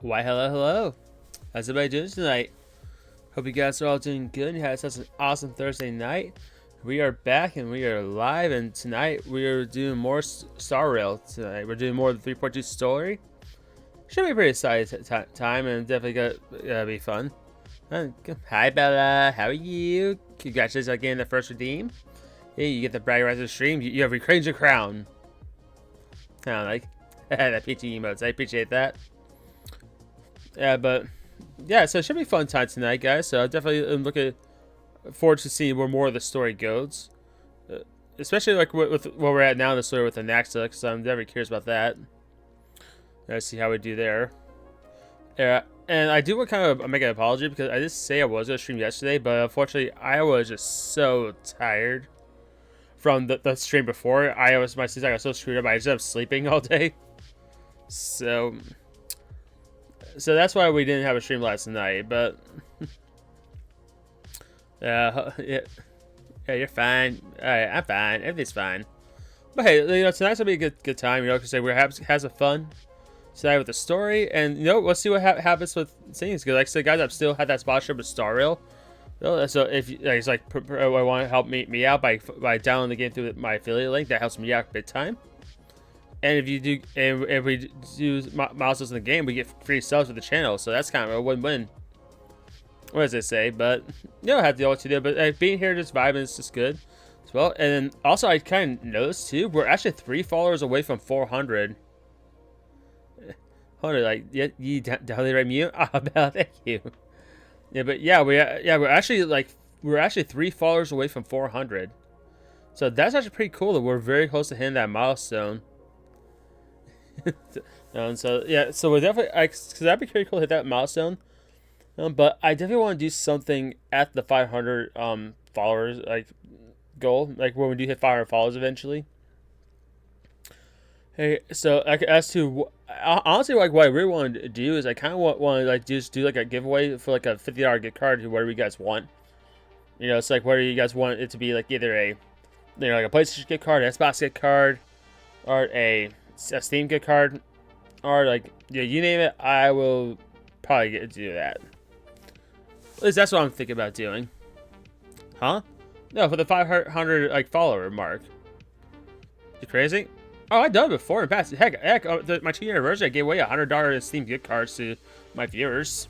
Why, hello, hello. How's everybody doing tonight? Hope you guys are all doing good and had such an awesome Thursday night. We are back and we are live, and tonight we are doing more Star Rail. Tonight we're doing more of the 3.2 story. Should be a pretty exciting time and definitely gonna be fun. Hi Bella, how are you? Congratulations on getting the first redeem. Yeah, you get the brag rights of the stream. You have reclaimed your crown. I like that peachy emotes. I appreciate that. Yeah, but yeah, so it should be a fun time tonight, guys. So I definitely am looking forward to seeing where more of the story goes, especially like with where we're at now in the story with Anaxa, because I'm very curious about that. Let's see how we do there. Yeah, and I do want to kind of make an apology because I did say I was gonna stream yesterday, but unfortunately I was just so tired from the stream before. I got so screwed up. I just ended up sleeping all day. So that's why we didn't have a stream last night, but yeah, you're fine. All right, I'm fine. Everything's fine. But hey, tonight's gonna be a good time. Because we're have some fun tonight with the story, and we'll see what happens with things. Because like I said, guys, I've still had that sponsorship with Star Rail. So if it's like I want to help me out by downloading the game through my affiliate link, that helps me out big time. And if you do, and if we do milestones in the game, we get free subs with the channel. So that's kind of a win-win. What does it say? But you don't have to do what you do. But being here, just vibing is just good as well. And then also, I kind of noticed too, we're actually 3 followers away from 400. Hold on, like you definitely right mute. Oh, Bella, thank you. Yeah, but yeah, we're actually 3 followers away from 400. So that's actually pretty cool that we're very close to hitting that milestone. And so yeah, so we're definitely because that'd be pretty cool to hit that milestone. But I definitely want to do something at the 500 followers goal, like when we do hit 500 followers eventually. Hey, so as to honestly, like what I really want to do is I kind of want to just do like a giveaway for like a $50 gift card to whatever you guys want. It's like whether you guys want it to be like either a like a PlayStation gift card, an Xbox gift card, or a Steam gift card, or like you name it, I will probably get to do that. At least that's what I'm thinking about doing. Huh? No, for the 500 follower mark. You crazy? Oh, I've done it before in the past. Heck, my 2-year anniversary, I gave away $100 Steam gift cards to my viewers.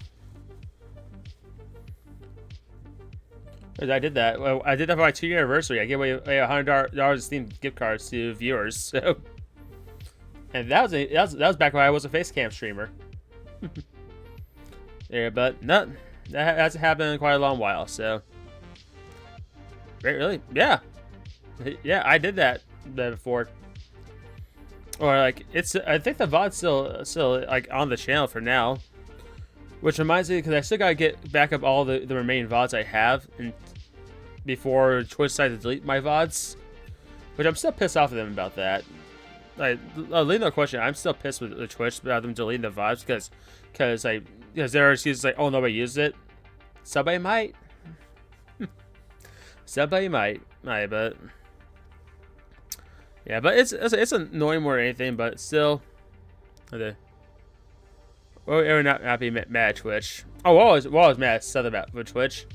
I did that. Well, I did that for my 2-year anniversary. I gave away $100 Steam gift cards to viewers. So. And that was back when I was a facecam streamer. Yeah, but no, that hasn't happened in quite a long while. So, really, yeah, I did that before. Or like I think the VOD's still like on the channel for now. Which reminds me, because I still gotta get back up all the remaining VODs I have, and before Twitch decided to delete my VODs, which I'm still pissed off at them about that. Leave no question. I'm still pissed with Twitch about them deleting the VODs because their excuses like, oh, nobody used it. Somebody might. Somebody might, but yeah, but it's annoying more than anything. But still, okay. Or not be mad at Twitch. Oh, we're always mad at something about with Twitch.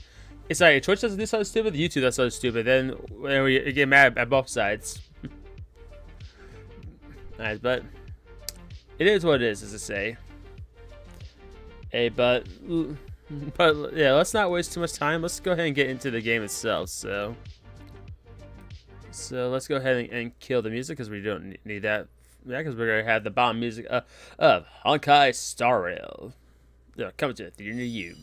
It's like Twitch doesn't do something stupid, YouTube does something stupid. Then we get mad at both sides. Nice, but it is what it is, as I say. Hey, but yeah, let's not waste too much time. Let's go ahead and get into the game itself. So let's go ahead and kill the music because we don't need that. Yeah, because we're gonna have the bomb music of Honkai Star Rail. Coming to a theater near you.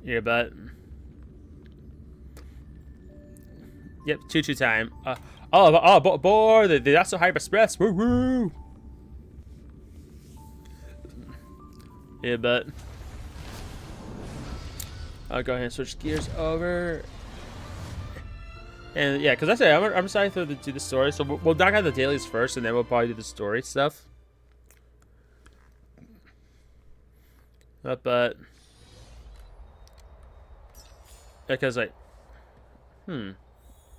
Yeah, but yep, choo-choo time. Boy, the Not So Hype Express. Woo woo. Yeah, but I'll go ahead and switch gears over. And yeah, because I say I'm excited to do the story. So we'll knock out the dailies first, and then we'll probably do the story stuff. But because yeah,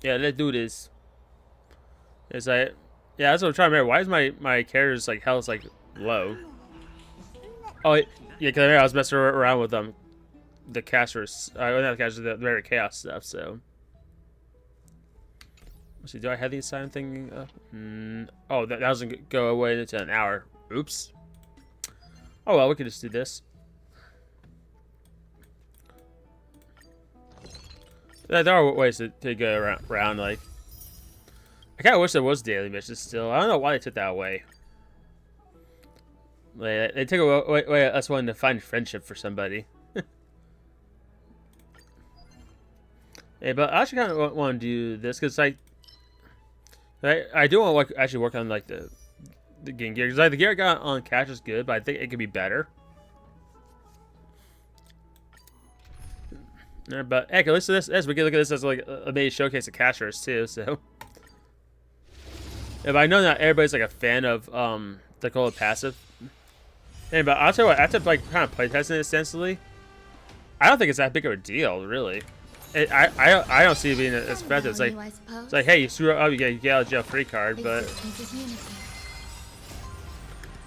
let's do this. It's like Yeah, that's what I'm trying to remember. Why is my character's like health like low? Oh yeah, because I was messing around with the casters, not the casters, the rare chaos stuff. So let's see, do I have the assignment thing? Oh, that doesn't go away until an hour. Oops. Oh well, we could just do this. There are ways to go around like. I kind of wish there was daily missions still. I don't know why they took that away. Like, they took away us wanting to find friendship for somebody. Hey, but I actually kind of want to do this because like, I do want to actually work on like the game gear because like the gear I got on Catch is good, but I think it could be better. But heck, at least this we can look at this as like a mini showcase of cashers too. So, yeah, but I know not everybody's like a fan of the call it passive. Hey, but I'll tell you what, after like kind of playtesting it extensively, I don't think it's that big of a deal, really. I don't see it being as effective. It's like hey, you screw up, you get out of jail free card, but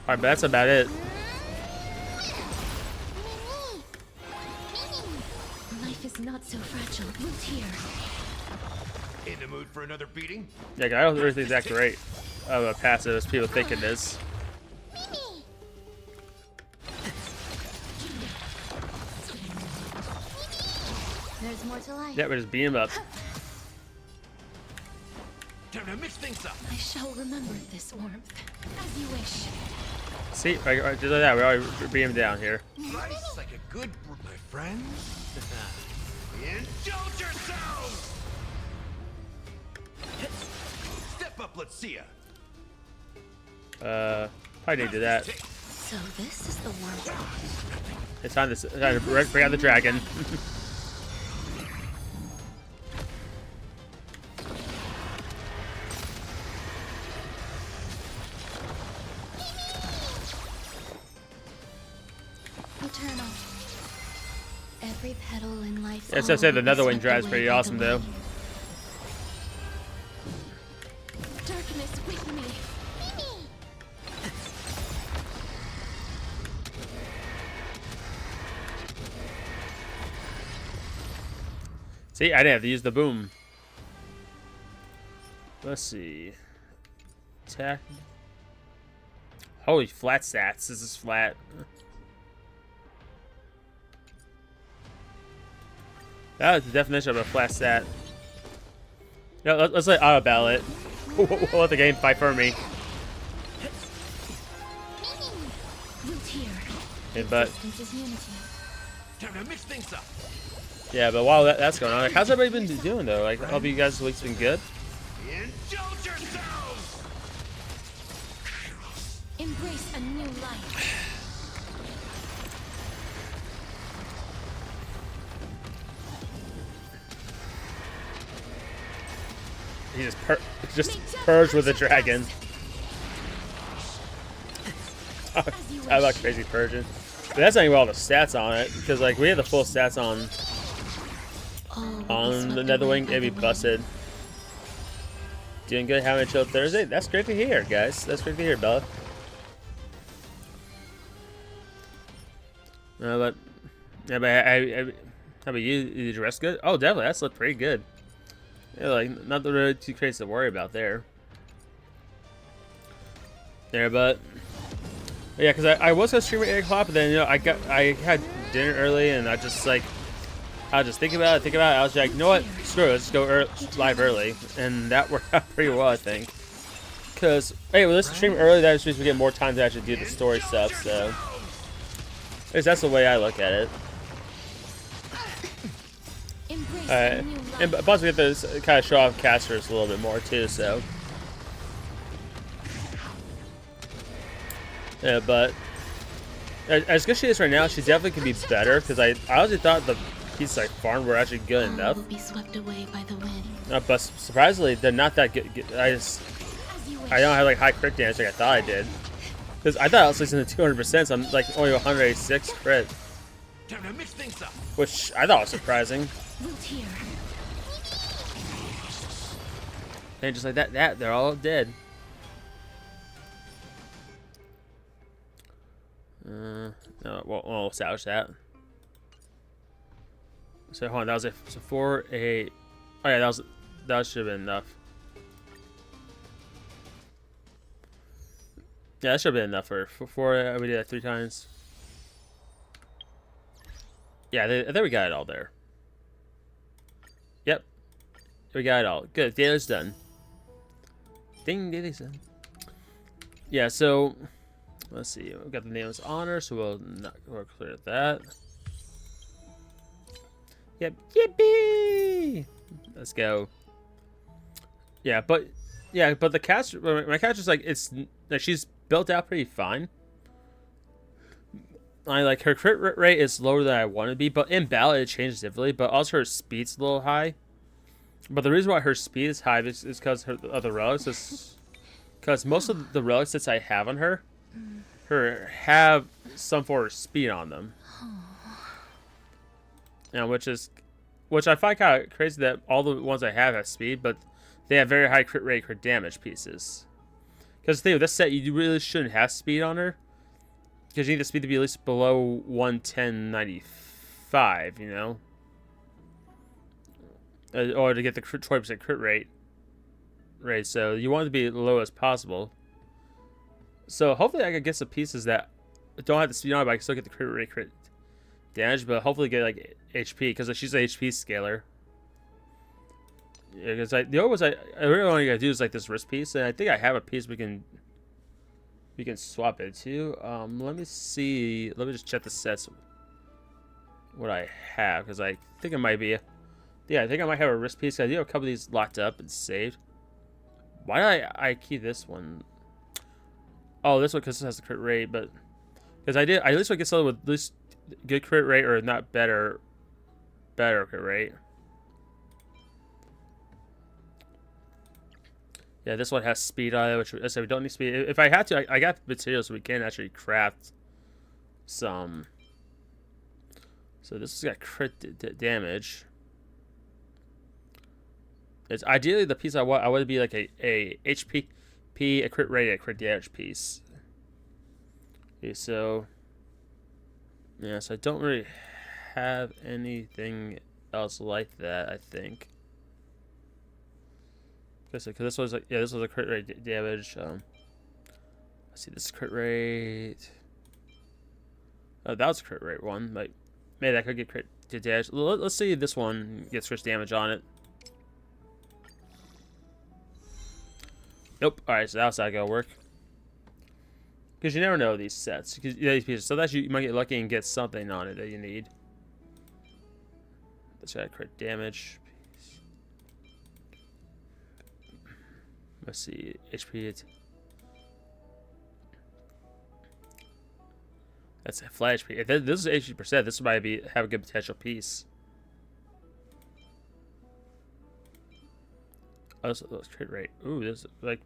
alright, but that's about it. Life is not so fragile. Root here. In the mood for another beating? Yeah, I don't really think it's that great of a passive as people think it is. There's more to life. Yeah, we just beat him up. Time to mix things up. I shall remember this warmth. As you wish. See, just like that, we already beat him down here. Nice, like a good my friends. Indulge yourselves! Step up, let's see ya. Probably need to do that. So this is the warmth. It's time to bring out the dragon. Eternal. Every petal in life's Yeah, so I said the Netherwing drive's pretty awesome though. Darkness with me. See, I didn't have to use the boom. Let's see. Attack. Holy flat stats. This is flat. That was the definition of a flat stat. Yeah, let's let auto battle it. We'll let the game fight for me. Yeah, but Time to mix things up. yeah, but while that's going on, like, how's everybody been doing though? Like, I hope you guys' week's been good. Indulge yourselves! Embrace a new life. He just purged with the dragon. I like crazy purging. But that's not even all the stats on it, because like we had the full stats on the Netherwing, it'd be busted. Doing good, having a chill Thursday. That's great to hear, guys. That's great to hear, Bella. But yeah, but how about you? Did you dress good? Oh, definitely. That's looked pretty good. Yeah, like not really too crazy to worry about there. But yeah, because I was gonna stream at 8 o'clock, but then I had dinner early, and I was just thinking about it. I was like, you know what? Screw it. Let's go live early, and that worked out pretty well, I think. Because hey, well, let's stream early. That means we get more time to actually do the story stuff. So at least that's the way I look at it. Alright, and plus we get to kind of show off casters a little bit more too, so. Yeah, but as good as she is right now, she definitely could be better, because I honestly thought the pieces I farmed were actually good enough. Will be swept away by the wind. But surprisingly, they're not that good. I don't have like high crit damage like I thought I did. Because I thought I was in the 200%, so I'm like only 186 crit. Time to mix things up. Which I thought was surprising. Here. And just like that, they're all dead. No, we'll salvage that. So hold on, that was a so 4, 8. Oh yeah, that should have been enough. Yeah, that should have been enough for 4. We did that 3 times. Yeah, I think we got it all there. Yep, we got it all. Good, daily's done. Ding, daily's done. Yeah, so let's see. We got the nameless honor, so we'll clear that. Yep, yippee! Let's go. Yeah, but the catch, my catch is like she's built out pretty fine. I like her crit rate is lower than I want to be, but in battle it changes differently. But also her speed's a little high. But the reason why her speed is high is because of the relics. Because most of the relics that I have on her have some form of speed on them. Which I find kind of crazy that all the ones I have speed, but they have very high crit rate, crit damage pieces. Because the thing with this set, you really shouldn't have speed on her. Because you need the speed to be at least below 110.95, you know? Or to get the 20% crit rate. Right, so you want it to be as low as possible. So hopefully I can get some pieces that don't have the speed on it, but I can still get the crit rate, crit damage, but hopefully get like HP, because she's an HP scaler. Yeah, because the other ones I really only gotta do is like this wrist piece, and I think I have a piece we can swap it to. Let me see. Let me just check the sets. What I have, because I think it might be. Yeah, I think I might have a wrist piece. I do have a couple of these locked up and saved. Why did I key this one? Oh, this one because it has the crit rate, but because I at least I get something with at least good crit rate, or not better crit rate. Yeah, this one has speed on it, which I said we don't need speed. If I had to, I got materials so we can actually craft some. So this has got crit damage. It's ideally the piece I want. I want to be like a HP, a crit rate, a crit damage piece. Okay, so yeah, so I don't really have anything else like that, I think. Because this was like, yeah, this was a crit rate damage. Let's see, this crit rate. Oh, that was a crit rate one. Like, maybe that could get crit damage. Let's see if this one gets crit damage on it. Nope. All right, so that's not gonna work. Because you never know these sets. Because these pieces, so that you might get lucky and get something on it that you need. Let's try crit damage. Let's see, HP. That's a flat HP. If this is 80%, this might have a good potential piece. Oh, this crit rate. Ooh, this is like.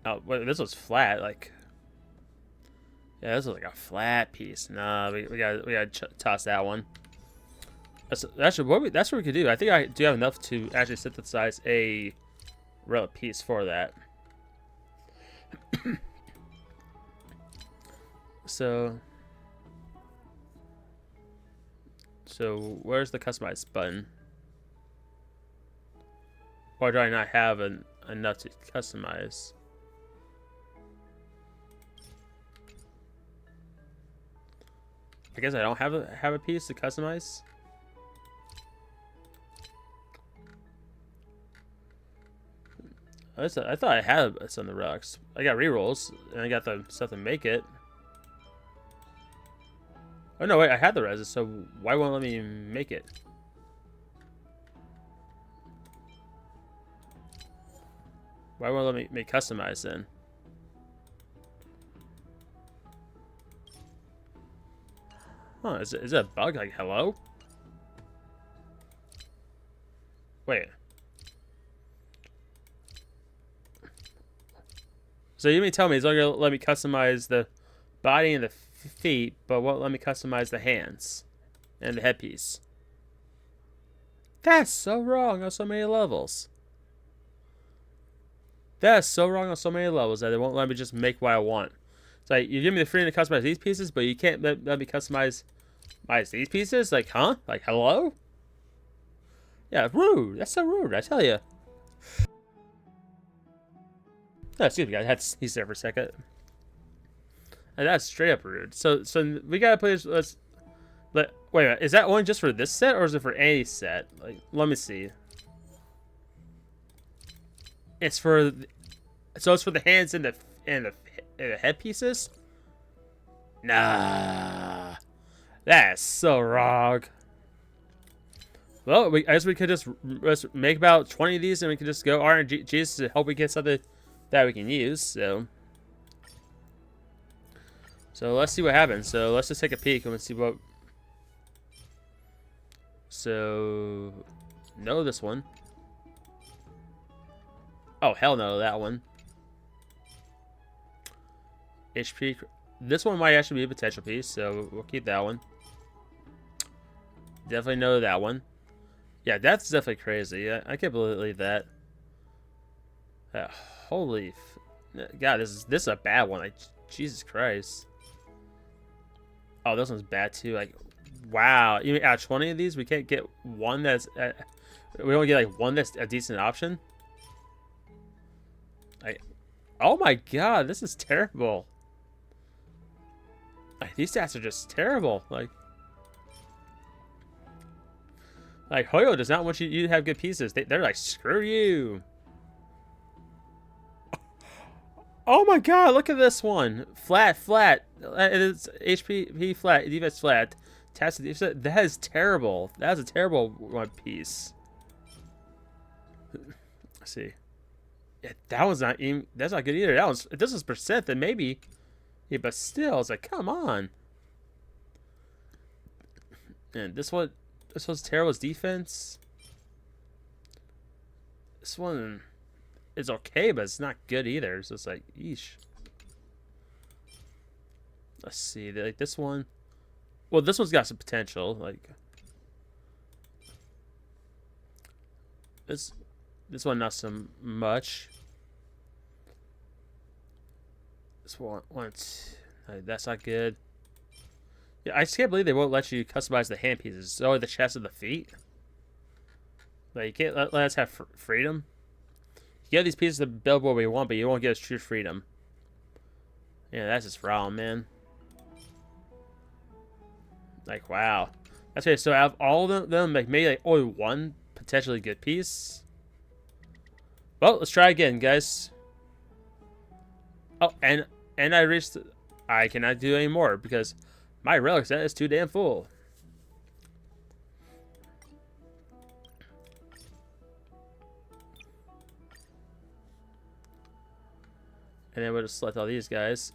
Oh, wait, this was flat. Like, yeah, this was like a flat piece. Nah, we gotta toss that one. That's what we could do. I think I do have enough to actually synthesize a relic piece for that. So where's the customize button? Or do I not have enough to customize? I guess I don't have a piece to customize. I thought I had some of the relics. I got rerolls, and I got the stuff to make it. Oh no, wait, I had the resin, so why won't it let me make it? Why won't it let me make customize then? Huh, is it a bug? Like, hello? Wait. So you mean tell me it's only gonna let me customize the body and the feet, but won't let me customize the hands and the headpiece? That's so wrong on so many levels. That's so wrong on so many levels that it won't let me just make what I want. It's like, you give me the freedom to customize these pieces, but you can't let me customize these pieces? Like, huh? Like, hello? Yeah, rude. That's so rude, I tell you. Oh, excuse me, guys. I had to sneeze there for a second. And that's straight up rude. So we gotta play this. Wait a minute. Is that one just for this set, or is it for any set? Like, let me see. It's for. So it's for the hands and the head pieces. Nah, that's so wrong. Well, I guess we could just make about 20 of these, and we can just go RNGs to help we get something that we can use. So let's see what happens. So let's just take a peek and let's see what. So no, this one. Oh hell no, that one. HP. This one might actually be a potential piece, so we'll keep that one. Definitely know that one. Yeah, that's definitely crazy. I can't believe that. Holy God, this is a bad one. Like, Jesus Christ. Oh, this one's bad too. Like, wow. Even out of 20 of these, we can't get one that's. We don't get like one that's a decent option. Like, oh my God, this is terrible. Like, these stats are just terrible. Like Hoyo does not want you to have good pieces. They're like, screw you. Oh my God, look at this one. Flat. It's HP flat, defense flat. That is terrible. That is a terrible one piece. Let's see. Yeah, that one's not even. That's not good either. That one's. If this was percent, then maybe. Yeah, but still, it's like, come on. And this one's terrible as defense. This one is okay, but it's not good either. So it's like, yeesh. Let's see, like this one. Well, this one's got some potential. Like this one, not so much. This one, that's not good. Yeah, I just can't believe they won't let you customize the hand pieces. Oh, the chest and the feet. Like, you can't let us have freedom. You get these pieces to build what we want, but you won't get us true freedom. Yeah, that's just wrong, man. Like, wow. That's okay. So out of all of them, like maybe like only one potentially good piece. Well, let's try again, guys. Oh, and I reached. I cannot do any more because my relic set is too damn full. And then we'll just select all these guys.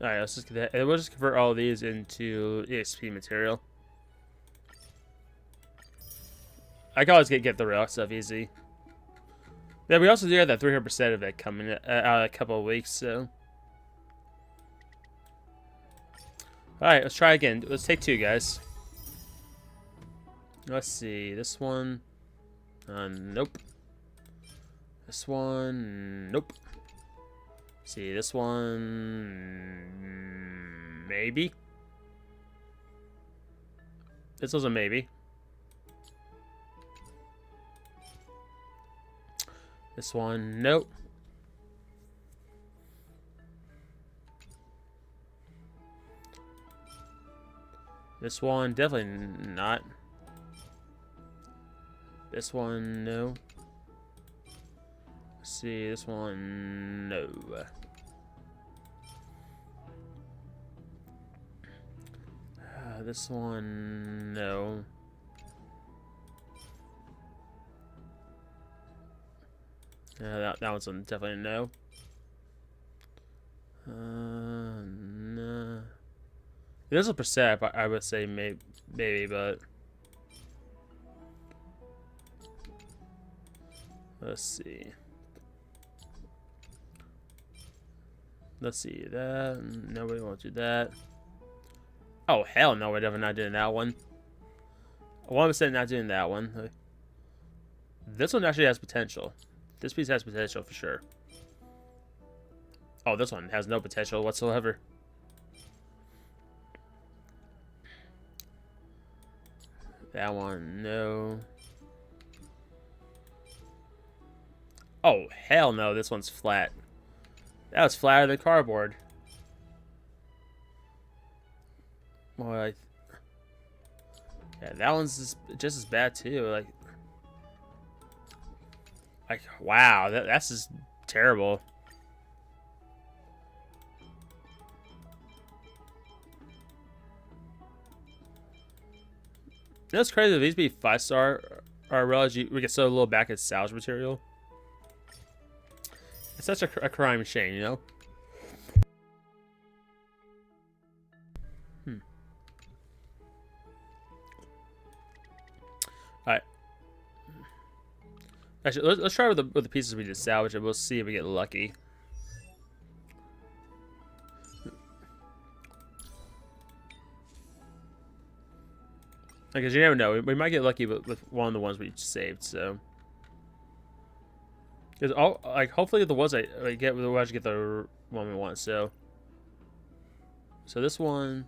Alright, let's just get that. And we'll just convert all of these into EXP material. I can always get the relic stuff easy. Yeah, we also do have that 300% of it coming out in a couple of weeks, so. Alright, let's try again. Let's take two, guys. Let's see. This one. Nope. This one. Nope. See, this one. Maybe. This was a maybe. This one, nope. This one, definitely not. This one, no. Let's see, this one, no. This one, no. That one's definitely a no. No. There's a percent, I would say maybe, but let's see. Let's see that. No, we won't do that. Oh hell no, we're definitely not doing that one. 1% not doing that one. This one actually has potential. This piece has potential for sure. Oh, this one has no potential whatsoever. That one, no. Oh, hell no, this one's flat. That was flatter than cardboard. Well, yeah, that one's just as bad too. Like wow, that's just terrible. You know, it's crazy. If these be 5-star, I realize we get so little back as salvage material. It's such a crime shame, you know. All right. Actually, let's try with the pieces we just salvaged, and we'll see if we get lucky. Because you never know, we might get lucky with one of the ones we saved. So, because hopefully the ones I get, we'll actually get the one we want. So this one,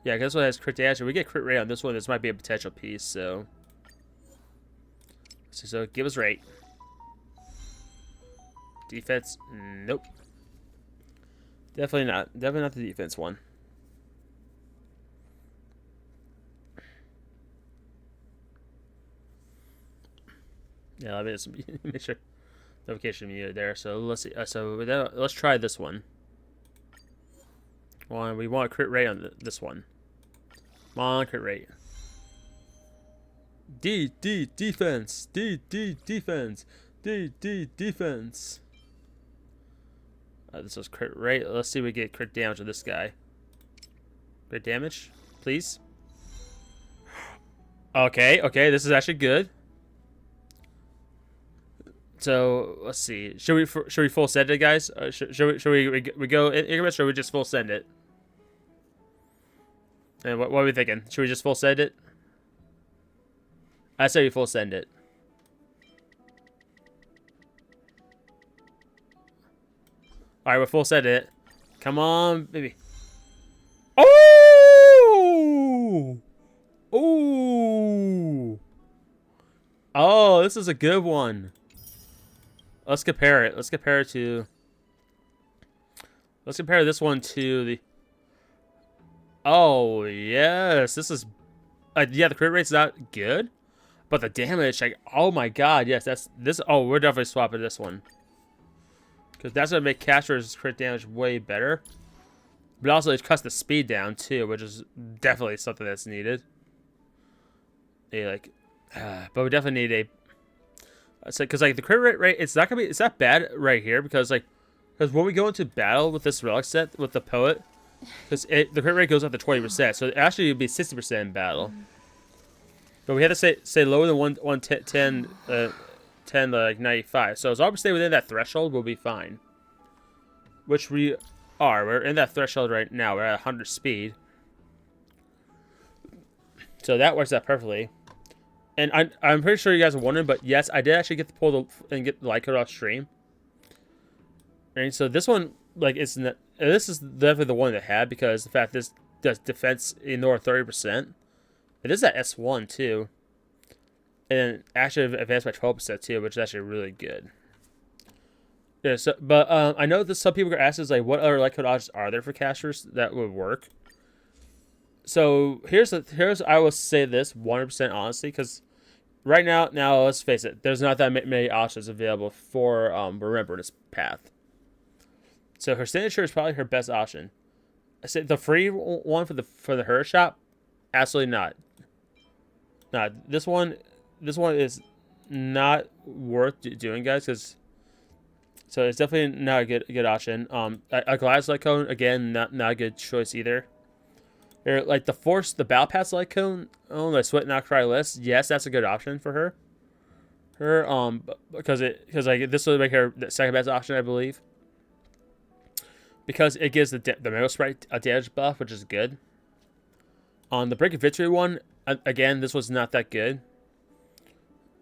yeah, because this one has crit damage. If we get crit rate on this one, this might be a potential piece. So give us rate. Defense, nope. Definitely not. Definitely not the defense one. Yeah, let me just make sure notification muted there. So let's see. Let's try this one. We want a crit rate on this one. Come on, crit rate. Defense. Defense. Defense. This was crit rate. Let's see if we get crit damage on this guy. Crit damage, please. Okay, this is actually good. So let's see. Should we full send it, guys? Should we go increments, or should we just full send it? And what are we thinking? Should we just full send it? I say we full send it. All right, we're full send it. Come on, baby. Oh! Ooh! Oh, this is a good one. Let's compare it. Let's compare this one to the. Oh yes, this is. Yeah, the crit rate's not good, but the damage, like, oh my god, yes, that's this. Oh, we're definitely swapping this one because that's gonna make Casper's crit damage way better. But also, it cuts the speed down too, which is definitely something that's needed. Yeah, but we definitely need a. So, because like the crit rate, it's not bad right here because when we go into battle with this relic set with the poet, because the crit rate goes up to 20%, so it actually would be 60% in battle. But we had to say lower than 110, 95. So as long as we stay within that threshold, we'll be fine. Which we are. We're in that threshold right now. We're at 100 speed, so that works out perfectly. And I'm pretty sure you guys are wondering, but yes, I did actually get to pull and get the light code off stream. And so this one, this is definitely the one that had, because the fact this does defense ignore 30%. It is at S1 too, and actually advanced by 12% too, which is actually really good. Yeah. So, but I know that some people are asking what other light code options are there for casters that would work. So here's I will say this 100% honestly, because right now let's face it, there's not that many options available for Remembrance Path. So her signature is probably her best option. I say the free one for the her shop, absolutely not. Nah, this one is not worth doing, guys, because so it's definitely not a good option. A glass light cone, again, not a good choice either. Or like the battle pass light cone, the sweat not cry list. Yes, that's a good option for her. Because this will make her the second best option, I believe. Because it gives the Mega Sprite a damage buff, which is good. On the Break of Victory one, again, this was not that good.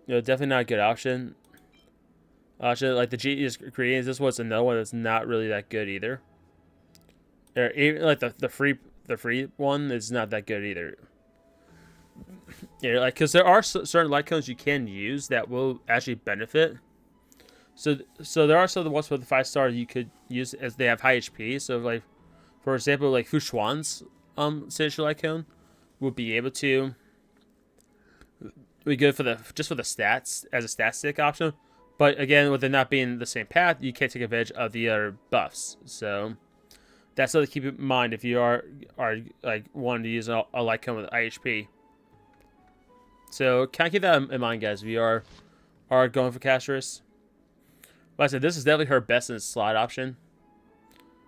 definitely not a good option. Like the G is creating. This was another one that's not really that good either. Or even like the free one is not that good either. Yeah, like because there are certain light cones you can use that will actually benefit. So there are some of the ones with the 5-star you could use as they have high HP. So like, for example, like Fu Xuan's signature light cone will be able to be good for the stats as a stat stick option. But again, with it not being the same path, you can't take advantage of the other buffs. So that's something to keep in mind if you are like wanting to use a light cone with IHP. So kind of keep that in mind, guys. If you are going for Casterus. Like I said, this is definitely her best in slot option.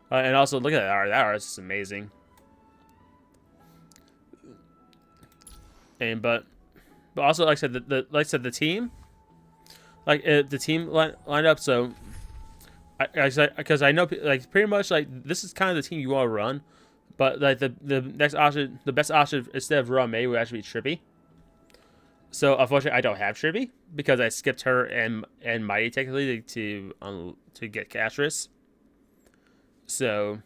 And also, look at that art. That art is just amazing. And but also, like I said, the team, like the team lined up. So, because I know like pretty much like this is kind of the team you want to run, but like the next option, the best option instead of Rame would actually be Trippy. So unfortunately, I don't have Trippy because I skipped her and Mighty technically to get Casterus. So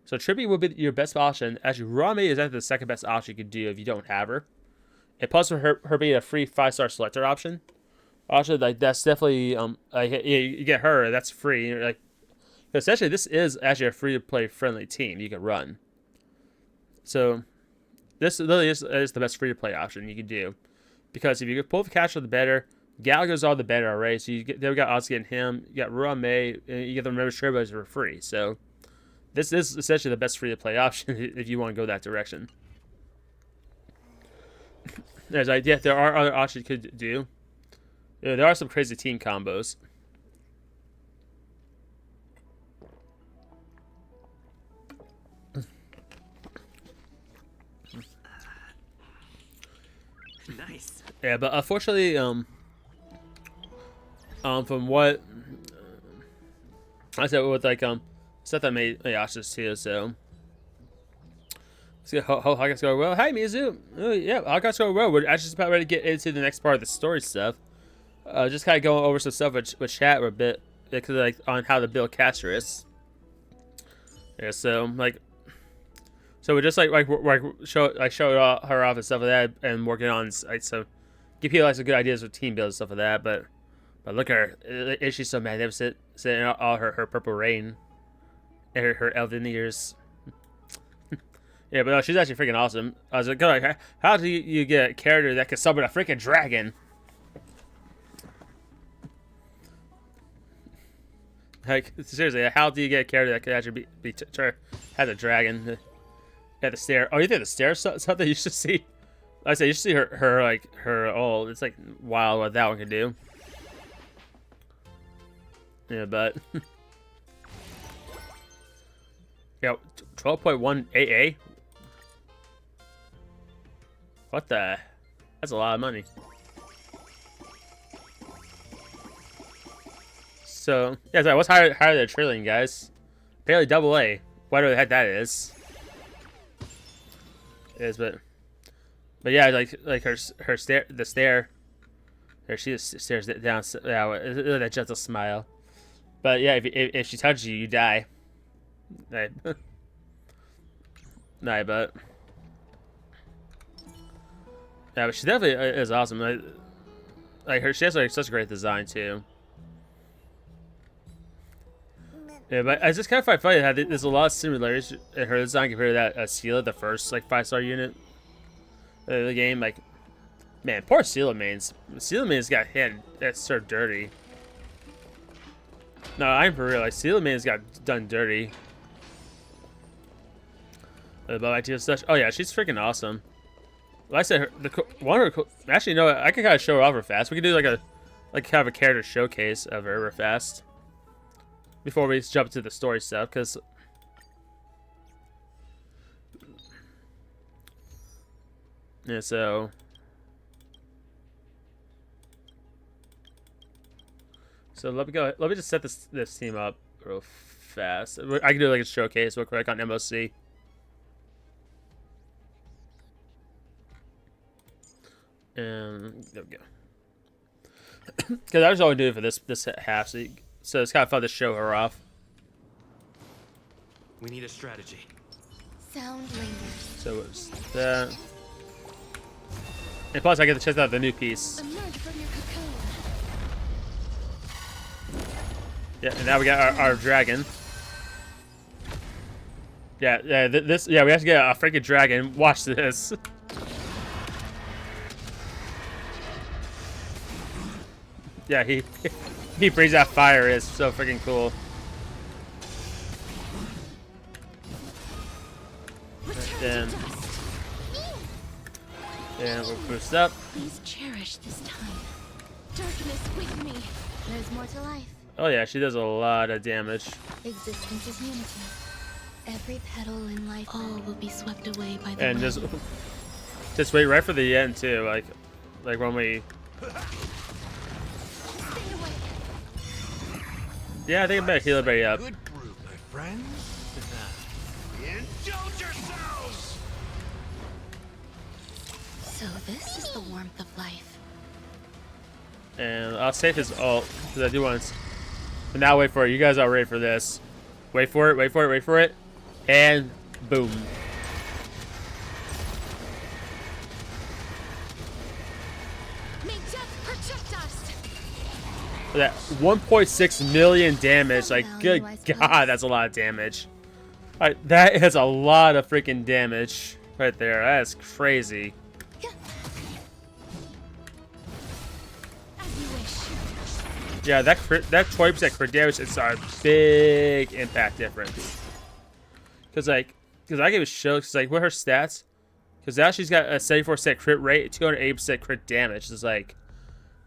Trippy would be your best option. Actually, Rame is actually the second best option you could do if you don't have her. And plus, for her being a free 5-star selector option, actually like that's definitely like you get her, that's free. Like essentially, this is actually a free to play friendly team you can run. So this literally is the best free to play option you can do. Because if you could pull the catcher, the better. Gallagher's all the better already. So they've got odds getting him. You got Rame. You get the Remember Turbos for free. So this is essentially the best free to play option if you want to go that direction. There are other options you could do. Yeah, there are some crazy team combos. Nice. Yeah, but unfortunately, from what I said with like stuff that made Yasha's too, so let's get Honkai Star Rail. Hi Mizu. Oh yeah, Honkai Star Rail. We're actually about ready to get into the next part of the story stuff. Just kind of going over some stuff with chat a bit because like on how to build Casterus. Yeah, so like. So we're just like show her off and stuff like that, and working on like so give people like some good ideas with team build and stuff like that. But look at her, is she so magnificent? Sitting all her purple rain, and her elven ears. Yeah, but no, she's actually freaking awesome. I was like, how do you get a character that can summon a freaking dragon? Like seriously, how do you get a character that can actually has a dragon? At the stair. Oh, you think the stairs something you should see? Like I said, you should see her like her. Oh, it's like wild what that one can do. Yeah, but yeah, 12.1 AA. What the? That's a lot of money. So yeah, so what's higher than a trillion, guys? Barely double A. Whatever the heck that is. But yeah, like her stair, the stair. There she just stares down. Yeah, that gentle smile. But yeah, if she touches you, you die. Nah, but yeah, but she definitely is awesome. Like her, she has like such a great design too. Yeah, but I just kind of find funny how there's a lot of similarities in her design compared to that Sela, the first like 5-star unit of the game. Like, man, poor Sealamains. Sealamains got hit. That's so dirty. No, I'm for real. Like Sealamains got done dirty. But I do such. Oh yeah, she's freaking awesome. Like I said, actually, no, I can kind of show her off real fast. We can do like have a character showcase of her real fast. Before we jump to the story stuff, because yeah, so let me go. Let me just set this team up real fast. I can do like a showcase real quick on MOC. And there we go. Because I was only doing it for this half, so it's kind of fun to show her off. We need a strategy. Sound lingers. So it's that. And plus, I get to test out the new piece. Emerge from your cocoon. Yeah, and now we got our dragon. Yeah, we have to get a freaking dragon. Watch this. Yeah, he breathes out fire. It's so freaking cool. Return to dust. And we'll boost up. Please cherish this time. Darkness with me. There's more to life. Oh yeah, she does a lot of damage. Existence is unity. Every petal in life, all will be swept away by the And wind. just wait right for the end too, like when we. Stay away. Yeah, I think I better heal everybody up. Good brew, my friends. Indulge yourselves. So this is the warmth of life. And I'll save his ult because I do want to. But now wait for it. You guys are ready for this. Wait for it. Wait for it. Wait for it. And boom. May death protect us. That 1.6 million damage. Like, good God, that's a lot of damage. All right, that is a lot of freaking damage right there. That is crazy. As you wish. Yeah, that 20% crit damage is a big impact difference. Cause I give a show. Cause like, what are her stats? Cause now she's got a 74% crit rate, 280% crit damage. It's like,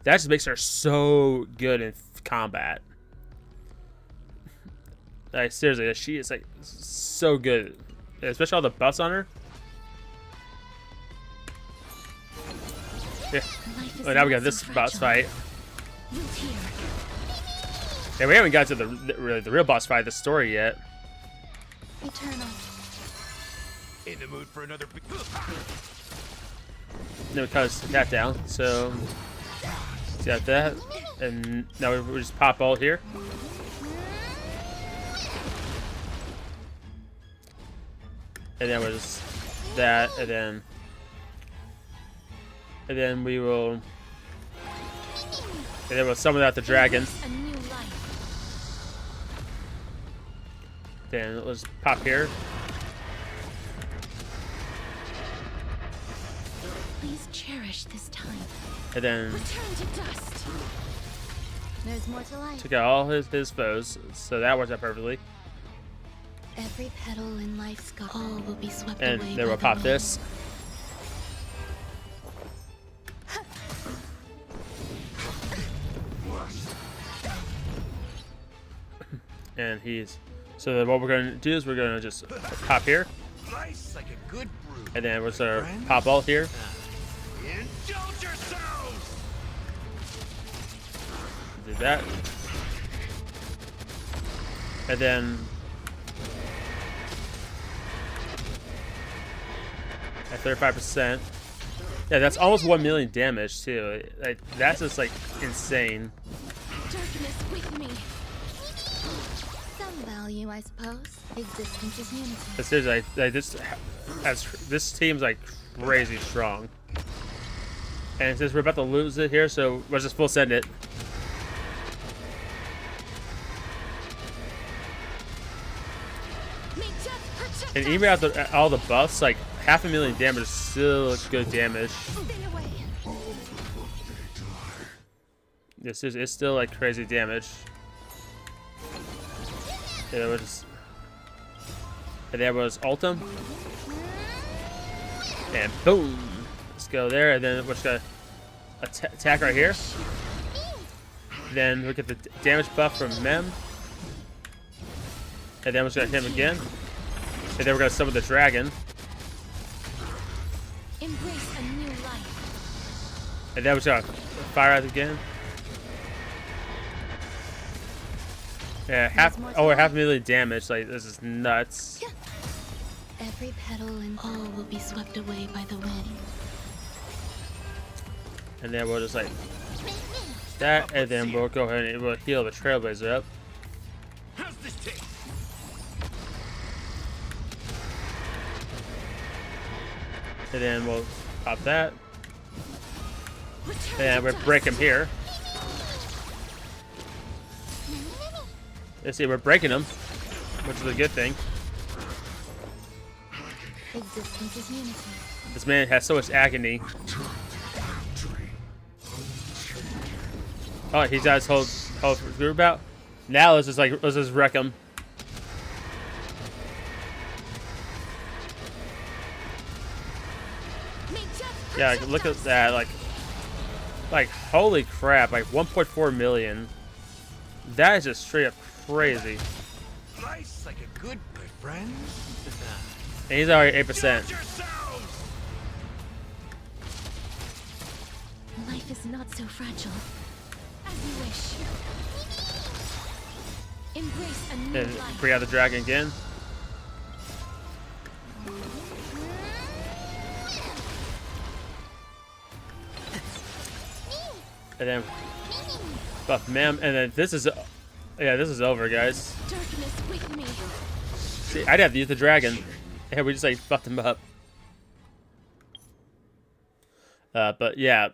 that just makes her so good in combat. Like, seriously, she is like so good, especially all the buffs on her. Yeah. Oh, now we got this boss fight. Root here. Yeah, we haven't got to the real boss fight of the story yet. Eternal. In the mood for another. Then we cut that down. So got that, and now we just pop ult here. And then we'll just that, and then we will, and then we'll summon out the dragon. A new life. Then let's pop here. Please cherish this time. And then Return to dust. There's more to life. took out all his foes, so that worked out perfectly. Every petal in life's sky, all will be swept And away then by we'll the pop wind. this. And so then what we're going to do is we're going to just pop here, Slice like a good brew. and then we're going to pop ult here. Indulge yourselves. Do that. And then at 35%. Yeah, that's almost 1 million damage too. Like, that's just like insane. Darkness with me. Some value, I suppose. Existence is unity. But seriously, like this team's like crazy strong. And since we're about to lose it here, so we'll just full send it. May death protect And us. even after all the buffs, like 500,000 damage is still good damage. Stay away. It's still like crazy damage. Yeah, we'll just, and there was ultim. And boom! Let's go there, and then we're just gonna attack right here. Then we'll get the damage buff from Mem. And then we're just gonna hit him again. And then we're gonna summon the dragon. Embrace a new life. And then we're just gonna fire out again. Yeah, over 500,000 damage. Like, this is nuts. Every petal and all will be swept away by the wind. And then we'll just like that, and then we'll go ahead and we'll heal the Trailblazer up. How's this taste? And then we'll pop that. And we'll break him here. Let's see, we're breaking him, which is a good thing. Existence is unity. This man has so much agony. Oh, he got his whole group out. Now let's just wreck him. Yeah, look at that. Like holy crap! Like 1.4 million. That is just straight up crazy. Nice like a good my friend. And he's already 8%. Life is not so fragile. As you wish. Embrace a new And life. bring out the dragon again. And then buff ma'am, and then this is over, guys. Darkness with me. See, I'd have to use the dragon. And we just like fucked him up. But yeah,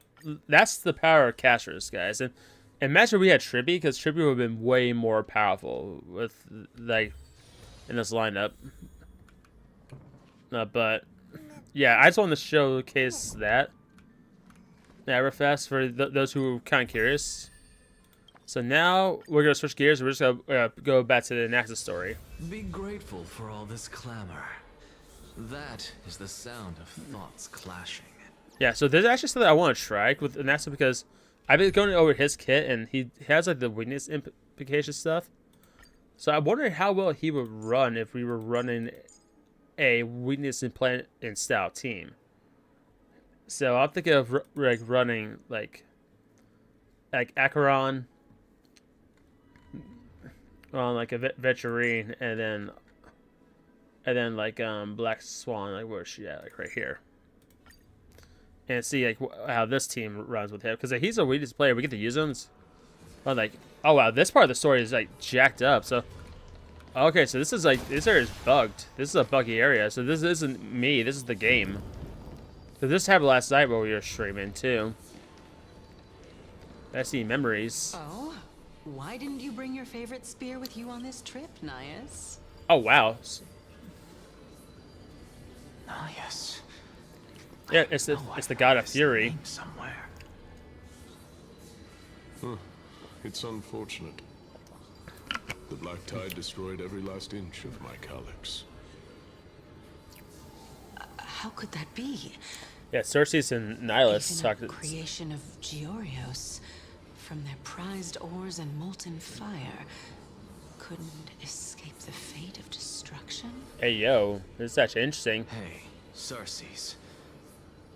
that's the power of casters, guys. And imagine we had Chibi, because Chibi would have been way more powerful with like in this lineup. But yeah, I just wanted to showcase that. Yeah, real fast for those who are kind of curious. So now we're gonna switch gears. We're just gonna go back to the Anaxa story. Be grateful for all this clamor. That is the sound of thoughts clashing. Yeah, so there's actually something I want to try with Anaxa, because I've been going over his kit and he has like the weakness implication stuff. So I'm wondering how well he would run if we were running a weakness and plan and style team. So I'm thinking of like running like Acheron on like a Veterine, and then like Black Swan, like where's she at, like right here, and see like how this team runs with him, because like, he's a weakest player. We get to use him. But like, oh wow, this part of the story is like jacked up. So okay, so this area is bugged. This is a buggy area. So this isn't me. This is the game. So this happened last night while we were streaming too. I see memories. Oh, why didn't you bring your favorite spear with you on this trip, Nias? Oh wow. Nias. Yeah, it's the god of fury. Somewhere. It's unfortunate. The black tide destroyed every last inch of my calyx. How could that be? Yeah, Cersei's and Nihilus Even talk. a creation of Georios, from their prized ores and molten fire, couldn't escape the fate of destruction? Hey yo, this is actually interesting. Hey, Cersei's.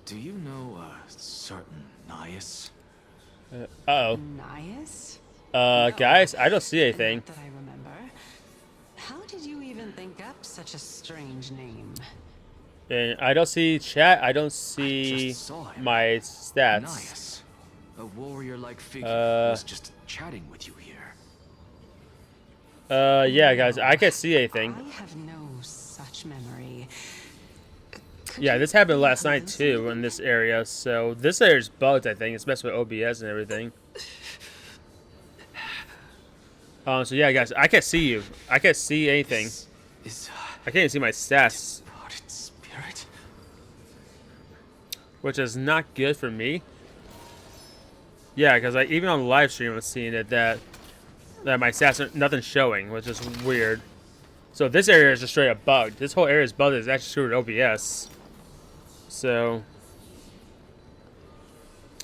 Do you know a certain Nias? Uh-oh. Nias? Guys, I don't see anything. Not that I remember. How did you even think up such a strange name? And I don't see chat. I don't see just saw him. my stats. Nias. A warrior-like figure was just chatting with you here. Yeah, guys, I can't see anything. I have no such memory. Could Yeah, you this happened last night convince too me? in this area. So this area's bugged, I think. It's messed with OBS and everything. So yeah, guys, I can't see you. I can't see anything. Is I can't even see my stats, departed spirit? which is not good for me. Yeah, because like even on the live stream, I'm seeing it that my stats are nothing showing, which is weird. So this area is just straight up bugged. This whole area is bugged. It's actually screwed OBS. So,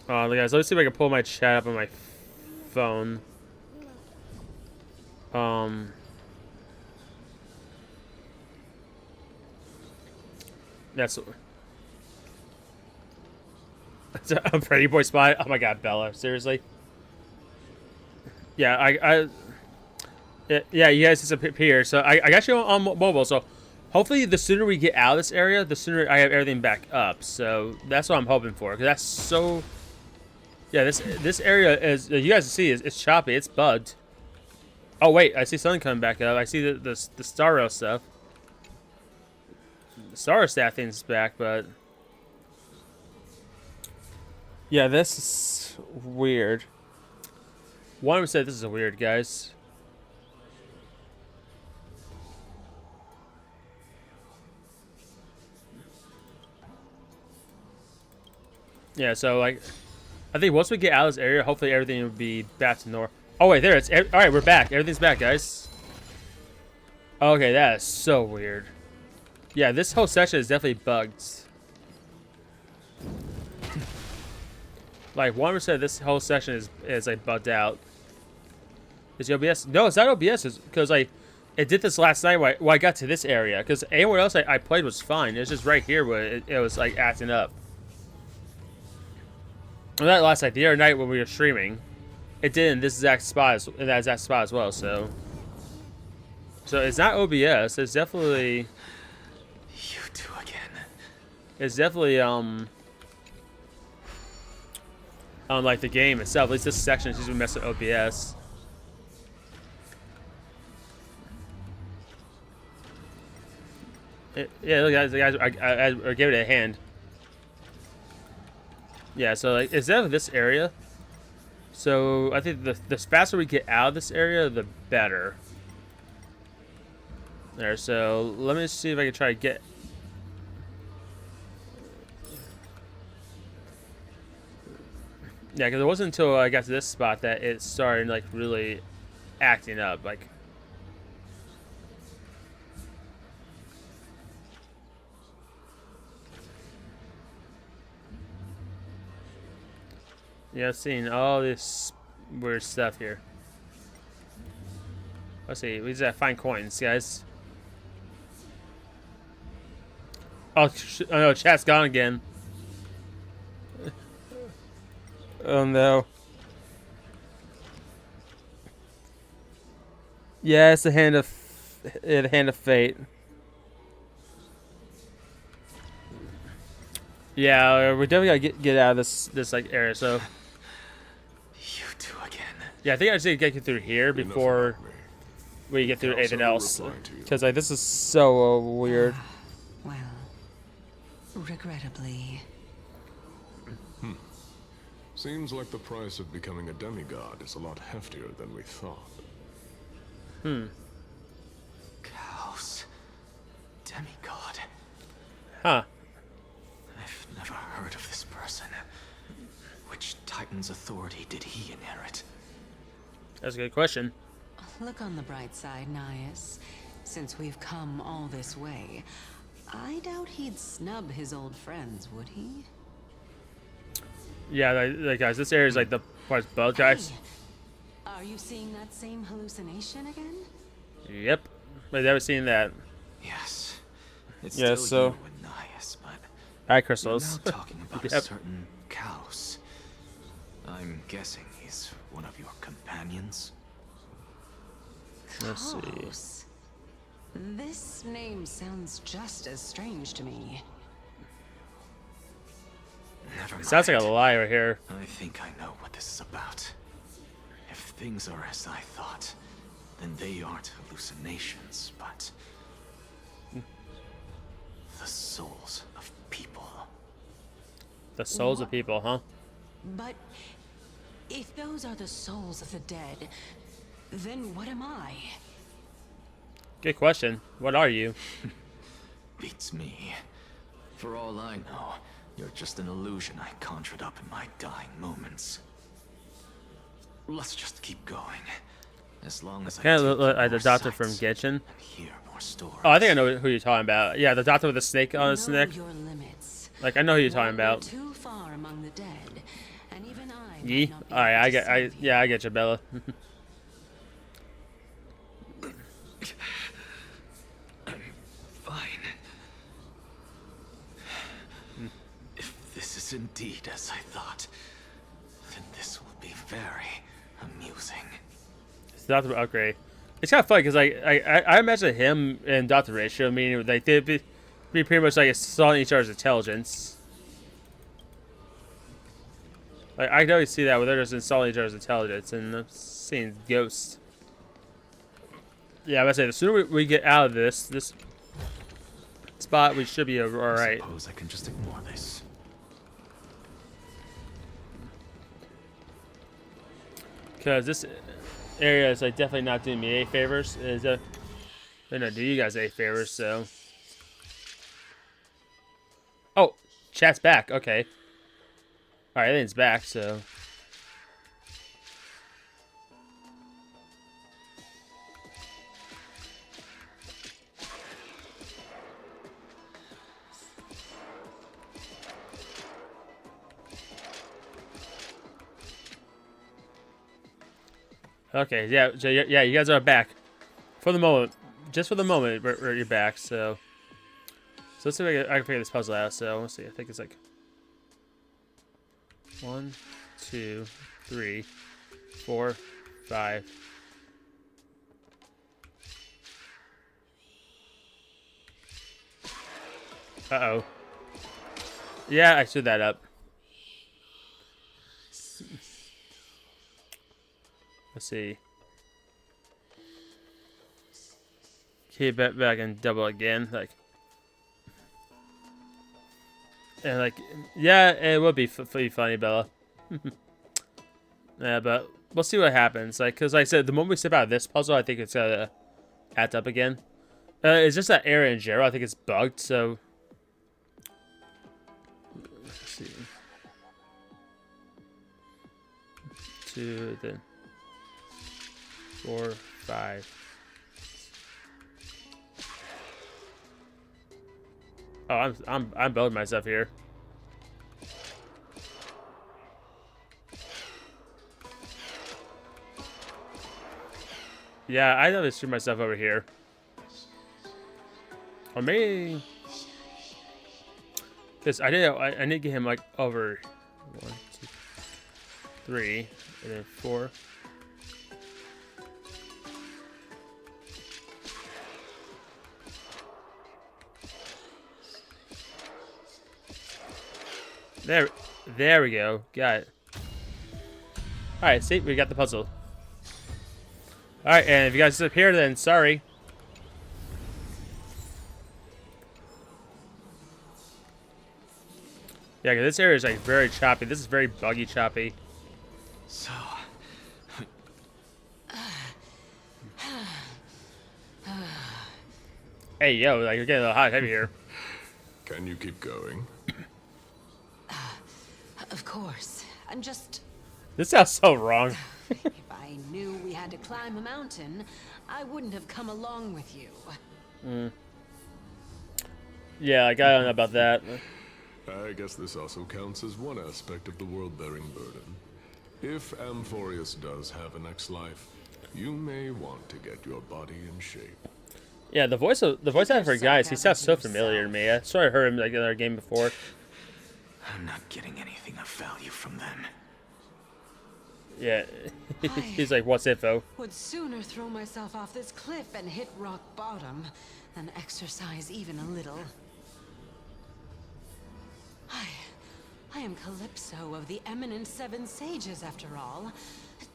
guys, let's see if I can pull my chat up on my phone. That's a pretty boy spot. Oh my god, Bella, seriously? Yeah, yeah, you guys disappear. So I got you on mobile. So hopefully, the sooner we get out of this area, the sooner I have everything back up. So that's what I'm hoping for. Because that's so Yeah, this area is you guys can see it's choppy. It's bugged. Oh wait, I see something coming back up. I see the Star Rail stuff. The Star Rail staff thing's back, but yeah, this is weird. One would say this is weird, guys. Yeah, so like, I think once we get out of this area, hopefully everything will be back to normal. Oh wait, there it's. All right, we're back. Everything's back, guys. Okay, that is so weird. Yeah, this whole section is definitely bugged. Like 1% this whole section is like bugged out. Is it OBS? No, it's not OBS. It's because like it did this last night when I got to this area. Because anywhere else I played was fine. It's just right here where it was like acting up. Well, not last night, the other night when we were streaming, it did in this exact spot, in that exact spot as well. So it's not OBS. It's definitely. You two again. It's definitely like the game itself. At least this section is usually messing with OBS. Yeah, look, guys, I gave it a hand. Yeah, so like it's definitely this area. So I think the faster we get out of this area, the better. There. So let me see if I can try to get. Yeah, because it wasn't until I got to this spot that it started like really acting up. Like. Yeah, I've seen all this weird stuff here. Let's see. We just gotta find coins, guys. Oh no, chat's gone again. Oh no. Yeah, it's the hand of fate. Yeah, we definitely gotta get out of this like area. So. You two again. Yeah, I think I just need to get through here before we get through anything else. Because like this is so weird. Well, regrettably. Seems like the price of becoming a demigod is a lot heftier than we thought. Chaos. Demigod. Huh. I've never heard of this person. Which Titan's authority did he inherit? That's a good question. Look on the bright side, Nias. Since we've come all this way, I doubt he'd snub his old friends, would he? Yeah, like guys, this area is like the part bug, guys. Hey, are you seeing that same hallucination again? Yep. I've never seen that. Yes. It's Yeah, still so- you and Nias, but Hi, you're crystals. now talking about a Yep. certain Chaos. I'm guessing he's one of your companions. Let's see. Kaos. This name sounds just as strange to me. Never mind. Sounds like a lie right here. I think I know what this is about. If things are as I thought, then they aren't hallucinations, but the souls of people. The souls of people, huh? But if those are the souls of the dead, then what am I? Good question. What are you? Beats me. For all I know, you're just an illusion I conjured up in my dying moments. Let's just keep going. As long as I Kind of take look like more the doctor from sights Genshin. and hear more stories. Oh, I think I know who you're talking about. Yeah, the doctor with the snake on his Know neck. your limits. Like I know who you're talking Wander about. Too far among the dead, and even I might Yee. not be All right, able I to get. save you. Yeah, I get you, Bella. Fine. If this is indeed as I thought, then this will be very amusing. It's Doctor upgrade. It's kind of funny because I imagine him and Doctor Ratio meaning like they'd be pretty much like installing each other's intelligence. Like, I can always see that where they're just installing each other's intelligence and seeing ghosts. Yeah, I was say the sooner we get out of this spot, we should be all right. I suppose I can just ignore this. Because this area is like definitely not doing me any favors. Is they're not doing you guys any favors. So, oh, chat's back. Okay. All right, everything's back. So. Okay, yeah, so yeah, you guys are back for the moment. Just for the moment, you're back. So let's see if I can figure this puzzle out. So let's see. I think it's like 1, 2, 3, 4, 5. Uh-oh. Yeah, I screwed that up. Let's see. Keep it back and double again, like. And like, yeah, it would be funny, Bella. Yeah, but we'll see what happens. Like, cause like I said, the moment we step out of this puzzle, I think it's gonna act up again. It's just that area in general. I think it's bugged. So. Let's see. 2 then. 4, 5. Oh, I'm building myself here. Yeah, I know I screwed myself over here. Or maybe because I need to get him like over 1, 2, 3, and then 4. There we go. Got it. Alright, see, we got the puzzle. Alright, and if you guys disappear, then sorry. Yeah, 'cause this area is like very choppy. This is very buggy choppy. So, Hey, yo, like you're getting a little hot heavy here. Can you keep going? Of course. I'm just... This sounds so wrong. If I knew we had to climb a mountain, I wouldn't have come along with you. Yeah, like, I don't know about that. I guess this also counts as one aspect of the world-bearing burden. If Amphorius does have a next life, you may want to get your body in shape. Yeah, the voice actor for guys, he sounds so familiar to me. I sort of heard him like in our game before. I'm not getting anything of value from them. Yeah, he's like, what's info? Would sooner throw myself off this cliff and hit rock bottom than exercise even a little. I am Calypso of the eminent Seven Sages, after all.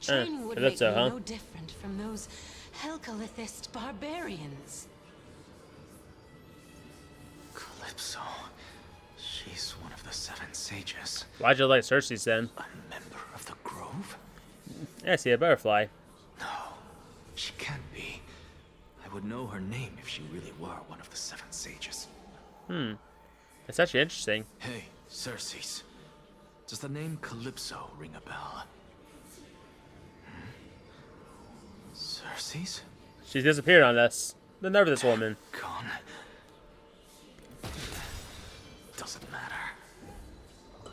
Training would make me Calypso, huh? no different from those Helcalithist barbarians. Calypso. She's one of the Seven Sages. Why'd you like Cersei's then? A member of the Grove? Yeah, see a butterfly. No, she can't be. I would know her name if she really were one of the Seven Sages. It's actually interesting. Hey, Cersei's. Does the name Calypso ring a bell? Cersei's? She's disappeared on us. The nerve of this woman. Gone. Doesn't matter.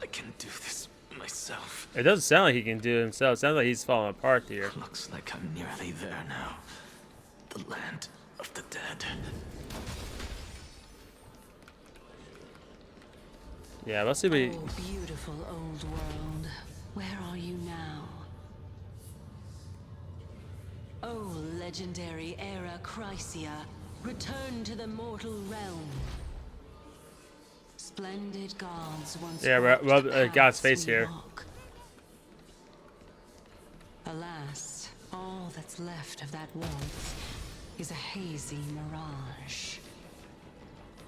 I can do this myself. It doesn't sound like he can do it himself. It sounds like he's falling apart here. Looks like I'm nearly there now. The land of the dead. Yeah, let's see if we... Oh, beautiful old world. Where are you now? Oh, legendary era Chrysia, return to the mortal realm. Splendid gods once Yeah, walked rub the God's paths face we here. walk. Alas, all that's left of that warmth is a hazy mirage.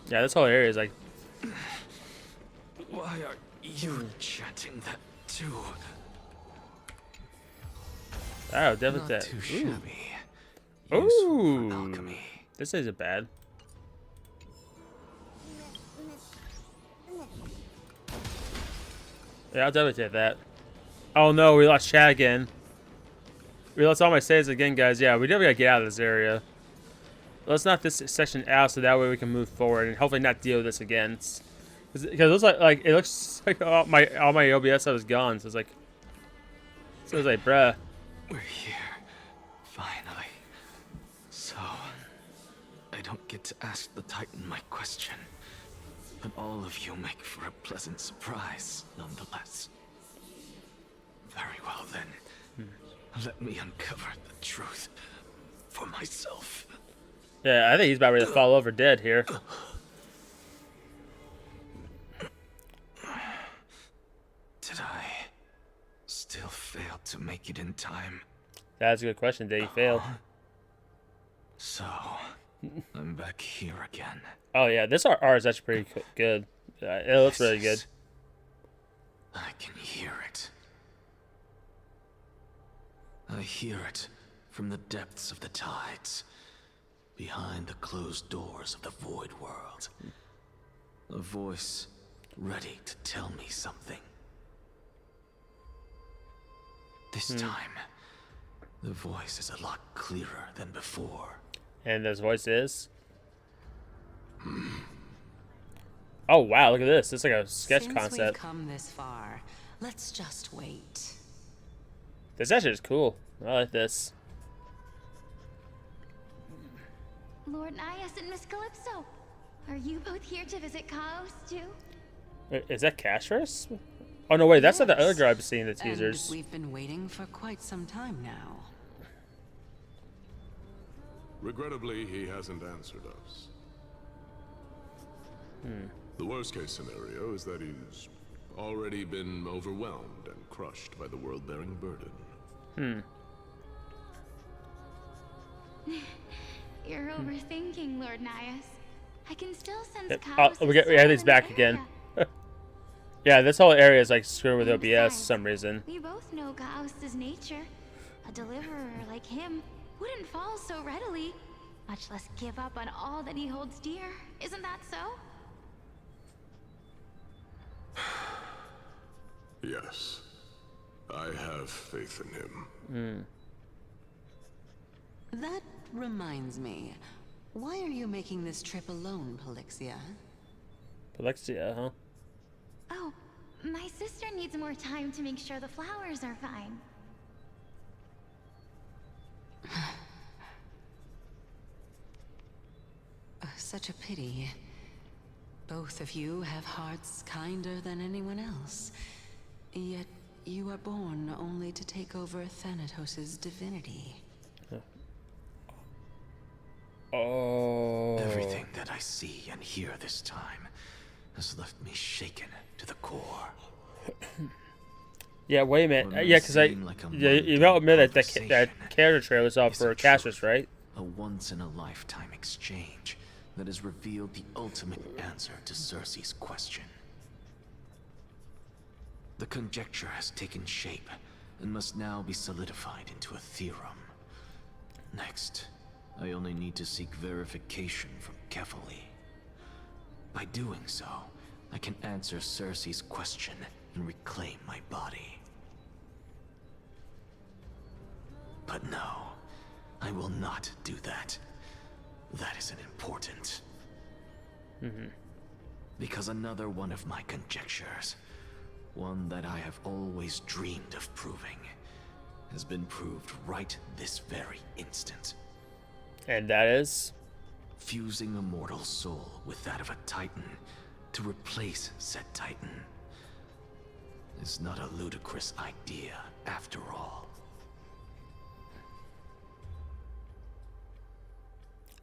Yeah, this whole area is like. Why are you chanting that too? Oh, definitely Not that. too Ooh. shabby. Useful for alchemy. This isn't bad. Yeah, I'll definitely take that. Oh no, we lost chat again. We lost all my saves again, guys. Yeah, we definitely gotta get out of this area. Let's knock this section out so that way we can move forward and hopefully not deal with this again. Because it looks like all my OBS stuff is gone. So it's like, bruh. We're here. Finally. So, I don't get to ask the Titan my question. But all of you make for a pleasant surprise, nonetheless. Very well then. Let me uncover the truth for myself. Yeah, I think he's about ready to fall over dead here. Did I still fail to make it in time? That's a good question. Did he fail? So, I'm back here again. Oh yeah, this art is actually pretty good. It looks really good. I can hear it. I hear it from the depths of the tides, behind the closed doors of the void world. A voice ready to tell me something. This time, the voice is a lot clearer than before. And this voice is. Oh wow! Look at this. It's like a sketch Since concept. we've come this far, let's just wait. This actually is cool. I like this. Lord Nias and Miss Calypso, are you both here to visit Chaos too? Wait, is that Castorus? Oh no, wait, that's not the other Yes. girl I've seen in the And teasers. we've been waiting for quite some time now. Regrettably, he hasn't answered us. The worst case scenario is that he's already been overwhelmed and crushed by the world-bearing burden. You're overthinking, Lord Nias. I can still sense Yep. Chaos. We have these back again. Yeah, this whole area is like screwed with OBS for some reason. We both know Chaos's nature. A deliverer like him wouldn't fall so readily, much less give up on all that he holds dear. Isn't that so? Yes, I have faith in him. That reminds me. Why are you making this trip alone, Polixia? Alexia, huh? Oh, my sister needs more time to make sure the flowers are fine. Such a pity. Both of you have hearts kinder than anyone else. Yet you are born only to take over Thanatos' divinity. Oh. Everything that I see and hear this time has left me shaken to the core. Yeah, wait a What minute. may Yeah, because seem like a you mundane don't admit that that conversation character trailer was all is for a Castorus, truth. right? A once-in-a-lifetime exchange that has revealed the ultimate answer to Cersei's question. The conjecture has taken shape and must now be solidified into a theorem. Next, I only need to seek verification from Kefali. By doing so, I can answer Cersei's question and reclaim my body. But no, I will not do that. That isn't important. Because another one of my conjectures, one that I have always dreamed of proving, has been proved right this very instant. And that is. Fusing a mortal soul with that of a Titan to replace said Titan is not a ludicrous idea after all.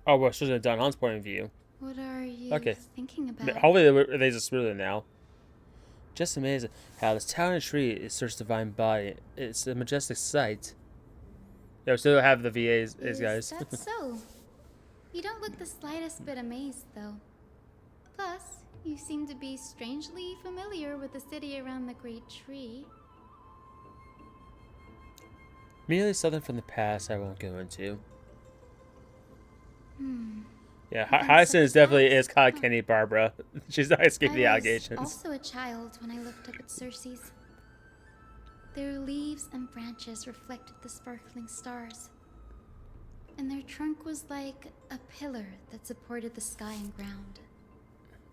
Oh, well, it's just Don Hunt's point of view. What are you Okay. thinking about? Hopefully they just smooth it now. Just amazing how this towering tree is such divine body. It's a majestic sight. Yeah, we still have the VAs, guys. That's so. You don't look the slightest bit amazed, though. Plus, you seem to be strangely familiar with the city around the Great Tree. Merely something from the past I won't go into. Yeah, Then Hyacinth so definitely that's- is caught Kenny Barbara. She's not escaping the I was allegations. also a child when I looked up at Circe's. Their leaves and branches reflected the sparkling stars. And their trunk was like a pillar that supported the sky and ground.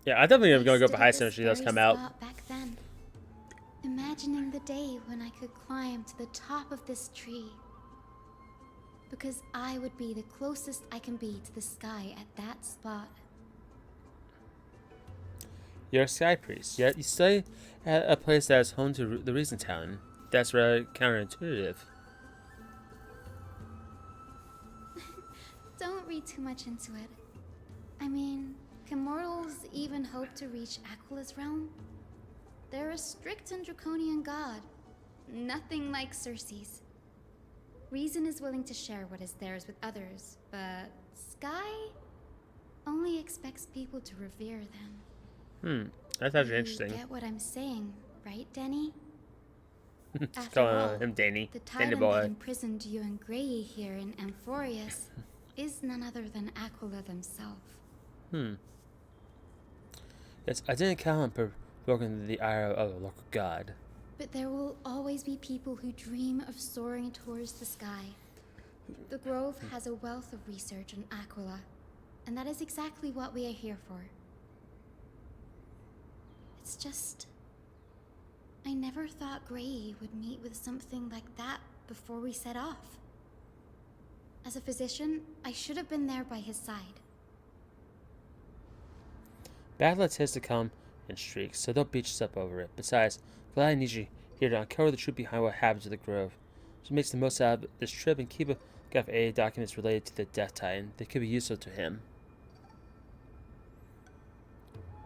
Yeah, I definitely am going to go I for stood at Hyacinth when this she does very come out. spot back then, imagining the day when I could climb to the top of this tree. Because I would be the closest I can be to the sky at that spot. You're a sky priest, yet you stay at a place that is home to the Reason Town. That's rather counterintuitive. Don't read too much into it. I mean, can mortals even hope to reach Aquila's realm? They're a strict and draconian god. Nothing like Circe's. Reason is willing to share what is theirs with others, but Sky only expects people to revere them. That's actually You interesting. get what I'm saying, right, Denny? After Calling all, him Danny. the Danny titan boy. that imprisoned you and Grey here in Amphorius is none other than Aquila themselves. Yes, I didn't count on provoking the ire of a local god. But there will always be people who dream of soaring towards the sky. The Grove has a wealth of research on Aquila, and that is exactly what we are here for. It's just, I never thought Grey would meet with something like that before we set off. As a physician, I should have been there by his side. Bad luck tends to come in streaks, so don't beat yourself over it. Besides, glad I need you here to uncover the truth behind what happened to the Grove. So makes the most out of this trip and keep a lookout for any documents related to the Death Titan that could be useful to him.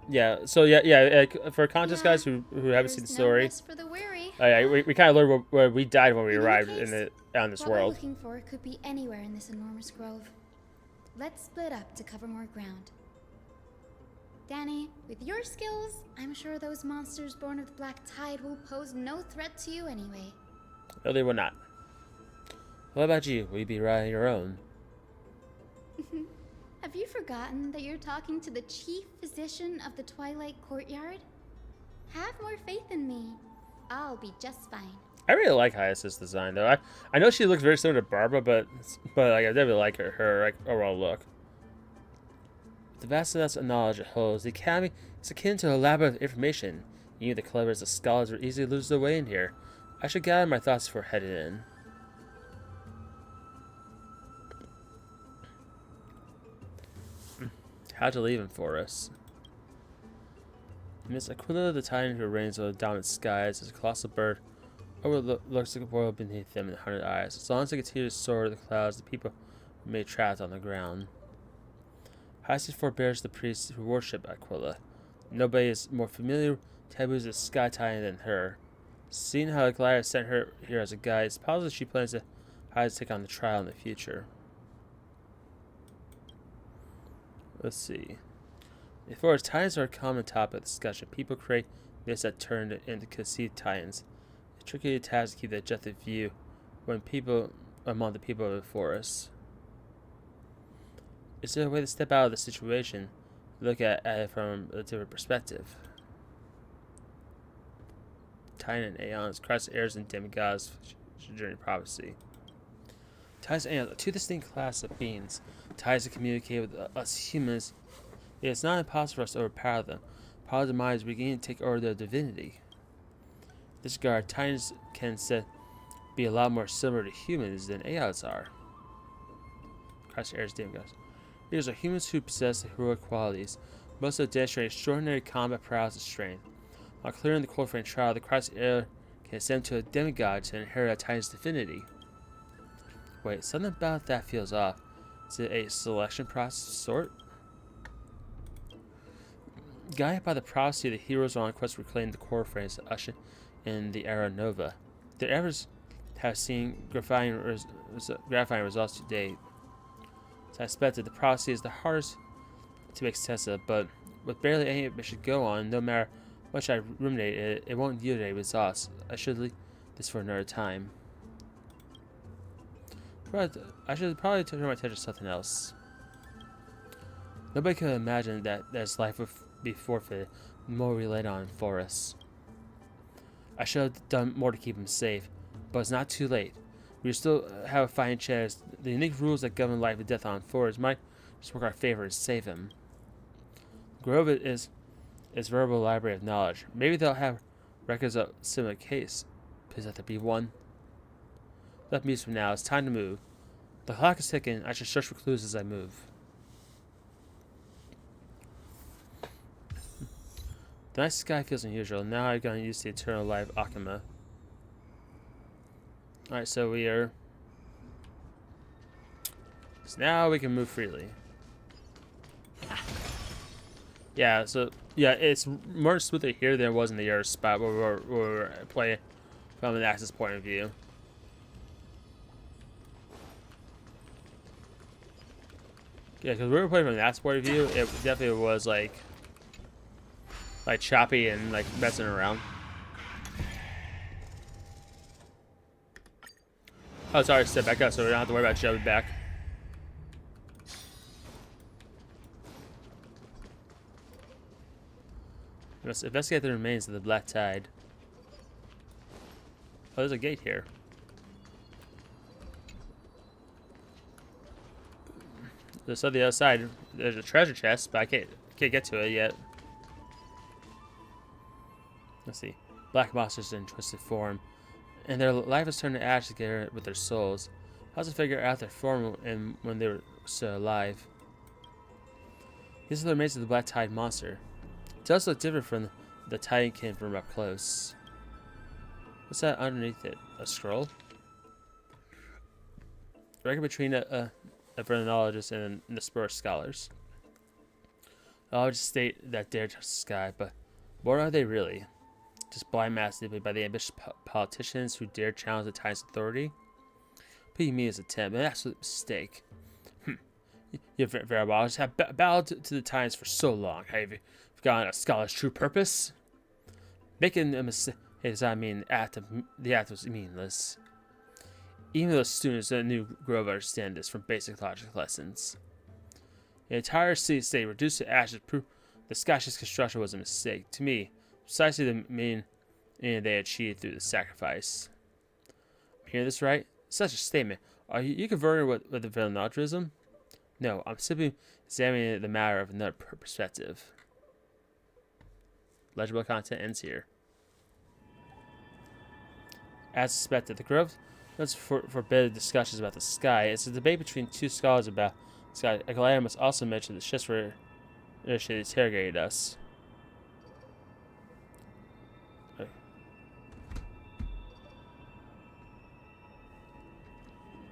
Yeah, so for context, guys who haven't seen the story, For the weary. we kind of learned where we died when we In any arrived case, on this what world. we're looking for could be anywhere in this enormous grove. Let's split up to cover more ground. Danny, with your skills, I'm sure those monsters born of the Black Tide will pose no threat to you anyway. No, they will not. What about you? Will you be riding your own? Have you forgotten that you're talking to the chief physician of the Twilight Courtyard? Have more faith in me. I'll be just fine. I really like Hyacinth's design, though. I know she looks very similar to Barbara, but like I definitely like her like overall look. The vastness of knowledge it holds, the Academy is akin to a lab of information. You, the clever as the scholars, would easily lose their way in here. I should gather my thoughts before heading in. How to leave him for us. Miss Aquila, the titan who reigns over the dominant skies, is a colossal bird overlooks the world beneath them in 100 eyes. As long as they continue to soar to the clouds, the people remain trapped on the ground. Hyacinth forbears the priests who worship Aquila. Nobody is more familiar with taboos of Sky Titan than her. Seeing how Gladys sent her here as a guide, it's possible she plans to take on the trial in the future. Let's see. Before Titans are a common topic of discussion, people create myths that turn into conceived Titans. A tricky task to keep the objective view among the people of the forest. Is there a way to step out of the situation, look at it from a different perspective? Titan and Aeons, Christ heirs and demigods, journey prophecy. Titans and Aeons are two distinct classes of beings. Titans to communicate with us humans. Yet it's not impossible for us to overpower them. Power of the mind is beginning to take over their divinity. In this regard, Titans can be a lot more similar to humans than Aeons are. Christ heirs, demigods. These are humans who possess the heroic qualities. Most of them demonstrate extraordinary combat prowess and strength. While clearing the qualifying trial, the Christ heir can ascend to a demigod to inherit a Titan's divinity. Wait, something about that feels off. Is it a selection process of sort? Guided by the prophecy, the heroes are on a quest to reclaim the core frames that usher in the era Nova. Their efforts have seen gratifying results to date. As I expected, the prophecy is the hardest to make sense of, but with barely any of it should go on, no matter how much I ruminate it won't yield any results. I should leave this for another time. But I should probably turn my attention to something else. Nobody could imagine that his life would be forfeited the more we laid on for us. I should have done more to keep him safe, but it's not too late. We still have a fighting chance. The unique rules that govern life and death on Forest might just work our favor to save him. Grove is verbal library of knowledge. Maybe they'll have records of similar case. Please let there be one. Let me from now. It's time to move. The clock is ticking. I should search for clues as I move. The night sky feels unusual. Now I'm going to use the eternal light of Akama. Alright, so we are... So now we can move freely. Yeah, so... Yeah, it's more smoother here than it was in the other spot where we were playing from an access point of view. Yeah, because we were playing from that point of view, it definitely was like choppy and like messing around. Oh, sorry, step back up so we don't have to worry about jumping back. We must investigate the remains of the Black Tide. Oh, there's a gate here. Just on the other side, there's a treasure chest, but I can't get to it yet. Let's see. Black monsters in twisted form, and their life is turned to ash together with their souls. How to figure out their form and when they were still alive? These are the remains of the Black Tide monster. It does look different from the Titankin from up close. What's that underneath it? A scroll? Record between a phrenologist and the Spurs scholars. I'll just state that dare touch the sky, but what are they really? Just blind masses by the ambitious politicians who dare challenge the Titan's authority? Pity me as a attempt, an absolute mistake. You're very well. I just have bowed to the Titans for so long. Have you forgotten a scholar's true purpose? Making a mistake does not mean the act was meaningless. Even those students that knew Grove understand this from basic logic lessons. The entire city-state reduced to ashes proved the Scotia's construction was a mistake. To me, precisely the meaning they achieved through the sacrifice. I'm hearing this right? Such a statement. Are you converting with the phrenologism? No, I'm simply examining the matter of another perspective. Legible content ends here. As suspected, the Grove does forbid discussions about the sky. It's a debate between two scholars about the sky. Agalaya must also mention the ships where she interrogated us.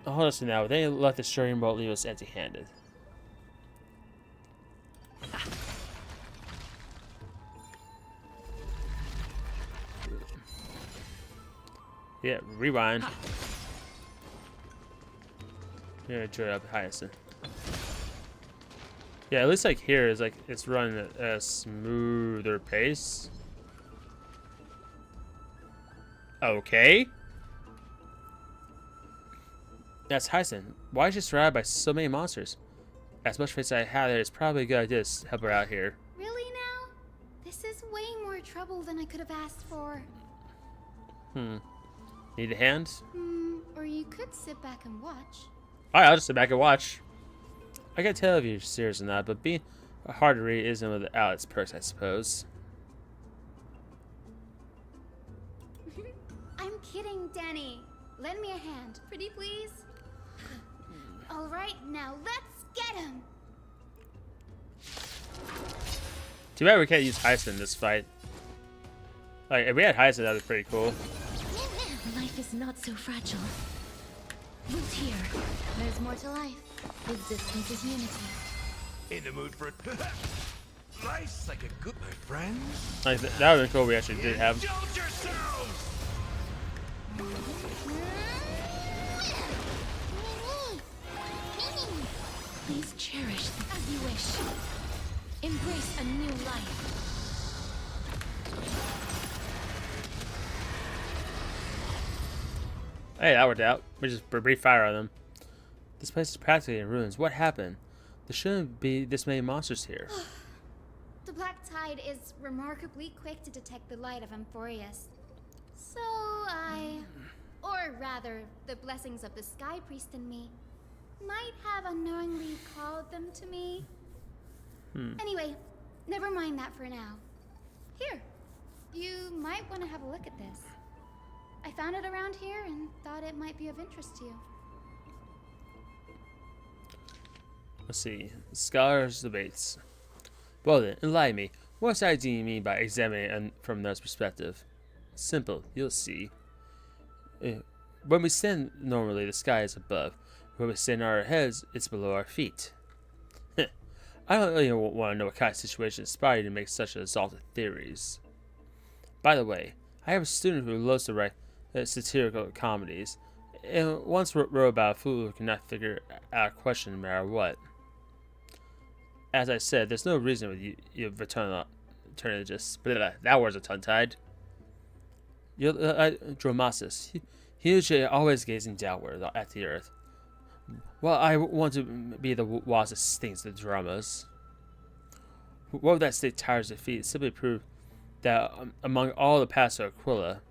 Hold on now. They let the steering boat leave us empty-handed. Yeah, rewind. Yeah, enjoy up Hyacinth. Yeah, at least like here is like it's running at a smoother pace. Okay. That's Hyacinth. Why is she surrounded by so many monsters? As much faith as I have, it's probably a good idea to help her out here. Really now? This is way more trouble than I could have asked for. Need a hand? Or you could sit back and watch. Alright, I'll just sit back and watch. I can't tell if you're serious or not, but being hard to read isn't without its perks, I suppose. I'm kidding, Danny. Lend me a hand, pretty please. Alright, now let's get him. Too bad we can't use Hyacinth in this fight. Like, if we had Hyacinth, that would be pretty cool. Life is not so fragile. Root here. There's more to life. Existence is unity. In the mood for life's like a good, my friends. Like, that would be cool. We actually did have. Indulge yourselves. Please cherish them as you wish. Embrace a new life. Hey, that worked out. We just brief fire on them. This place is practically in ruins. What happened? There shouldn't be this many monsters here. The Black Tide is remarkably quick to detect the light of Amphorius. So or rather, the blessings of the Sky Priest in me, might have unknowingly called them to me. Anyway, never mind that for now. Here, you might want to have a look at this. I found it around here and thought it might be of interest to you. Let's see. Scholars debates. Well then, enlighten me. What exactly do you mean by examining it from another's perspective? Simple. You'll see. When we stand normally, the sky is above. When we stand on our heads, it's below our feet. I don't really want to know what kind of situation inspired you to make such exalted theories. By the way, I have a student who loves to write satirical comedies, and once wrote about a fool who cannot figure out a question no matter what. As I said, there's no reason with you return to just that word's a tongue-tied. Dromasis, he usually always gazing downward at the earth. Well, I want to be the waz that stings the dramas. What would that state tires defeat simply prove that among all the past of Aquila,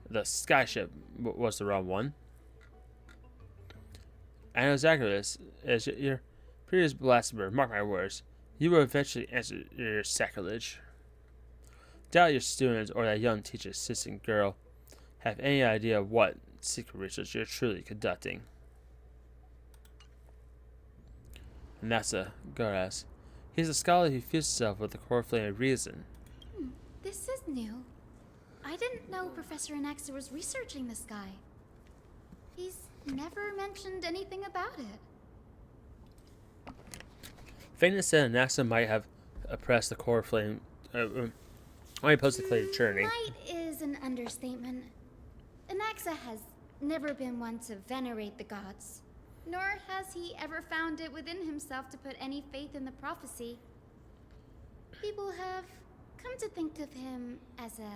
the skyship was the wrong one. I know exactly this. As your previous blasphemer, mark my words, you will eventually answer your sacrilege. Doubt your students or that young teacher assistant girl have any idea what secret research you're truly conducting. Anaxa Goras. He's a scholar who fuses himself with the core flame of reason. This is new. I didn't know Professor Anaxa was researching the sky. He's never mentioned anything about it. Faintness said Anaxa might have oppressed the core flame. When he posted the clear journey. Might is an understatement. Anaxa has never been one to venerate the gods, nor has he ever found it within himself to put any faith in the prophecy. People have come to think of him as a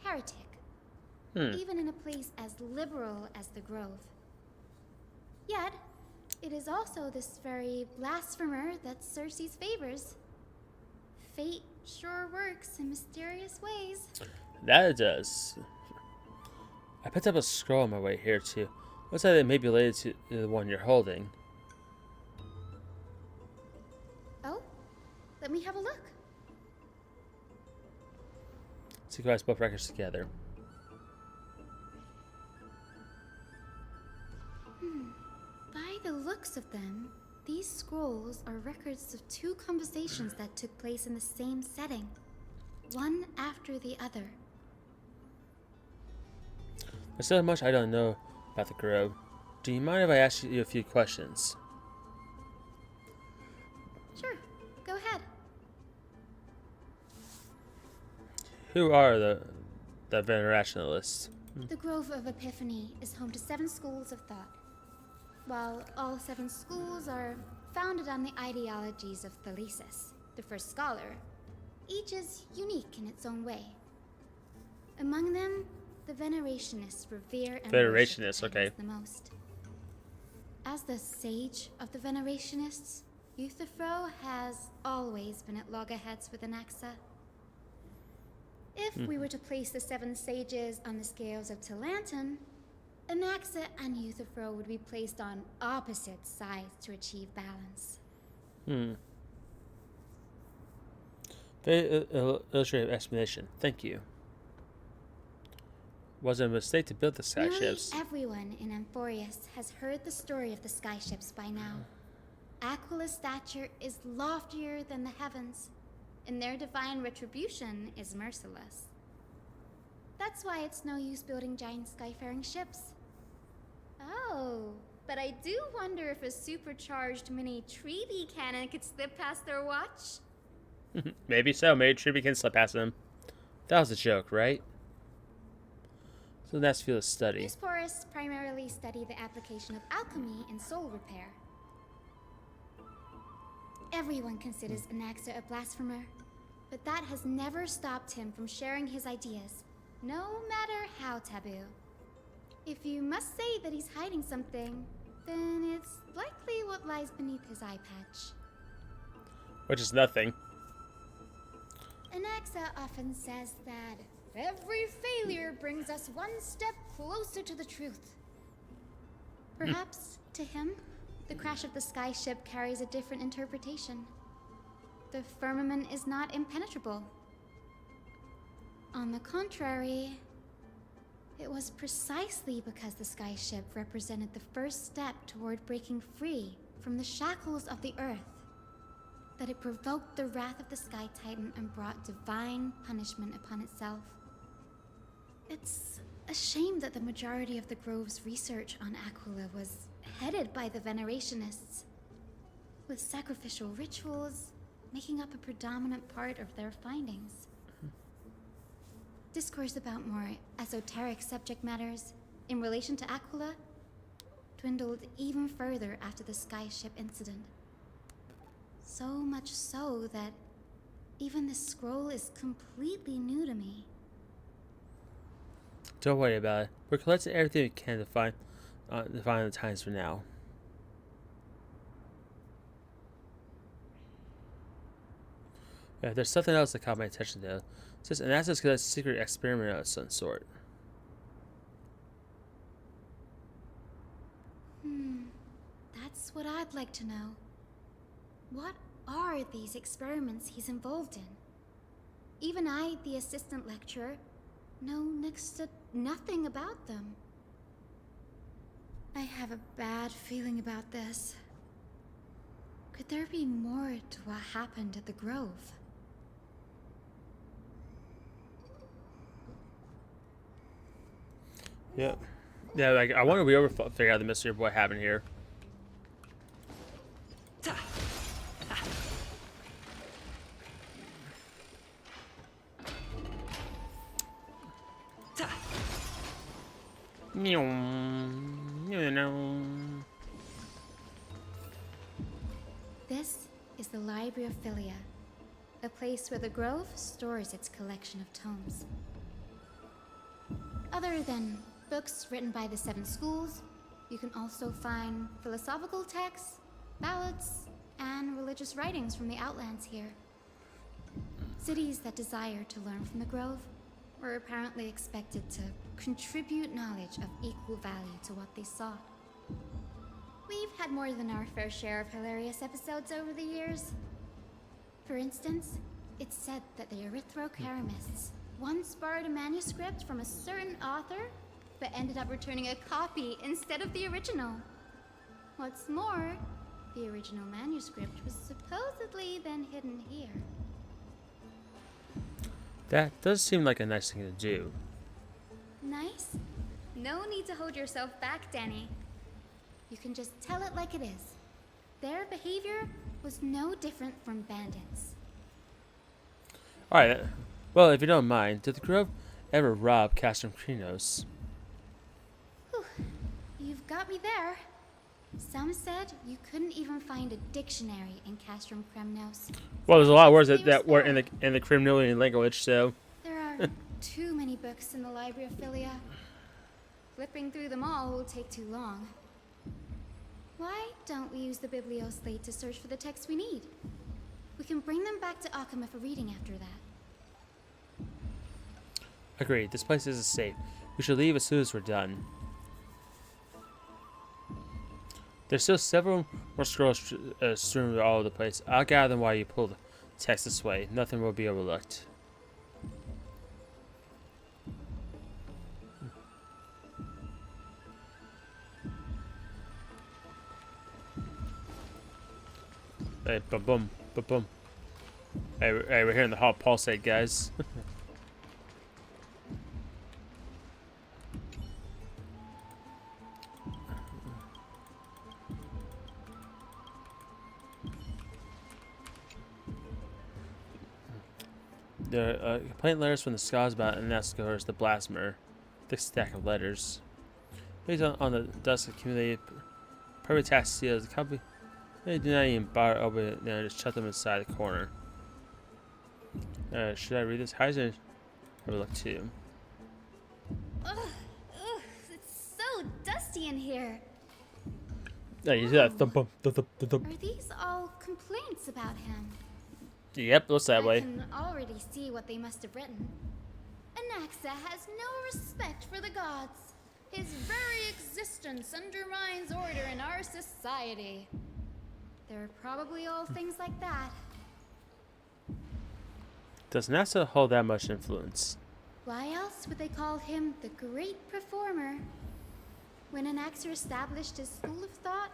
heretic, even in a place as liberal as the Grove. Yet, it is also this very blasphemer that Circe's favors. Fate sure works in mysterious ways. That it does. I picked up a scroll on my way here too. Looks like it may be related to the one you're holding. Oh? Let me have a look. Synchronize both records together. By the looks of them, these scrolls are records of two conversations that took place in the same setting, one after the other. There's so much I don't know about the Grove. Do you mind if I ask you a few questions? Sure, go ahead. Who are the Venerationalists? The Grove of Epiphany is home to 7 schools of thought. While all 7 schools are founded on the ideologies of Thalesis, the first scholar, each is unique in its own way. Among them, the Venerationists revere and Venerationists, worship okay. the most. As the sage of the Venerationists, Euthyphro has always been at loggerheads with Anaxa. If we were to place the 7 sages on the scales of Talanton, Anaxa and Euthyphro would be placed on opposite sides to achieve balance. Very illustrative explanation. Thank you. Was it a mistake to build the skyships? Nearly everyone in Amphorius has heard the story of the skyships by now. Aquila's stature is loftier than the heavens, and their divine retribution is merciless. That's why it's no use building giant skyfaring ships. Oh, but I do wonder if a supercharged mini chibi cannon could slip past their watch. Maybe so. Maybe Chibi can slip past them. That was a joke, right? So that's field of study. These forests primarily study the application of alchemy in soul repair. everyone considers Anaxa a blasphemer, but that has never stopped him from sharing his ideas, no matter how taboo. If you must say that he's hiding something, then it's likely what lies beneath his eye patch. Which is nothing. Anaxa often says that every failure brings us one step closer to the truth. Perhaps, to him, the crash of the skyship carries a different interpretation. The firmament is not impenetrable. On the contrary, it was precisely because the skyship represented the first step toward breaking free from the shackles of the Earth that it provoked the wrath of the Sky Titan and brought divine punishment upon itself. It's a shame that the majority of the Grove's research on Aquila was headed by the Venerationists, with sacrificial rituals making up a predominant part of their findings. Discourse about more esoteric subject matters in relation to Aquila dwindled even further after the skyship incident. So much so that even this scroll is completely new to me. Don't worry about it. We're collecting everything we can to find the times for now. Yeah, there's something else that caught my attention though. It says Anaxa's got a secret experiment of some sort. That's what I'd like to know. What are these experiments he's involved in? Even I, the assistant lecturer, know next to nothing about them. I have a bad feeling about this. Could there be more to what happened at the Grove? Yep. Yeah, like I wonder if we ever figure out the mystery of what happened here. This is the Library of Philia, a place where the Grove stores its collection of tomes. Other than books written by the 7 schools, you can also find philosophical texts, ballads, and religious writings from the Outlands here. Cities that desire to learn from the Grove were apparently expected to contribute knowledge of equal value to what they sought. We've had more than our fair share of hilarious episodes over the years. For instance, it's said that the Erythrocheramists once borrowed a manuscript from a certain author, but ended up returning a copy instead of the original. What's more, the original manuscript was supposedly then hidden here. That does seem like a nice thing to do. Nice? No need to hold yourself back, Danny. You can just tell it like it is. Their behavior was no different from bandits. Alright, well, if you don't mind, did the Grove ever rob Castrum Krinos? Whew. You've got me there. Some said you couldn't even find a dictionary in Castrum Kremnos. Well, there's a lot of words that were in the Kremnilian language, so... There are too many books in the Library of Philia. Flipping through them all will take too long. Why don't we use the Biblioslate to search for the texts we need? We can bring them back to Akama for reading after that. Agreed, this place isn't safe. We should leave as soon as we're done. There's still several more scrolls strewn all over the place. I'll gather them while you pull the text this way. Nothing will be overlooked. Hey, ba-boom, ba-boom. Hey, we're here in the hall pulsate, guys. There are complaint letters from the scholars about Anaxa the blasphemer. Thick stack of letters. Based on the dust accumulated, private tax seals the company They did not even bother open it, then just shut them inside the corner. Should I read this? Heisen, have a look too. Ugh, it's so dusty in here. Yeah, you see that thump, thump, thump, thump, thump. Are these all complaints about him? Yep, looks that I way. can already see what they must have written. Anaxa has no respect for the gods. His very existence undermines order in our society. They're probably all things like that. Does NASA hold that much influence? Why else would they call him the great performer? When Anaxa established his school of thought,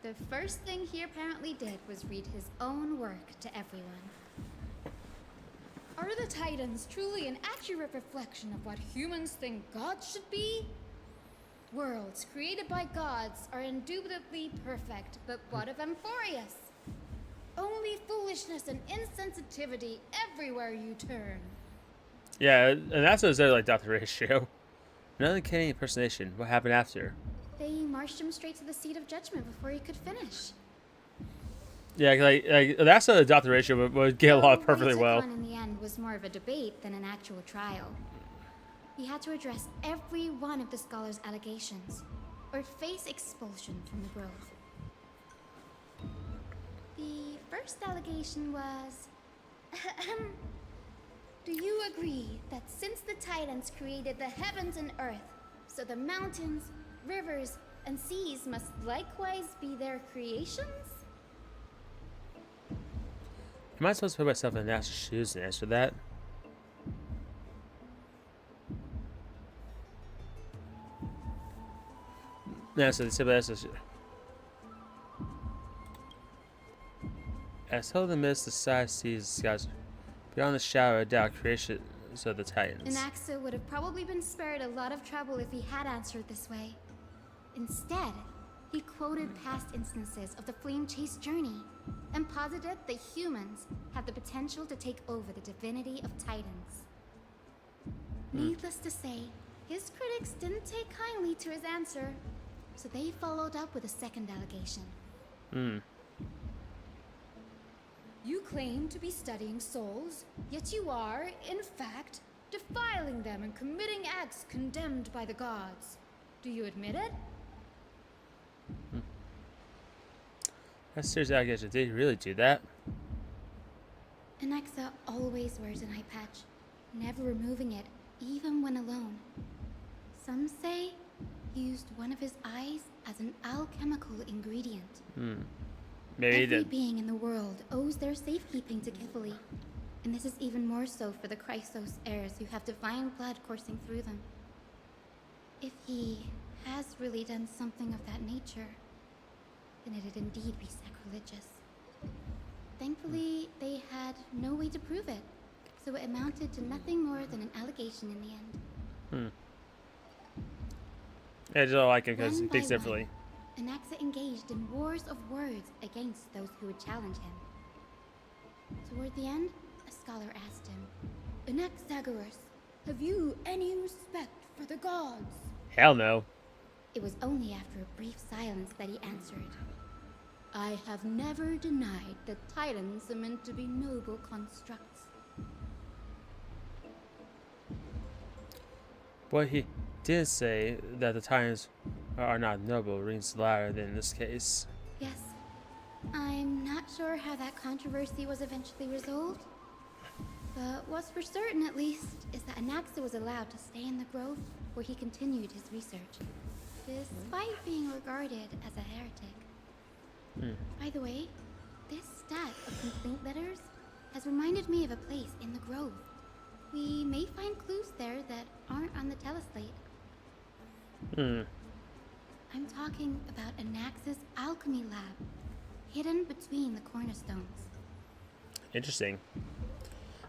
the first thing he apparently did was read his own work to everyone. Are the Titans truly an accurate reflection of what humans think gods should be? Worlds created by gods are indubitably perfect, but what of Amphorius? Only foolishness and insensitivity everywhere you turn. Yeah, and that's what there like Dr. Ratio. Another kidding impersonation. What happened after? They marched him straight to the seat of judgment before he could finish. Yeah, like that's what Dr. Ratio would get along What perfectly he took well. on in the end was more of a debate than an actual trial. He had to address every one of the scholar's allegations, or face expulsion from the grove. The first allegation was... Do you agree that since the Titans created the heavens and earth, so the mountains, rivers, and seas must likewise be their creations? Am I supposed to put myself in NASA's shoes and answer that? NASA, the CBS. As told the mist, the sky sees the skies beyond the shadow of doubt, creations of the Titans. Anaxa would have probably been spared a lot of trouble if he had answered this way. Instead, he quoted past instances of the flame chase journey and posited that humans have the potential to take over the divinity of Titans. Needless to say, his critics didn't take kindly to his answer, so they followed up with a second allegation. You claim to be studying souls, yet you are, in fact, defiling them and committing acts condemned by the gods. Do you admit it? That's serious allegation. Did he really do that? Anaxa always wears an eye patch, never removing it, even when alone. Some say he used one of his eyes as an alchemical ingredient. Maybe Every that. being in the world owes their safekeeping to Kifli, and this is even more so for the Chrysos heirs who have divine blood coursing through them. If he has really done something of that nature, then it'd indeed be sacrilegious. Thankfully, they had no way to prove it, so it amounted to nothing more than an allegation in the end. I just don't like him because he One by thinks one, differently. Anaxa engaged in wars of words against those who would challenge him. Toward the end, a scholar asked him, Anaxagoras, have you any respect for the gods? Hell no. It was only after a brief silence that he answered, I have never denied that Titans are meant to be noble constructs. But he did say that the Titans are not noble rings louder than in this case. Yes, I'm not sure how that controversy was eventually resolved, but what's for certain at least is that Anaxa was allowed to stay in the grove where he continued his research, despite being regarded as a heretic. By the way, this stack of complaint letters has reminded me of a place in the grove. We may find clues there that aren't on the teleslate. I'm talking about Anaxa's alchemy lab, hidden between the cornerstones. Interesting.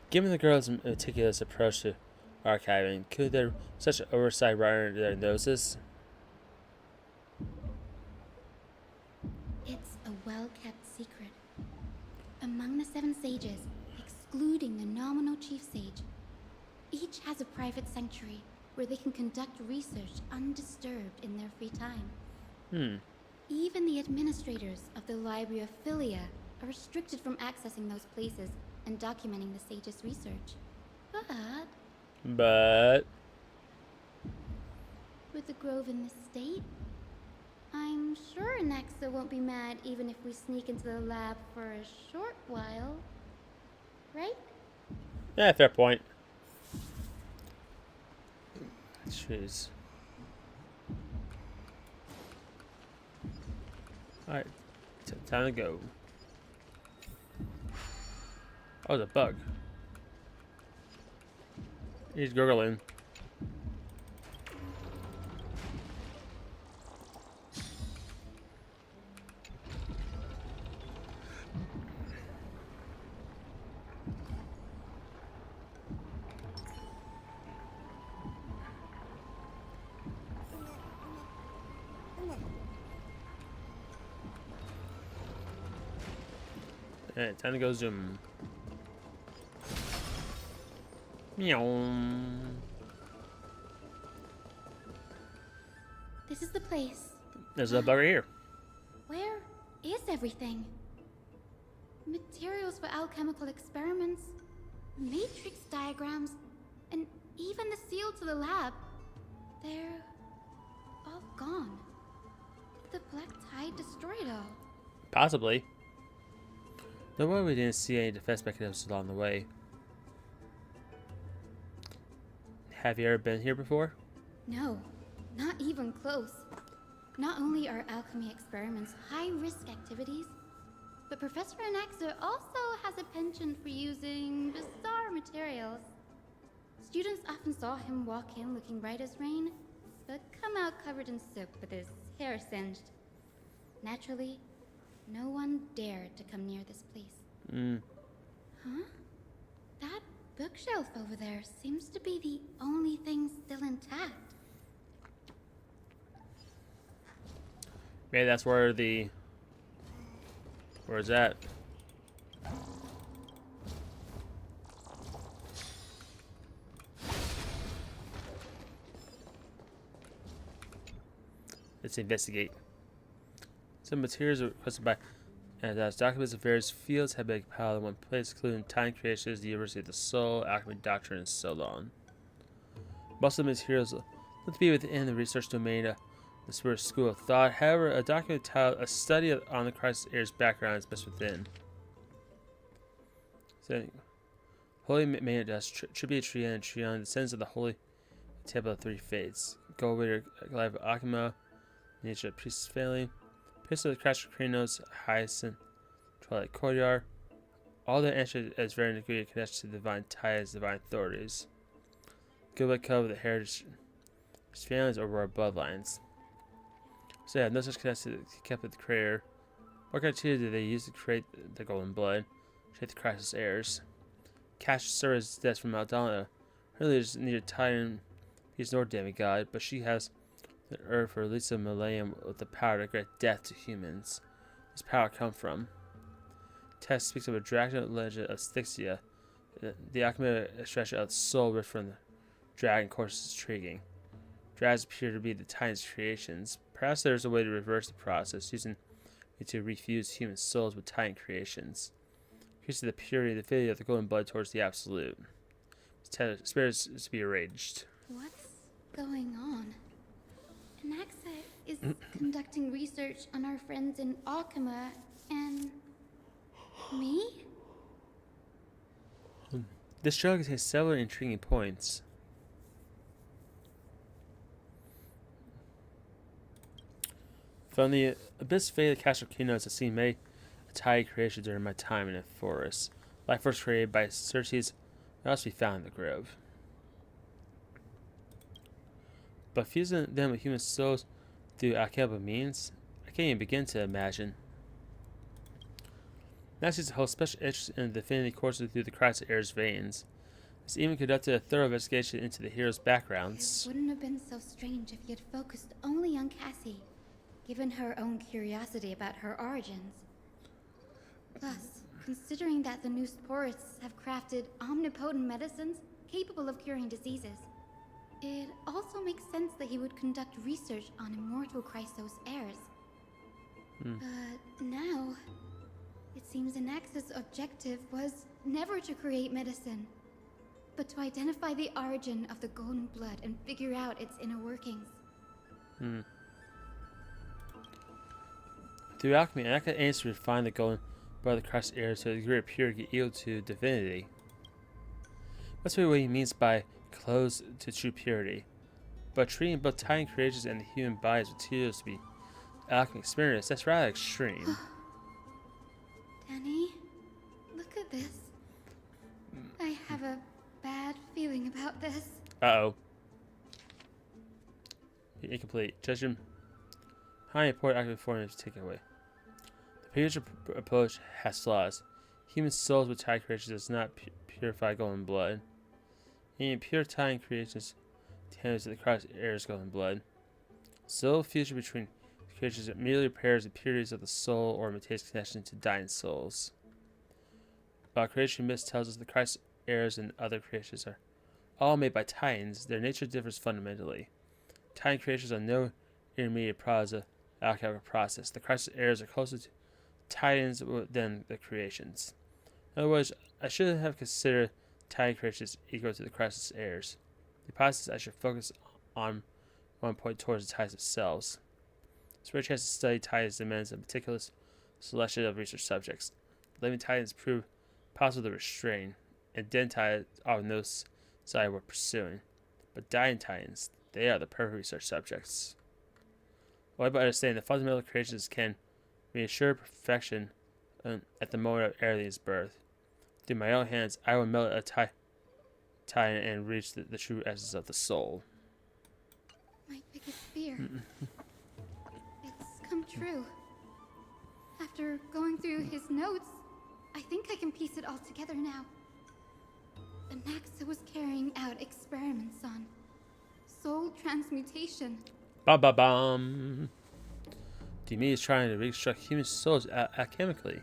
Given the girl's meticulous approach to archiving, could there such oversight right under their noses? It's a well-kept secret. Among the 7 sages, excluding the nominal chief sage, each has a private sanctuary where they can conduct research undisturbed in their free time. Even the administrators of the Library of Philia are restricted from accessing those places and documenting the sage's research. But With the grove in this state, I'm sure Anaxa won't be mad even if we sneak into the lab for a short while. Right? yeah, fair point. Jeez. Alright, time to go. Oh, the bug. He's gurgling. Alright, time to go zoom. Meow. This is the place. There's a bug right here. Where is everything? Materials for alchemical experiments, matrix diagrams, and even the seal to the lab. They're all gone. The black tide destroyed all. Possibly. No wonder we didn't see any defense mechanisms along the way. Have you ever been here before? No, not even close. Not only are alchemy experiments high-risk activities, but Professor Anaxa also has a penchant for using bizarre materials. Students often saw him walk in looking bright as rain, but come out covered in soot with his hair singed. Naturally, no one dared to come near this place. Huh? That bookshelf over there seems to be the only thing still intact. Maybe that's where the... Where's that? Let's investigate. Some materials are requested by, and as documents of various fields have been compiled in one place, including time creations, the University of the Soul, alchemy doctrine, and so on. Most of the materials look to be within the research domain of the Spirit School of Thought. However, a document titled "A Study on the Christ Heir's Background" is best within. So, Holy Maiden tribute Trian and Trian, descends of the Holy Table of Three Fates. Gold Waiter, Life of Akima, Nature of Priest's Failing, Pistol of the Crash of Kranos, Hyacinth, Twilight Courtyard. All their answers as very degree connected to the divine ties, divine authorities. Goodbye Cove of the Heritage Failings or Royal Bloodlines. So yeah, no such connection kept with the creator. What criteria did they use to create the Golden Blood? Create the Crisis Heirs. Cash serves death from Maldana. Her leader is neither Titan, he's nor demigod, but she has the earth for at least a millennium with the power to grant death to humans. Where does power come from? Text speaks of a dragon legend of Styxia. The alchemy extraction of the soul ripped from the dragon course is intriguing. Dragons appear to be the Titan's creations. Perhaps there is a way to reverse the process, using it to refuse human souls with Titan creations. Increasing the purity and the affinity of the golden blood towards the absolute. Spirit is to be arranged. What's going on? Anaxa is conducting research on our friends in Alchema and... me? This show contains several intriguing points. From the abyss fate of the Castle Keynotes, I've seen many Atari creations during my time in the forest. Life first created by Circes may also be found in the grove. But fusing them with human souls through alchemical means, I can't even begin to imagine. Nazis hold special interest in the divinity coursing through the Christ Heir's veins. It's even conducted a thorough investigation into the heroes' backgrounds. It wouldn't have been so strange if he had focused only on Cassie, given her own curiosity about her origins. Plus, considering that the new sporists have crafted omnipotent medicines capable of curing diseases, it also makes sense that he would conduct research on immortal Chrysos heirs. But now, it seems Anaxa's objective was never to create medicine, but to identify the origin of the golden blood and figure out its inner workings. Through alchemy, Anaxa aims to refine the golden blood of the Christ era to a degree of purity equal to divinity. That's really what he means by close to true purity. But treating both Titan creations and the human body as materials to be alchemy experience, that's rather extreme. Danny, look at this. I have a bad feeling about this. Uh-oh. Incomplete. Judgment. How important active form is taken away. The previous approach has flaws. Human souls with Titan creations does not purify golden blood. Any pure Titan creations tends to the Christ era's golden blood. Soul fusion between creations merely repairs the impurities of the soul or maintains connection to dying souls. While creation myth tells us the Christ eras and other creations are all made by Titans, their nature differs fundamentally. Titan creations are no intermediate products of the alchemical process. The Christ eras are closer to Titans than the creations. In other words, I should have considered Titan creations equal to the Christ eras. The process I should focus on one point towards the Titans themselves. This rare chance to study Titans demands a meticulous selection of research subjects. Living Titans prove possible to restrain, and dead Titans are no side we're pursuing. But dying Titans, they are the perfect research subjects. Only by understanding the fundamental creations can reassure perfection at the moment of Aereline's birth. Through my own hands, I will melt a Titan and reach the true essence of the soul. My biggest fear. It's come true. After going through his notes, I think I can piece it all together now. Anaxa was carrying out experiments on soul transmutation. Bum bum bum. Demi is trying to reconstruct human souls alchemically.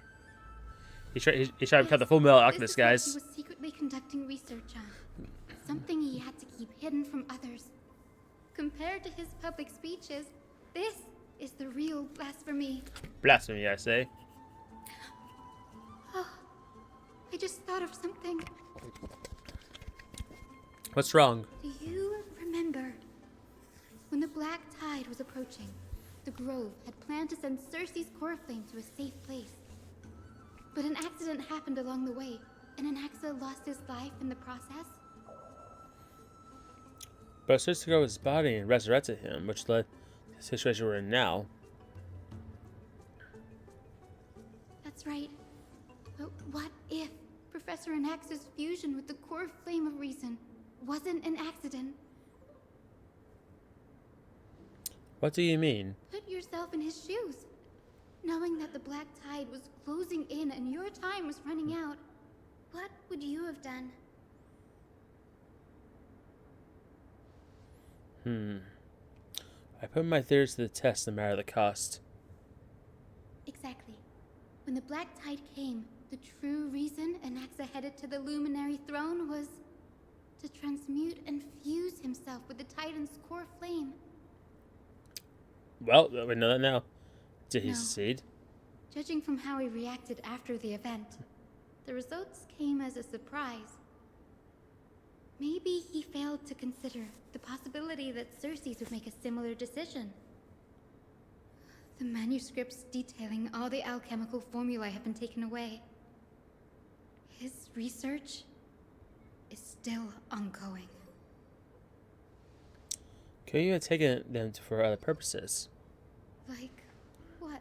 He's trying to become the full metal alchemist, guys. He was secretly conducting research on. Something he had to keep hidden from others. Compared to his public speeches, this is the real blasphemy. Blasphemy, I say. Oh, I just thought of something. What's wrong? Do you remember when the Black Tide was approaching? The Grove had planned to send Cersei's core flame to a safe place. But an accident happened along the way, and Anaxa lost his life in the process. But Cersei took over his body and resurrected him, which led to the situation we're in now. That's right. But what if Professor Anaxa's fusion with the core flame of reason wasn't an accident? What do you mean? Put yourself in his shoes. Knowing that the Black Tide was closing in and your time was running out, what would you have done? I put my theories to the test no matter the cost. Exactly. When the Black Tide came, the true reason Anaxa headed to the Luminary Throne was to transmute and fuse himself with the Titan's core flame. Well, we know that now. Did he No. succeed? Judging from how he reacted after the event, the results came as a surprise. Maybe he failed to consider the possibility that Cersei would make a similar decision. The manuscripts detailing all the alchemical formulae have been taken away. His research is still ongoing. Could you have taken them for other purposes? Like what?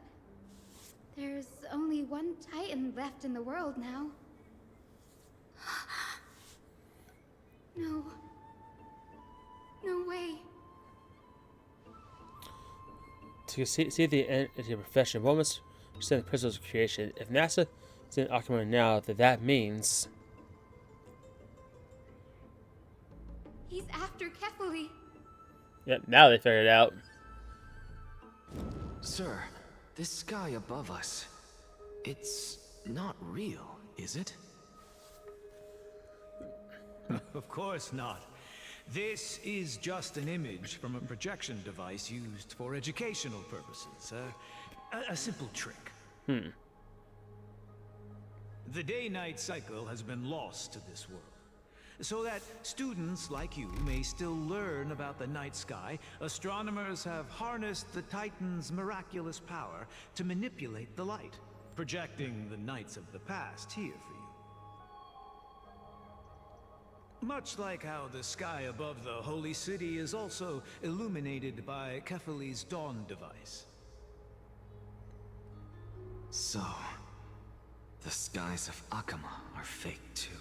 There's only one Titan left in the world now. No. No way. To see the end of your profession, one must understand the principles of creation. If NASA is in Occamon now, then that means... He's after Kefali. Yep, now they figured it out. Sir, this sky above us, it's not real, is it? Of course not. This is just an image from a projection device used for educational purposes. A simple trick. The day-night cycle has been lost to this world. So that students like you may still learn about the night sky, astronomers have harnessed the Titan's miraculous power to manipulate the light, projecting the nights of the past here for you. Much like how the sky above the Holy City is also illuminated by Kefali's dawn device. So, the skies of Akama are fake too.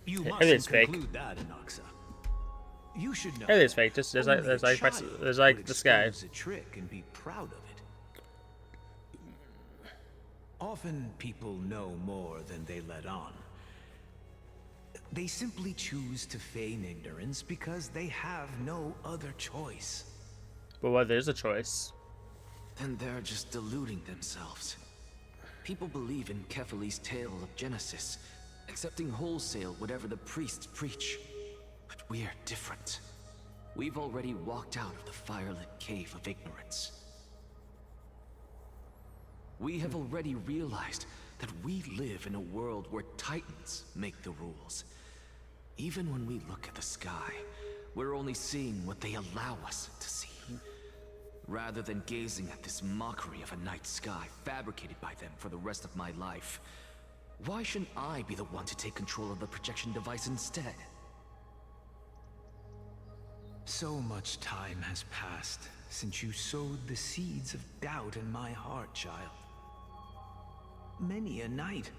You It mustn't is fake. conclude that, Anaxa. You should know. It is fake. Just there's like only there's a like child there's like would the sky. expose a trick and be proud of it. Often people know more than they let on. They simply choose to feign ignorance because they have no other choice. But what there's a choice. Then they're just deluding themselves. People believe in Kefali's tale of Genesis, accepting wholesale whatever the priests preach. But we're different. We've already walked out of the firelit cave of ignorance. We have already realized that we live in a world where Titans make the rules. Even when we look at the sky, we're only seeing what they allow us to see. Rather than gazing at this mockery of a night sky fabricated by them for the rest of my life, why shouldn't I be the one to take control of the projection device instead? So much time has passed since you sowed the seeds of doubt in my heart, child. Many a night,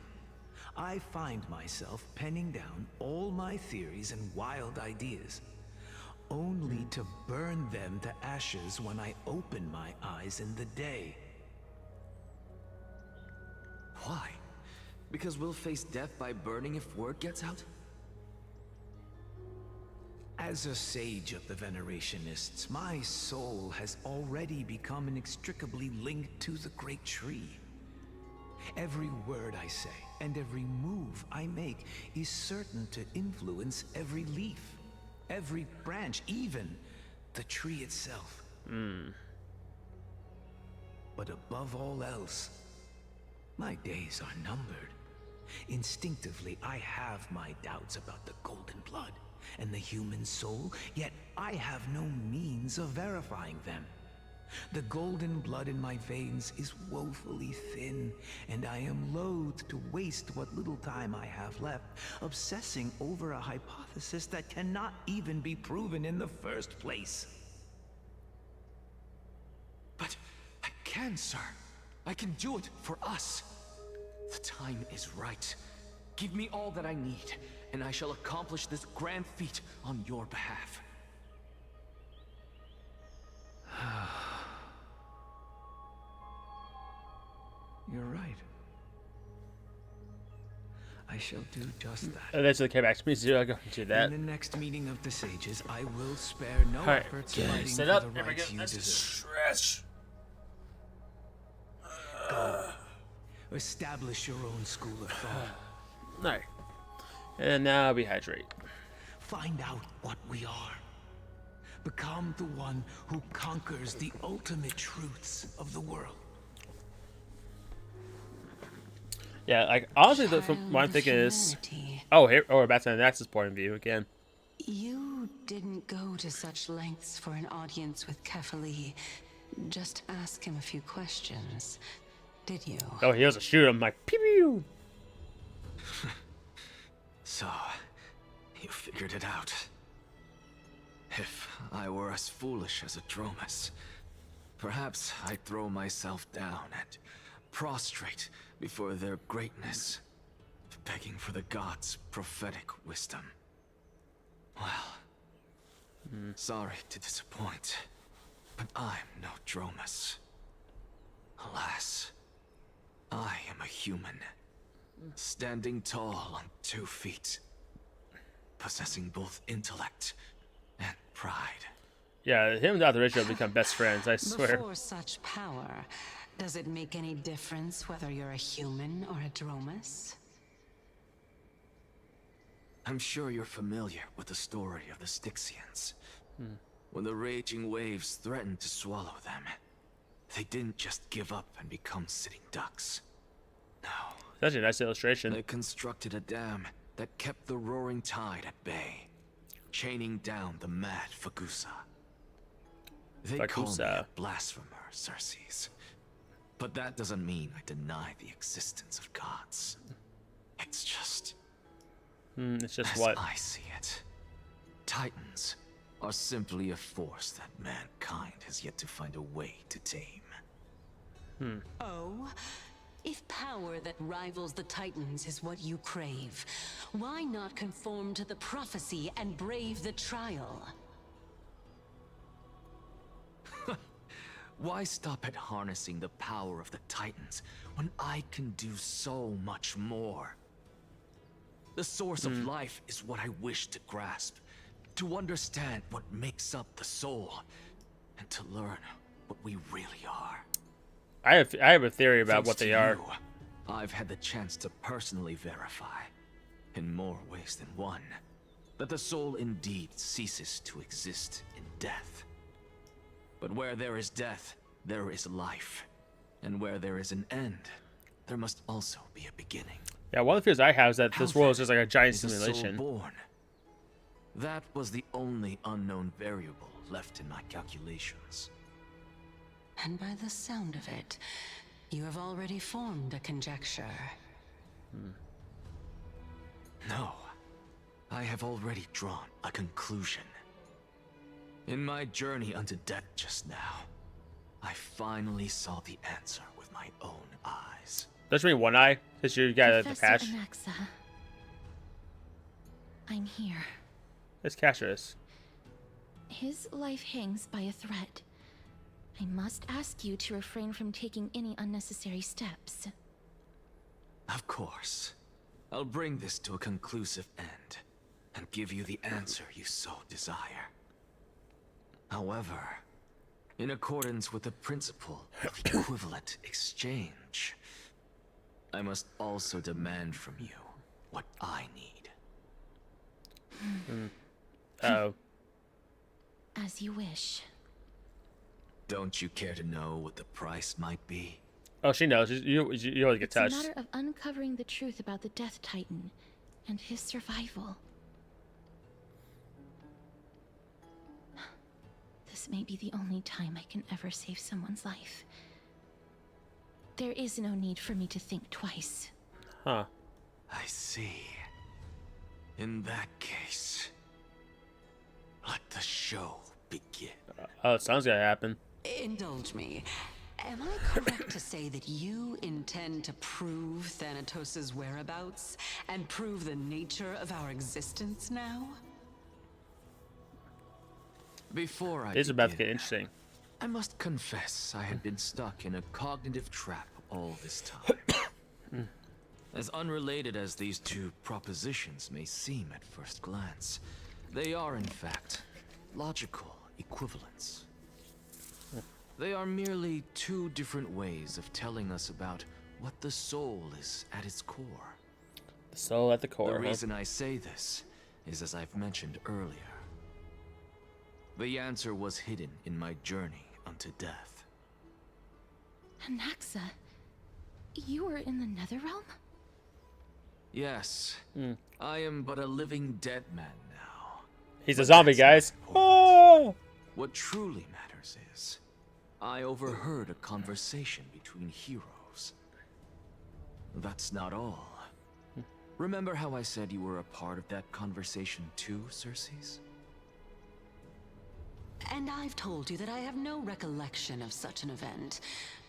I find myself penning down all my theories and wild ideas, only to burn them to ashes when I open my eyes in the day. Why? Because we'll face death by burning if word gets out? As a sage of the Venerationists, my soul has already become inextricably linked to the great tree. Every word I say and every move I make is certain to influence every leaf, every branch, even the tree itself. But above all else, my days are numbered. Instinctively, I have my doubts about the golden blood and the human soul, yet I have no means of verifying them. The golden blood in my veins is woefully thin, and I am loath to waste what little time I have left obsessing over a hypothesis that cannot even be proven in the first place. But I can, sir. I can do it for us. The time is right. Give me all that I need, and I shall accomplish this grand feat on your behalf. You're right. I shall do just that. Eventually came back to me, Zero. Go do that. In the next meeting of the sages, I will spare no Alright, efforts get fighting set for up. the Here we rights go. you Let's deserve. stretch. Establish your own school of thought. Alright. And now we hydrate. Find out what we are. Become the one who conquers the ultimate truths of the world. Yeah, like honestly, from what I'm thinking is, here, we're back to the Anaxa's point of view again. You didn't go to such lengths for an audience with Kefali. Just ask him a few questions, did you? Oh, he was a shooter. I'm like, pew pew. So, you figured it out. If I were as foolish as a Dromus, perhaps I'd throw myself down and prostrate before their greatness, begging for the gods' prophetic wisdom. Well, sorry to disappoint, but I'm no Dromus. Alas, I am a human, standing tall on 2 feet, possessing both intellect and pride. Yeah, him and Dr. Richard become best friends, I swear. Before such power, does it make any difference whether you're a human or a Dromus? I'm sure you're familiar with the story of the Styxians. When the raging waves threatened to swallow them, They didn't just give up and become sitting ducks. No. That's a nice illustration. They constructed a dam that kept the roaring tide at bay, chaining down the mad Fagusa. They call me a blasphemer, Xerxes. But that doesn't mean I deny the existence of gods. It's just... It's just as what? I see it, Titans are simply a force that mankind has yet to find a way to tame. Oh? If power that rivals the Titans is what you crave, why not conform to the prophecy and brave the trial? Why stop at harnessing the power of the Titans when I can do so much more? The source of life is what I wish to grasp, to understand what makes up the soul, and to learn what we really are. I have a theory about Thanks what they to are. you, I've had the chance to personally verify, in more ways than one, that the soul indeed ceases to exist in death. But where there is death, there is life. And where there is an end, there must also be a beginning. Yeah, one of the fears I have is that this How world is just like a giant is a soul simulation. born? That was the only unknown variable left in my calculations. And by the sound of it, you have already formed a conjecture. No, I have already drawn a conclusion. In my journey unto death just now, I finally saw the answer with my own eyes. Does mean one eye? Because you got the Professor patch. Anaxa, I'm here. It's Cassius. His life hangs by a thread. I must ask you to refrain from taking any unnecessary steps. Of course. I'll bring this to a conclusive end, and give you the answer you so desire. However, in accordance with the principle of equivalent exchange, I must also demand from you what I need. Uh-oh. As you wish. Don't you care to know what the price might be? Oh, she knows. You always get It's a touched. matter of uncovering the truth about the Death Titan and his survival. This may be the only time I can ever save someone's life. There is no need for me to think twice. Huh. I see. In that case, let the show begin. Oh, it sounds gonna happen. Indulge me. Am I correct to say that you intend to prove Thanatos' whereabouts and prove the nature of our existence now? Before I It's about to begin, get interesting. I must confess I had been stuck in a cognitive trap all this time. As unrelated as these two propositions may seem at first glance, they are in fact logical equivalents. They are merely two different ways of telling us about what the soul is at its core. The soul at the core. The huh? reason I say this is as I've mentioned earlier. The answer was hidden in my journey unto death. Anaxa, you were in the Netherrealm? Yes, I am but a living dead man now. He's a zombie, guys. Oh! What truly matters is, I overheard a conversation between heroes. That's not all. Remember how I said you were a part of that conversation too, Xerxes? And I've told you that I have no recollection of such an event.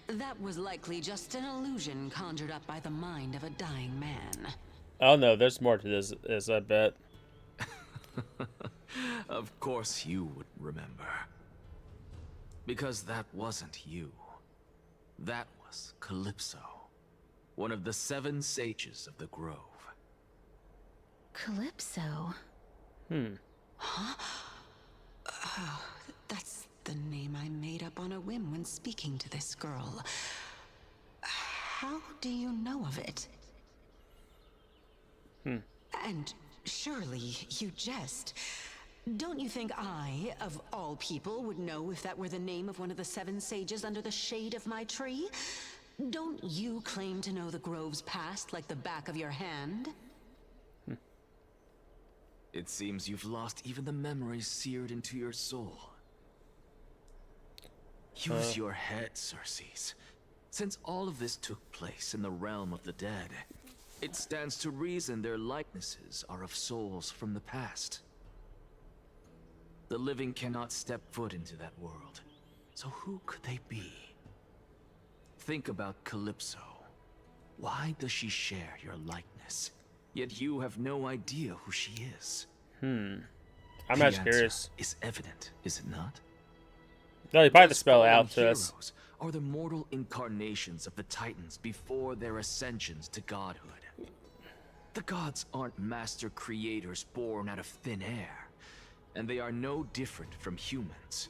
That was likely just an illusion conjured up by the mind of a dying man. Oh no, there's more to this, I bet. Of course you would remember. Because that wasn't you. That was Calypso, one of the 7 sages of the Grove. Calypso? That's the name I made up on a whim when speaking to this girl. How do you know of it? And surely you jest. Don't you think I, of all people, would know if that were the name of one of the 7 sages under the shade of my tree? Don't you claim to know the grove's past like the back of your hand? It seems you've lost even the memories seared into your soul. Use your head, Circes. Since all of this took place in the realm of the dead, it stands to reason their likenesses are of souls from the past. The living cannot step foot into that world, so who could they be? Think about Calypso. Why does she share your likeness? Yet you have no idea who she is. I'm The not answer curious. is evident, is it not? No, you probably have to Those spell it fallen out to us. heroes are the mortal incarnations of the Titans before their ascensions to godhood. The gods aren't master creators born out of thin air, and they are no different from humans,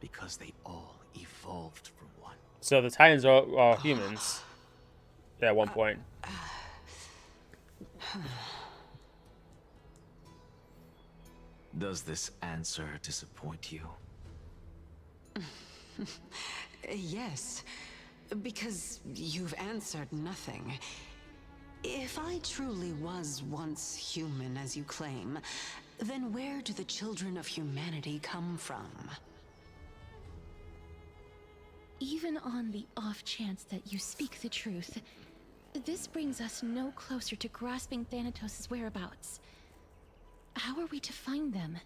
because they all evolved from one. So the Titans are all humans at one point. Does this answer disappoint you? Yes, because you've answered nothing. If I truly was once human, as you claim, then where do the children of humanity come from? Even on the off chance that you speak the truth, this brings us no closer to grasping Thanatos' whereabouts. How are we to find them?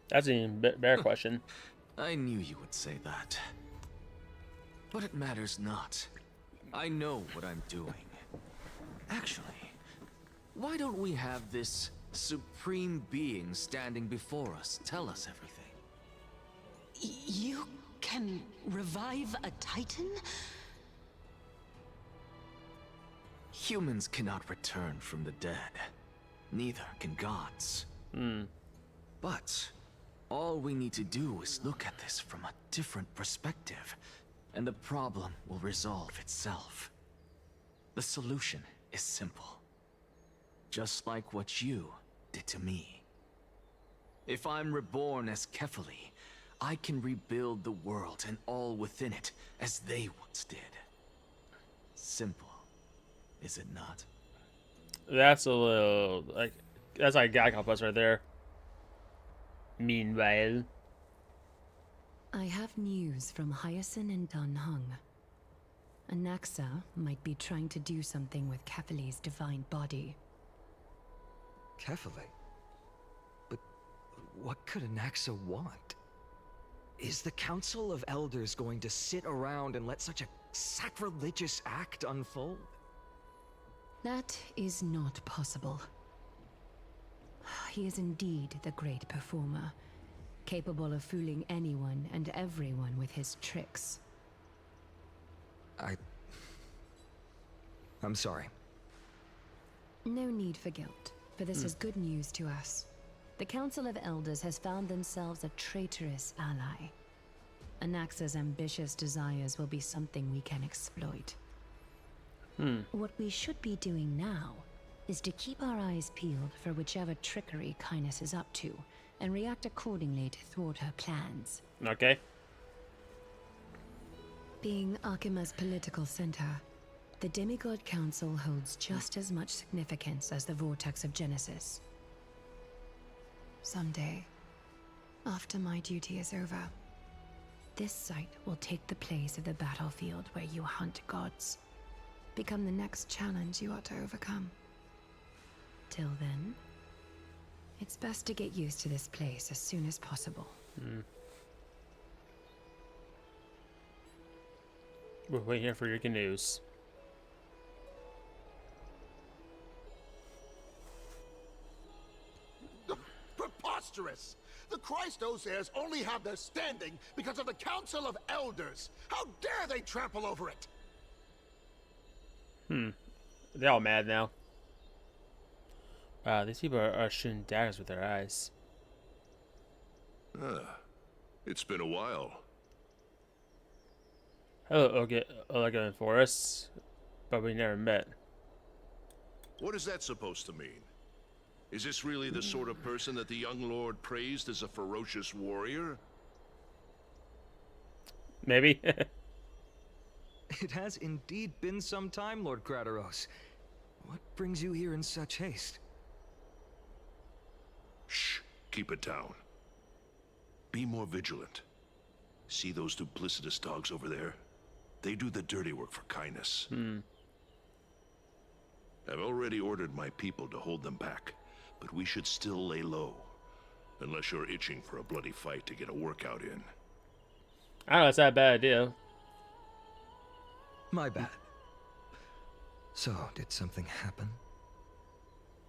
That's an even better question. I knew you would say that. But it matters not. I know what I'm doing. Actually, why don't we have this supreme being standing before us tell us everything? You can revive a Titan? Humans cannot return from the dead. Neither can gods. But all we need to do is look at this from a different perspective, and the problem will resolve itself. The solution is simple. Just like what you did to me. If I'm reborn as Kefali, I can rebuild the world and all within it as they once did. Simple, is it not? That's a little that's like guy complex right there. Meanwhile, I have news from Hyacinth and Dunhung. Anaxa might be trying to do something with Kefali's divine body. Kefali? But what could Anaxa want? Is the Council of Elders going to sit around and let such a sacrilegious act unfold? That is not possible. He is indeed the great performer, capable of fooling anyone and everyone with his tricks. I'm sorry. No need for guilt, for this is good news to us. The Council of Elders has found themselves a traitorous ally. Anaxa's ambitious desires will be something we can exploit. What we should be doing now is to keep our eyes peeled for whichever trickery Kynus is up to, and react accordingly to thwart her plans. okay. Being Akima's political center, the Demigod Council holds just as much significance as the Vortex of Genesis. Someday, after my duty is over, this site will take the place of the battlefield where you hunt gods. Become the next challenge you ought to overcome. Till then, it's best to get used to this place as soon as possible. We're waiting here for your news. Preposterous! The Christos heirs only have their standing because of the Council of Elders. How dare they trample over it? They're all mad now. Wow, these people are shooting daggers with their eyes. It's been a while. Hello, Olga and Forrest, but we never met. What is that supposed to mean? Is this really the sort of person that the young lord praised as a ferocious warrior? Maybe. It has indeed been some time, Lord Crateros. What brings you here in such haste? Shh, keep it down. Be more vigilant. See those duplicitous dogs over there? They do the dirty work for kindness. I've already ordered my people to hold them back, but we should still lay low. Unless you're itching for a bloody fight to get a workout in. I don't know, it's not a bad idea. My bad. So, did something happen?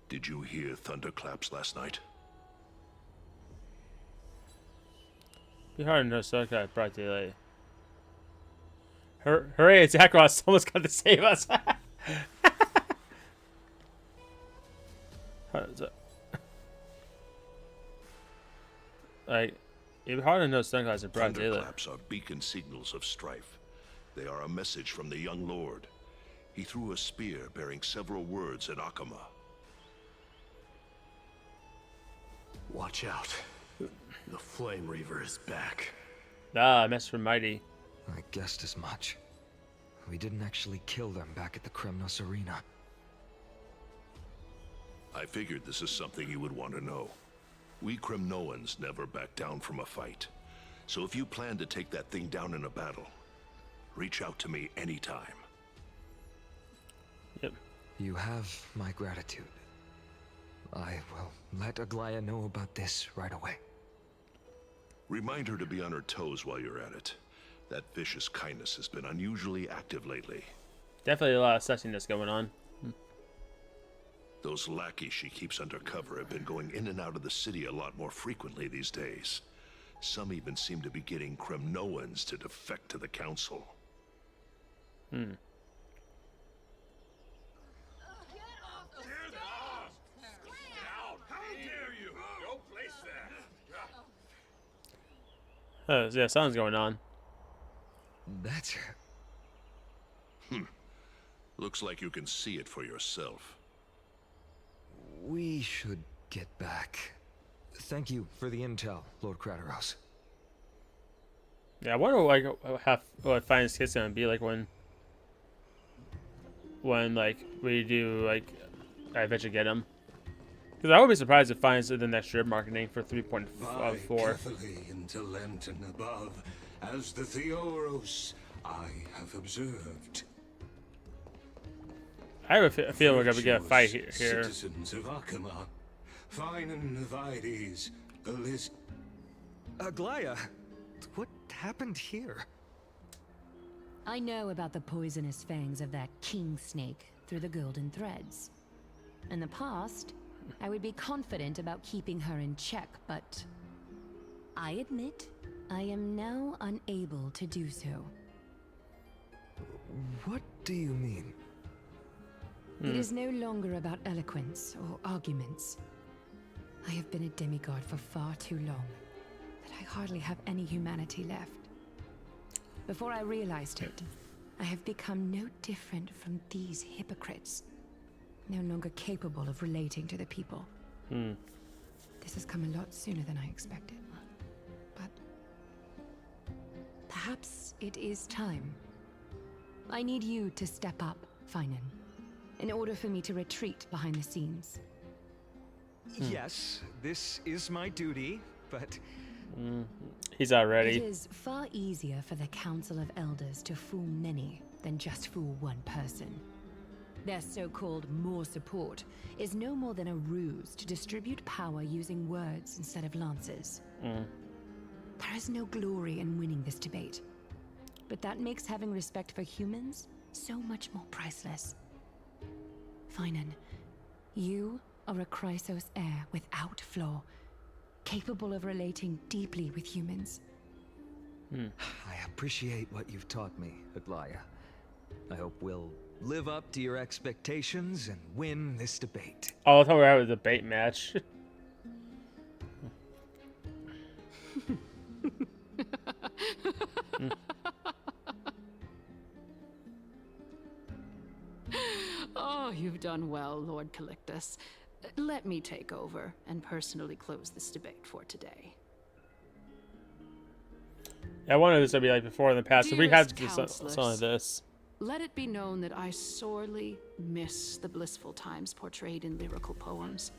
Did you hear thunderclaps last night? Be hard to know so got broad daylight. Hooray, it's Akros. Someone's got to save us. How is that? Like, it'd be hard to know sunclouds in broad daylight. Thunderclaps are beacon signals of strife. They are a message from the young lord. He threw a spear bearing several words at Akama. Watch out. The Flame Reaver is back. Ah, mess from Mighty. I guessed as much. We didn't actually kill them back at the Kremnos Arena. I figured this is something you would want to know. We Kremnoans never back down from a fight. So if you plan to take that thing down in a battle, reach out to me anytime. Yep. You have my gratitude. I will let Aglaya know about this right away. Remind her to be on her toes while you're at it. That vicious kindness has been unusually active lately. Definitely a lot of sexiness going on. Those lackeys she keeps undercover have been going in and out of the city a lot more frequently these days. Some even seem to be getting Kremnoans to defect to the council. Yeah, something's going on. That's... Looks like you can see it for yourself. We should get back. Thank you for the intel, Lord Crateros. Yeah, I wonder like what Finest Kid's gonna be like when like we do like I eventually get him. Because I would be surprised if Finest did the next strip marketing for 3.4. Carefully into Lenten above, as the Theoros I have observed. I have a feeling we're gonna get a fight here. Citizens of Akama, fine and Vides, Eliz. Aglaya, what happened here? I know about the poisonous fangs of that king snake through the golden threads. In the past, I would be confident about keeping her in check, but I admit I am now unable to do so. What do you mean? It is no longer about eloquence or arguments. I have been a demigod for far too long that I hardly have any humanity left. Before I realized it, I have become no different from these hypocrites, no longer capable of relating to the people. This has come a lot sooner than I expected. But perhaps it is time. I need you to step up, Finan, in order for me to retreat behind the scenes. Yes, this is my duty, but... He's not ready. It is far easier for the Council of Elders to fool many than just fool one person. Their so-called more support is no more than a ruse to distribute power using words instead of lances. There is no glory in winning this debate, but that makes having respect for humans so much more priceless. Finan, you are a Chrysos heir without flaw, capable of relating deeply with humans. I appreciate what you've taught me, Aglaya. I hope we'll live up to your expectations and win this debate. Oh, I thought we were having a debate match. Oh, you've done well, Lord Calictus. Let me take over and personally close this debate for today. I wanted this to be like before in the past, so we have to do something Counselors, like this. let it be known that I sorely miss the blissful times portrayed in lyrical poems.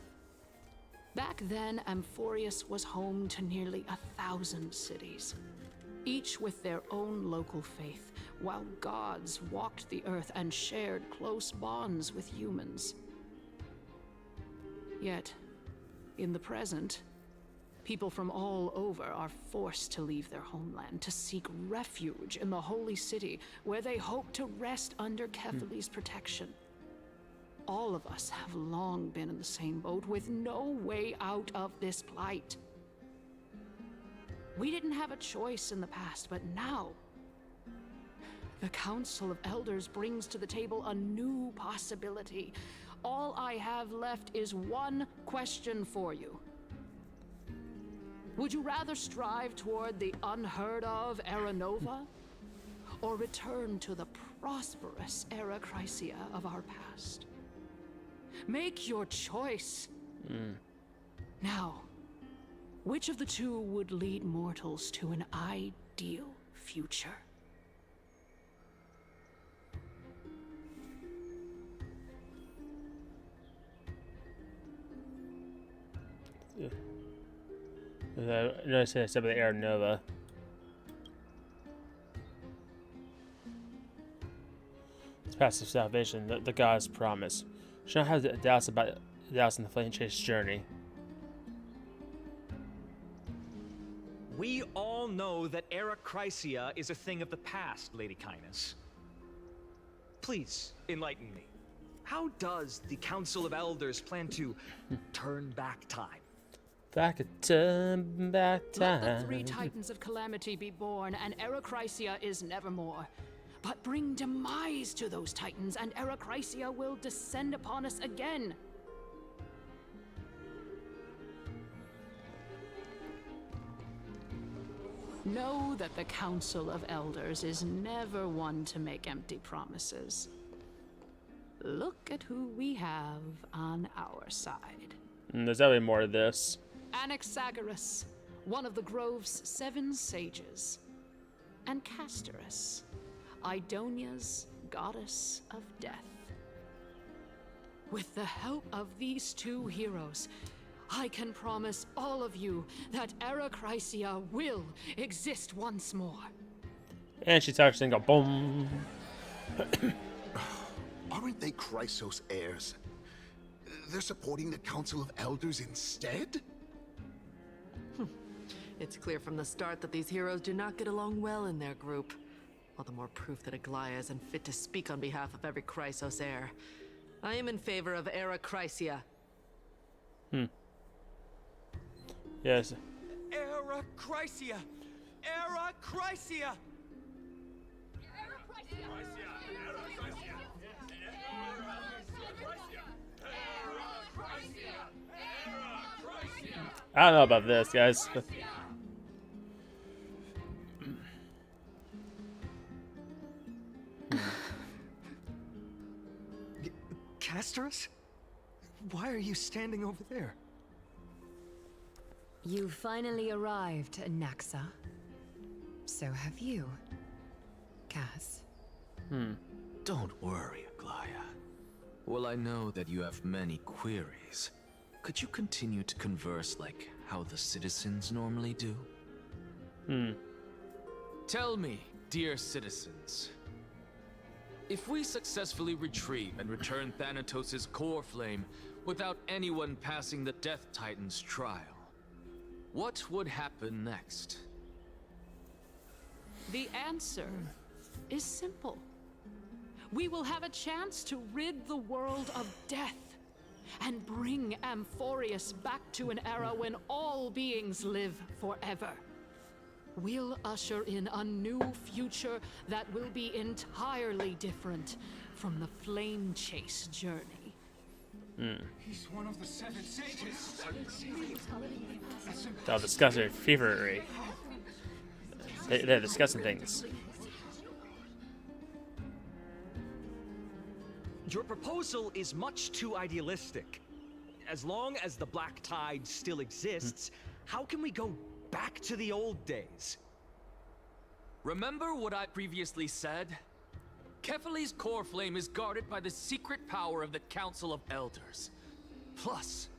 Back then, Amphorius was home to nearly 1,000 cities, each with their own local faith, while gods walked the earth and shared close bonds with humans. Yet, in the present, people from all over are forced to leave their homeland to seek refuge in the holy city, where they hope to rest under Kethali's protection. All of us have long been in the same boat, with no way out of this plight. We didn't have a choice in the past, but now the Council of Elders brings to the table a new possibility. All I have left is one question for you. Would you rather strive toward the unheard of Era Nova, or return to the prosperous Era Chrysia of our past? Make your choice. Now, which of the two would lead mortals to an ideal future? No, I said about the Era Nova. It's passive salvation, the God's promise. Should not have doubts in the Flame Chase journey. We all know that Era Chrysia is a thing of the past, Lady Kindness. Please, enlighten me. How does the Council of Elders plan to turn back time? Back time. Let the three titans of calamity be born, and Era Chrysia is nevermore. But bring demise to those titans, and Era Chrysia will descend upon us again. Know that the Council of Elders is never one to make empty promises. Look at who we have on our side. There's gotta be more to this. Anaxagoras, one of the Grove's 7 sages, and Castorus, Idonia's goddess of death. With the help of these two heroes, I can promise all of you that Era Chrysia will exist once more. And she talks and go boom. Aren't they Chrysos heirs? They're supporting the Council of Elders instead? It's clear from the start that these heroes do not get along well in their group. All the more proof that Aglaya isn't fit to speak on behalf of every Chrysos heir. I am in favor of Era Chrysia. Yes. Era Chrysia! Era Chrysia! I don't know about this, guys. Castorus? Why are you standing over there? You finally arrived, Anaxa. So have you, Cass. Don't worry, Aglaya. Well, I know that you have many queries. Could you continue to converse like how the citizens normally do? Tell me, dear citizens, if we successfully retrieve and return Thanatos' core flame without anyone passing the Death Titan's trial, what would happen next? The answer is simple. We will have a chance to rid the world of death and bring Amphorius back to an era when all beings live forever. We'll usher in a new future that will be entirely different from the Flame Chase journey. He's one of the 7 sages. They'll discuss their thievery. They're discussing things. Your proposal is much too idealistic. as long as the Black Tide still exists, how can we go back to the old days? Remember what I previously said? Kefali's core flame is guarded by the secret power of the Council of Elders. Plus,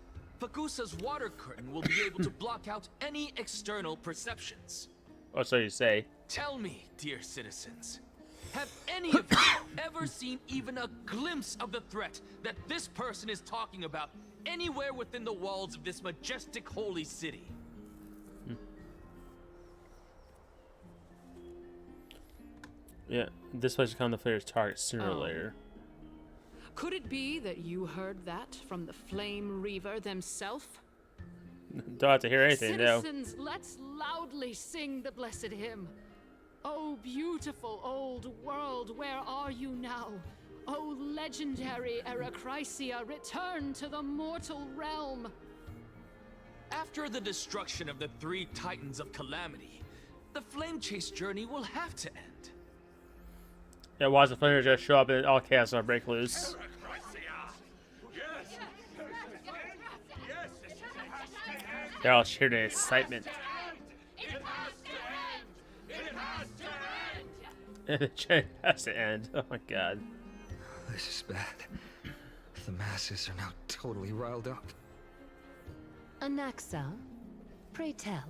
Fagusa's water curtain will be able to block out any external perceptions. Oh, so you say. Tell me, dear citizens, have any of you ever seen even a glimpse of the threat that this person is talking about anywhere within the walls of this majestic holy city? Yeah, this place will become the player's target sooner or later. Could it be that you heard that from the Flame Reaver themselves? Don't have to hear anything, though. Citizens, let's loudly sing the blessed hymn. Oh, beautiful old world, where are you now? Oh, legendary Eracrysia, return to the mortal realm. After the destruction of the 3 Titans of Calamity, the Flame Chase journey will have to end. Yeah, watch the flames just show up and all chaos will break loose. They're all cheering in excitement. The chain has to end. Oh my god. This is bad. The masses are now totally riled up. Anaxa, pray tell.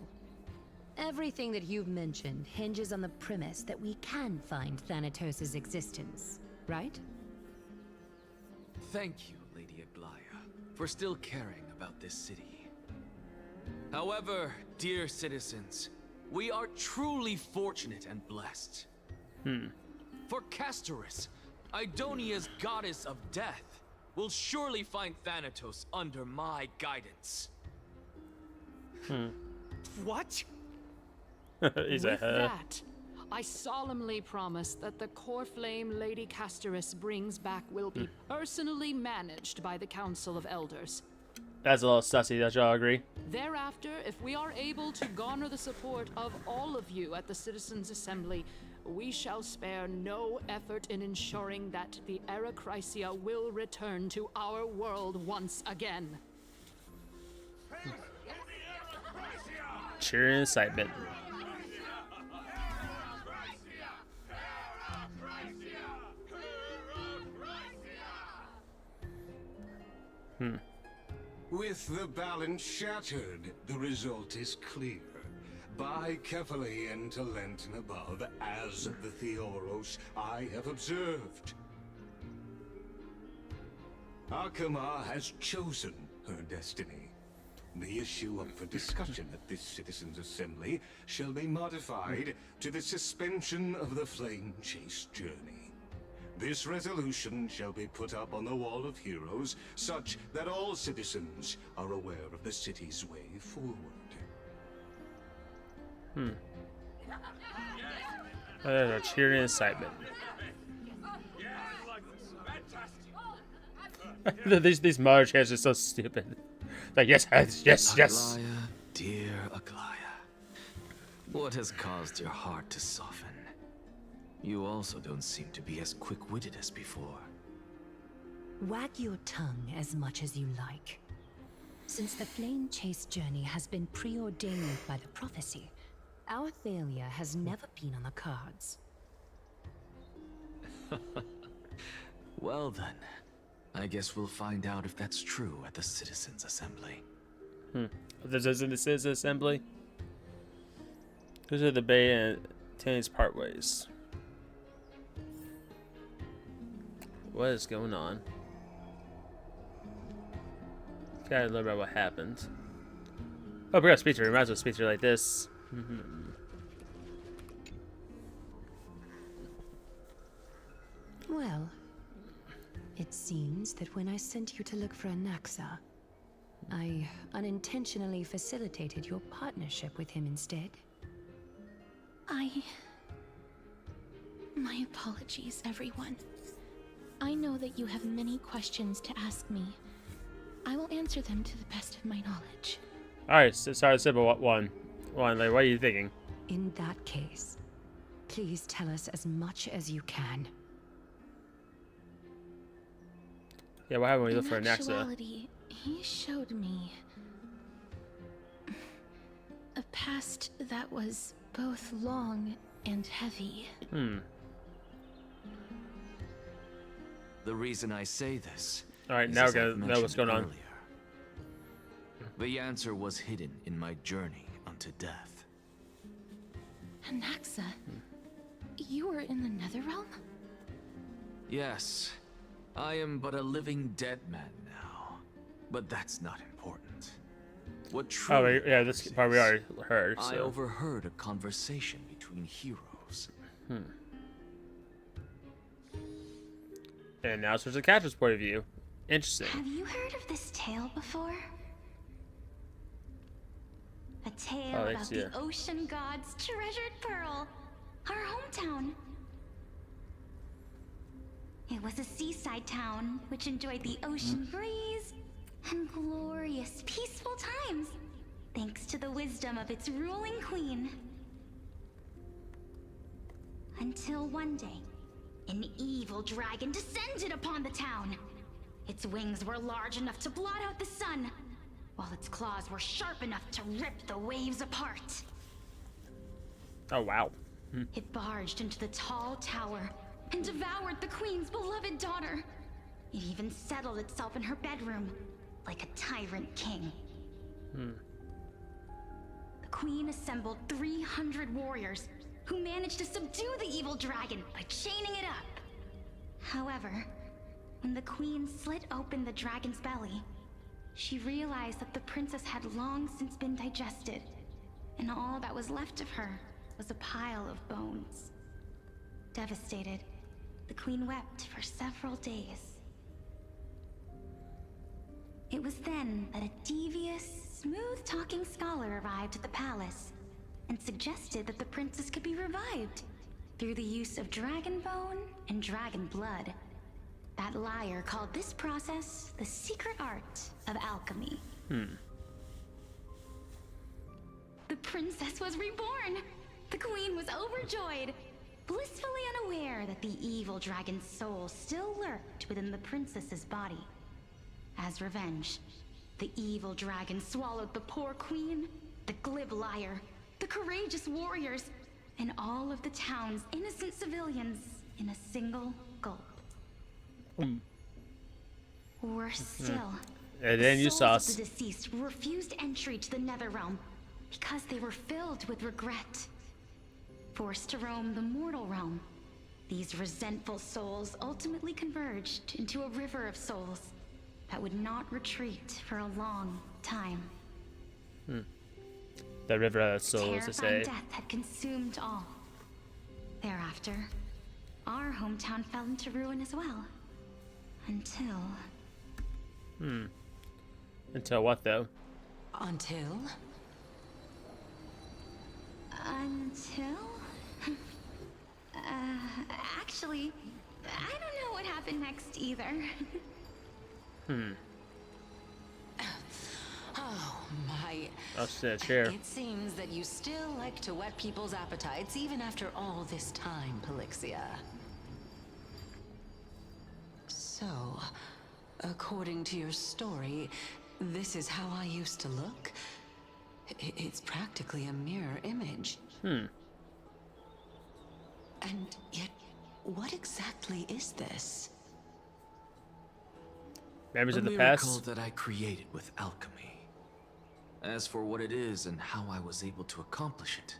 Everything that you've mentioned hinges on the premise that we can find Thanatos' existence, right? Thank you, Lady Aglaya, for still caring about this city. However, dear citizens, we are truly fortunate and blessed. For Castorus, Idonia's goddess of death, will surely find Thanatos under my guidance. What? With that, I solemnly promise that the core flame Lady Castorus brings back will be personally managed by the Council of Elders. That's a little sussy, don't y'all agree? Thereafter, if we are able to garner the support of all of you at the Citizens' Assembly, we shall spare no effort in ensuring that the Eracrysia will return to our world once again. Cheering excitement. With the balance shattered, the result is clear. By Kefali and Talent and above, as the Theoros I have observed. Akama has chosen her destiny. The issue up for discussion at this Citizens' Assembly shall be modified to the suspension of the Flame Chase journey. This resolution shall be put up on the Wall of Heroes, such that all citizens are aware of the city's way forward. There's a cheering excitement. these mother chants are so stupid. Like, yes, yes. Aglaya, dear Aglaya, what has caused your heart to soften? You also don't seem to be as quick-witted as before. Wag your tongue as much as you like. Since the Flame Chase journey has been preordained by the prophecy, our failure has never been on the cards. Well then, I guess we'll find out if that's true at the Citizens' Assembly. This isn't the Citizens' Assembly? Those are the Bay and Tanny's part ways. What is going on? Gotta learn about what happened. Oh, we got a speaker. We might as well speak to her like this. Well, it seems that when I sent you to look for Anaxa, I unintentionally facilitated your partnership with him instead. My apologies, everyone. I know that you have many questions to ask me. I will answer them to the best of my knowledge. Alright, so sorry, simple one. Like, what are you thinking? In that case, please tell us as much as you can. Yeah, what happened when you look for In Anaxa? actuality, He showed me a past that was both long and heavy. The reason I say this. All right, is, now as we I've gotta know what's going on. mentioned earlier, the answer was hidden in my journey unto death. Anaxa, you were in the Netherrealm? Yes, I am but a living dead man now, but that's not important. What truly Oh, yeah, this part we already heard. I So. overheard a conversation between heroes. And now it's from the captain's point of view. Interesting. Have you heard of this tale before? A tale about the ocean god's treasured pearl, our hometown. It was a seaside town which enjoyed the ocean breeze and glorious, peaceful times, thanks to the wisdom of its ruling queen. Until one day, an evil dragon descended upon the town. Its wings were large enough to blot out the sun, while its claws were sharp enough to rip the waves apart. Oh, wow. It barged into the tall tower and devoured the queen's beloved daughter. It even settled itself in her bedroom, like a tyrant king. The queen assembled 300 warriors who managed to subdue the evil dragon by chaining it up. However, when the queen slit open the dragon's belly, she realized that the princess had long since been digested, and all that was left of her was a pile of bones. Devastated, the queen wept for several days. It was then that a devious, smooth-talking scholar arrived at the palace and suggested that the princess could be revived through the use of dragon bone and dragon blood. That liar called this process the secret art of alchemy. The princess was reborn! The queen was overjoyed, blissfully unaware that the evil dragon's soul still lurked within the princess's body. As revenge, the evil dragon swallowed the poor queen, the glib liar, the courageous warriors, and all of the town's innocent civilians in a single gulp. Worse still, And then you souls saw. of the deceased refused entry to the Netherrealm because they were filled with regret. Forced to roam the mortal realm, these resentful souls ultimately converged into a river of souls that would not retreat for a long time. The river of souls, to Terrifying say. death had consumed all. Thereafter, our hometown fell into ruin as well. Until... Until what, though? Until? Actually, I don't know what happened next either. Oh, my. I'll sit in a chair. It seems that you still like to whet people's appetites even after all this time, Pelixia. So, according to your story, this is how I used to look? It's practically a mirror image. And yet, what exactly is this? Memories of the miracle past? that I created with alchemy. As for what it is and how I was able to accomplish it,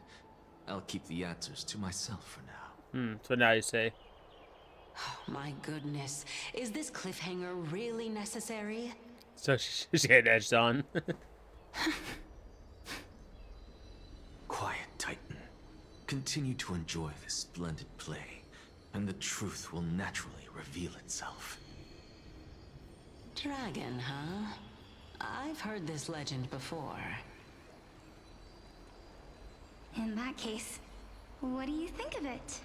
I'll keep the answers to myself for now. So now you say. Oh, my goodness. Is this cliffhanger really necessary? So she's getting edged on. Quiet, Titan. Continue to enjoy this splendid play, and the truth will naturally reveal itself. Dragon, huh? I've heard this legend before. In that case, what do you think of it?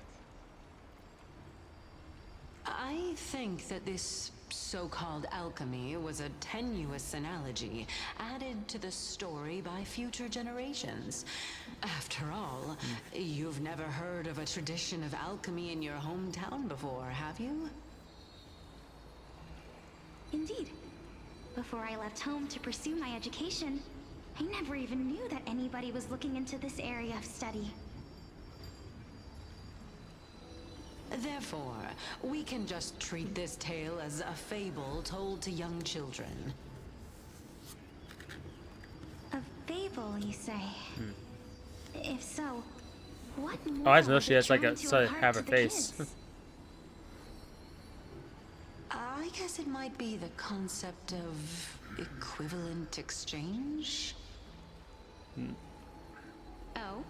I think that this so-called alchemy was a tenuous analogy added to the story by future generations. After all, you've never heard of a tradition of alchemy in your hometown before, have you? Indeed. Before I left home to pursue my education, I never even knew that anybody was looking into this area of study. Therefore, we can just treat this tale as a fable told to young children. A fable, you say? If so, what more Oh, I just know was she it has like trying a to so impart have to a the face. kids? I guess it might be the concept of equivalent exchange? Oh?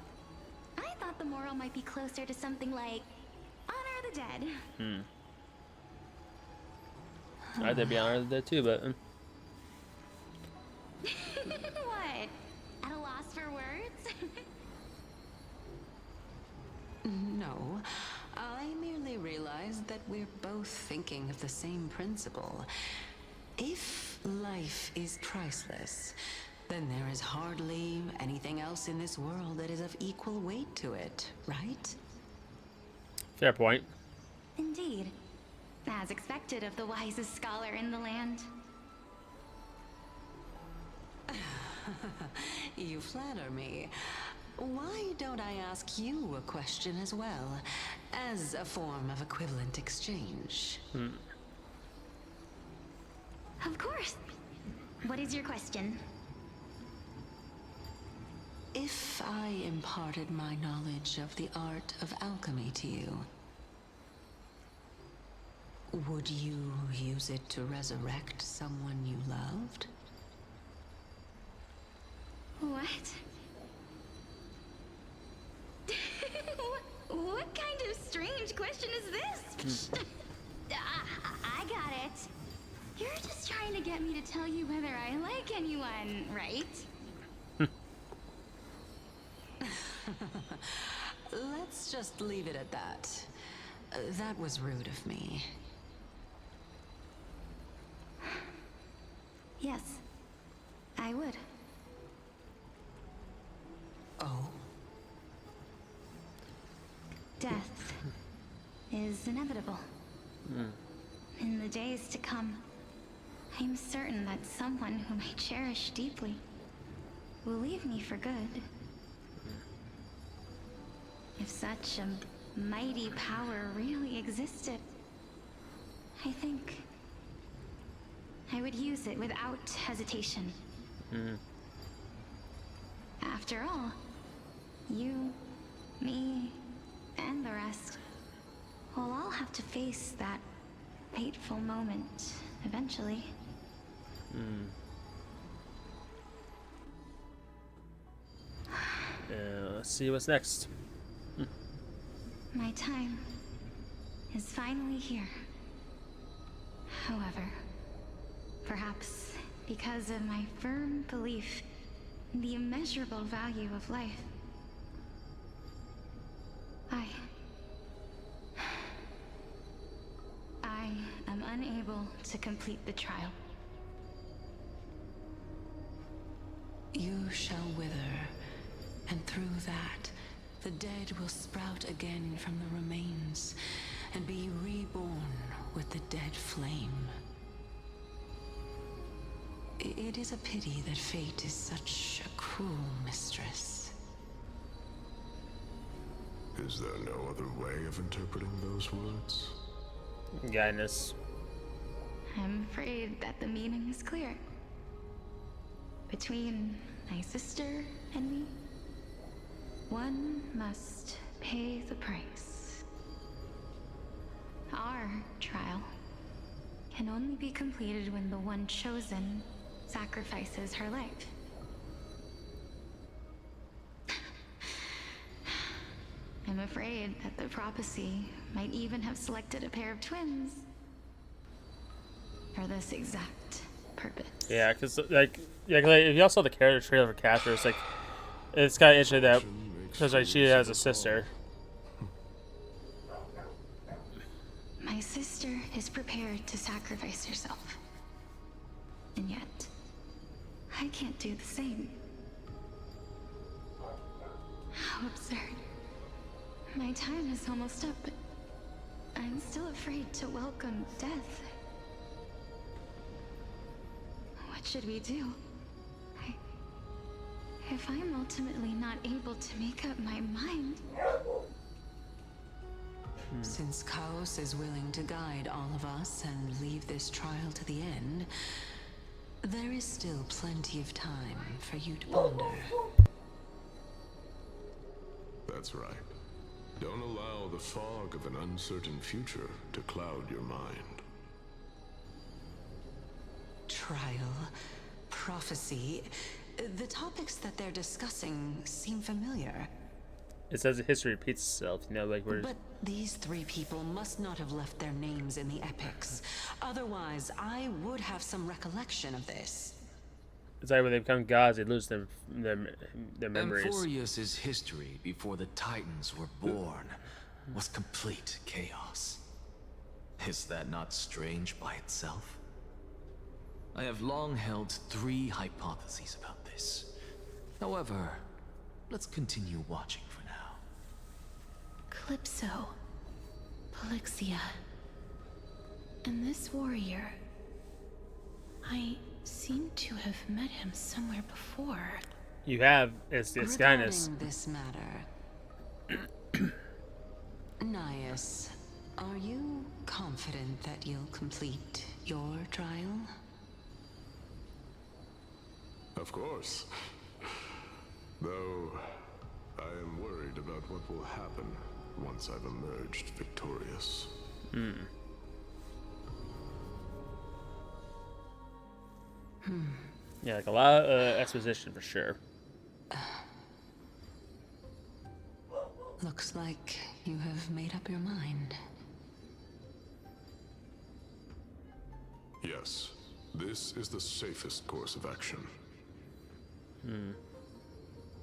I thought the moral might be closer to something like honor the dead. I'd be honored there too, but What? At a loss for words? No, I merely realized that we're both thinking of the same principle. If life is priceless, then there is hardly anything else in this world that is of equal weight to it, right? fair point. Indeed. As expected of the wisest scholar in the land. You flatter me. Why don't I ask you a question as well, as a form of equivalent exchange? Of course. What is your question? If I imparted my knowledge of the art of alchemy to you, would you use it to resurrect someone you loved? What? What kind of strange question is this? I got it. You're just trying to get me to tell you whether I like anyone, right? Let's just leave it at that. That was rude of me. Yes, I would. Oh? Death is inevitable. In the days to come, I'm certain that someone whom I cherish deeply will leave me for good. If such a mighty power really existed, I think I would use it without hesitation. After all, you, me, and the rest will all have to face that fateful moment eventually. Let's see what's next. My time is finally here. However, perhaps because of my firm belief in the immeasurable value of life, I am unable to complete the trial. You shall wither, and through that, the dead will sprout again from the remains, and be reborn with the dead flame. It is a pity that fate is such a cruel mistress. Is there no other way of interpreting those words? Guidance. I'm afraid that the meaning is clear. Between my sister and me, one must pay the price. Our trial can only be completed when the one chosen sacrifices her life. I'm afraid that the prophecy might even have selected a pair of twins for this exact purpose. Yeah, because like if y'all saw the character trailer for Casper, it's like it's kind of interesting that because like she has a sister. My sister is prepared to sacrifice herself, and yet I can't do the same. How absurd. My time is almost up, but I'm still afraid to welcome death. should we do? If I'm ultimately not able to make up my mind... Since Chaos is willing to guide all of us and leave this trial to the end, there is still plenty of time for you to ponder. That's right. Don't allow the fog of an uncertain future to cloud your mind. Trial, prophecy, the topics that they're discussing seem familiar. It says history repeats itself, you know, like we're... But these three people must not have left their names in the epics. Otherwise, I would have some recollection of this. It's like when they become gods, they lose their memories. Amphorius's history before the Titans were born was complete chaos. Is that not strange by itself? I have long held 3 hypotheses about this. However, let's continue watching for now. Calypso, Polixia, and this warrior. I seem to have met him somewhere before. You have. It's kindness. Regarding this matter, Nias, are you confident that you'll complete your trial? Of course. Though, I am worried about what will happen once I've emerged victorious. Yeah, like a lot of exposition for sure. Looks like you have made up your mind. Yes, this is the safest course of action.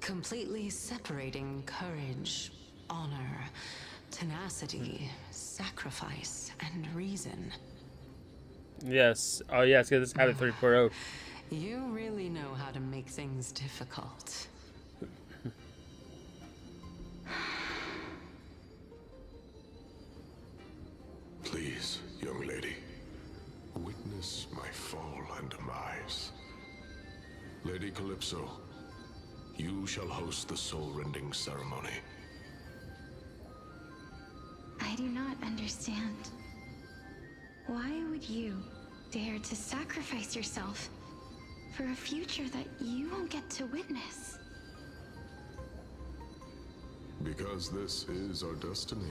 Completely separating courage, honor, tenacity, sacrifice, and reason. Yes. Oh, yes, because it's Habit 3.0. You really know how to make things difficult. Please, young lady, witness my fall and demise. Lady Calypso, you shall host the soul-rending ceremony. I do not understand. Why would you dare to sacrifice yourself for a future that you won't get to witness? Because this is our destiny.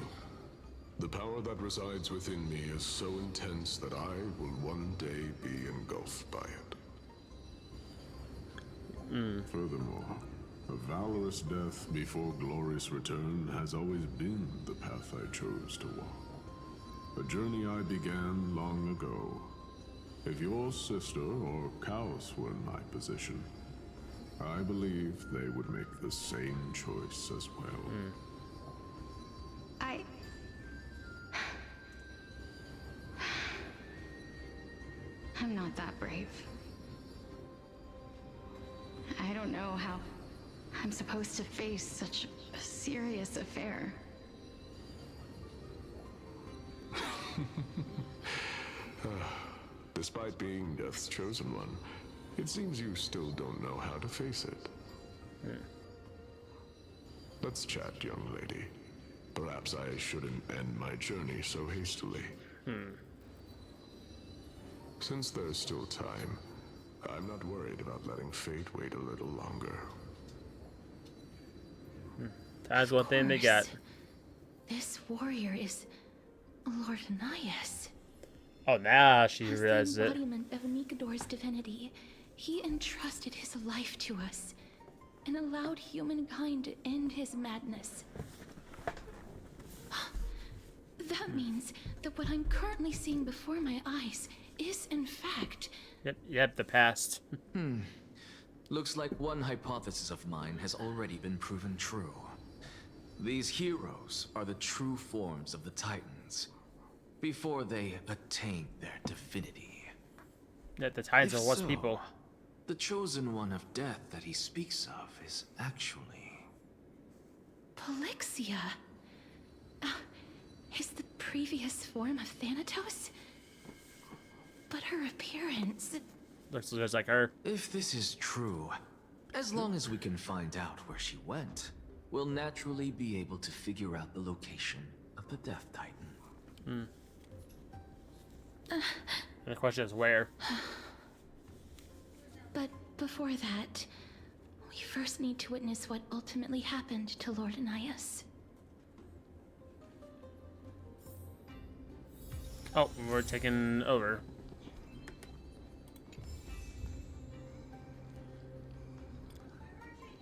The power that resides within me is so intense that I will one day be engulfed by it. Furthermore, a valorous death before glorious return has always been the path I chose to walk. A journey I began long ago. If your sister or Chaos were in my position, I believe they would make the same choice as well. I'm not that brave. I don't know how I'm supposed to face such a serious affair. Despite being Death's chosen one, it seems you still don't know how to face it. Let's chat, young lady. Perhaps I shouldn't end my journey so hastily. Since there's still time, I'm not worried about letting fate wait a little longer. That's one thing they got. This warrior is Lord Nias. Oh, now she As realizes the it. embodiment of Mikador's divinity, he entrusted his life to us and allowed humankind to end his madness. That means that what I'm currently seeing before my eyes is, in fact... Yep, the past. Looks like one hypothesis of mine has already been proven true. These heroes are the true forms of the Titans, before they attain their divinity. Yeah, the Titans If are what's so, people. The chosen one of death that he speaks of is actually... Polixia. Is the previous form of Thanatos? But her appearance... Looks just like her. If this is true, as long as we can find out where she went, we'll naturally be able to figure out the location of the Death Titan. And the question is where. But before that, we first need to witness what ultimately happened to Lord Anias. Oh, we're taking over.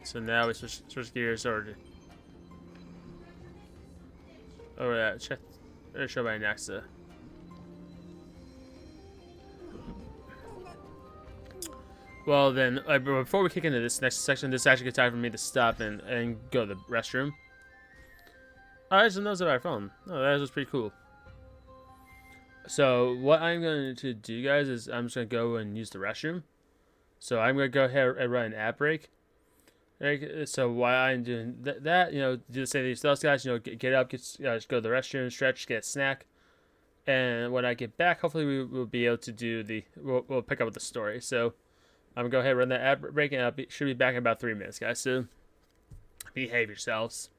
So now we switch gears over that check show by Anaxa. Well then, before we kick into this next section, this is actually a good time for me to stop and go to the restroom. Oh, I just noticed about my phone. Oh, that was pretty cool. So what I'm going to do, guys, is I'm just going to go and use the restroom. So I'm going to go ahead and run an ad break. Right, so while I'm doing that, you know, do the same thing as guys, you know, get up, just go to the restroom, stretch, get a snack. And when I get back, hopefully we will be able to do we'll pick up with the story. So I'm going to go ahead and run that ad break, and should be back in about 3 minutes, guys. So behave yourselves.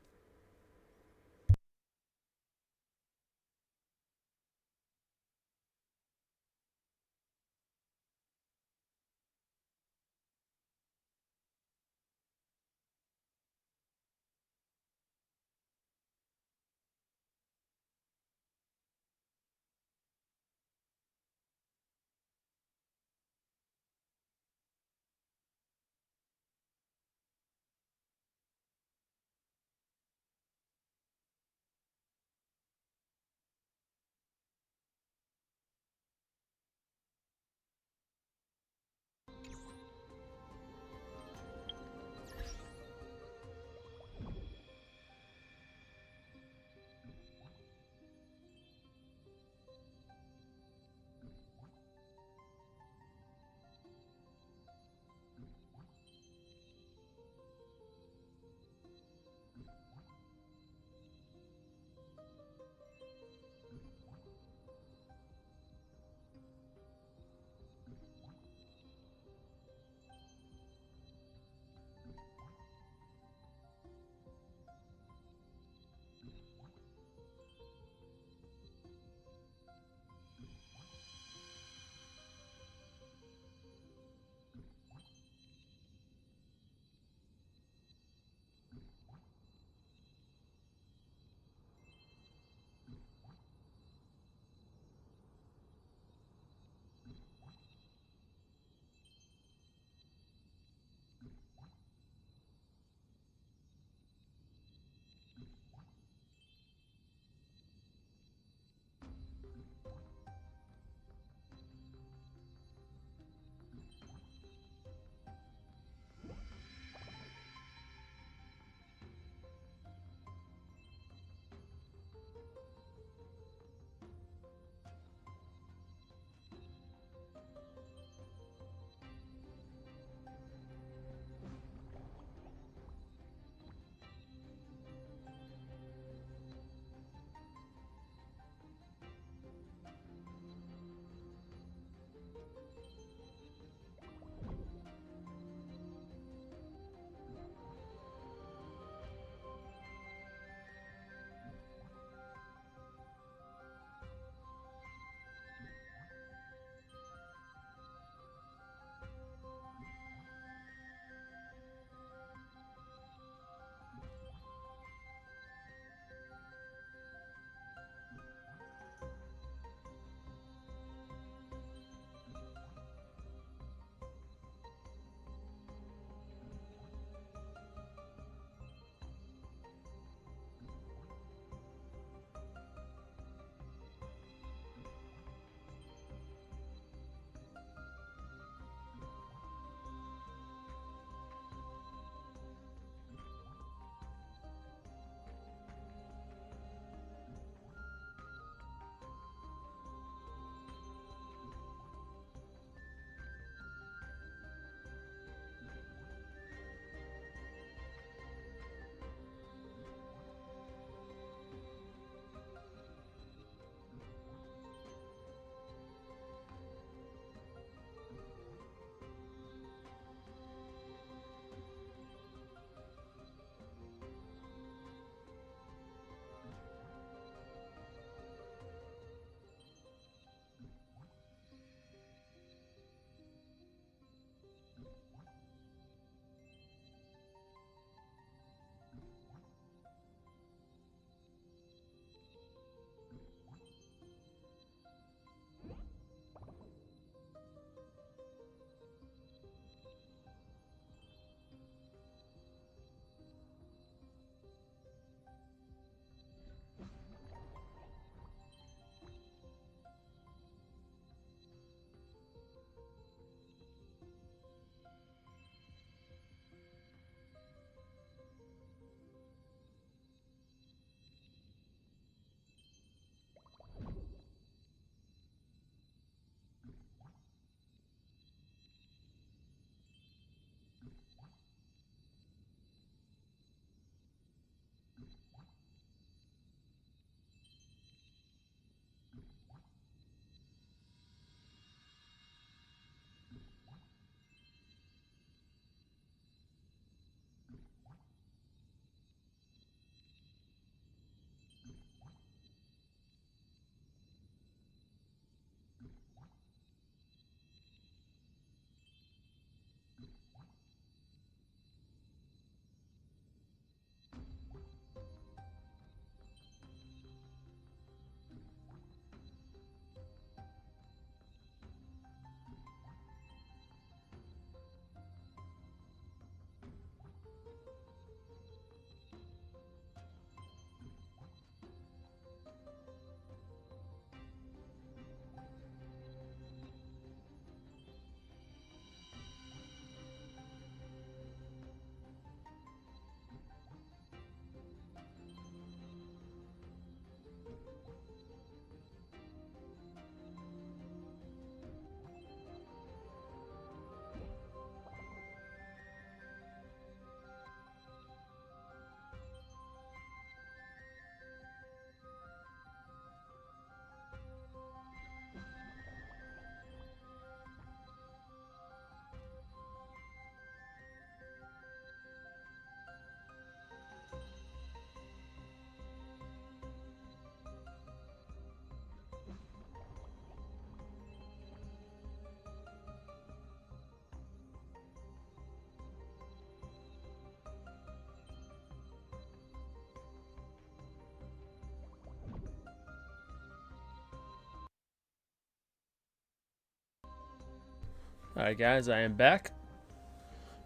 Alright guys, I am back.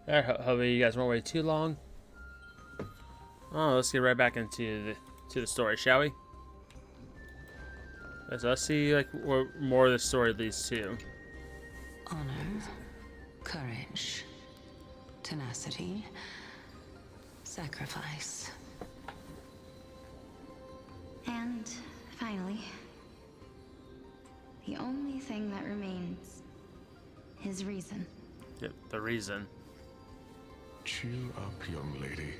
Hopefully you guys won't wait too long. Oh, let's get right back into the story, shall we? So let's see like where more of the story leads to. Honor, courage, tenacity, sacrifice. And finally, the only thing that remains is reason. Yep, the reason. Cheer up, young lady.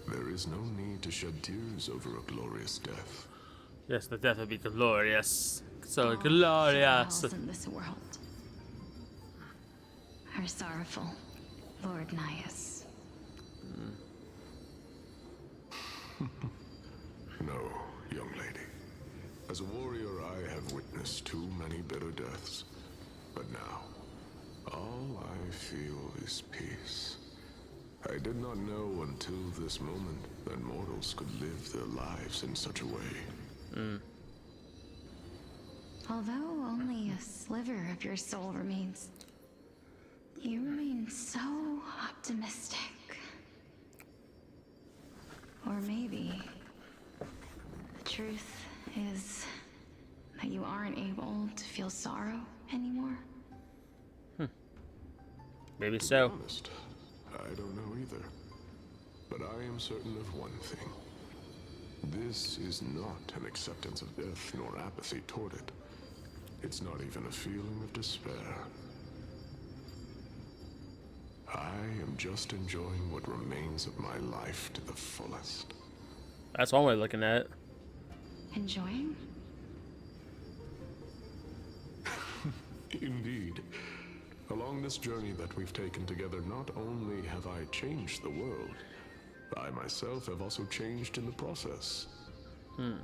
There is no need to shed tears over a glorious death. Yes, the death will be glorious. So All glorious. farewells in this world are sorrowful, Lord Nias. No, young lady. As a warrior, I have witnessed too many bitter deaths. But now, all I feel is peace. I did not know until this moment that mortals could live their lives in such a way. Although only a sliver of your soul remains, you remain so optimistic. Or maybe the truth is that you aren't able to feel sorrow anymore. Maybe To so. be honest, I don't know either. But I am certain of one thing. This is not an acceptance of death nor apathy toward it. It's not even a feeling of despair. I am just enjoying what remains of my life to the fullest. That's one way of looking at it. Enjoying? Indeed. Along this journey that we've taken together, not only have I changed the world, I myself have also changed in the process. And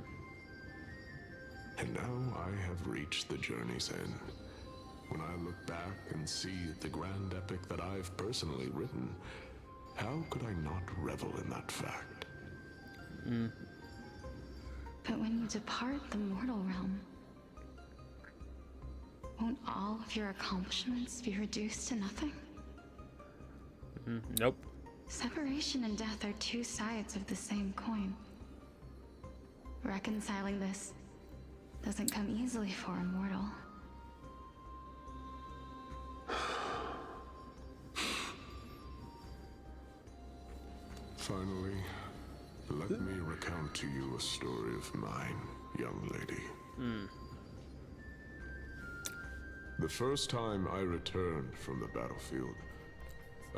now I have reached the journey's end. When I look back and see the grand epic that I've personally written, how could I not revel in that fact? But when you depart the mortal realm, won't all of your accomplishments be reduced to nothing? Nope. Separation and death are two sides of the same coin. Reconciling this doesn't come easily for a mortal. Finally, let me recount to you a story of mine, young lady. The first time I returned from the battlefield,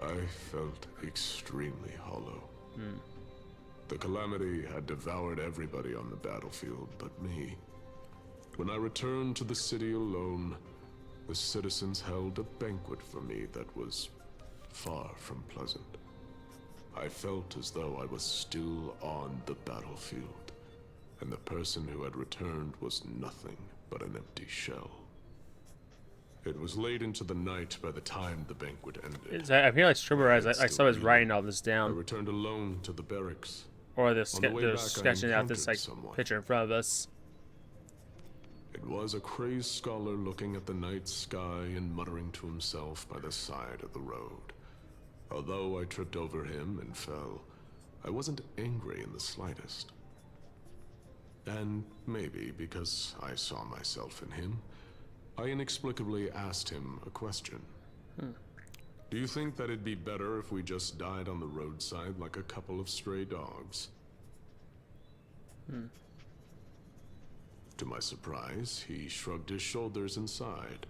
I felt extremely hollow. The calamity had devoured everybody on the battlefield but me. When I returned to the city alone, the citizens held a banquet for me that was far from pleasant. I felt as though I was still on the battlefield, and the person who had returned was nothing but an empty shell. It was late into the night by the time the banquet ended. I feel like Strubber as I saw was writing all this I down. returned alone to the barracks. Or they're On the way back, I sketching out this like encountered someone. picture in front of us. It was a crazed scholar looking at the night sky and muttering to himself by the side of the road. Although I tripped over him and fell, I wasn't angry in the slightest. And maybe because I saw myself in him, I inexplicably asked him a question. Do you think that it'd be better if we just died on the roadside like a couple of stray dogs? To my surprise, he shrugged his shoulders and sighed.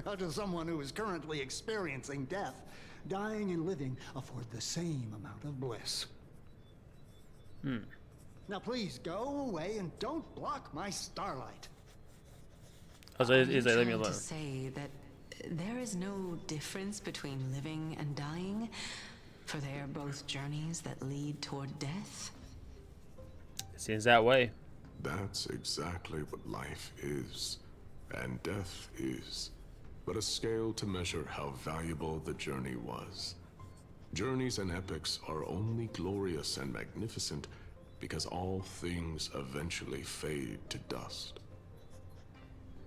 How does someone who is currently experiencing death, dying and living, afford the same amount of bliss? Now please go away and don't block my starlight. Oh, so he's like, leave me Trying alone. to say that there is no difference between living and dying, for they are both journeys that lead toward death? It seems that way. That's exactly what life is, and death is, but a scale to measure how valuable the journey was. Journeys and epics are only glorious and magnificent because all things eventually fade to dust.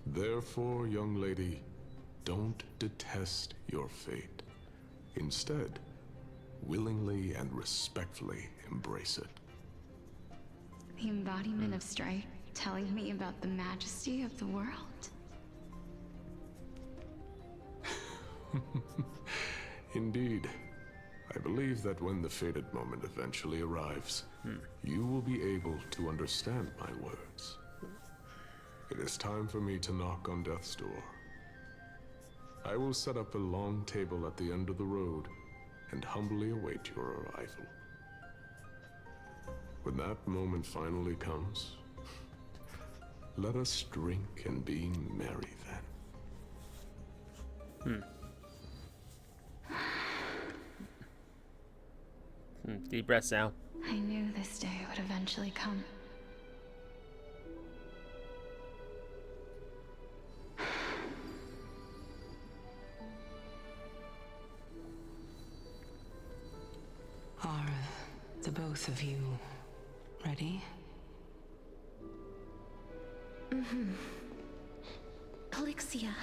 Therefore, young lady, don't detest your fate. Instead, willingly and respectfully embrace it. The embodiment of strife, telling me about the majesty of the world. Indeed. I believe that when the fated moment eventually arrives, you will be able to understand my words. It is time for me to knock on death's door. I will set up a long table at the end of the road and humbly await your arrival. When that moment finally comes, let us drink and be merry then. Deep breaths now. I knew this day would eventually come. Are the both of you ready? Polixia.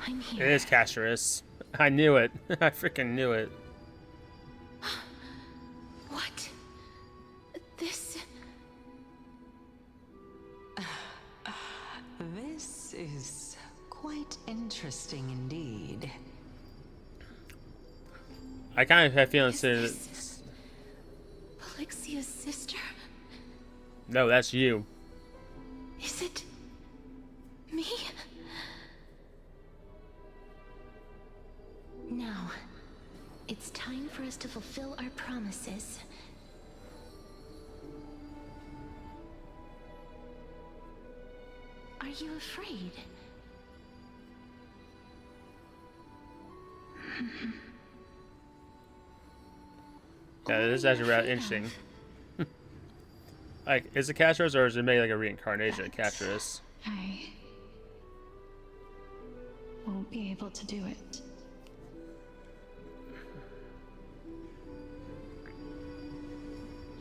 I'm here. It is Casterus. I knew it. I freaking knew it. What? This... This is quite interesting indeed. I kind of have feelings to... Polixia's sister? No, that's you. Is it... me? Now, it's time for us to fulfill our promises. Are you afraid? Yeah, this is actually rather interesting. Like, is it Casterus or is it maybe like a reincarnation of Casterus? I won't be able to do it.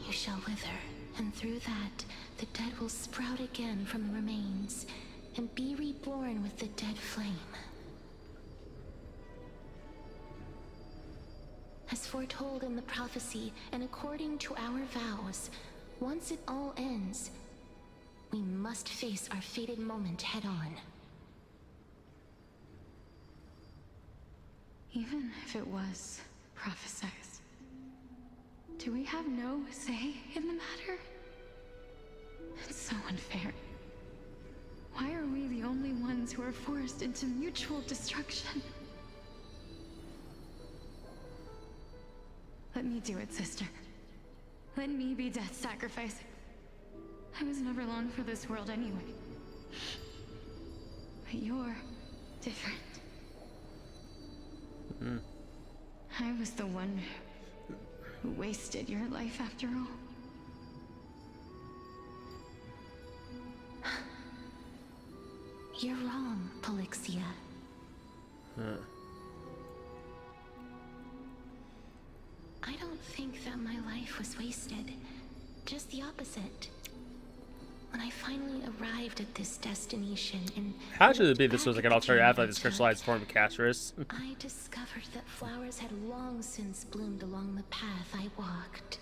You shall wither, and through that, the dead will sprout again from the remains, and be reborn with the dead flame. As foretold in the prophecy, and according to our vows, once it all ends, we must face our fated moment head-on. Even if it was prophesized, do we have no say in the matter? It's so unfair. Why are we the only ones who are forced into mutual destruction? Let me do it, sister. Let me be death's sacrifice. I was never long for this world anyway. But you're different. I was the one who wasted your life after all. You're wrong, Polixia. I don't think that my life was wasted. Just the opposite. When I finally arrived at this destination and How should it be this was like an alternative after like this crystallized form of Casterus? I discovered that flowers had long since bloomed along the path I walked.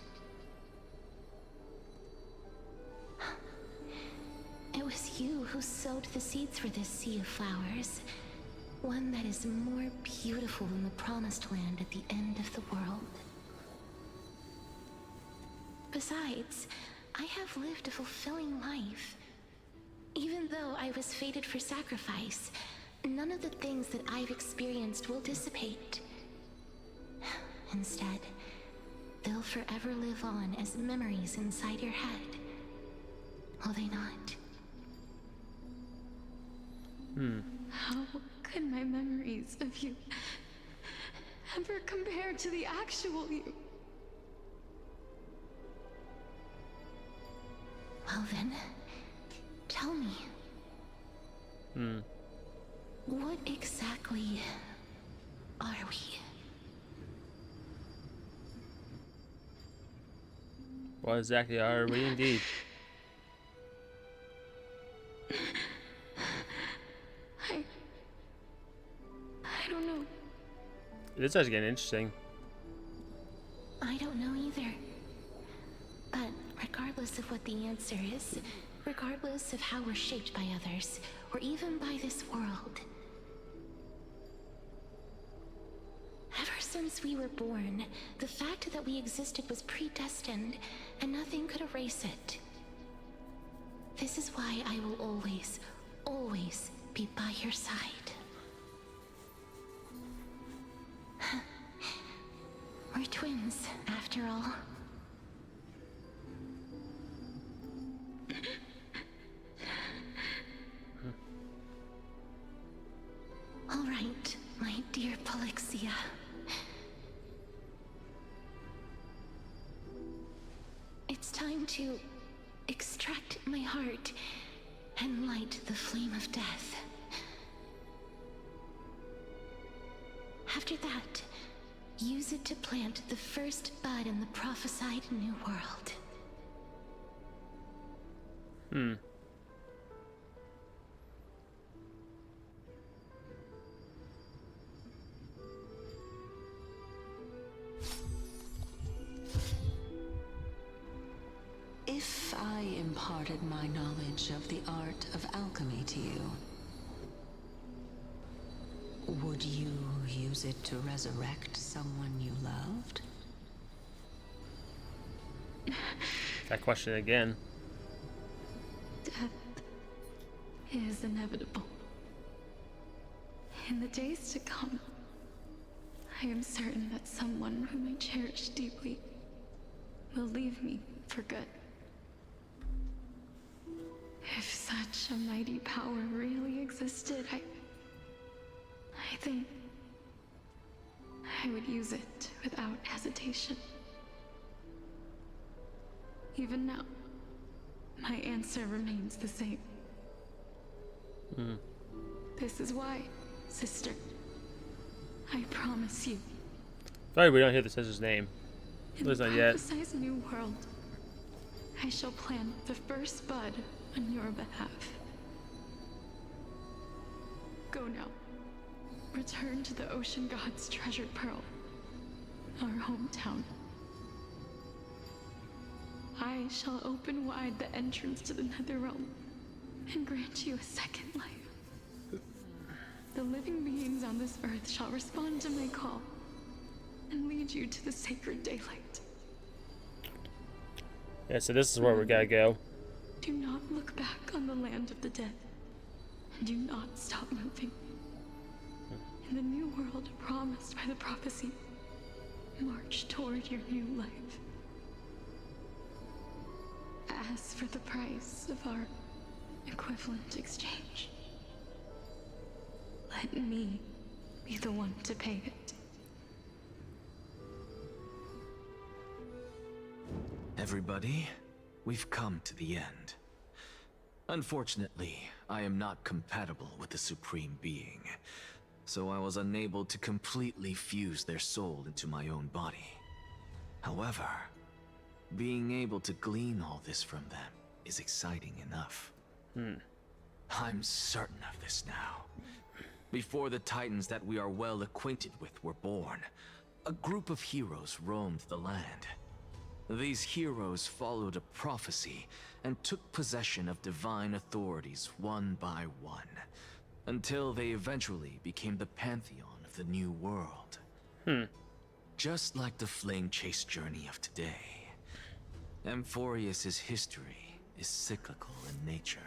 It was you who sowed the seeds for this sea of flowers. One that is more beautiful than the promised land at the end of the world. Besides, I have lived a fulfilling life. Even though I was fated for sacrifice, none of the things that I've experienced will dissipate. Instead, they'll forever live on as memories inside your head. Will they not? How could my memories of you ever compare to the actual you? Well then, tell me. What exactly are we? What exactly are we indeed? This is getting interesting. I don't know either. But regardless of what the answer is, regardless of how we're shaped by others, or even by this world, ever since we were born, the fact that we existed was predestined, and nothing could erase it. This is why I will always, always be by your side. We're twins, after all. All right, my dear Polixia. It's time to extract my heart and light the flame of death. After that, use it to plant the first bud in the prophesied new world. If I imparted my knowledge of the art of alchemy to you, would you use it to resurrect someone you loved? That question again. Death is inevitable. In the days to come, I am certain that someone whom I cherish deeply will leave me for good. If such a mighty power really existed, I think I would use it without hesitation. Even now, my answer remains the same. This is why, sister, I promise you. Sorry, we don't hear the sister's name. In It's the not yet. prophesied new world, I shall plant the first bud on your behalf. Go now. Return to the Ocean God's treasured pearl, our hometown. I shall open wide the entrance to the Netherrealm and grant you a second life. The living beings on this earth shall respond to my call and lead you to the sacred daylight. Yeah, so this is where we gotta go. Do not look back on the land of the dead. And do not stop moving. In the new world promised by the prophecy, march toward your new life. As for the price of our equivalent exchange, let me be the one to pay it. Everybody, we've come to the end. Unfortunately, I am not compatible with the Supreme Being, so I was unable to completely fuse their soul into my own body. However, being able to glean all this from them is exciting enough. I'm certain of this now. Before the Titans that we are well acquainted with were born, a group of heroes roamed the land. These heroes followed a prophecy and took possession of divine authorities one by one, until they eventually became the pantheon of the new world. Just like the flame chase journey of today, Amphorius's history is cyclical in nature.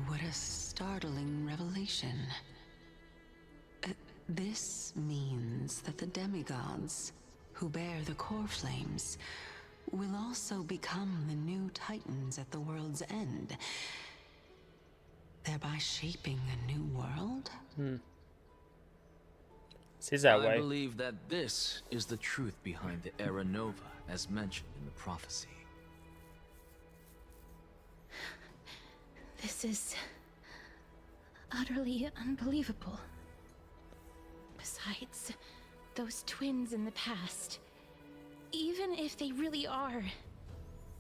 What a startling revelation. This means that the demigods, who bear the core flames, will also become the new Titans at the world's end, thereby shaping a new world? Seems that way. I believe that this is the truth behind the Era Nova, as mentioned in the prophecy. This is utterly unbelievable. Besides, those twins in the past, even if they really are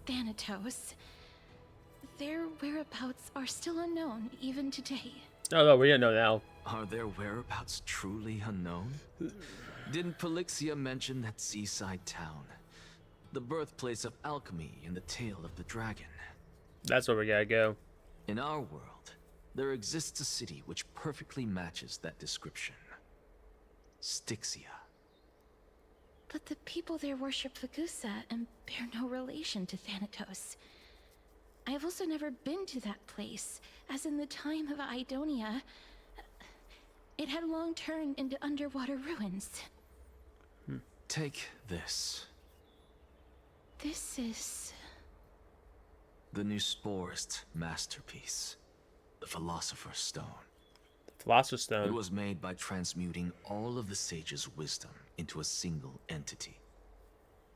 Thanatos, their whereabouts are still unknown even today. Oh, no, we didn't know now. Are their whereabouts truly unknown? Didn't Polixia mention that seaside town? The birthplace of alchemy and the tale of the dragon. That's where we gotta go. In our world, there exists a city which perfectly matches that description. Styxia. But the people there worship Vagusa and bear no relation to Thanatos. I have also never been to that place, as in the time of Idonia, it had long turned into underwater ruins. Take this. This is... the new Sporist masterpiece. The Philosopher's Stone. The Philosopher's Stone. It was made by transmuting all of the sages' wisdom into a single entity,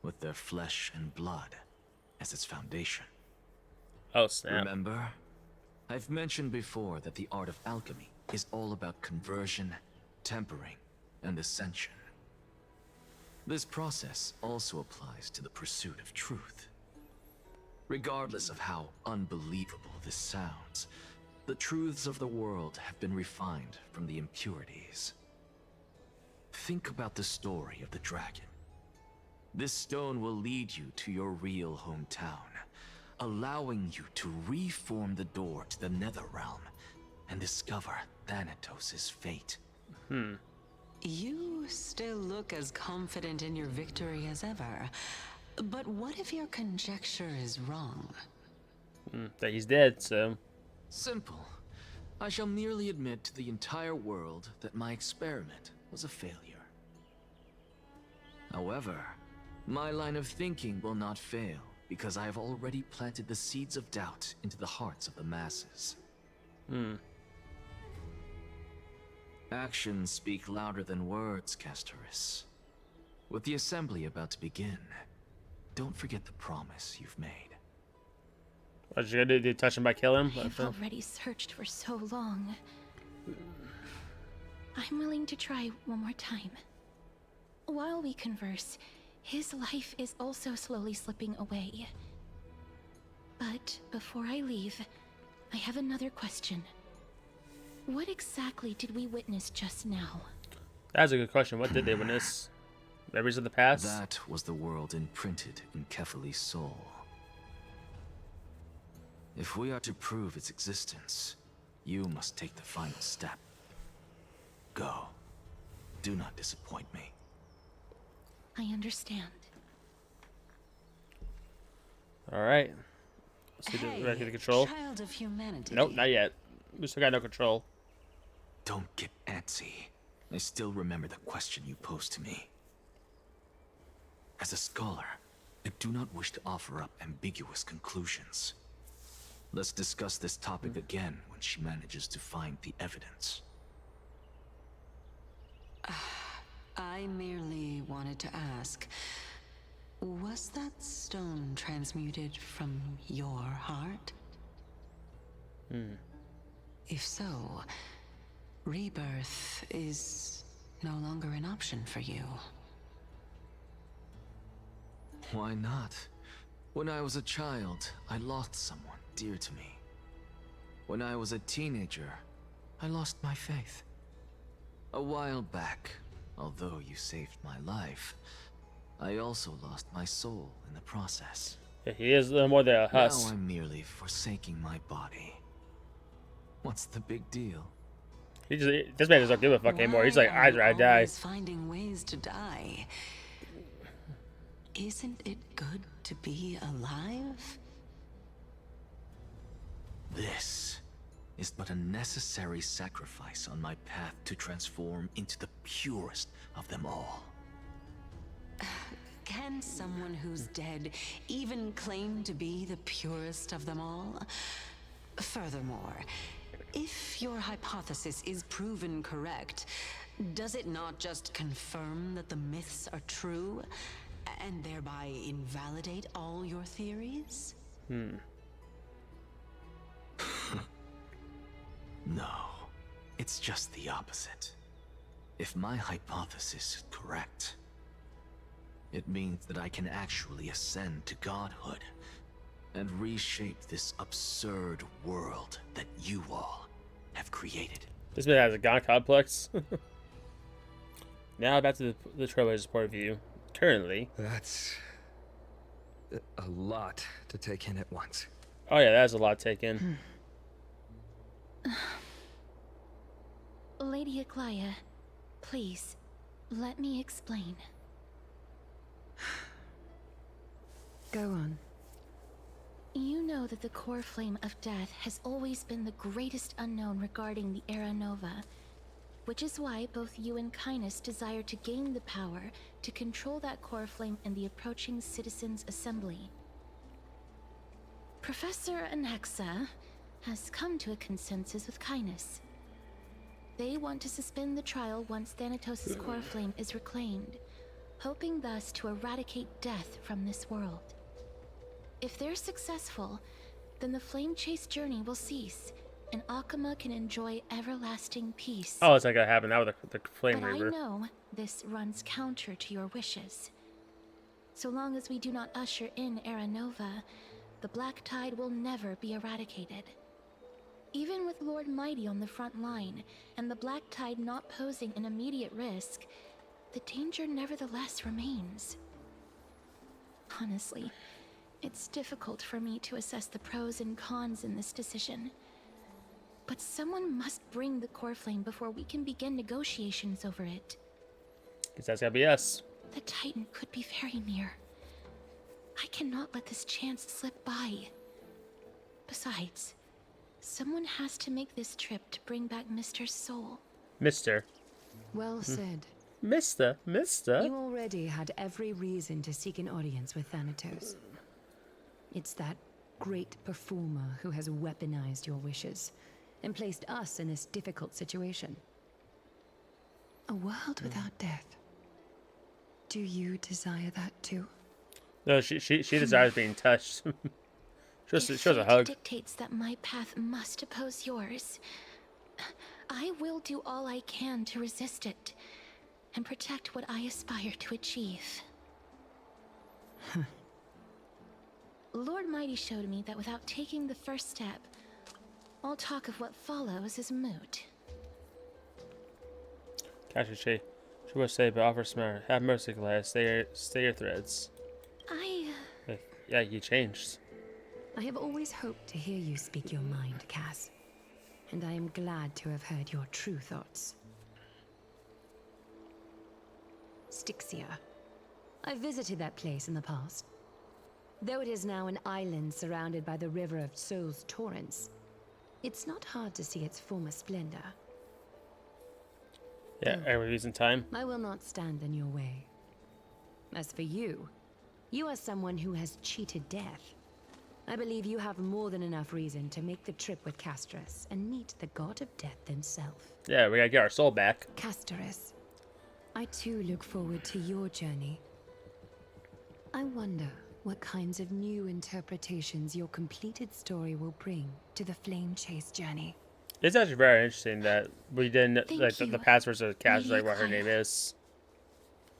with their flesh and blood as its foundation. Oh, snap. Remember? I've mentioned before that the art of alchemy is all about conversion, tempering, and ascension. This process also applies to the pursuit of truth. Regardless of how unbelievable this sounds, the truths of the world have been refined from the impurities. Think about the story of the dragon. This stone will lead you to your real hometown, allowing you to reform the door to the Netherrealm and discover Thanatos' fate. You still look as confident in your victory as ever. But what if your conjecture is wrong? That he's dead, so... Simple. I shall merely admit to the entire world that my experiment was a failure. However, my line of thinking will not fail because I have already planted the seeds of doubt into the hearts of the masses. Actions speak louder than words, Castoris. With the assembly about to begin, don't forget the promise you've made. What you gonna do? Touch him by kill him? I've already searched for so long. I'm willing to try one more time. While we converse, his life is also slowly slipping away. But before I leave, I have another question. What exactly did we witness just now? That's a good question. What did they witness? Memories of the past? That was the world imprinted in Kefali's soul. If we are to prove its existence, you must take the final step. Go. Do not disappoint me. I understand. Alright. Let's Hey, get the control. Child of humanity. Nope, not yet. We still got no control. Don't get antsy. I still remember the question you posed to me. As a scholar, I do not wish to offer up ambiguous conclusions. Let's discuss this topic again when she manages to find the evidence. I merely wanted to ask, was that stone transmuted from your heart? If so, rebirth is no longer an option for you. Why not? When I was a child, I lost someone dear to me. When I was a teenager, I lost my faith. A while back, although you saved my life, I also lost my soul in the process. Yeah, he is a little more than a husk. Now I'm merely forsaking my body. What's the big deal? He just, this man doesn't give a fuck anymore. He's like, I'd rather die. Always finding ways to die. Isn't it good to be alive? This is but a necessary sacrifice on my path to transform into the purest of them all. Can someone who's dead even claim to be the purest of them all? Furthermore, if your hypothesis is proven correct, does it not just confirm that the myths are true, and thereby invalidate all your theories? No, it's just the opposite. If my hypothesis is correct, it means that I can actually ascend to godhood and reshape this absurd world that you all have created. This man has a god complex. Now back to the Trailblazers' point of view. Currently. That's a lot to take in at once. Oh yeah, that's a lot to take in. Lady Aglaya, please, let me explain. Go on. You know that the core flame of death has always been the greatest unknown regarding the Era Nova, which is why both you and Kindness desire to gain the power to control that core flame in the approaching Citizens' Assembly. Professor Anaxa has come to a consensus with Kindness. They want to suspend the trial once Thanatos' core flame is reclaimed, hoping thus to eradicate death from this world. If they're successful, then the flame chase journey will cease, and Akama can enjoy everlasting peace. Oh, it's not gonna happen now with the Flame But Reaver. I know this runs counter to your wishes. So long as we do not usher in Era Nova, the Black Tide will never be eradicated. Even with Lord Mighty on the front line, and the Black Tide not posing an immediate risk, the danger nevertheless remains. Honestly, it's difficult for me to assess the pros and cons in this decision. But someone must bring the core flame before we can begin negotiations over it. Guess that's gotta be us. The Titan could be very near. I cannot let this chance slip by. Besides, someone has to make this trip to bring back Mr. Soul. Mister. Well said. Mister. You already had every reason to seek an audience with Thanatos. It's that great performer who has weaponized your wishes and placed us in this difficult situation. A world without death. Do you desire that too? No, she desires being touched. She was a Fate hug. dictates that my path must oppose yours, I will do all I can to resist it and protect what I aspire to achieve. Lord Mighty showed me that without taking the first step, all talk of what follows is moot. Catch she will say, but offer smart. Have mercy, Glass. Stay your threads. Yeah, you changed. I have always hoped to hear you speak your mind, Cass. And I am glad to have heard your true thoughts. Styxia. I visited that place in the past. Though it is now an island surrounded by the river of Souls Torrents, it's not hard to see its former splendor. Yeah, every reason time. I will not stand in your way. As for you, you are someone who has cheated death. I believe you have more than enough reason to make the trip with Castorus and meet the god of death himself. Yeah, we gotta get our soul back. Castorus, I too look forward to your journey. I wonder what kinds of new interpretations your completed story will bring to the Flame Chase journey. It's actually very interesting that we didn't Thank like you. the passwords of Cass is like what her name is.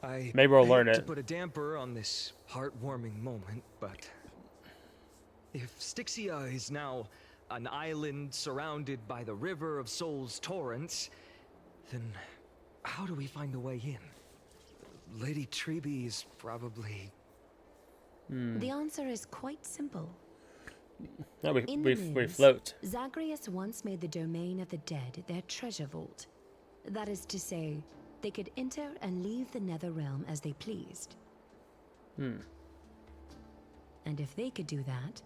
Maybe we'll learn hate it. to put a damper on this heartwarming moment, but if Styxia is now an island surrounded by the river of Souls Torrents, then how do we find a way in? Lady Chibi is probably... The answer is quite simple. No, we Mines, float. Zagreus once made the domain of the dead their treasure vault. That is to say, they could enter and leave the nether realm as they pleased. And if they could do that,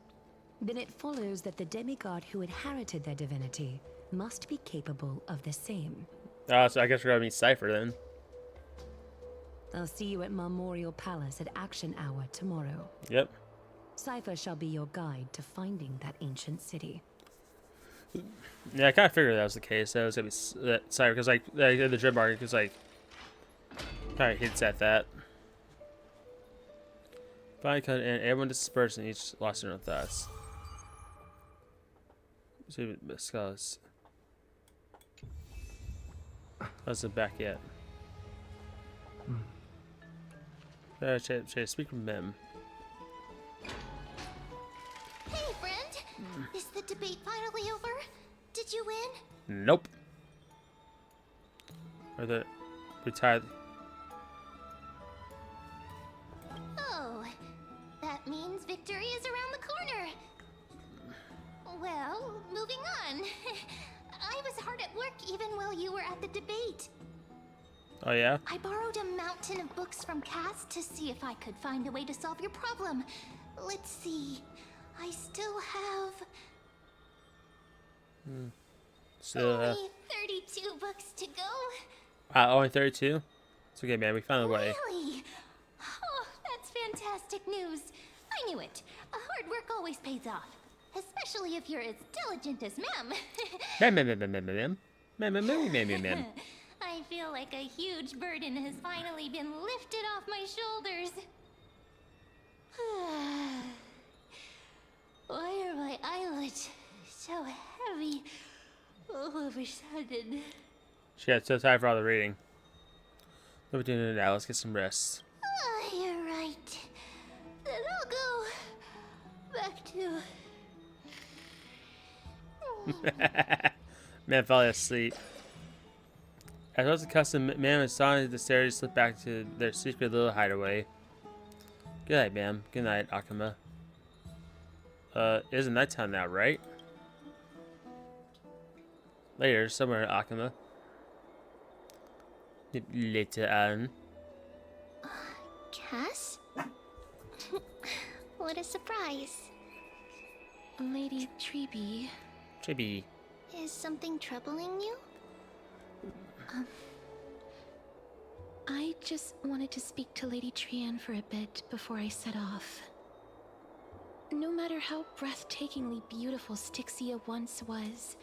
then it follows that the demigod who inherited their divinity must be capable of the same. So I guess we're gonna meet Cypher then. I'll see you at Memorial Palace at Action Hour tomorrow. Yep. Cypher shall be your guide to finding that ancient city. Yeah, I kind of figured that was the case. That was gonna be Cypher because like in the dream market, because like kind of hints at that. Finally cut in, everyone dispersed and each lost their own thoughts. So Skulls. Wasn't back yet. Speak from them. Hey, friend! Is the debate finally over? Did Did you win? Nope. Or the retired. Oh, that means victory is around the corner. Well, moving on. I was hard at work even while you were at the debate. Oh yeah? I borrowed a mountain of books from Cass to see if I could find a way to solve your problem. Let's see. I still have So, only 32 books to go. only 32? It's okay, man. We found a way. Really? Oh, that's fantastic news. I knew it. Hard work always pays off. Especially if you're as diligent as Ma'am. Ma'am. I feel like a huge burden has finally been lifted off my shoulders. Why are my eyelids so heavy all of a sudden? She got so tired for all the reading. What are we doing now? Let's get some rest. You're right. Then I'll go back to... Man fell asleep. As was the custom, Ma'am and Sonic and the stairs slipped back to their secret little hideaway. Good night, Ma'am. Good night, Akuma. It is nighttime now, right? Later, somewhere, Akuma. Later on. Cass? What a surprise. Lady Chibi. Chibi. Is something troubling you? I just wanted to speak to Lady Trian for a bit before I set off. No matter how breathtakingly beautiful Styxia once was,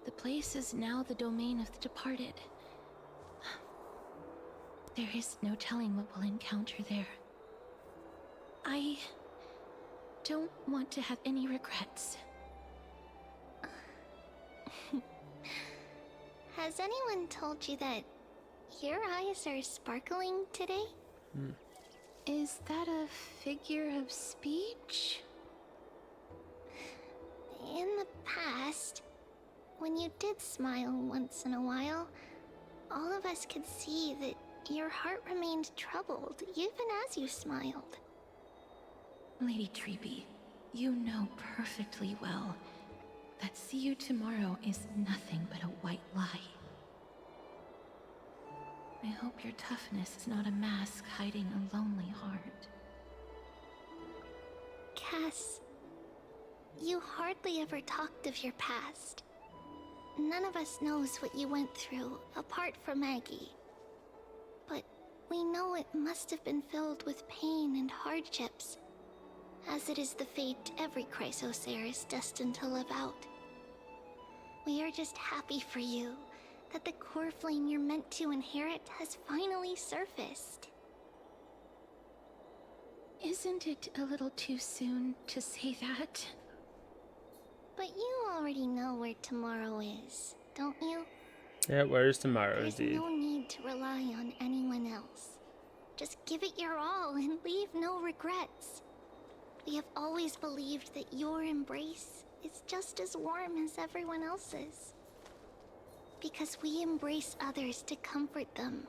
the place is now the domain of the departed. There is no telling what we'll encounter there. I don't want to have any regrets. Has anyone told you that your eyes are sparkling today? Is that a figure of speech? In the past, when you did smile once in a while, all of us could see that your heart remained troubled even as you smiled. Lady Tribi, you know perfectly well that see you tomorrow is nothing but a white lie. I hope your toughness is not a mask hiding a lonely heart. Cass, you hardly ever talked of your past. None of us knows what you went through, apart from Maggie. But we know it must have been filled with pain and hardships, as it is the fate every Chrysosaur is destined to live out. We are just happy for you that the core flame you're meant to inherit has finally surfaced. Isn't it a little too soon to say that? But you already know where tomorrow is, don't you? Yeah, where's tomorrow, There's indeed? no need to rely on anyone else. Just give it your all and leave no regrets. We have always believed that your embrace is just as warm as everyone else's. Because we embrace others to comfort them.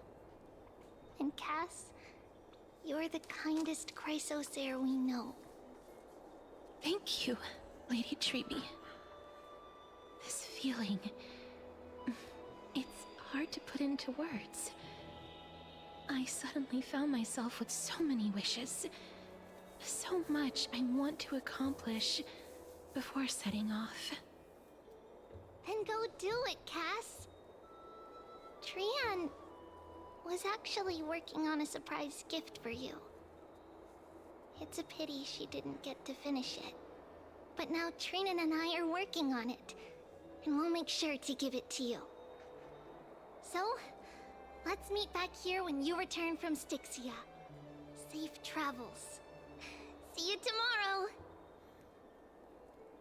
And Cass, you're the kindest Chrysosaur we know. Thank you, Lady Tribi. This feeling... it's hard to put into words. I suddenly found myself with so many wishes. So much I want to accomplish before setting off. Then go do it, Cass. Trian was actually working on a surprise gift for you. It's a pity she didn't get to finish it. But now Trinan and I are working on it, and we'll make sure to give it to you. So, let's meet back here when you return from Styxia. Safe travels. See you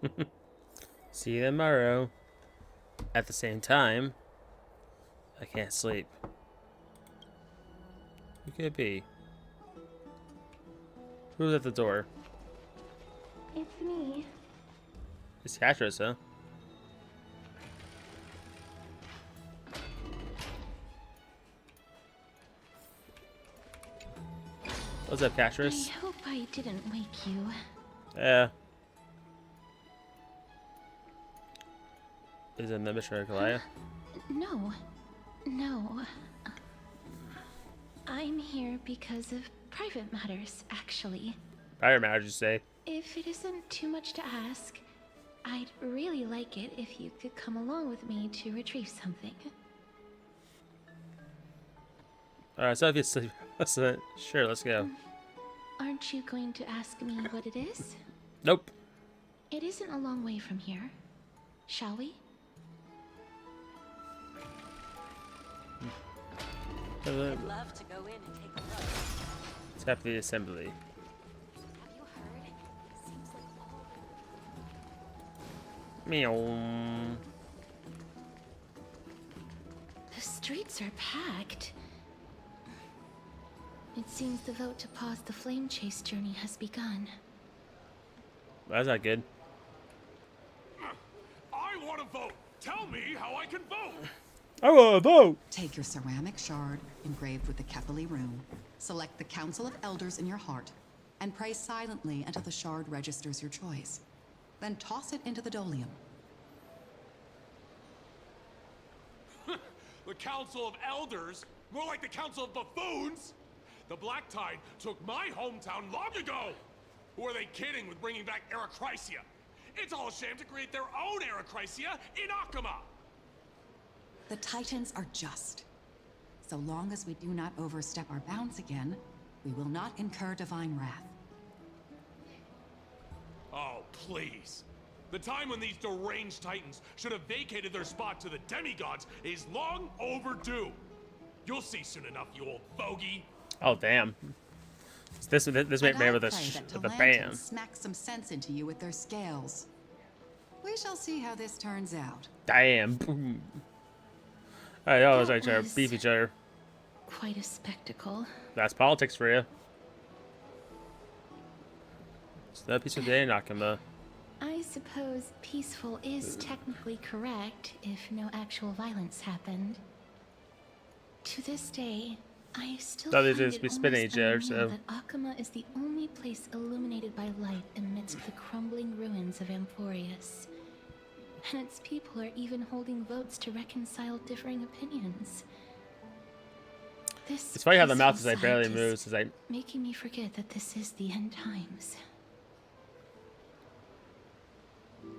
tomorrow! See you tomorrow. At the same time, I can't sleep. Who could it be? Who's at the door? It's me. It's Hattress, huh? What's up, I Castrus? hope I didn't wake you. Yeah. Is it Mr. Goliath? No. No. I'm here because of private matters, actually. Private matters, you say? If it isn't too much to ask, I'd really like it if you could come along with me to retrieve something. Alright, so if you sleep, sure, let's go. Aren't you going to ask me what it is? Nope. It isn't a long way from here. Shall we? I'd love to go in and take a look. Let's have the assembly. Have you heard? Seems like all Meow. The streets are packed. It seems the vote to pause the flame chase journey has begun. That's not good. I want to vote. Tell me how I can vote. I want to vote. Take your ceramic shard engraved with the Kepali rune, select the Council of Elders in your heart, and pray silently until the shard registers your choice. Then toss it into the Dolium. The Council of Elders? More like the Council of Buffoons? The Black Tide took my hometown long ago! Who are they kidding with bringing back Arachrysia? It's all a sham to create their own Arachrysia in Akama! The Titans are just. So long as we do not overstep our bounds again, we will not incur divine wrath. Oh, please. The time when these deranged Titans should have vacated their spot to the demigods is long overdue. You'll see soon enough, you old bogey. Oh, damn. This might be with the band. Smack some sense into you with their scales. We shall see how this turns out. Damn. Alright, y'all was like trying to beef each other. Quite a spectacle. That's politics for you. It's no piece of day, Nakama. I suppose peaceful is technically correct if no actual violence happened. To this day, I still No, they find just it be spinning almost each other, unreal so. that Akama is the only place illuminated by light amidst the crumbling ruins of Amphorius. And its people are even holding votes to reconcile differing opinions. This It's funny how the peaceful mouth is like barely sight moves. It's like, making me forget that this is the end times.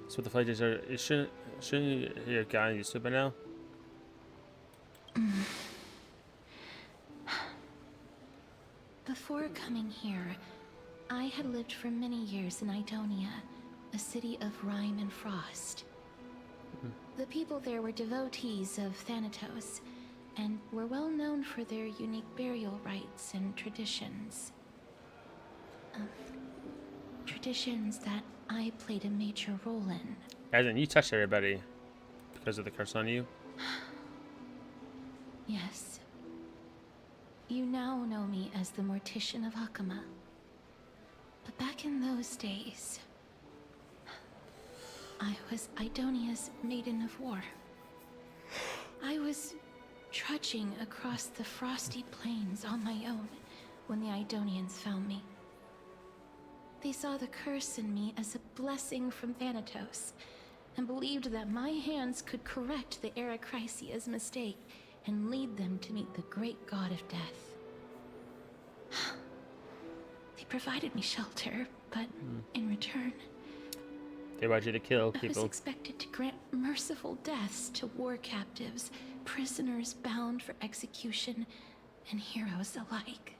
that's what the fighters are. It shouldn't you have gotten used to it by now? Before coming here, I had lived for many years in Idonia, a city of rime and frost. The people there were devotees of Thanatos, and were well known for their unique burial rites and traditions. Traditions that I played a major role in. As in, you touched everybody because of the curse on you? Yes. You now know me as the Mortician of Akama. But back in those days, I was Idonia's Maiden of War. I was trudging across the frosty plains on my own when the Idonians found me. They saw the curse in me as a blessing from Thanatos, and believed that my hands could correct the Arachrysia's mistake and lead them to meet the great god of death. They provided me shelter, but in return, They want you to kill I was people. expected to grant merciful deaths to war captives, prisoners bound for execution, and heroes alike.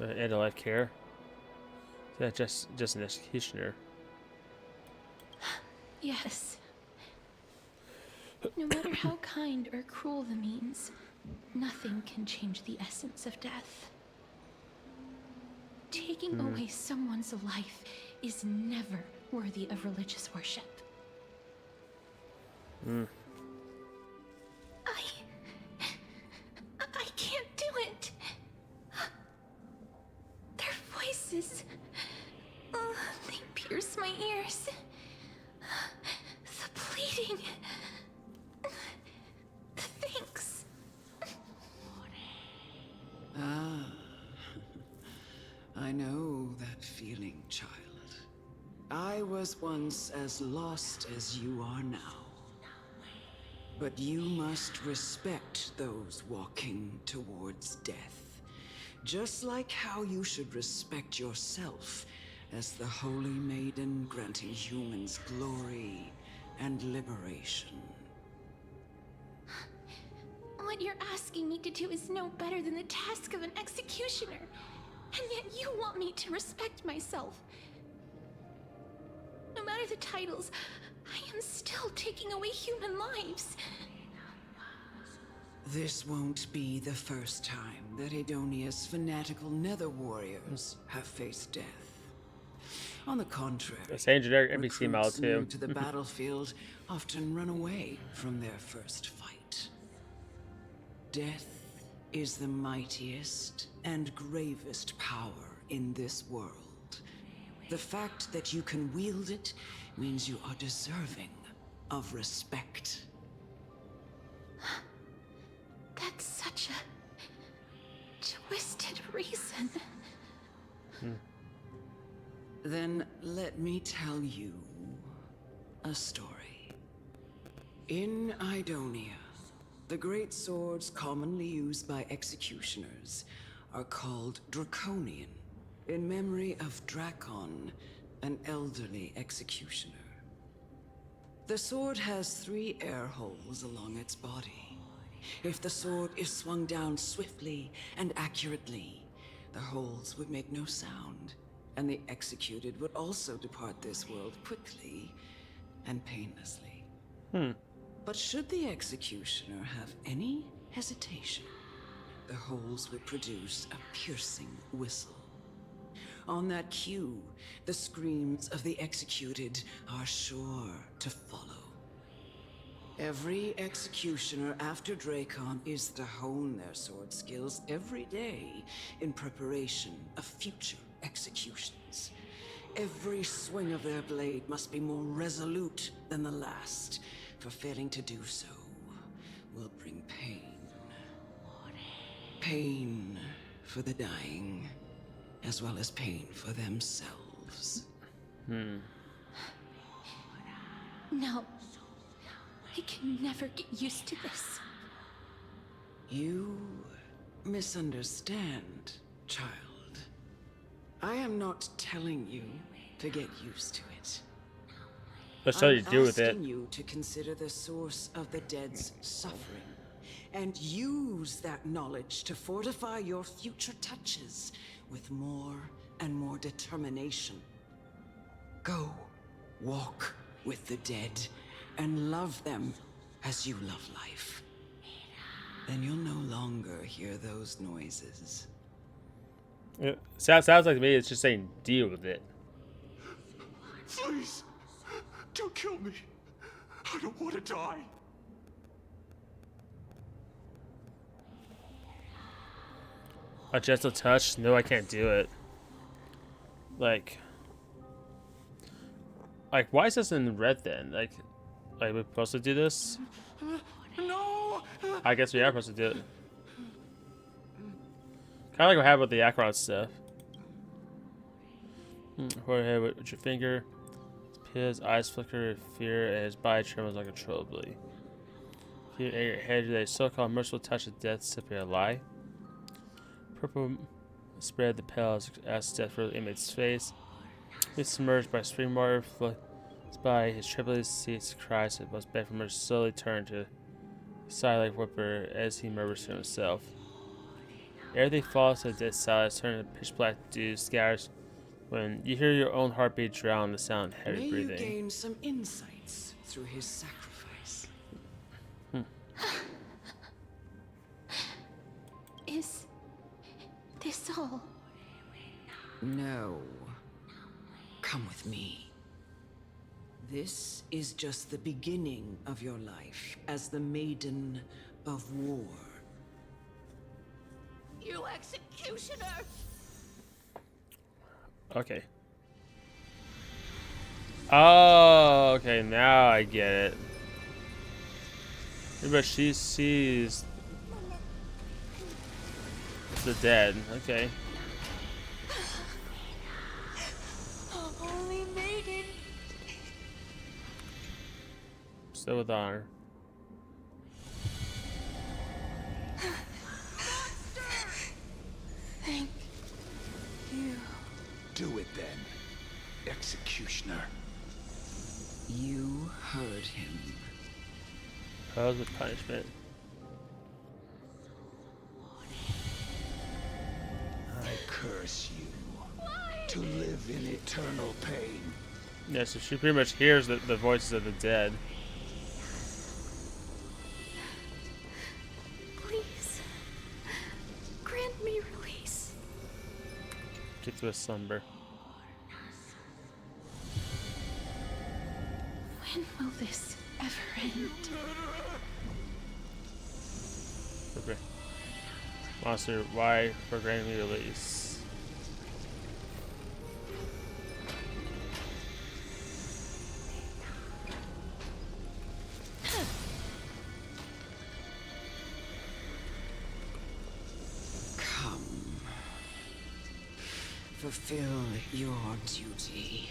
End of life care. Is that just an executioner? Yes. No matter how kind or cruel the means, nothing can change the essence of death. Taking away someone's life is never worthy of religious worship. I can't do it. Their voices, they pierce my ears. The pleading, the thanks. was once as lost as you are now. But you must respect those walking towards death. Just like how you should respect yourself as the Holy Maiden granting humans glory and liberation. What you're asking me to do is no better than the task of an executioner. And yet you want me to respect myself. No matter the titles, I am still taking away human lives. This won't be the first time that Edonia's fanatical nether warriors have faced death. On the contrary, the same generic NPC model recruits new too. to the battlefield often run away from their first fight. Death is the mightiest and gravest power in this world. The fact that you can wield it means you are deserving of respect. That's such a twisted reason. Then let me tell you a story. In Idonia, the great swords commonly used by executioners are called Draconian, in memory of Drakon, an elderly executioner. The sword has 3 air holes along its body. If the sword is swung down swiftly and accurately, the holes would make no sound, and the executed would also depart this world quickly and painlessly. But should the executioner have any hesitation, the holes would produce a piercing whistle. On that cue, the screams of the executed are sure to follow. Every executioner after Drakon is to hone their sword skills every day in preparation of future executions. Every swing of their blade must be more resolute than the last, for failing to do so will bring pain. Pain for the dying, as well as pain for themselves. No. I can never get used to this. You misunderstand, child. I am not telling you to get used to it. Let's tell you to do with it. I'm asking you to consider the source of the dead's suffering and use that knowledge to fortify your future touches with more and more determination. Go, walk with the dead and love them as you love life. Then you'll no longer hear those noises. It sounds like to me it's just saying deal with it. Please, don't kill me. I don't want to die. A gentle touch? No, I can't do it. Like, why is this in red then? Like we're supposed to do this? No. I guess we are supposed to do it. Kind of like what happened with the Acheron stuff. Hold your head with your finger. His eyes flicker with fear, and his body trembles uncontrollably. You aim your head with a so-called merciful touch of death, simply a lie. Purple spread the pales as death froze the inmate's face. He's submerged by spring water, floats by his trembling seats, cries that must beg for mercy, slowly turn to silent whimper as he murmurs to himself. Everything falls to dead silence, turning to pitch black dew scatters when you hear your own heartbeat drown the sound of heavy breathing. May you gain some insights through his sacrifice. Is this all? No. Come with me. This is just the beginning of your life as the Maiden of War. You executioner! Okay. Oh, okay, now I get it. But she sees the dead. Okay. Holy Maiden, So with honor. Thank you. Do it then, Executioner. You heard him. That was a punishment. I curse you to live in eternal pain. Yeah, so she pretty much hears the voices of the dead. Please, grant me release. Get to a slumber. When will this ever end? Okay. Monster, why for granting me release? Come. Fulfill your duty.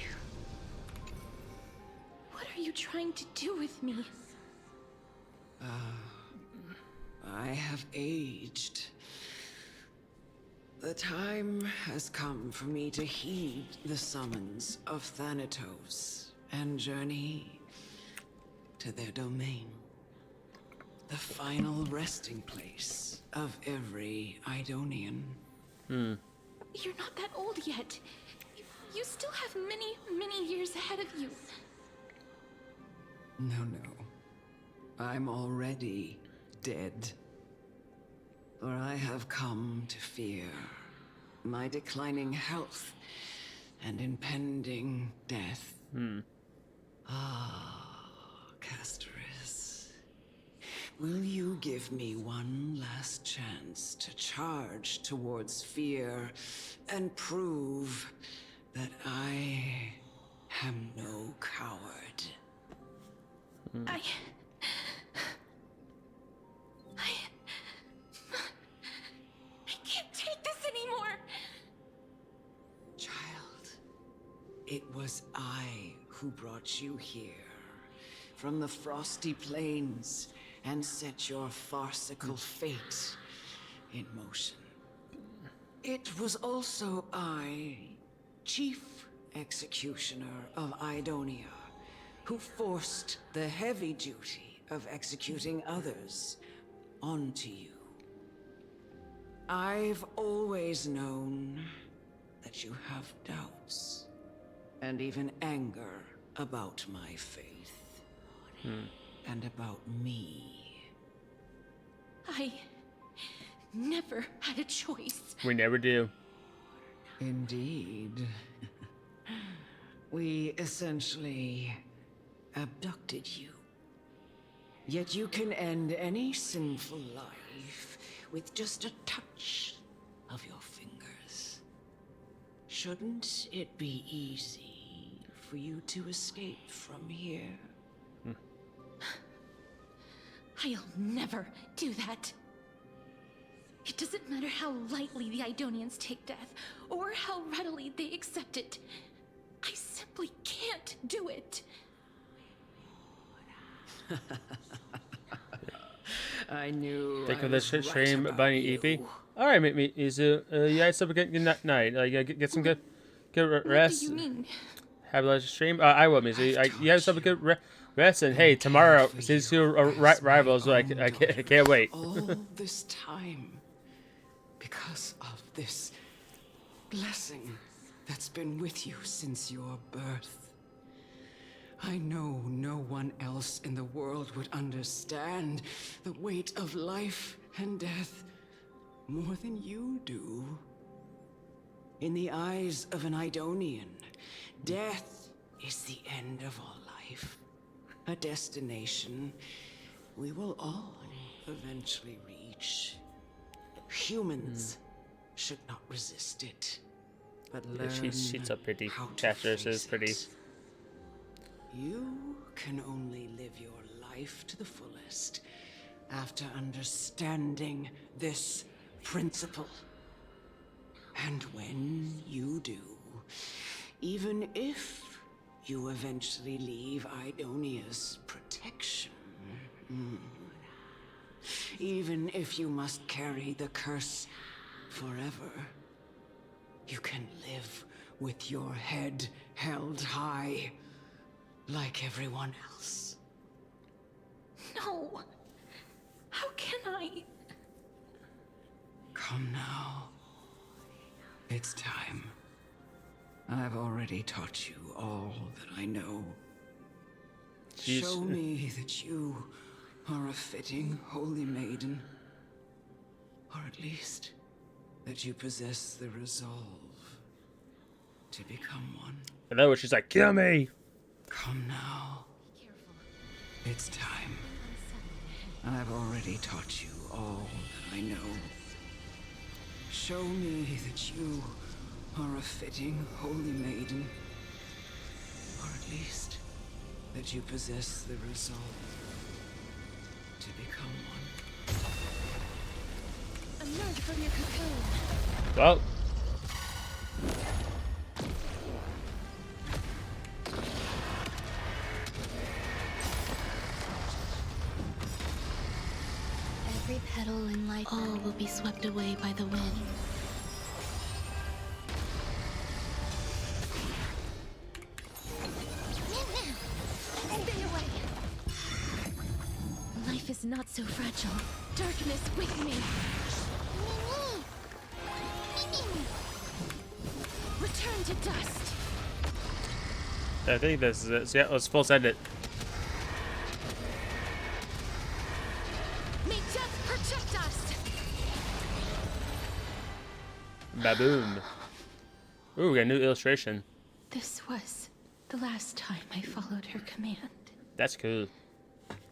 What are you trying to do with me? I have aged. The time has come for me to heed the summons of Thanatos and journey to their domain. The final resting place of every Idonian. You're not that old yet. You still have many, many years ahead of you. No. I'm already dead. For I have come to fear my declining health and impending death. Castoris. Will you give me one last chance to charge towards fear and prove that I am no coward? I can't take this anymore. Child, it was I who brought you here from the frosty plains and set your farcical fate in motion. It was also I, Chief Executioner of Idonia, who forced the heavy duty of executing others onto you. I've always known that you have doubts and even anger about my faith and about me. I never had a choice. We never do. Indeed. We essentially abducted you. Yet you can end any sinful life with just a touch of your fingers. Shouldn't it be easy for you to escape from here? I'll never do that. It doesn't matter how lightly the Idonians take death, or how readily they accept it. I simply can't do it. I knew. Think I of this was stream, right Bunny about EP. All right, Mizu. You guys have a good night. Get some good rest. What do you mean? Have a nice stream. I will, Mizu. You guys have a good rest. And hey, tomorrow, since you're rivals, I can't wait. All this time, because of this blessing that's been with you since your birth. I know no one else in the world would understand the weight of life and death more than you do. In the eyes of an Idonian, death is the end of all life. A destination we will all eventually reach. Humans should not resist it, but learn She's a pretty. how to Caster's is face pretty. it. You can only live your life to the fullest after understanding this principle. And when you do, even if you eventually leave Idonia's protection. Even if you must carry the curse forever, you can live with your head held high, like everyone else. No! How can I? Come now. It's time. I've already taught you all that I know. Jeez. Show me that you are a fitting holy maiden. Or at least that you possess the resolve to become one. And then she's like, kill me! Come now. It's time. I've already taught you all that I know. Show me that you are a fitting holy maiden. Or at least that you possess the resolve to become one. Emerge from your cocoon. Well. Every petal in life, all will be swept away by the wind. Stay away. Life is not so fragile. Darkness with me. Return to dust. I think this is it. So yeah, let's full send it. May death protect us. Baboom. Ooh, we got a new illustration. This was the last time I followed her command. That's cool.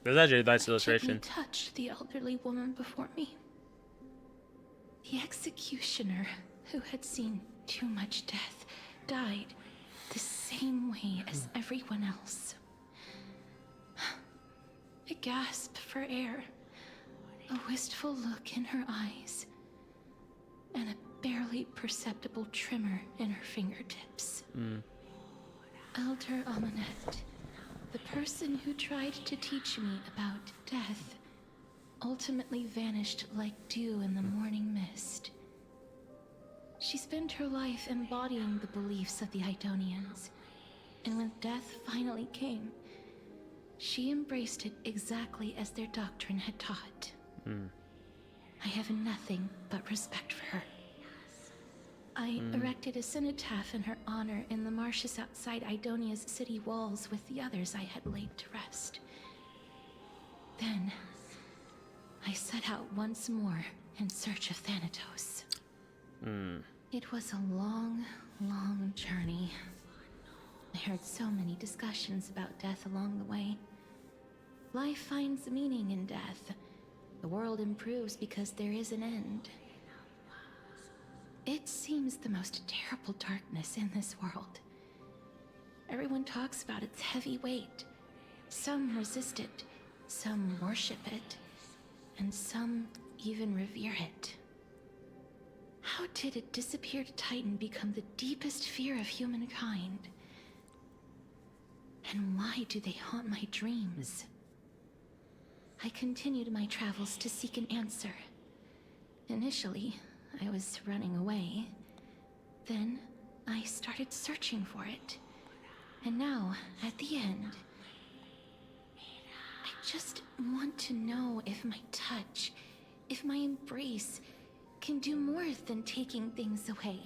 That's actually a nice Gently illustration. touched the elderly woman before me. The executioner, who had seen too much death, died the same way as everyone else. A gasp for air, a wistful look in her eyes, and a barely perceptible tremor in her fingertips. Elder Amunet, the person who tried to teach me about death, ultimately vanished like dew in the morning mist. She spent her life embodying the beliefs of the Idonians, and when death finally came, she embraced it exactly as their doctrine had taught. I have nothing but respect for her. I erected a cenotaph in her honor in the marshes outside Idonia's city walls with the others I had laid to rest. Then, I set out once more in search of Thanatos. It was a long, long journey. I heard so many discussions about death along the way. Life finds meaning in death. The world improves because there is an end. It seems the most terrible darkness in this world. Everyone talks about its heavy weight. Some resist it, some worship it, and some even revere it. How did a disappeared titan become the deepest fear of humankind? And why do they haunt my dreams? I continued my travels to seek an answer. Initially, I was running away. Then, I started searching for it. And now, at the end, I just want to know if my touch, if my embrace, can do more than taking things away.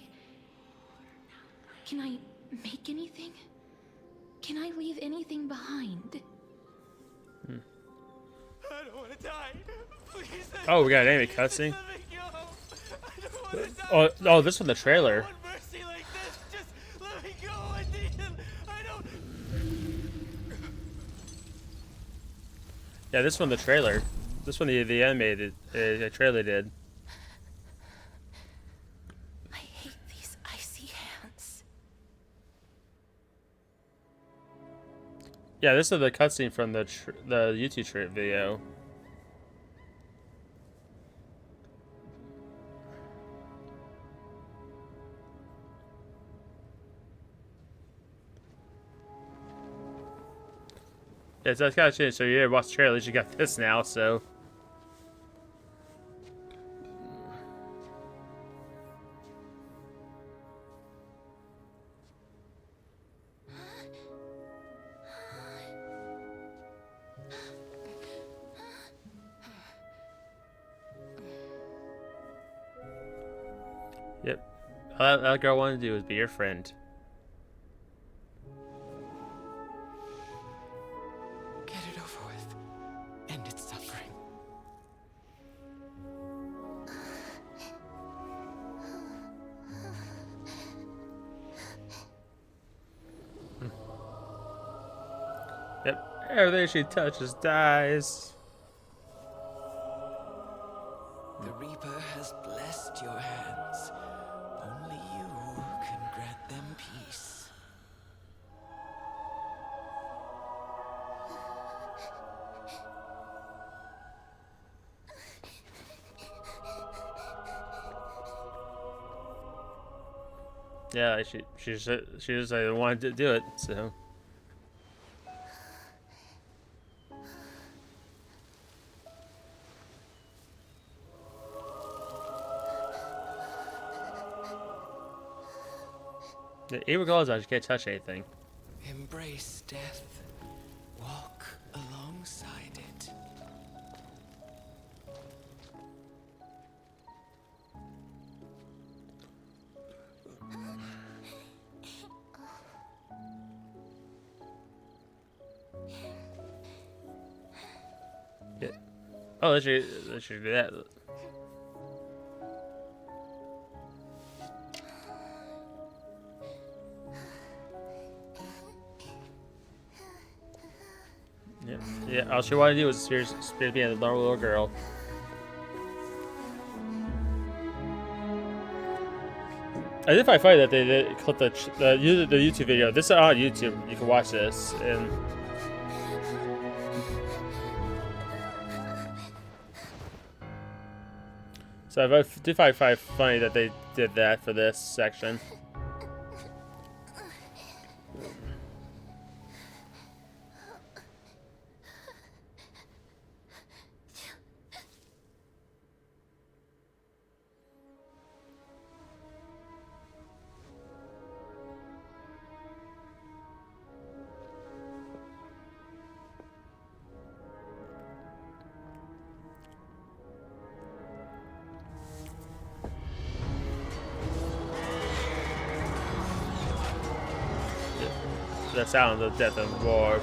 Can I make anything? Can I leave anything behind? I don't want to die. Please. Oh, we got an anime cutscene. Oh, this from the trailer. Mercy like this. Just let me go. I don't. Yeah, this from the trailer. This one the animated trailer did. I hate these icy hands. Yeah, this is the cutscene from the YouTube video. Yeah, so that's kind of shit. So you watch the trailer, at least you got this now, so. Yep. All that girl wanted to do was be your friend. Get it over with. End its suffering. Yep. Everything she touches dies. The Reaper has blessed your hands. Only you can grant them peace. Yeah, she just wanted to do it, so. Yeah, even goes on, she can't touch anything. Embrace death. Walk alongside it. Yeah. Oh, let's do that. Yeah, yeah. All she wanted to do was spirit being a little girl. I did find funny that they clipped the YouTube video. This is on YouTube. You can watch this and. So I did find funny that they did that for this section. The sound of death and war.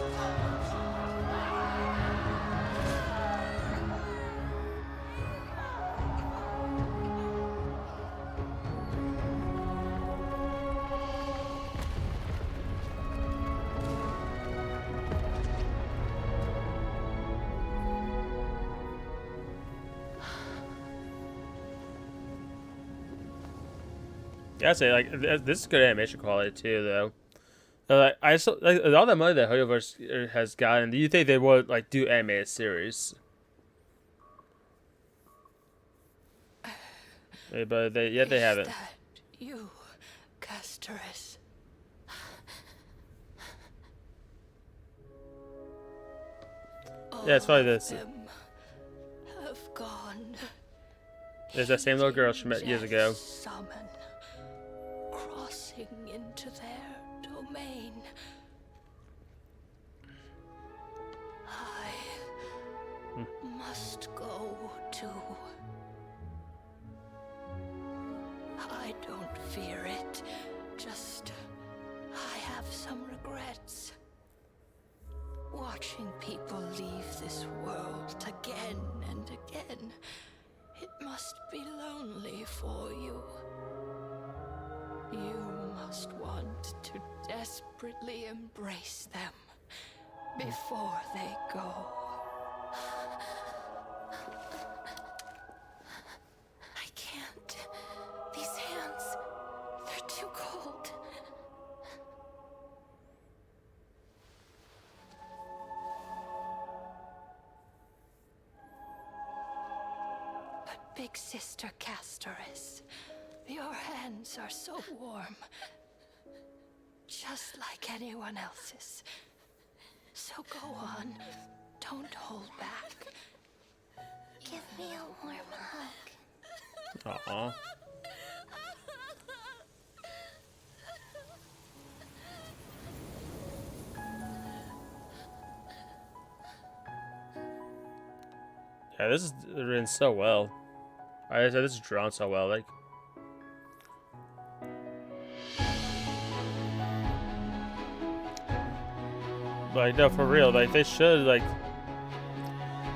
Yeah, I'd say like this is good animation quality too, though. I saw like all that money that Hoyoverse has gotten. Do you think they would like do animated series? But they haven't. That you, Castoris. Yeah, it's probably this. Have gone. There's that same little girl she met years ago. Summon, crossing into their domain. I must go too. I don't fear it. Just I have some regrets. Watching people leave this world again and again. It must be lonely for you. You must want to desperately embrace them before they go. I can't. These hands, they're too cold. But Big Sister Castoris, your hands are so warm. Just like anyone else's. So go on. Don't hold back. Give me a warm hug. Aw. Yeah, this is written so well. I said this is drawn so well. Like no, for real. Like they should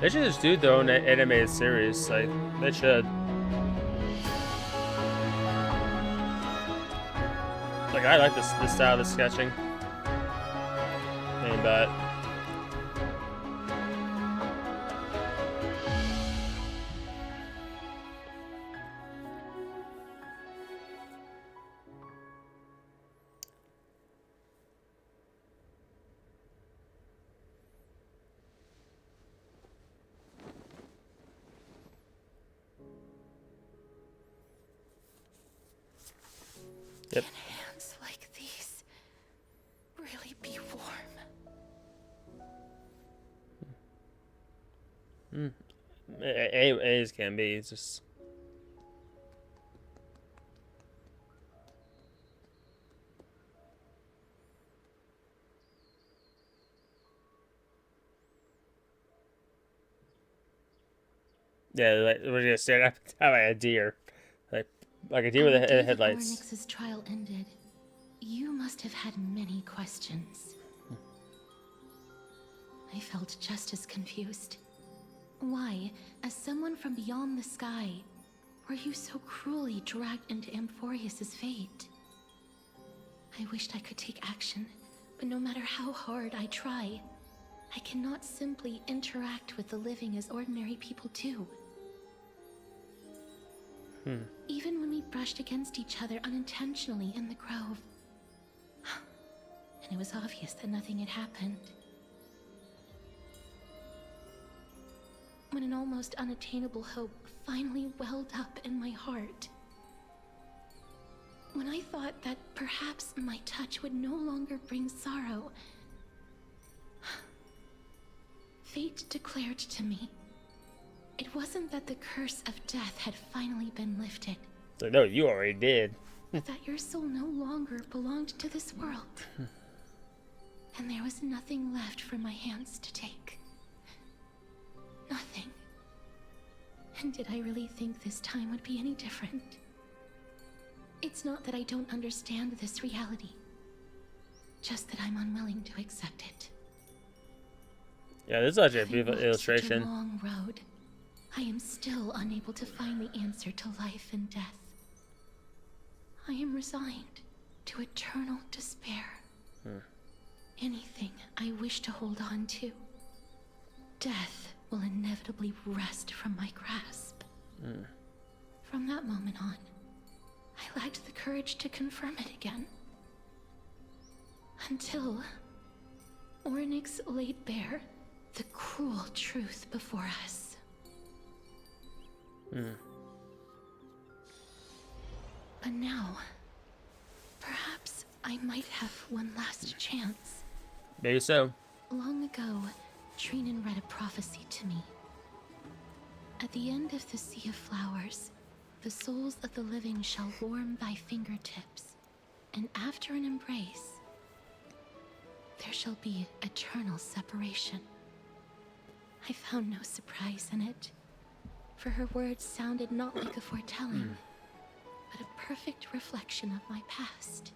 just do their own animated series. Like they should. Like I like this style of the sketching. Ain't bad. Yep. Can hands like these really be warm? A's can be. It's just. Yeah, like we're gonna stand up by a deer, like a deer with headlights. Ornix's trial ended. You must have had many questions. I felt just as confused. Why, as someone from beyond the sky, were you so cruelly dragged into Amphorius's fate? I wished I could take action, but no matter how hard I try, I cannot simply interact with the living as ordinary people do. Even when we brushed against each other unintentionally in the grove. And it was obvious that nothing had happened. When an almost unattainable hope finally welled up in my heart. When I thought that perhaps my touch would no longer bring sorrow. Fate declared to me, it wasn't that the curse of death had finally been lifted. So no, you already did. But that your soul no longer belonged to this world. And there was nothing left for my hands to take. Nothing. And did I really think this time would be any different? It's not that I don't understand this reality. Just that I'm unwilling to accept it. Yeah, this is actually a beautiful illustration. Such a long road. I am still unable to find the answer to life and death. I am resigned to eternal despair. Anything I wish to hold on to, death will inevitably wrest from my grasp. From that moment on, I lacked the courage to confirm it again. Until Ornyx laid bare the cruel truth before us. But now, perhaps I might have one last chance. Maybe so. Long ago, Trinan read a prophecy to me. At the end of the Sea of Flowers, the souls of the living shall warm thy fingertips, and after an embrace, there shall be eternal separation. I found no surprise in it, for her words sounded not like a foretelling, but a perfect reflection of my past.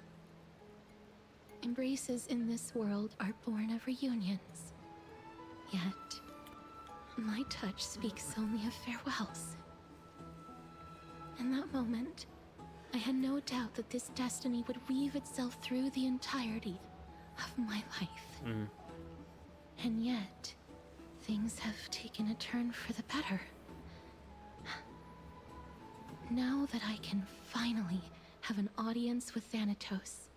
Embraces in this world are born of reunions, yet my touch speaks only of farewells. In that moment, I had no doubt that this destiny would weave itself through the entirety of my life. And yet, things have taken a turn for the better. Now that I can finally have an audience with Thanatos,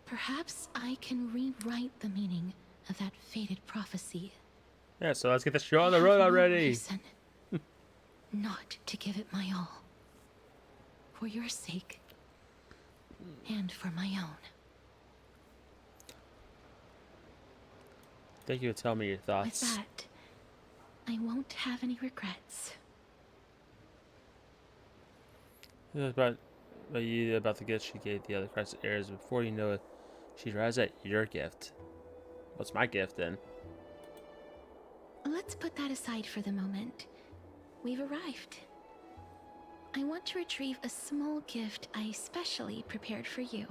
perhaps I can rewrite the meaning of that fated prophecy. Yeah, so let's get the show on the road already. Reason not to give it my all. For your sake, and for my own. Thank you for telling me your With thoughts. that, I won't have any regrets. It was about the gift she gave the other Christ heirs. Before you know it, she arrives at your gift. What's my gift then? Let's put that aside for the moment. We've arrived. I want to retrieve a small gift I specially prepared for you.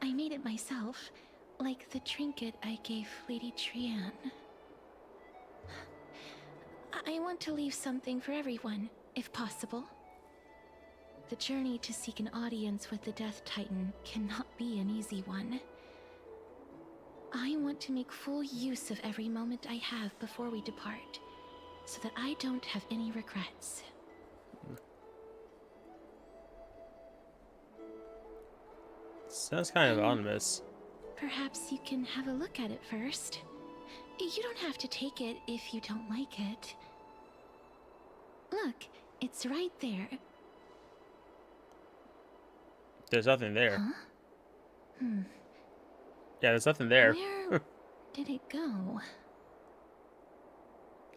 I made it myself, like the trinket I gave Lady Trianne. I want to leave something for everyone, if possible. The journey to seek an audience with the Death Titan cannot be an easy one. I want to make full use of every moment I have before we depart, so that I don't have any regrets. Sounds kind of ominous. Perhaps you can have a look at it first. You don't have to take it if you don't like it. Look, it's right there. There's nothing there. Huh? Yeah, there's nothing there. Where did it go?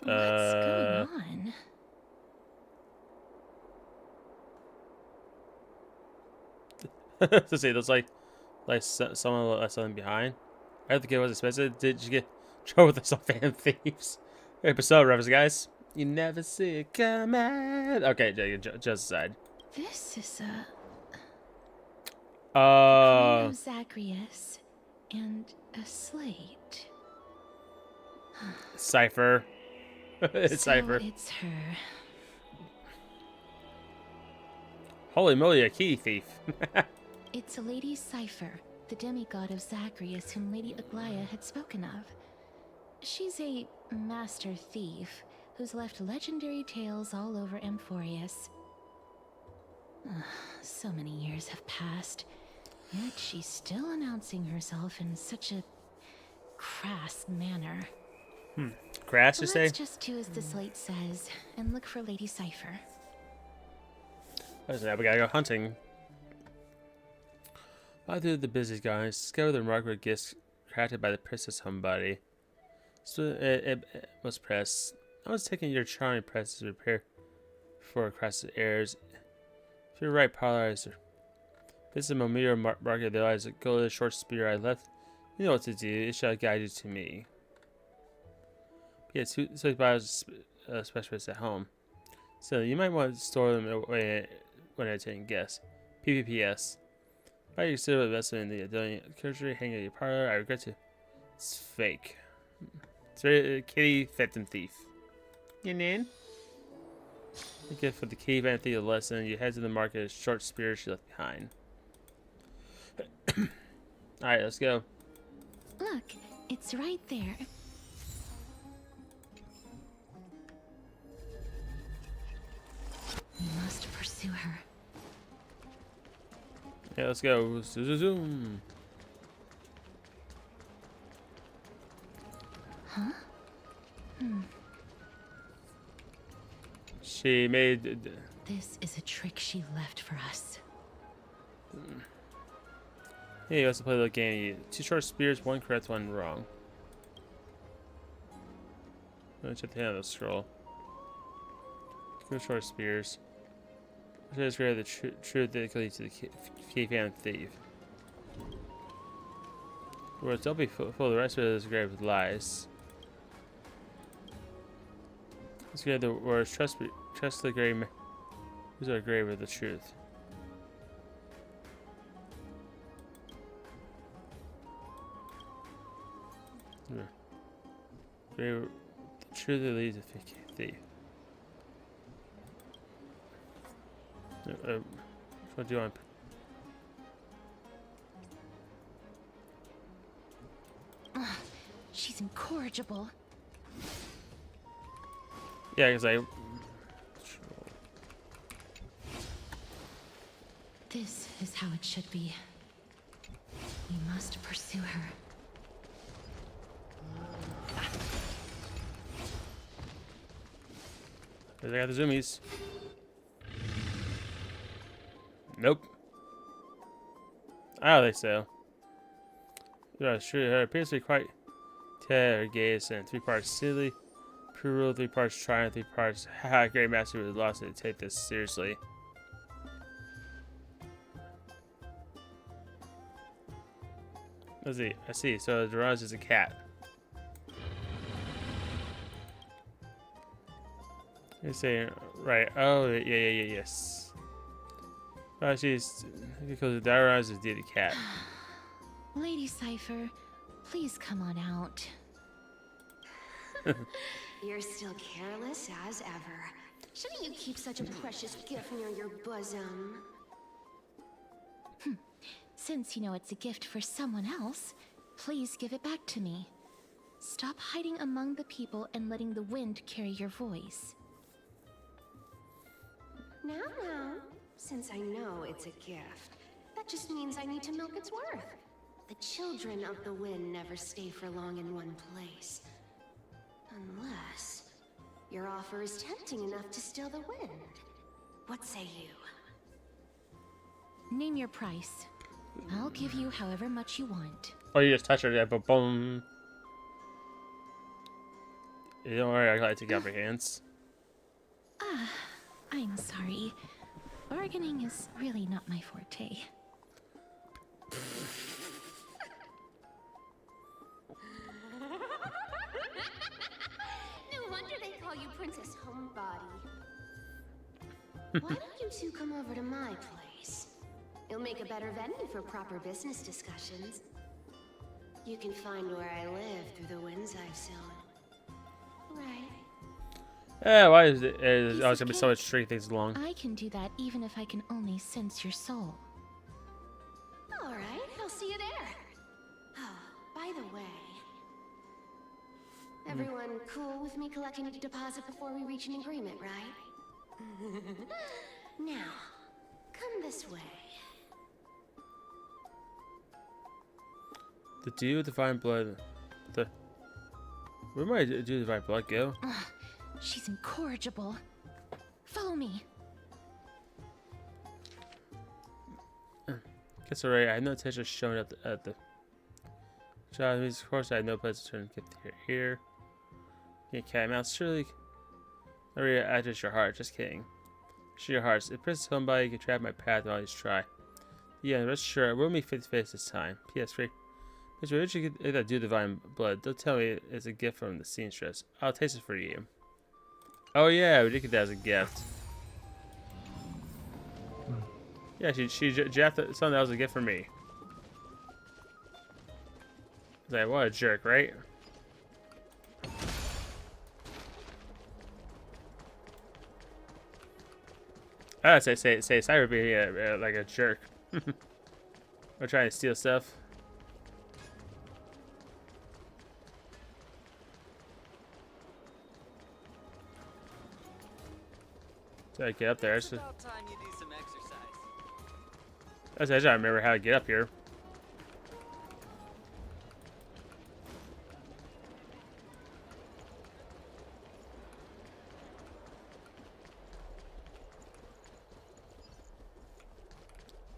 What's going on? To say, there's like someone left something behind. I think it was expensive. Did you get trouble with some fan thieves? Episode reference, guys. You never see it coming. Okay, just aside. This is a Uh. Zagreus and a slate. Cipher. It's Cipher. It's her. Holy moly, a key thief. It's Lady Cipher, the demigod of Zagreus whom Lady Aglaia had spoken of. She's a master thief who's left legendary tales all over Amphorius. So many years have passed, yet she's still announcing herself in such a crass manner. Crash, you say? Let's just do as the slate says and look for Lady Cipher. We gotta go hunting. While through the busy guys, discover the remarkable gifts crafted by the princess homebody. So it was pressed. I was taking your charming presses to prepare for Crassus heirs. If you're right, polarizer. This is a Momiro market that lies a golden short spear I left. You know what to do. It shall guide you to me. Yeah, so bios specialists at home. So you might want to store them away when I take guess. PPPS. If I consider investment in the adult cursory hanging at your parlor, I regret to. It's fake. It's very kitty phantom thief. You know? You get for the kitty phantom thief a lesson. You head to the market with a short spear she left behind. Alright, let's go. Look, it's right there. We must pursue her. Yeah, let's go. Zoom. Huh? She made. This is a trick she left for us. Yeah, you also play the game. 2 short spears, 1 correct, 1 wrong. Let's check the end of the scroll. 2 short spears. Let's grab the truth that leads to the key fan thief. Whereas don't be full the rest of it is grave with lies. Let's grab the words trust the grave. Who's our grave with the truth? Grave the truth that leads to the thief. What do you want? She's incorrigible. Yeah, because This is how it should be. We must pursue her. I got the zoomies. Nope. I don't think so. Yeah, sure. Her appears to be quite Ted or Gaze and 3 parts silly. Puru, 3 parts trying, 3 parts haha. Great Master would have lost it to take this seriously. Let's see. I see. So Duran's is a cat. You say right? Oh yeah, yes. Oh, she's because the Duran's is the cat. Lady Cypher, please come on out. You're still careless as ever. Shouldn't you keep such a precious gift near your bosom? Since you know it's a gift for someone else, please give it back to me. Stop hiding among the people and letting the wind carry your voice. Now, since I know it's a gift, that just means I need to milk its worth. The children of the wind never stay for long in one place. Unless your offer is tempting enough to steal the wind. What say you? Name your price. I'll give you however much you want. Oh, you just touch her there, but boom. You don't worry, I gotta take out your hands. I'm sorry. Bargaining is really not my forte. No wonder they call you Princess Homebody. Why don't you two come over to my place? It'll make a better venue for proper business discussions. You can find where I live through the winds I've sown. Right. Why is it? There's always gonna be so much string things along. I can do that even if I can only sense your soul. All right, I'll see you there. Oh, by the way, everyone cool with me collecting a deposit before we reach an agreement, right? Now, come this way. The dew with divine blood. Where might the dew with divine blood go? She's incorrigible. Follow me. Guess alright. I had no intention of showing up at the job. Of course, I had no place to turn and get here. Yeah, cat mouse. Surely, Maria, address your heart. Just kidding. Share your hearts. If Princess Homebody can trap my path, I'll always try. Yeah, rest assured, we'll meet face to face this time. PS3. Mr. Richard, you get that dew divine blood. Don't tell me it's a gift from the seamstress. I'll taste it for you. Oh yeah, we did get that as a gift. Yeah, she jacked something that was a gift for me. Like, what a jerk, right? I would say Cyber be like a jerk. Or trying to steal stuff. So I get up there. That's I just remember how to get up here.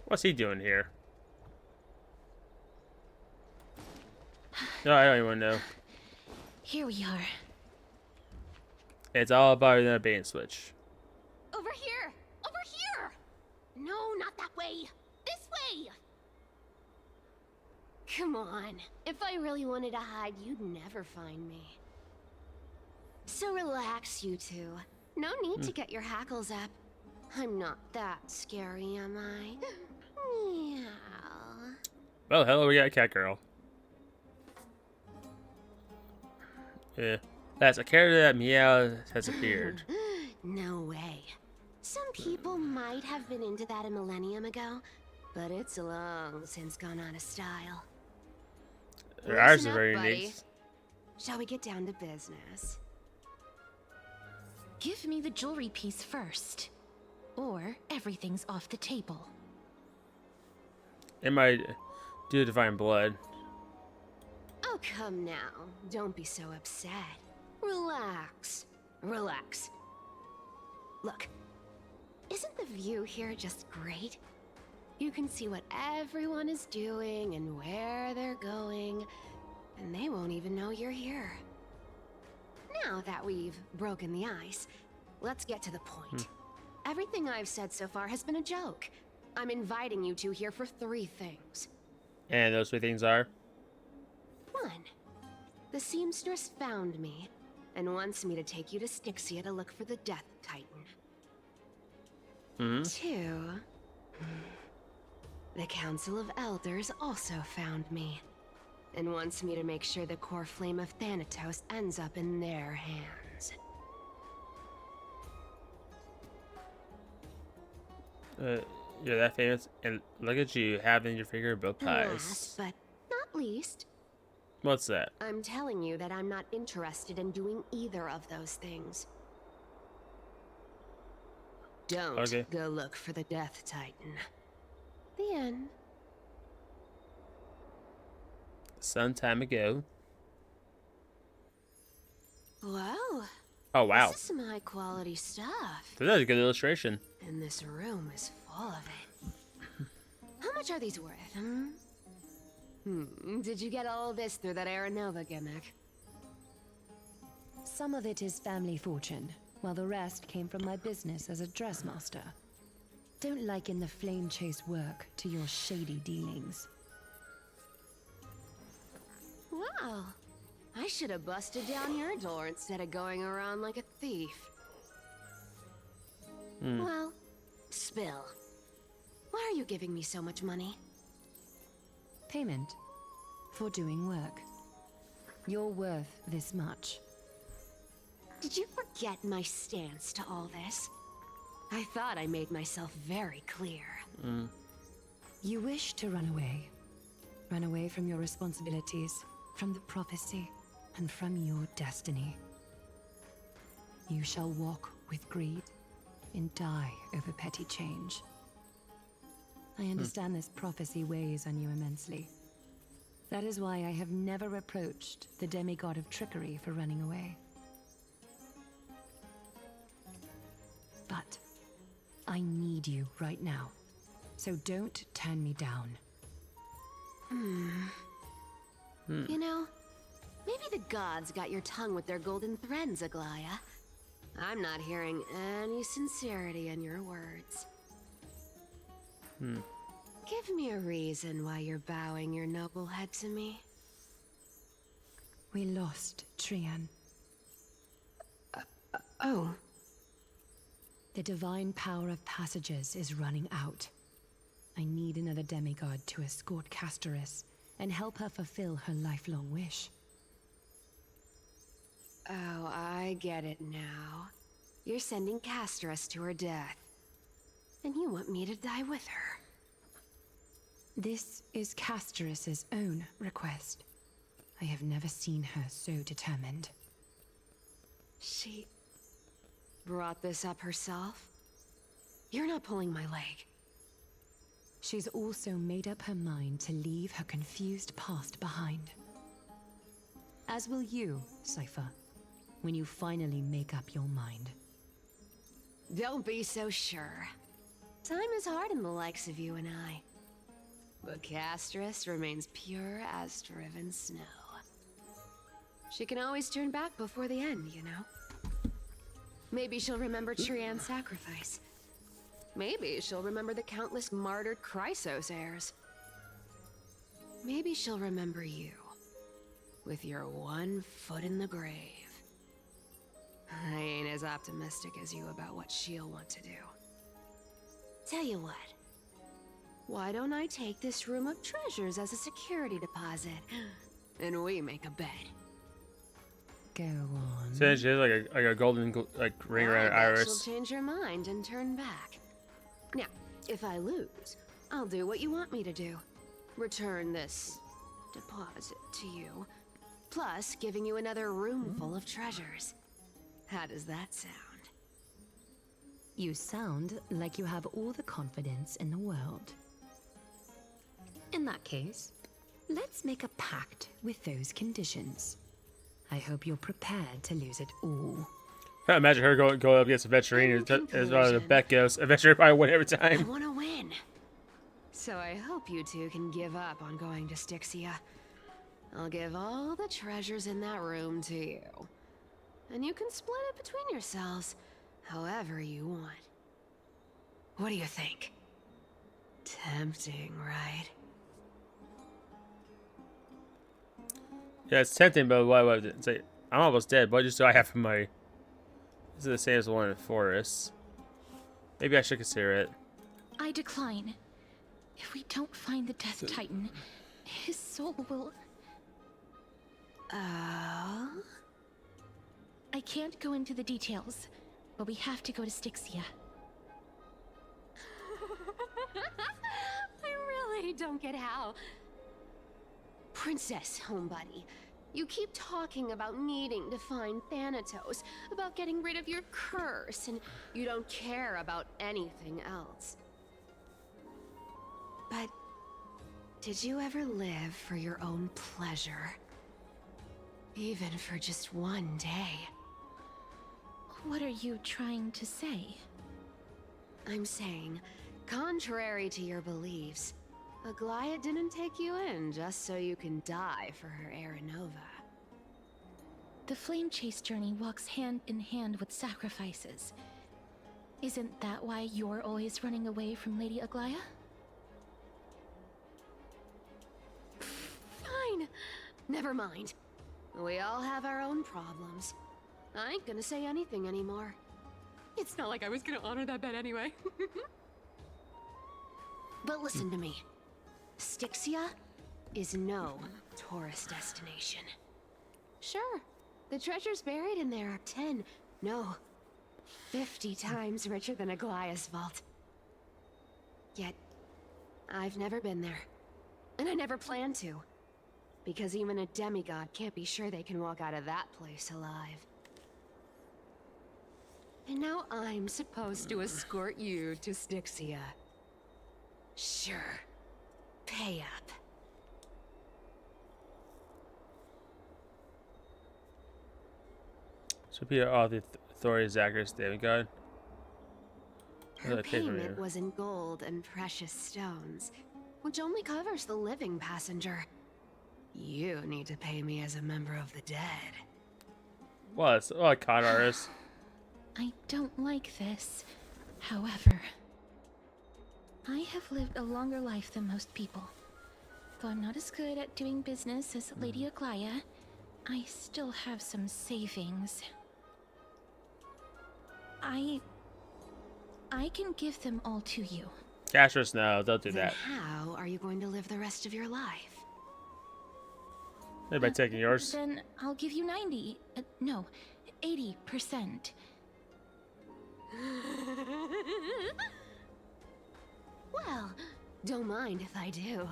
What's he doing here? No, I don't even know. Here we are. It's all about the bait and switch. Over here! Over here! No, not that way! This way! Come on. If I really wanted to hide, you'd never find me. So relax, you two. No need to get your hackles up. I'm not that scary, am I? Meow. Well, hello, we got a cat girl. Yeah. That's a character that meow has appeared. No way. Some people might have been into that a millennium ago, but it's long since gone out of style. Ours is Listen up, very buddy. unique. Shall we get down to business? Give me the jewelry piece first, or everything's off the table. It might do divine blood. Oh, come now. Don't be so upset. Relax. Relax. Look, isn't the view here just great? You can see what everyone is doing and where they're going. and they won't even know you're here. Now that we've broken the ice, let's get to the point. Everything I've said so far has been a joke. I'm inviting you two here for 3 things. And those 3 things are? 1. The seamstress found me and wants me to take you to Styxia to look for the Death Titan. 2. The Council of Elders also found me and wants me to make sure the core flame of Thanatos ends up in their hands. You're that famous, and look at you having your finger in both pies. Last but not least, What's that? I'm telling you that I'm not interested in doing either of those things. Don't go look for the Death Titan. The end. Some time ago. Wow. Oh, wow. This is some high quality stuff. That's a good illustration. And this room is full of it. How much are these worth, Did you get all this through that Aranova gimmick? Some of it is family fortune, while the rest came from my business as a dressmaster. Don't liken the flame chase work to your shady dealings. Wow. I should have busted down your door instead of going around like a thief. Well, spill. Why are you giving me so much money? Payment for doing work. You're worth this much. Did you forget my stance to all this? I thought I made myself very clear. You wish to run away. Run away from your responsibilities, from the prophecy, and from your destiny. You shall walk with greed and die over petty change. I understand this prophecy weighs on you immensely. That is why I have never reproached the demigod of trickery for running away. But I need you right now, so don't turn me down. You know, maybe the gods got your tongue with their golden threads, Aglaya. I'm not hearing any sincerity in your words. Give me a reason why you're bowing your noble head to me. We lost Trian. Oh. The divine power of passages is running out. I need another demigod to escort Castoris and help her fulfill her lifelong wish. Oh, I get it now. You're sending Castoris to her death. And you want me to die with her. This is Castoris's own request. I have never seen her so determined. She brought this up herself? You're not pulling my leg. She's also made up her mind to leave her confused past behind. As will you, Cypher, when you finally make up your mind. Don't be so sure. Time is hard in the likes of you and I. But Castoris remains pure as driven snow. She can always turn back before the end, you know? Maybe she'll remember Trian's sacrifice. Maybe she'll remember the countless martyred Chrysos heirs. Maybe she'll remember you, with your one foot in the grave. I ain't as optimistic as you about what she'll want to do. Tell you what. Why don't I take this room of treasures as a security deposit, and we make a bet? Go on. So she has like a golden ring around her iris. She'll change her mind and turn back. Now, if I lose, I'll do what you want me to do. Return this deposit to you, plus giving you another room full of treasures. How does that sound? You sound like you have all the confidence in the world. In that case, let's make a pact with those conditions. I hope you're prepared to lose it all. I can't imagine her going up against a veteran as well as the bet goes. A veteran probably win every I time. want to win. So I hope you two can give up on going to Styxia. I'll give all the treasures in that room to you. And you can split it between yourselves however you want. What do you think? Tempting, right? Yeah, it's tempting, but why would it say? I'm almost dead. What just do I have for money? This is the same as the one in the forest. Maybe I should consider it. I decline. If we don't find the Death Titan, his soul will... I can't go into the details, but we have to go to Styxia. I really don't get how. Princess, homebuddy, you keep talking about needing to find Thanatos, about getting rid of your curse, and you don't care about anything else. But did you ever live for your own pleasure? Even for just one day? What are you trying to say? I'm saying, contrary to your beliefs, Aglaia didn't take you in just so you can die for her Aranova. The flame chase journey walks hand in hand with sacrifices. Isn't that why you're always running away from Lady Aglaia? Fine. Never mind. We all have our own problems. I ain't gonna say anything anymore. It's not like I was gonna honor that bet anyway. But listen to me. Styxia is no tourist destination. Sure, the treasures buried in there are 10, no, 50 times richer than Aglaia's vault. Yet, I've never been there. And I never plan to. Because even a demigod can't be sure they can walk out of that place alive. And now I'm supposed to escort you to Styxia. Sure. Pay up. So Peter, all the authorities, Zacharias, demigod. Her payment was in gold and precious stones, which only covers the living passenger. You need to pay me as a member of the dead. Well, it's like con artists. I don't like this. However, I have lived a longer life than most people. Though I'm not as good at doing business as Lady Aglaia, I still have some savings. I can give them all to you. Castrus, no, don't do Then that. how are you going to live the rest of your life? Maybe by taking yours. Then I'll give you 90. No, 80%. Well, don't mind if I do.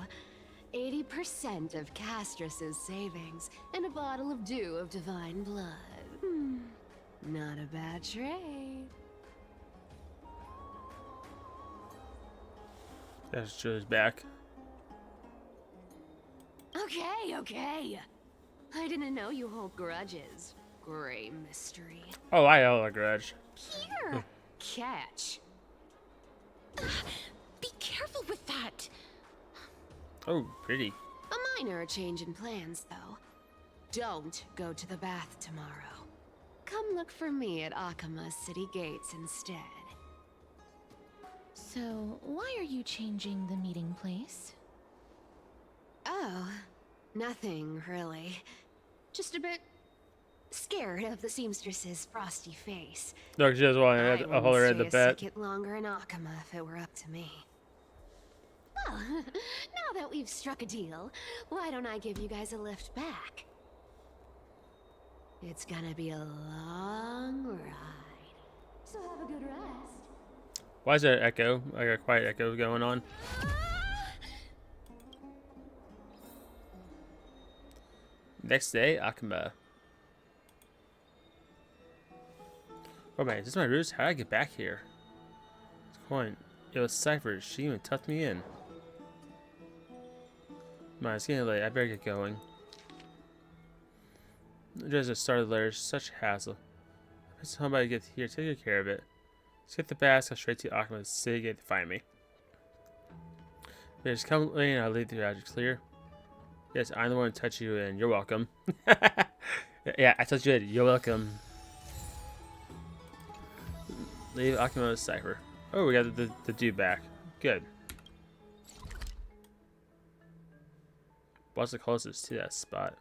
80% of Castrus's savings and a bottle of dew of divine blood. Not a bad trade. That's Julie's back. Okay. I didn't know you hold grudges. Gray mystery. Oh, I owe a grudge. Here, catch. Be careful with that. Oh, pretty. A minor change in plans, though. Don't go to the bath tomorrow. Come look for me at Akima's city gates instead. So, why are you changing the meeting place? Oh, nothing really. Just a bit scared of the seamstress's frosty face. Look, she doesn't want I to hold her in the wouldn't bed. stay a second longer in Akima if it were up to me. Well, now that we've struck a deal, why don't I give you guys a lift back? It's gonna be a long ride, so have a good rest. Why is there an echo? Like a quiet echo going on? Next day, Akima. Oh man, is this my roost? How did I get back here? It's coin. It was Cypher. She even tucked me in. Man, it's getting late. I better get going. There's a started letter. Such a hassle. If somebody gets here, take good care of it. Skip the bath, go straight to Akima's city gate to find me. Just come late and I'll leave the garage clear. Yes, I'm the one to touch you, and you're welcome. Yeah, I touched you. You're welcome. Leave Akimo's cipher. Oh, we got the dude back. Good. What's the closest to that spot?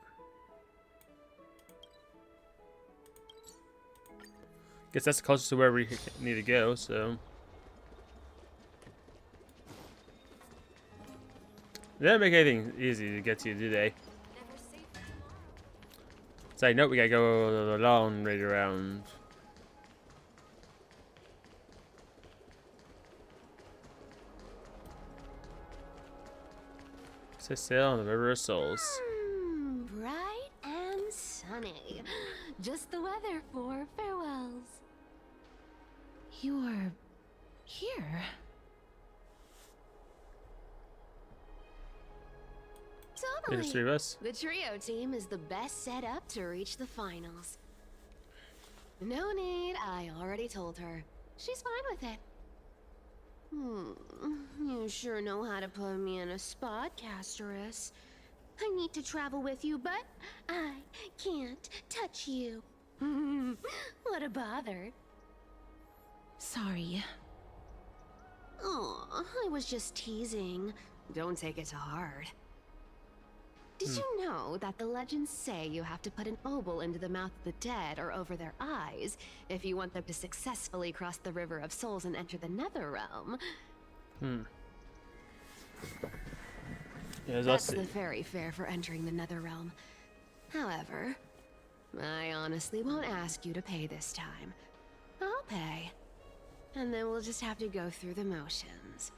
Guess that's the closest to where we need to go, so. They didn't make anything easy to get to, do they? Side note, we gotta go the long way around. Set sail on the River of Souls. Bright and sunny. Just the weather for farewells. You're here. Totally. There's 3 of us. The trio team is the best set up to reach the finals. No need, I already told her. She's fine with it. You sure know how to put me in a spot, Castorus. I need to travel with you, but I can't touch you. What a bother. Sorry. Aw, I was just teasing. Don't take it to heart. Did you know that the legends say you have to put an obol into the mouth of the dead or over their eyes if you want them to successfully cross the River of Souls and enter the Nether Realm? Yeah, that's the fairy fare for entering the Nether Realm. However, I honestly won't ask you to pay this time. I'll pay. And then we'll just have to go through the motions.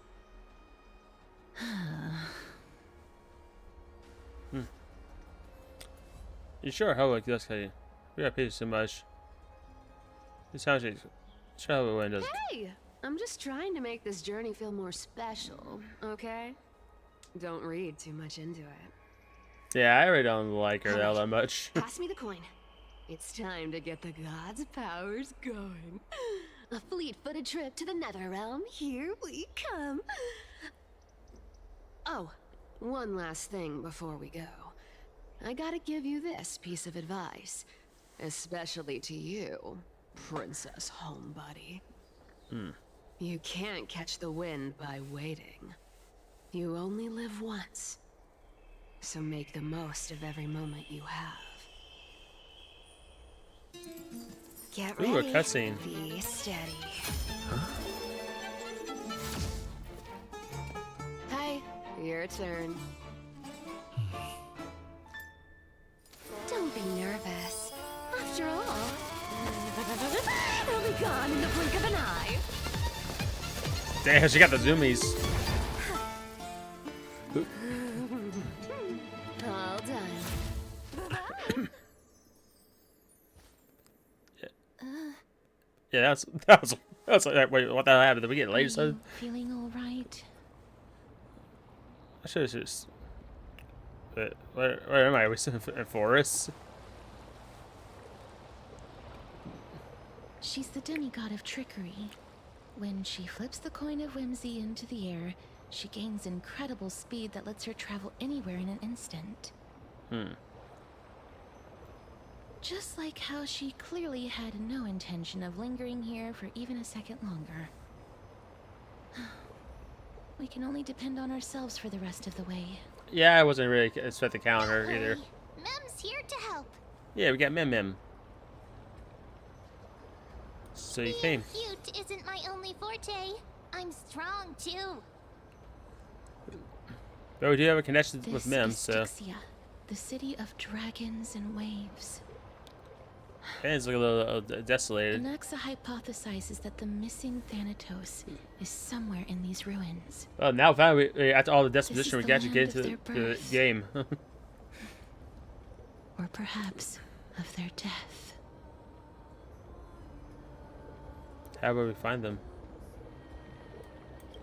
You sure how like this guy? We gotta pay so much. This how she travel windows. Hey! I'm just trying to make this journey feel more special, okay? Don't read too much into it. Yeah, I really don't like her all that much. Pass me the coin. It's time to get the gods' powers going. A fleet-footed trip to the Nether Realm. Here we come. Oh, one last thing before we go. I gotta give you this piece of advice, especially to you, Princess Homebody. You can't catch the wind by waiting. You only live once, so make the most of every moment you have. Get ready. Ooh, a cutscene. Be steady. Hi, your turn. Don't be nervous. After all, it'll be gone in the blink of an eye. Damn, she got the zoomies. All done. Yeah, that's like, wait, what the hell happened? Did we get later? So Feeling all right? I should have just. Where am I? Are we still in Forest? She's the demigod of trickery. When she flips the coin of whimsy into the air, she gains incredible speed that lets her travel anywhere in an instant. Just like how she clearly had no intention of lingering here for even a second longer. We can only depend on ourselves for the rest of the way. Yeah, I wasn't really expecting to count her either. Mem's here to help. Yeah, we got Mem. So you came. Cute isn't my only forte. I'm strong too. But we do have a connection This with Mem, is so. Styxia, the city of dragons and waves. And it's like a little desolated. Anaxa hypothesizes that the missing Thanatos is somewhere in these ruins. Well, now finally, after all the This disposition, is we the got to get land into of their the birth. game. Or perhaps of their death. How will we find them?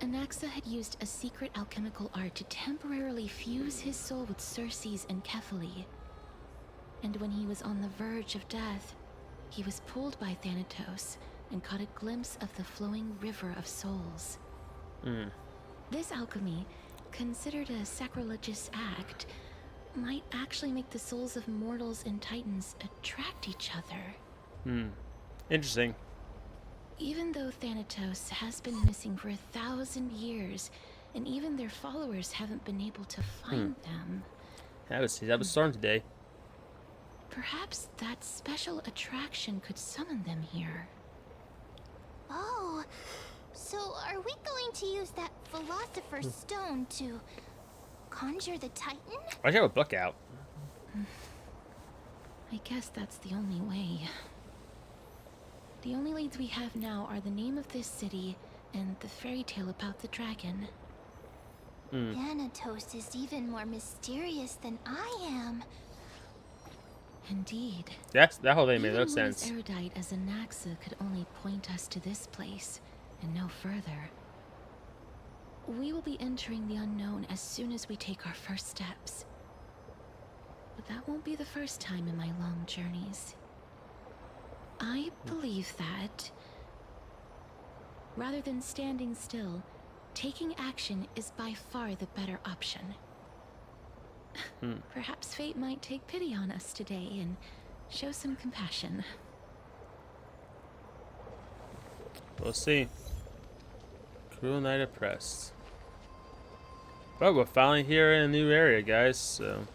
Anaxa had used a secret alchemical art to temporarily fuse his soul with Circe's and Kephali. And when he was on the verge of death, he was pulled by Thanatos and caught a glimpse of the flowing river of souls. This alchemy, considered a sacrilegious act, might actually make the souls of mortals and titans attract each other. Interesting. Even though Thanatos has been missing for 1,000 years, and even their followers haven't been able to find them. That was storm today. Perhaps that special attraction could summon them here. Oh, so are we going to use that Philosopher's Stone to conjure the Titan? I should have a book out. I guess that's the only way. The only leads we have now are the name of this city and the fairy tale about the dragon. Thanatos is even more mysterious than I am. Indeed. That whole thing made no Even sense. as erudite as Anaxa could only point us to this place and no further. We will be entering the unknown as soon as we take our first steps. But that won't be the first time in my long journeys. I believe that, rather than standing still, taking action is by far the better option. Perhaps fate might take pity on us today and show some compassion. We'll see. Cruel Night Oppressed. But we're finally here in a new area, guys, so...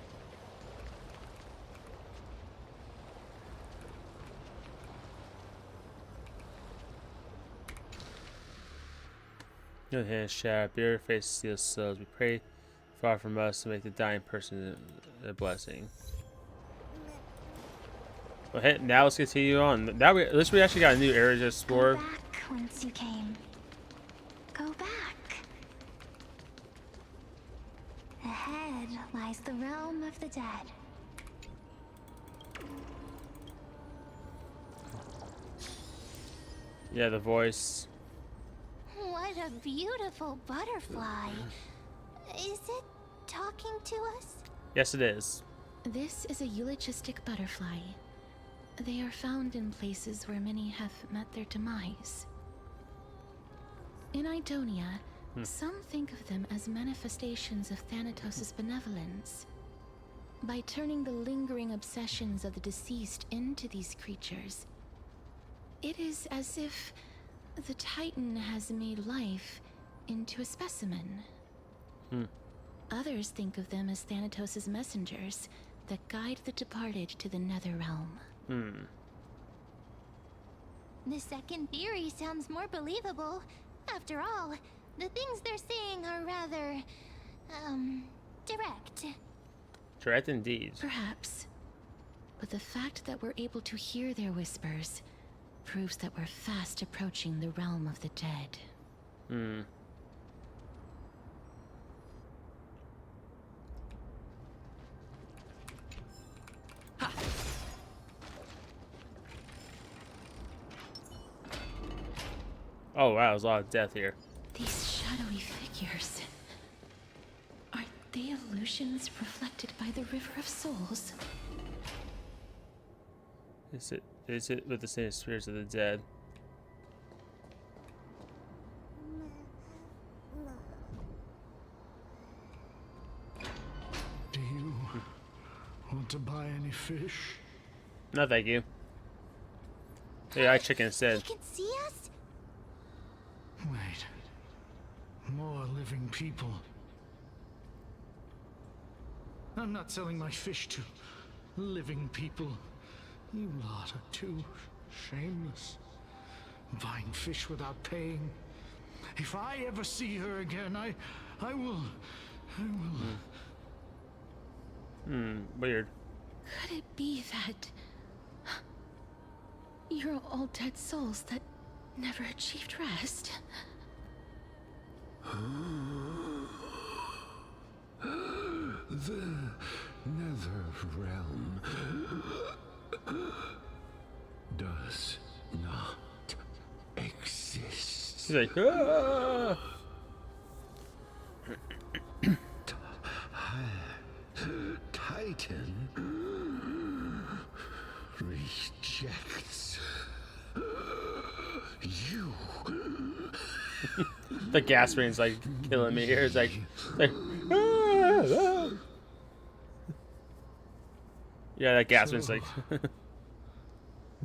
Your hands shattered, bare face steel souls. We pray far from us to make the dying person a blessing. Well, hey, now let's continue on. Now at least we actually got a new area to explore. Go back whence you came. Go back. Ahead lies the realm of the dead. Yeah, the voice. What a beautiful butterfly. Is it talking to us? Yes, it is. This is a eulogistic butterfly. They are found in places where many have met their demise. In Idonia, some think of them as manifestations of Thanatos' benevolence. By turning the lingering obsessions of the deceased into these creatures, it is as if the Titan has made life into a specimen. Others think of them as Thanatos' messengers that guide the departed to the nether realm. The second theory sounds more believable. After all, the things they're saying are rather, direct. Direct indeed. Perhaps. But the fact that we're able to hear their whispers proves that we're fast approaching the realm of the dead. Oh wow, there's a lot of death here. These shadowy figures. Are they illusions reflected by the River of Souls? Is it with the same spirits of the dead? Do you want to buy any fish? No, thank you. Yeah, I chicken instead. They can see us? Wait. More living people. I'm not selling my fish to living people. You lot are too shameless. Buying fish without paying. If I ever see her again, I will... Weird. Could it be that you're all dead souls that never achieved rest? The nether realm does not exist. He's like, ah! Titan rejects you. The gas rain's like killing me here. It's like ah, ah. Yeah, that gas So, was like. do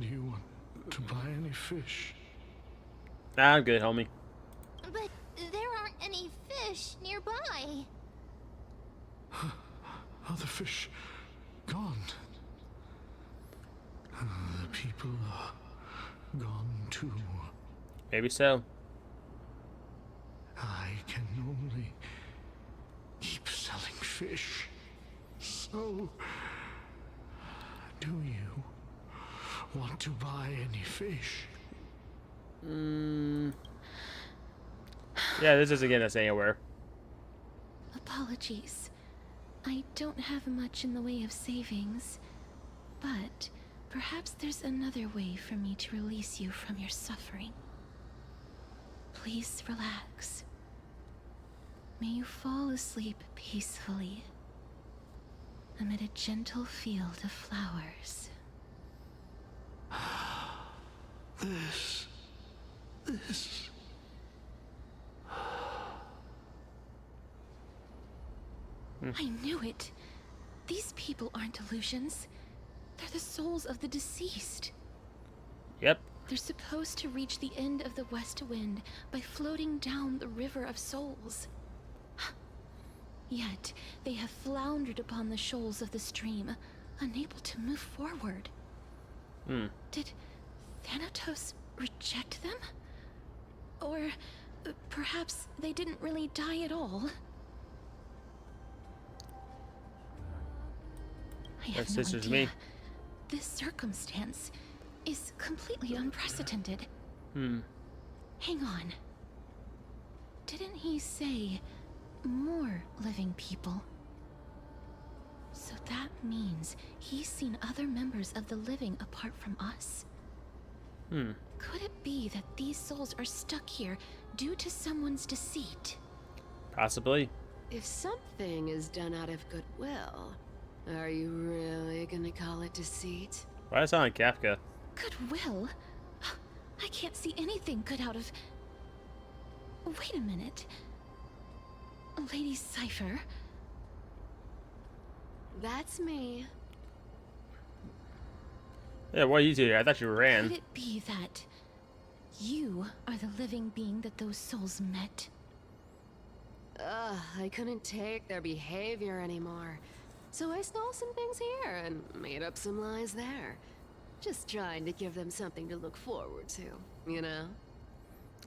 you want to buy any fish? Nah, I'm good, homie. But there aren't any fish nearby. Are the fish gone? The people are gone too. Maybe so. I can only keep selling fish. So, do you want to buy any fish? Yeah, this is again us anywhere. Apologies. I don't have much in the way of savings, but perhaps there's another way for me to release you from your suffering. Please relax. May you fall asleep peacefully amid a gentle field of flowers. This. I knew it. These people aren't illusions. They're the souls of the deceased. Yep. They're supposed to reach the end of the West Wind by floating down the River of Souls. Yet, they have floundered upon the shoals of the stream, unable to move forward. Did Thanatos reject them? Or perhaps they didn't really die at all? I have no This is idea. me. This circumstance is completely unprecedented. Hang on. Didn't he say more living people? So that means he's seen other members of the living apart from us? Could it be that these souls are stuck here due to someone's deceit? Possibly. If something is done out of goodwill, are you really gonna call it deceit? Why does it sound like Kafka? Goodwill? I can't see anything good out of... Wait a minute. Lady Cypher? That's me. Yeah, what are you two here? I thought you ran. Could it be that you are the living being that those souls met? Ugh, I couldn't take their behavior anymore. So I stole some things here and made up some lies there. Just trying to give them something to look forward to, you know?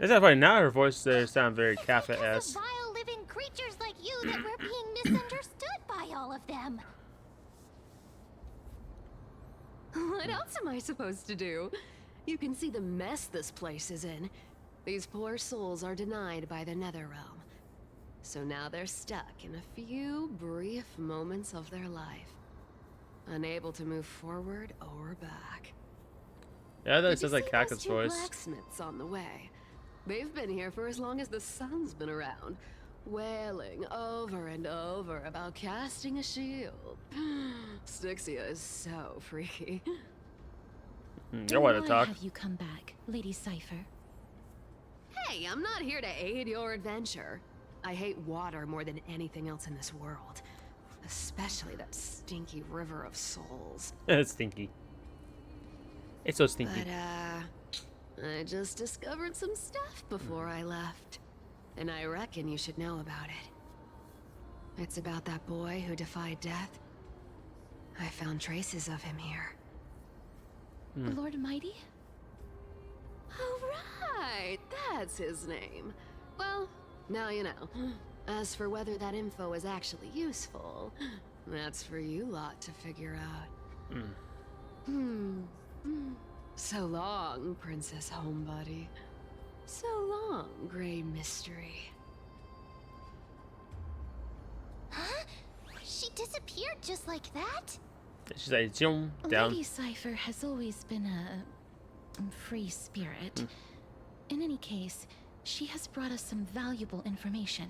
It's not funny. Now her voice there sounds very Because Kafka-esque. of vile living creatures like you that we're being misunderstood by all of them. What else am I supposed to do? You can see the mess this place is in. These poor souls are denied by the Netherrealm. So now they're stuck in a few brief moments of their life. Unable to move forward or back. Yeah, that Did you sounds like see those Kafka's two voice. blacksmiths on the way? They've been here for as long as the sun's been around, wailing over and over about casting a shield. Styxia is so freaky. You want to Why talk? have you come back, Lady Cypher? Hey, I'm not here to aid your adventure. I hate water more than anything else in this world. Especially that stinky river of souls. It's stinky. It's so stinky. But, I just discovered some stuff before I left. And I reckon you should know about it. It's about that boy who defied death. I found traces of him here. Lord Mighty? Oh, right! That's his name. Well, now you know. As for whether that info is actually useful, that's for you lot to figure out. So long, Princess Homebody. So long, Grey Mystery. Huh? She disappeared just like that? She's like, zoom down. Lady Cypher has always been a free spirit. In any case, she has brought us some valuable information.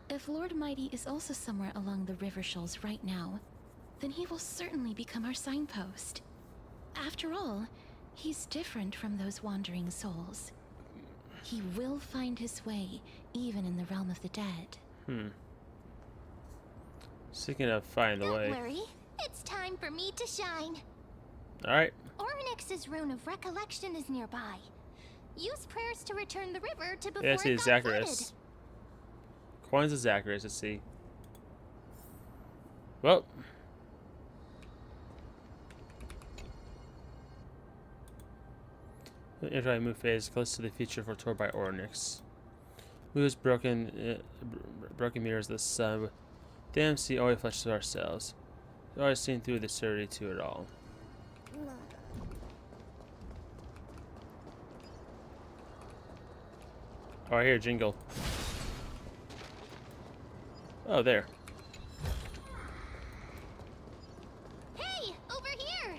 If Lord Mighty is also somewhere along the river shoals right now, then he will certainly become our signpost. After all, he's different from those wandering souls. He will find his way, even in the realm of the dead. Speaking of finding the way. Don't worry. It's time for me to shine. Alright. Ornyx's rune of recollection is nearby. Use prayers to return the river to before Yeah, I see it got flooded. Zacharias. Coins of Zacharias, let's see. Well. The interactive move phase close to the future foretold by Ornyx. Moves broken mirrors the sun. Damn, see always flashes to ourselves. We've always seen through the absurdity to it all. Oh, I hear a jingle. Oh, there. Hey, over here!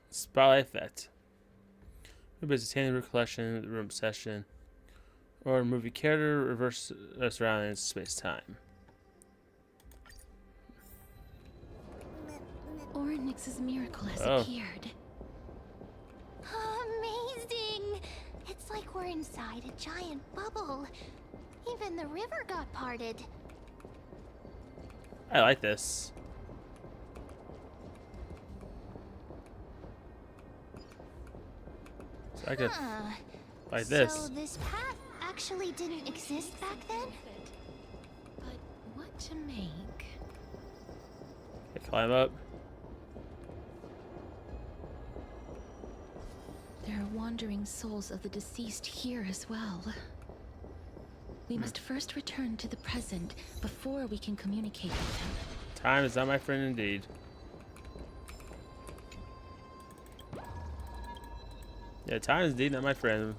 Spotlight effect. Maybe it's a tandem recollection, room session, or movie character reverse surroundings space time. Ornyx's miracle has Oh. appeared. Amazing! It's like we're inside a giant bubble. Even the river got parted. I like this. So I could like this. So this path actually didn't exist back then? But what to make? Okay, climb up. There are wandering souls of the deceased here as well. We must first return to the present before we can communicate with them. Time is not my friend indeed. Yeah, time is indeed not my friend.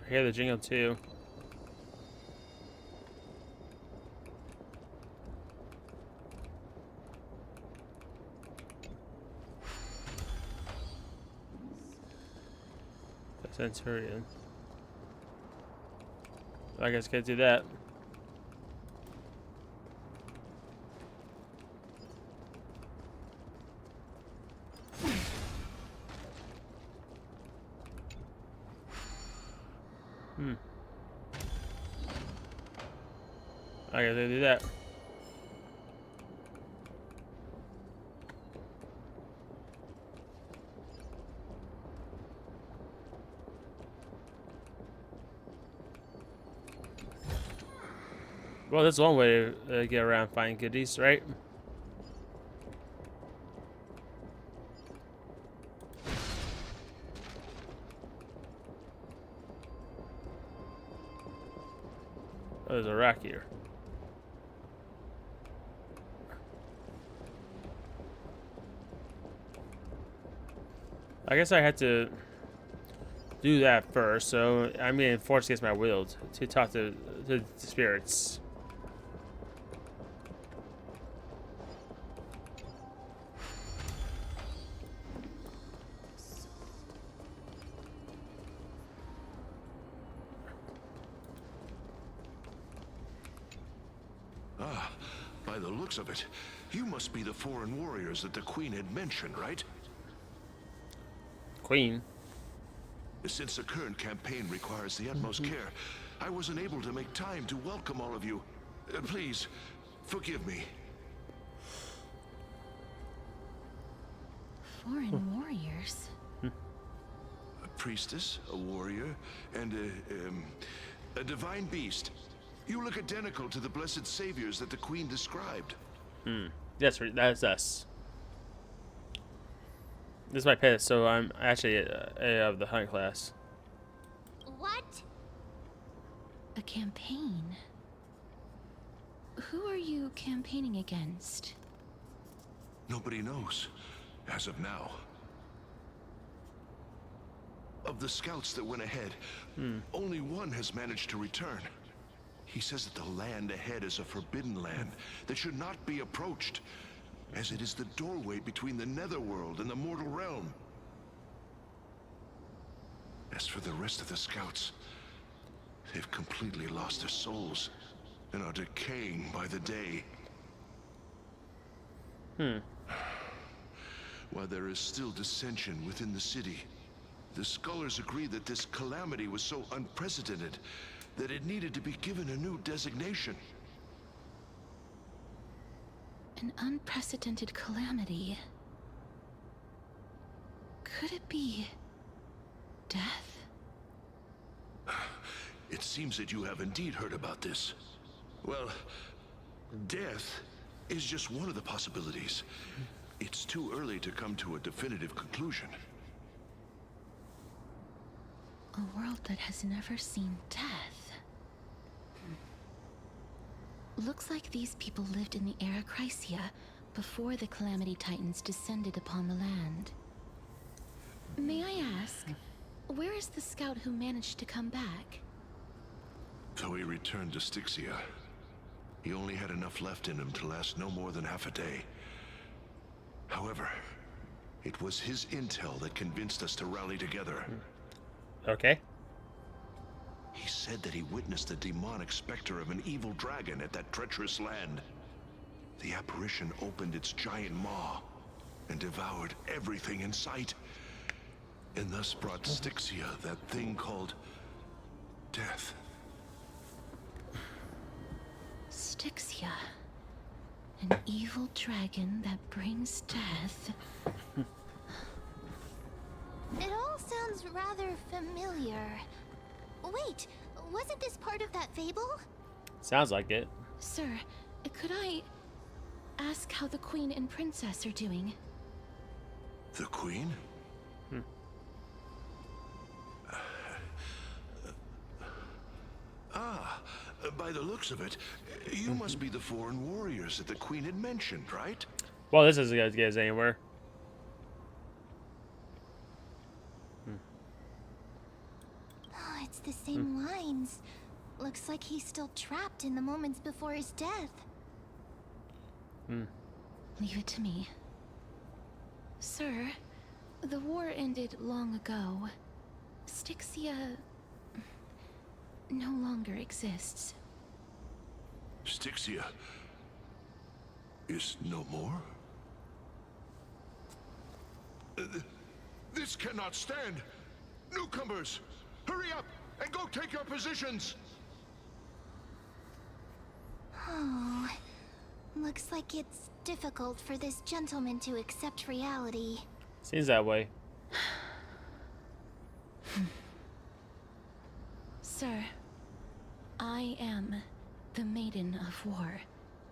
I hear the jingle too. The Centurion. I guess can't do that. I gotta do that. Well, that's one way to get around finding goodies, right? Oh, there's a rack here. I guess I had to do that first, so I'm being forced against my will to talk to the spirits. Ah, by the looks of it, you must be the foreign warriors that the Queen had mentioned, right? Queen? Since the current campaign requires the utmost care, I wasn't able to make time to welcome all of you. Please, forgive me. Foreign warriors? A priestess, a warrior, and a divine beast. You look identical to the blessed saviors that the Queen described. That's us. This is my pet, so I'm actually of the hunt class. What? A campaign? Who are you campaigning against? Nobody knows, as of now. Of the scouts that went ahead, only one has managed to return. He says that the land ahead is a forbidden land that should not be approached, as it is the doorway between the netherworld and the mortal realm. As for the rest of the scouts, they've completely lost their souls and are decaying by the day. While there is still dissension within the city, the scholars agree that this calamity was so unprecedented that it needed to be given a new designation. An unprecedented calamity. Could it be death? It seems that you have indeed heard about this. Well, death is just one of the possibilities. It's too early to come to a definitive conclusion. A world that has never seen death. Looks like these people lived in the Era Chrysia before the Calamity Titans descended upon the land. May I ask, where is the scout who managed to come back? So he returned to Styxia. He only had enough left in him to last no more than half a day. However, it was his intel that convinced us to rally together. Okay. He said that he witnessed the demonic specter of an evil dragon at that treacherous land. The apparition opened its giant maw and devoured everything in sight, and thus brought Styxia that thing called death. Styxia. An evil dragon that brings death. It all sounds rather familiar. Wait, wasn't this part of that fable? Sounds like it. Sir, could I ask how the Queen and Princess are doing? The Queen? By the looks of it, you must be the foreign warriors that the Queen had mentioned, right? Well, this isn't going to get us anywhere. Oh, it's the same lines. Looks like he's still trapped in the moments before his death. Leave it to me. Sir, the war ended long ago. Styxia no longer exists. Styxia is no more? This cannot stand! Newcomers, hurry up and go take your positions! Oh, looks like it's difficult for this gentleman to accept reality. Seems that way. Sir, I am the Maiden of War,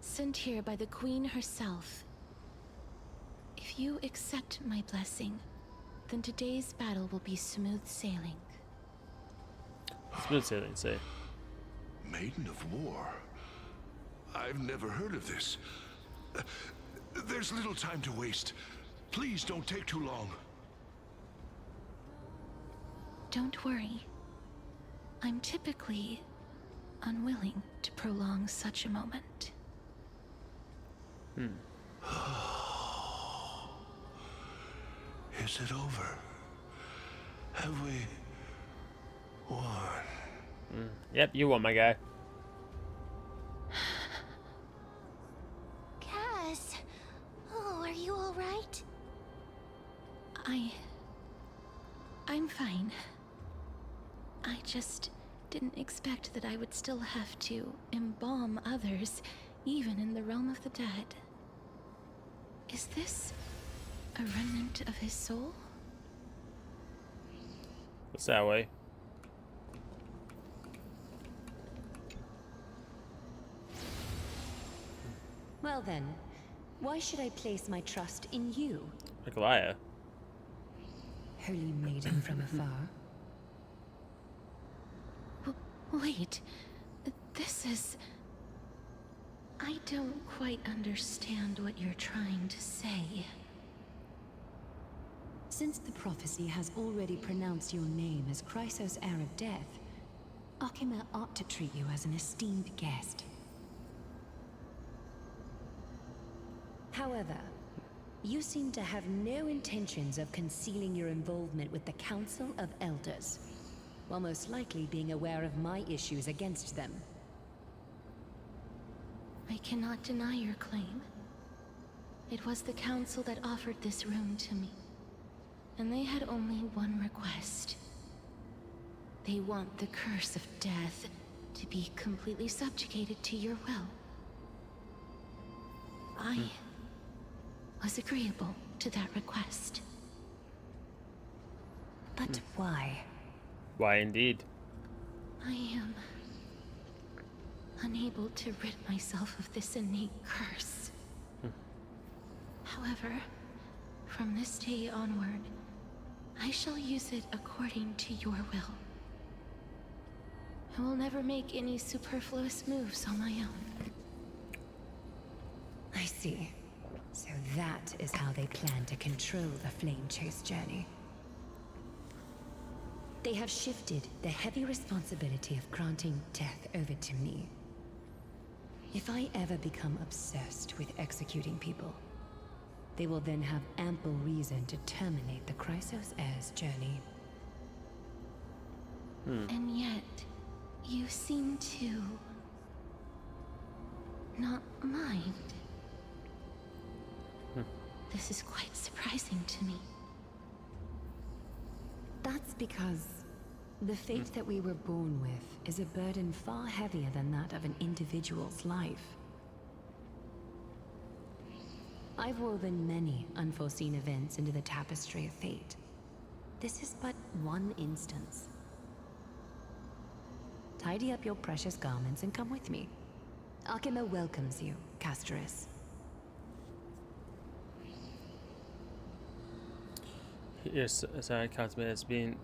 sent here by the Queen herself. If you accept my blessing, then today's battle will be smooth sailing. Smooth sailing, say. Maiden of War? I've never heard of this. There's little time to waste. Please don't take too long. Don't worry. I'm typically unwilling to prolong such a moment. Is it over? Have we won? Yep, you won, my guy. Cass, oh, are you all right? I'm fine. I just didn't expect that I would still have to embalm others, even in the realm of the dead. Is this a remnant of his soul? What's that way? Well then, why should I place my trust in you? Nikolaya. Holy maiden from afar. Wait, this is... I don't quite understand what you're trying to say. Since the prophecy has already pronounced your name as Chrysos, heir of death, Akima ought to treat you as an esteemed guest. However, you seem to have no intentions of concealing your involvement with the Council of Elders, while most likely being aware of my issues against them. I cannot deny your claim. It was the council that offered this room to me. And they had only one request. They want the curse of death to be completely subjugated to your will. I was agreeable to that request. But why? Why indeed? I am unable to rid myself of this innate curse. However, from this day onward, I shall use it according to your will. I will never make any superfluous moves on my own. I see. So that is how they plan to control the Flame Chase journey. They have shifted the heavy responsibility of granting death over to me. If I ever become obsessed with executing people, they will then have ample reason to terminate the Chrysos Heir's journey. And yet, you seem to not mind. This is quite surprising to me. That's because the fate that we were born with is a burden far heavier than that of an individual's life. I've woven many unforeseen events into the tapestry of fate. This is but one instance. Tidy up your precious garments and come with me. Arkema welcomes you, Casterus. Yes, aside consummate as being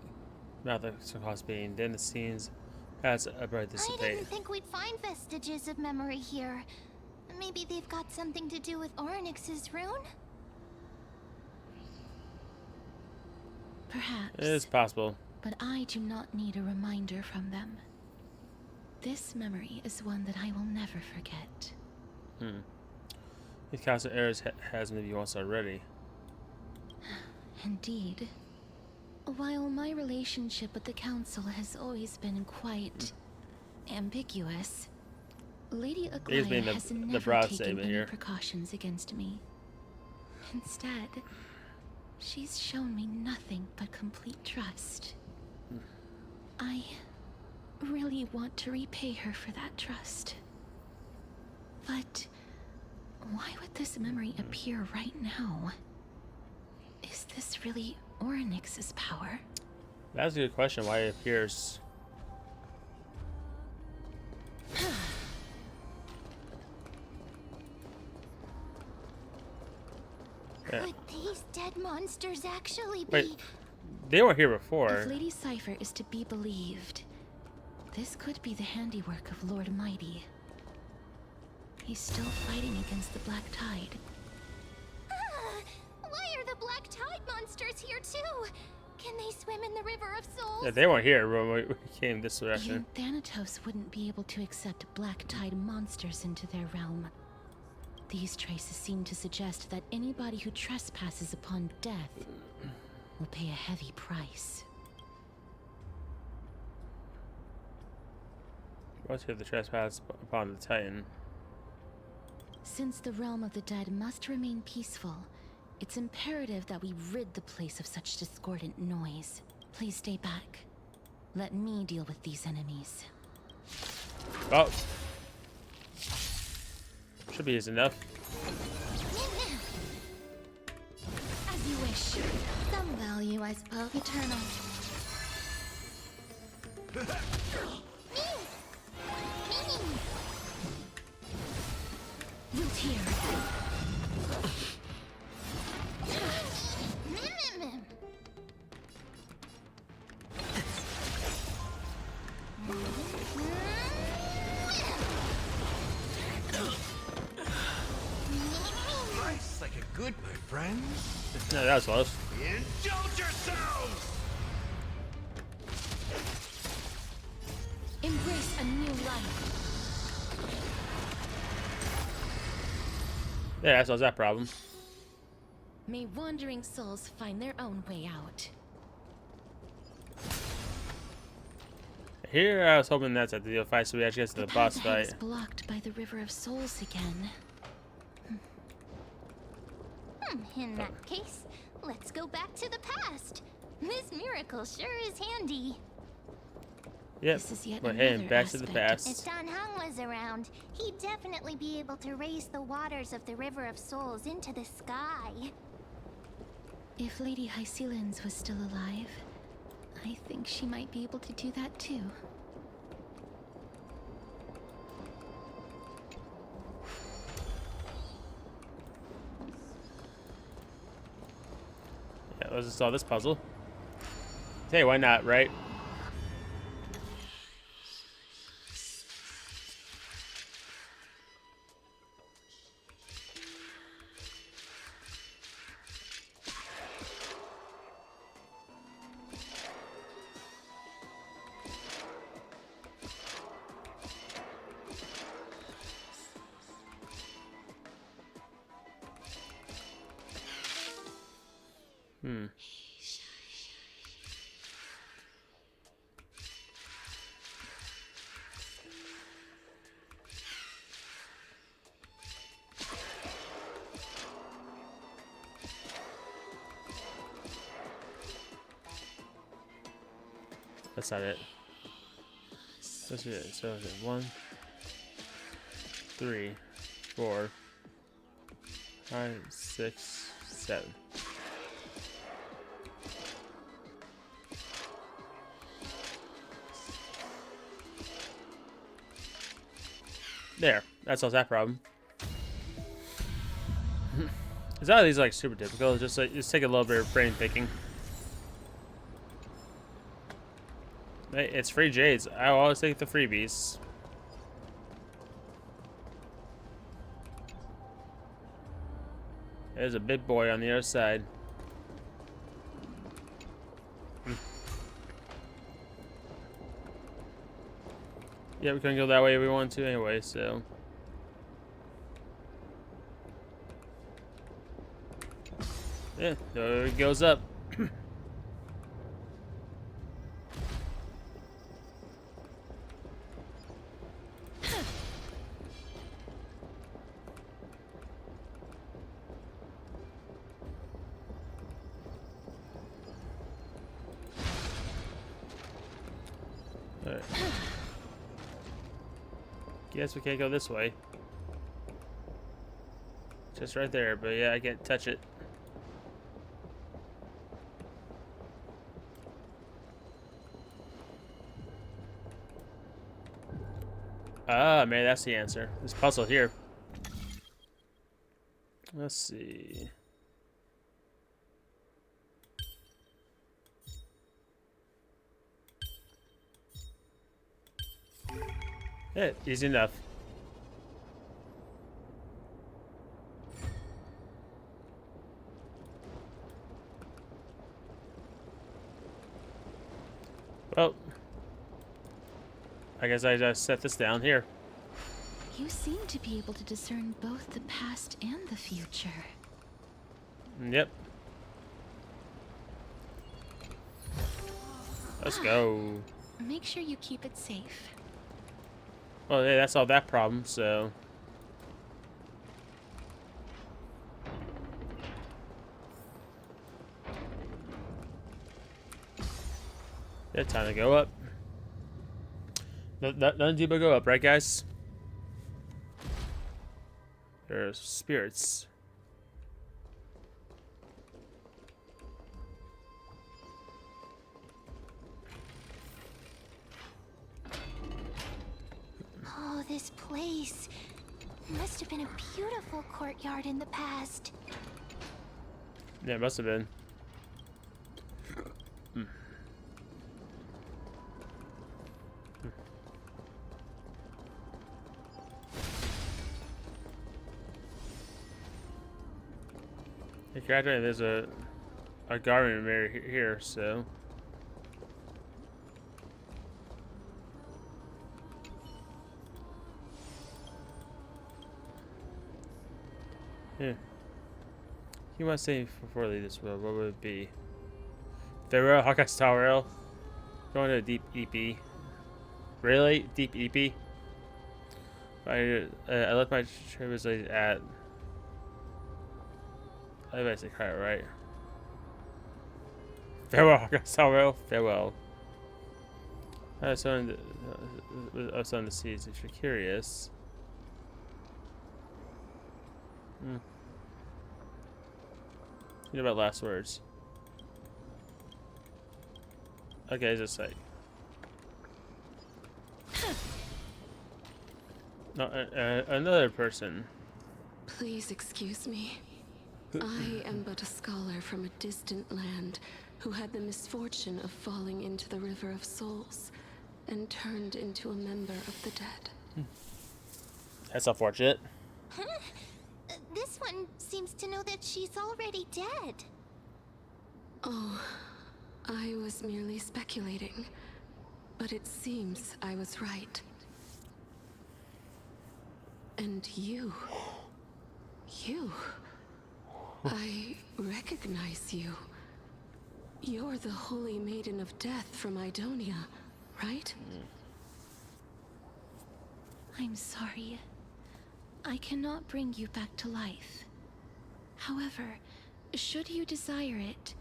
rather supposed being then the scenes as a bright I dissipate. didn't think we'd find vestiges of memory here. Maybe they've got something to do with Orynyx's rune? Perhaps. It is possible. But I do not need a reminder from them. This memory is one that I will never forget. The Council of Heirs has maybe once already. Indeed. While my relationship with the Council has always been quite ambiguous, Lady Aglaia has never taken any precautions against me. Instead, she's shown me nothing but complete trust. I really want to repay her for that trust. But why would this memory appear right now? Is this really Orynyx's power? That's a good question. Why it appears. Could these dead monsters actually be? Wait, they were here before. If Lady Cypher is to be believed, this could be the handiwork of Lord Mighty. He's still fighting against the Black Tide. Why are the Black Tide monsters here too? Can they swim in the River of Souls? Yeah, they weren't here when we came this direction. Even Thanatos wouldn't be able to accept Black Tide monsters into their realm. These traces seem to suggest that anybody who trespasses upon death will pay a heavy price. What's here the trespass upon the Titan? Since the realm of the dead must remain peaceful, it's imperative that we rid the place of such discordant noise. Please stay back. Let me deal with these enemies. Oh. Should be easy enough. As you wish. Some value, I suppose. Eternal. Root here. Life's like a good, my friends. No, that was close. Indulge yourselves! Embrace a new life. Yeah, that solves that problem. May wandering souls find their own way out. Here, I was hoping that's at the fight, so we actually get to the boss path ahead fight. is blocked by the River of Souls again. In that case, let's go back to the past. This miracle sure is handy. Yep. This is yet We're heading another back to the aspect. past. If Don Hung was around, he'd definitely be able to raise the waters of the River of Souls into the sky. If Lady Hycelens was still alive, I think she might be able to do that too. Yeah, let's just solve this puzzle. Hey, why not, right? That's not it. That's it. So is it 1, 3, 4, 5, 6, 7. There. That solves that problem. It's not these like super difficult. Just take a little bit of brain thinking. Hey, it's free jades. I always take the freebies. There's a big boy on the other side. Yeah, we couldn't go that way if we wanted to anyway, so. Yeah, there it goes up. Alright. Guess we can't go this way. Just right there, but yeah, I can't touch it. Ah, man, that's the answer. This puzzle here. Let's see. Yeah, easy enough. Well, I guess I just set this down here. You seem to be able to discern both the past and the future. Yep. Let's go. Make sure you keep it safe. Well, yeah, that's all that problem, so. Yeah, time to go up. None do but go up, right, guys? There's spirits. Oh, this place must have been a beautiful courtyard in the past. Yeah, it must have been. Actually, there's a garden mirror here, so. Yeah. You must say before I leave this world, what would it be? Farewell, Honkai Star Rail. Going to a deep EP. Really? Deep EP? I left my tribes at. I basically cry it right. Farewell, Honkai Star Rail. Farewell. I was on the seas if you're curious. Think about last words. Okay, just like. No, another person. Please excuse me. I am but a scholar from a distant land who had the misfortune of falling into the River of Souls and turned into a member of the dead. That's unfortunate. Huh? This one seems to know that she's already dead. Oh, I was merely speculating, but it seems I was right. And you, I recognize you. You're the Holy Maiden of Death from Idonia, right? I'm sorry. I cannot bring you back to life. However, should you desire it,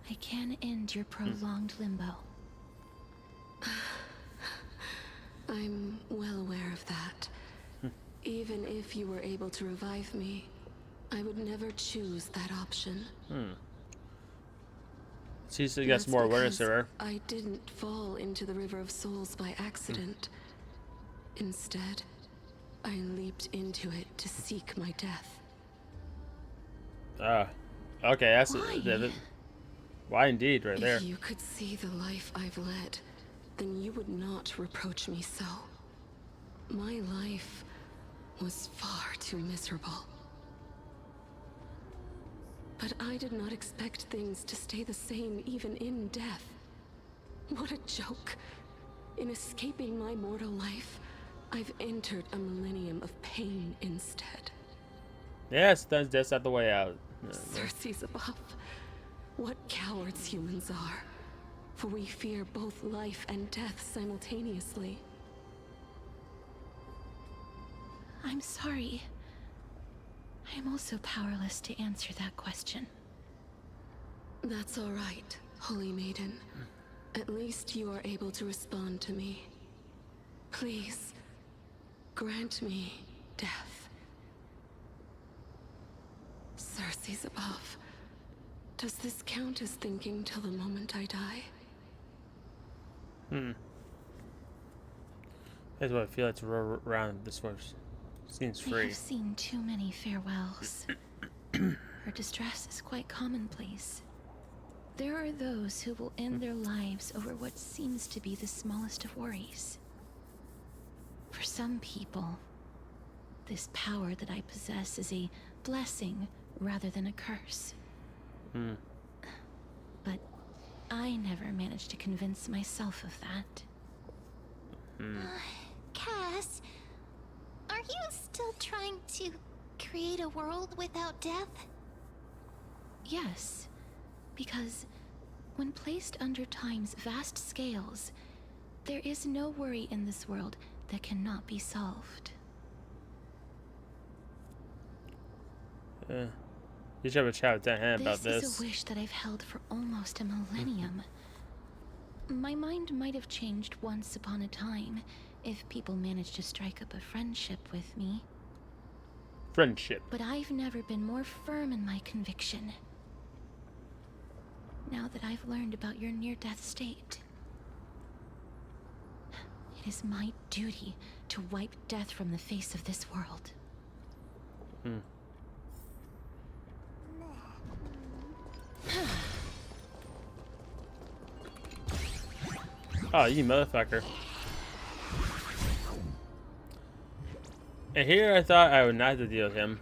I can end your prolonged limbo. I'm well aware of that. Even if you were able to revive me, I would never choose that option. She's gets more awareness of her. I didn't fall into the River of Souls by accident. Instead, I leaped into it to seek my death. Okay, that's why indeed, right there. If you could see the life I've led, then you would not reproach me so. My life was far too miserable. But I did not expect things to stay the same even in death. What a joke. In escaping my mortal life, I've entered a millennium of pain instead. Yes, that's not the way out. Circe's above. What cowards humans are. For we fear both life and death simultaneously. I'm sorry. I'm also powerless to answer that question. That's all right, Holy Maiden. At least you are able to respond to me. Please, grant me death. Circe's above. Does this count as thinking till the moment I die? That's what I feel like to roll around this horse. Seems free. I have seen too many farewells. Her distress is quite commonplace. There are those who will end their lives over what seems to be the smallest of worries. For some people, this power that I possess is a blessing rather than a curse. But I never managed to convince myself of that. Cass, are you still trying to create a world without death? Yes, because when placed under time's vast scales, there is no worry in this world that cannot be solved. You should have a chat with Dan about this. This is a wish that I've held for almost a millennium. My mind might have changed once upon a time if people managed to strike up a friendship with me. Friendship. But I've never been more firm in my conviction. Now that I've learned about your near-death state, it is my duty to wipe death from the face of this world. Oh, you motherfucker. And here I thought I would not have to deal with him.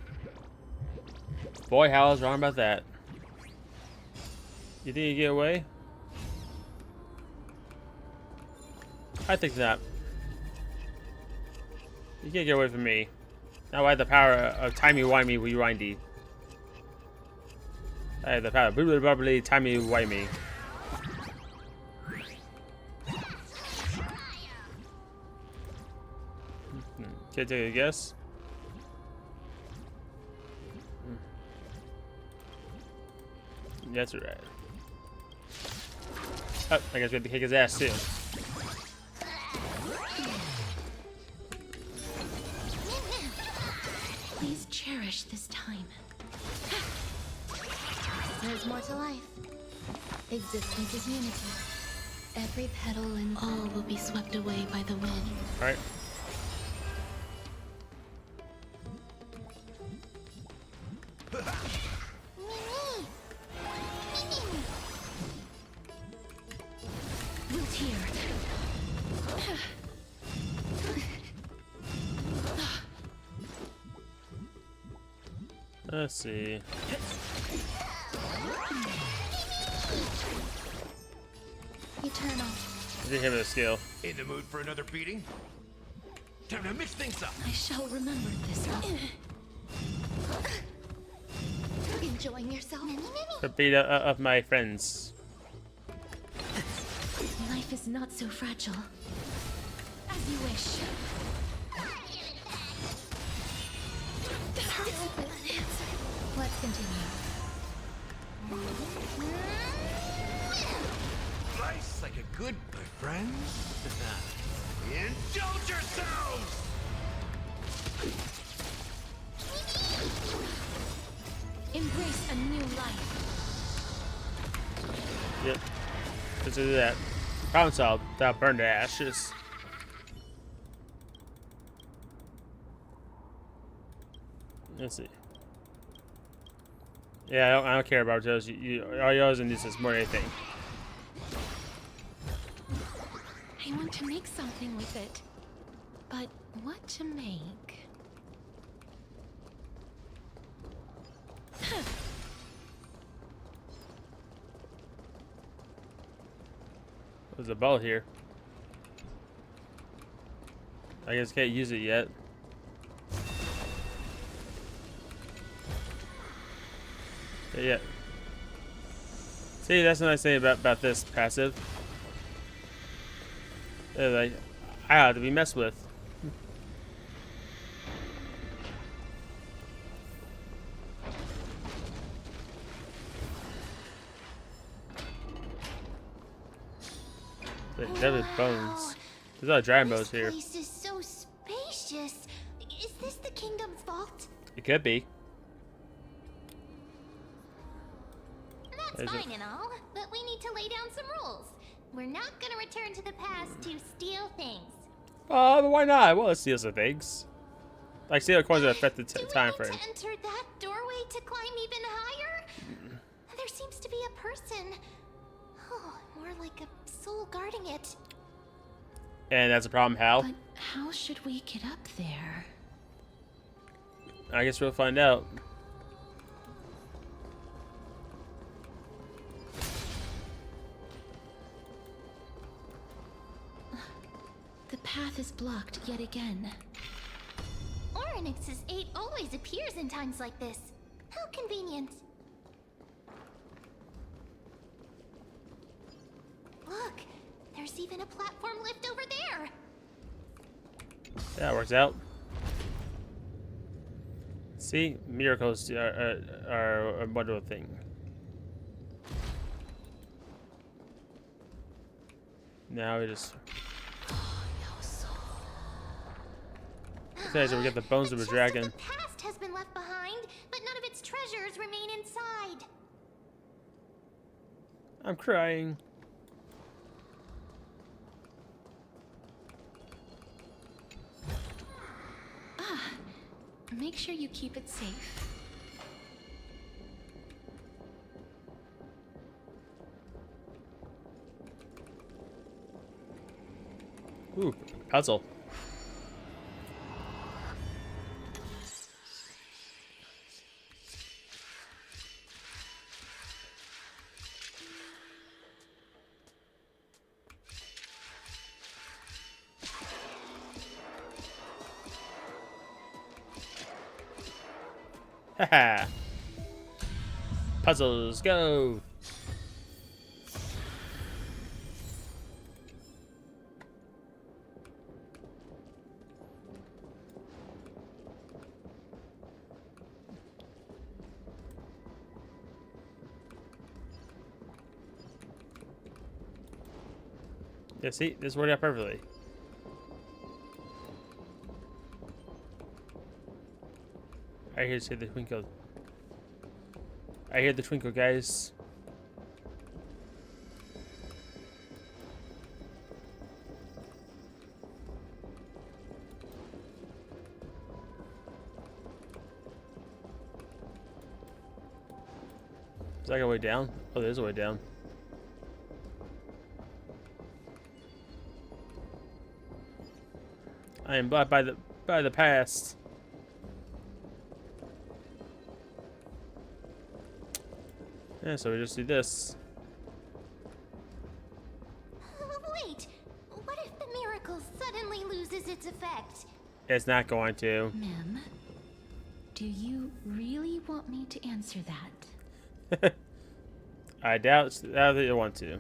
Boy, how I was wrong about that. You think you get away? I think not. You can't get away from me. Now I have the power of timey-wimey rewindy. I have the power of bubbly timey-wimey. Can I take a guess? That's right. Oh, I guess we have to kick his ass too. Please cherish this time. There's more to life. Existence is unity. Every petal and all will be swept away by the wind. All right. Wilt here. Let's see. eternal. I did hit with a skill. In the mood for another beating? Time to mix things up. I shall remember this one. Enjoying yourself? The beat of my friends. Life is not so fragile. As you wish. Let's continue. Nice, like a good my friends. Indulge yourselves! Embrace a new life. Yep. Let's do that. Problem solved. Without burned to ashes. Let's see. Yeah, I don't care about those. All you always need is more than anything. I want to make something with it. But what to make? There's a ball here. I guess can't use it yet. Yeah. See, that's the nice thing about this passive. Like, I have to be messed with. Deadly bones. There's a lot of dragon bones here. This place is so spacious. Is this the kingdom's vault? It could be. That's fine and all, but we need to lay down some rules. We're not gonna return to the past to steal things. But why not? Well, let's steal some things. Like, steal coins that affect the time frame. To enter that doorway to climb even higher? There seems to be a person. Oh, more like a soul guarding it. And that's a problem, how? But how should we get up there? I guess we'll find out. The path is blocked yet again. Oryx's 8 always appears in times like this. How convenient. Look, there's even a platform lift over there. Yeah, it works out. See, miracles are a wonderful thing. Now we just. Okay, so we get the bones of a dragon. The past has been left behind, but none of its treasures remain inside. I'm crying. Make sure you keep it safe. Ooh, puzzle. Haha. Puzzles, go. Yeah, see, this worked out perfectly. I hear the twinkle. I hear the twinkle, guys. Is that a way down? Oh, there's a way down. I am blocked by the past. Yeah, so we just do this. Wait, what if the miracle suddenly loses its effect? It's not going to. Mem, do you really want me to answer that? I doubt that you want to.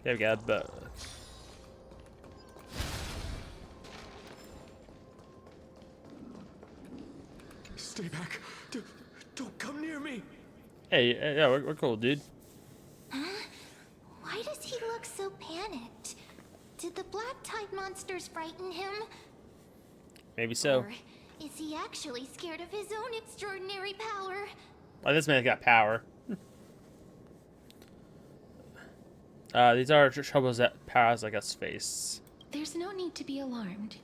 There we go, but Stay back. Don't come near me. hey, yeah, we're cool, dude. Why does he look so panicked? Did the black tide monsters frighten him? Maybe so. Or is he actually scared of his own extraordinary power? Well, this man's got power. These are troubles that powers like us face. There's no need to be alarmed.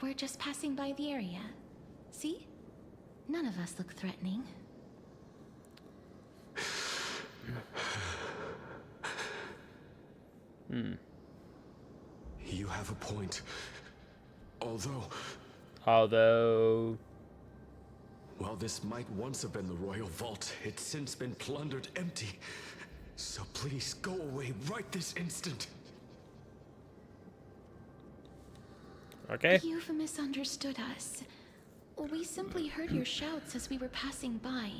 We're just passing by the area. See? None of us look threatening. You have a point. Although, while this might once have been the royal vault, it's since been plundered empty. So please go away right this instant. Okay. You've misunderstood us. We simply heard your shouts as we were passing by,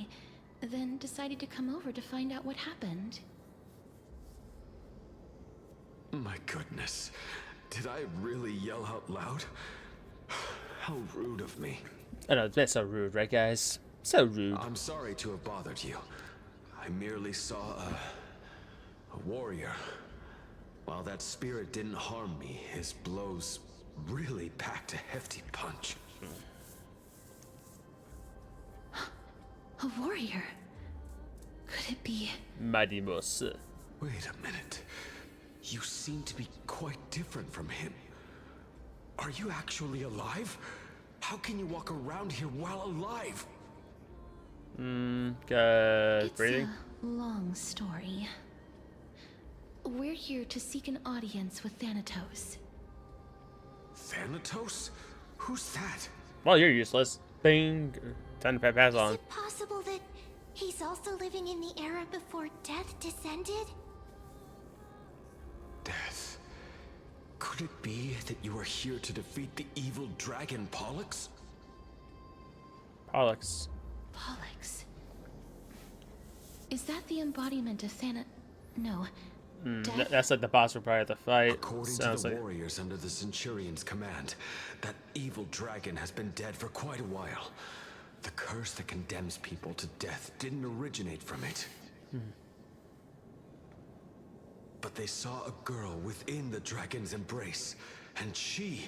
then decided to come over to find out what happened. My goodness. Did I really yell out loud? How rude of me. I know, that's so rude, right, guys? So rude. I'm sorry to have bothered you. I merely saw a warrior. While that spirit didn't harm me, his blows really packed a hefty punch. A warrior? Could it be? Mighty Boss. Wait a minute. You seem to be quite different from him. Are you actually alive? How can you walk around here while alive? It's breathing. a long story. We're here to seek an audience with Thanatos. Thanatos? Who's that? Well, you're useless. Bing. Time to pass on. Is it possible that he's also living in the era before death descended? Death. Could it be that you are here to defeat the evil dragon Pollux? Pollux. Pollux. Is that the embodiment of No. Death? That's like the boss we're probably have to fight. According to the warriors under the Centurion's command, that evil dragon has been dead for quite a while. The curse that condemns people to death didn't originate from it. But they saw a girl within the dragon's embrace, and she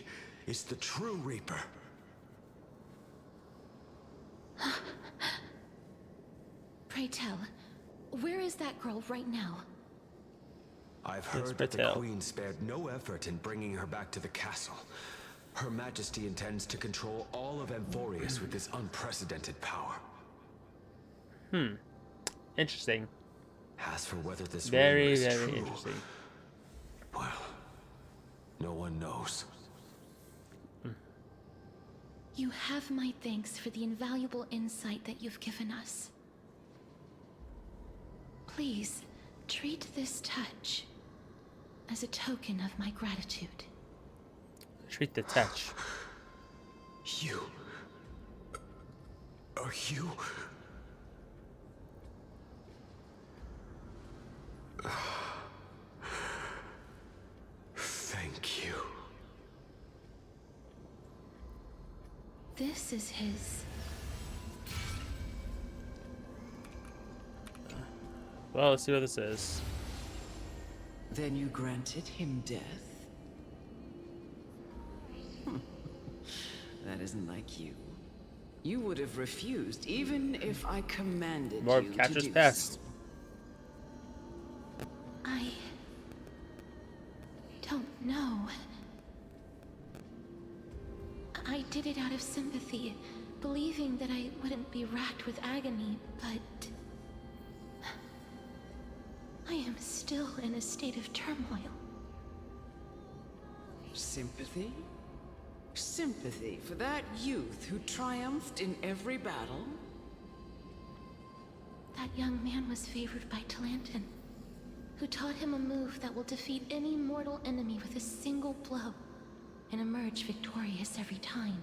is the true Reaper. Pray tell, where is that girl right now? I've heard that the Queen spared no effort in bringing her back to the castle. Her Majesty intends to control all of Amphorius with this unprecedented power. Interesting. As for whether this very, rumor is very true, interesting. well, no one knows. You have my thanks for the invaluable insight that you've given us. Please, treat this touch as a token of my gratitude. Treat the touch. You... Are you... Thank you. This is his. Well, let's see what this is. Then you granted him death? That isn't like you. You would have refused even if I commanded More you to catcher's do pest. so. I don't know. I did it out of sympathy, believing that I wouldn't be racked with agony, but I am still in a state of turmoil. Sympathy? Sympathy for that youth who triumphed in every battle? That young man was favored by Talantin, who taught him a move that will defeat any mortal enemy with a single blow and emerge victorious every time.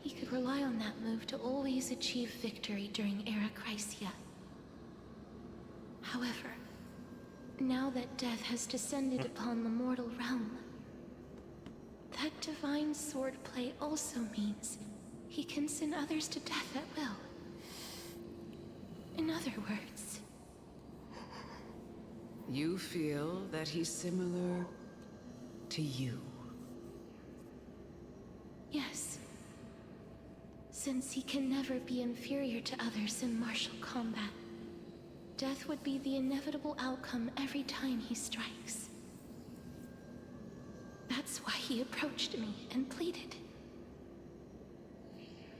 He could rely on that move to always achieve victory during Era Chrysia. However, now that death has descended upon the mortal realm, that divine swordplay also means he can send others to death at will. In other words, You feel that he's similar to you? yes. Since he can never be inferior to others in martial combat, death would be the inevitable outcome every time he strikes. That's why he approached me and pleaded.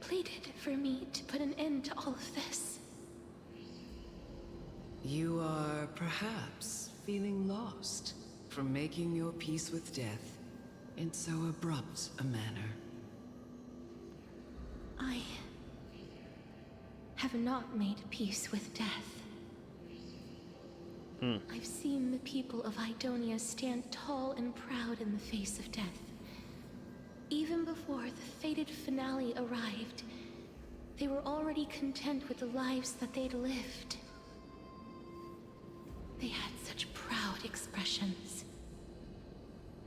Pleaded for me to put an end to all of this. You are perhaps feeling lost from making your peace with death in so abrupt a manner. I have not made peace with death. I've seen the people of Idonia stand tall and proud in the face of death. Even before the fated finale arrived, they were already content with the lives that they'd lived. They had such proud expressions.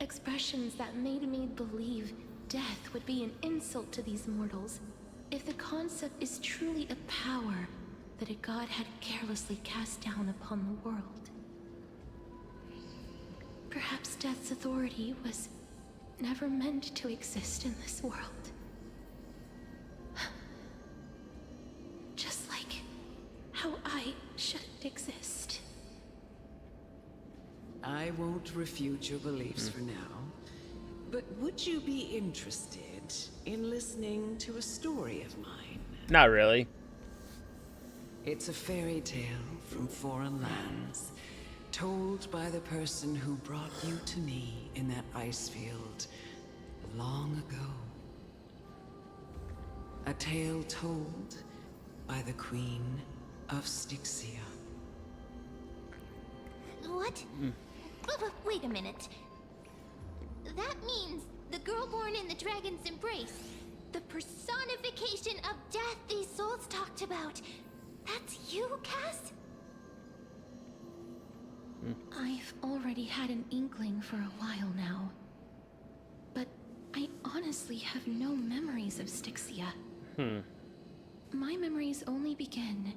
Expressions that made me believe death would be an insult to these mortals if the concept is truly a power that a god had carelessly cast down upon the world. Perhaps death's authority was never meant to exist in this world. Just like how I shouldn't exist. I won't refute your beliefs for now, but would you be interested in listening to a story of mine? Not really. It's a fairy tale from foreign lands, told by the person who brought you to me in that ice field long ago. A tale told by the Queen of Styxia. What? Wait a minute. That means the girl born in the dragon's embrace, the personification of death these souls talked about. That's you, Cass? I've already had an inkling for a while now. But I honestly have no memories of Styxia. My memories only begin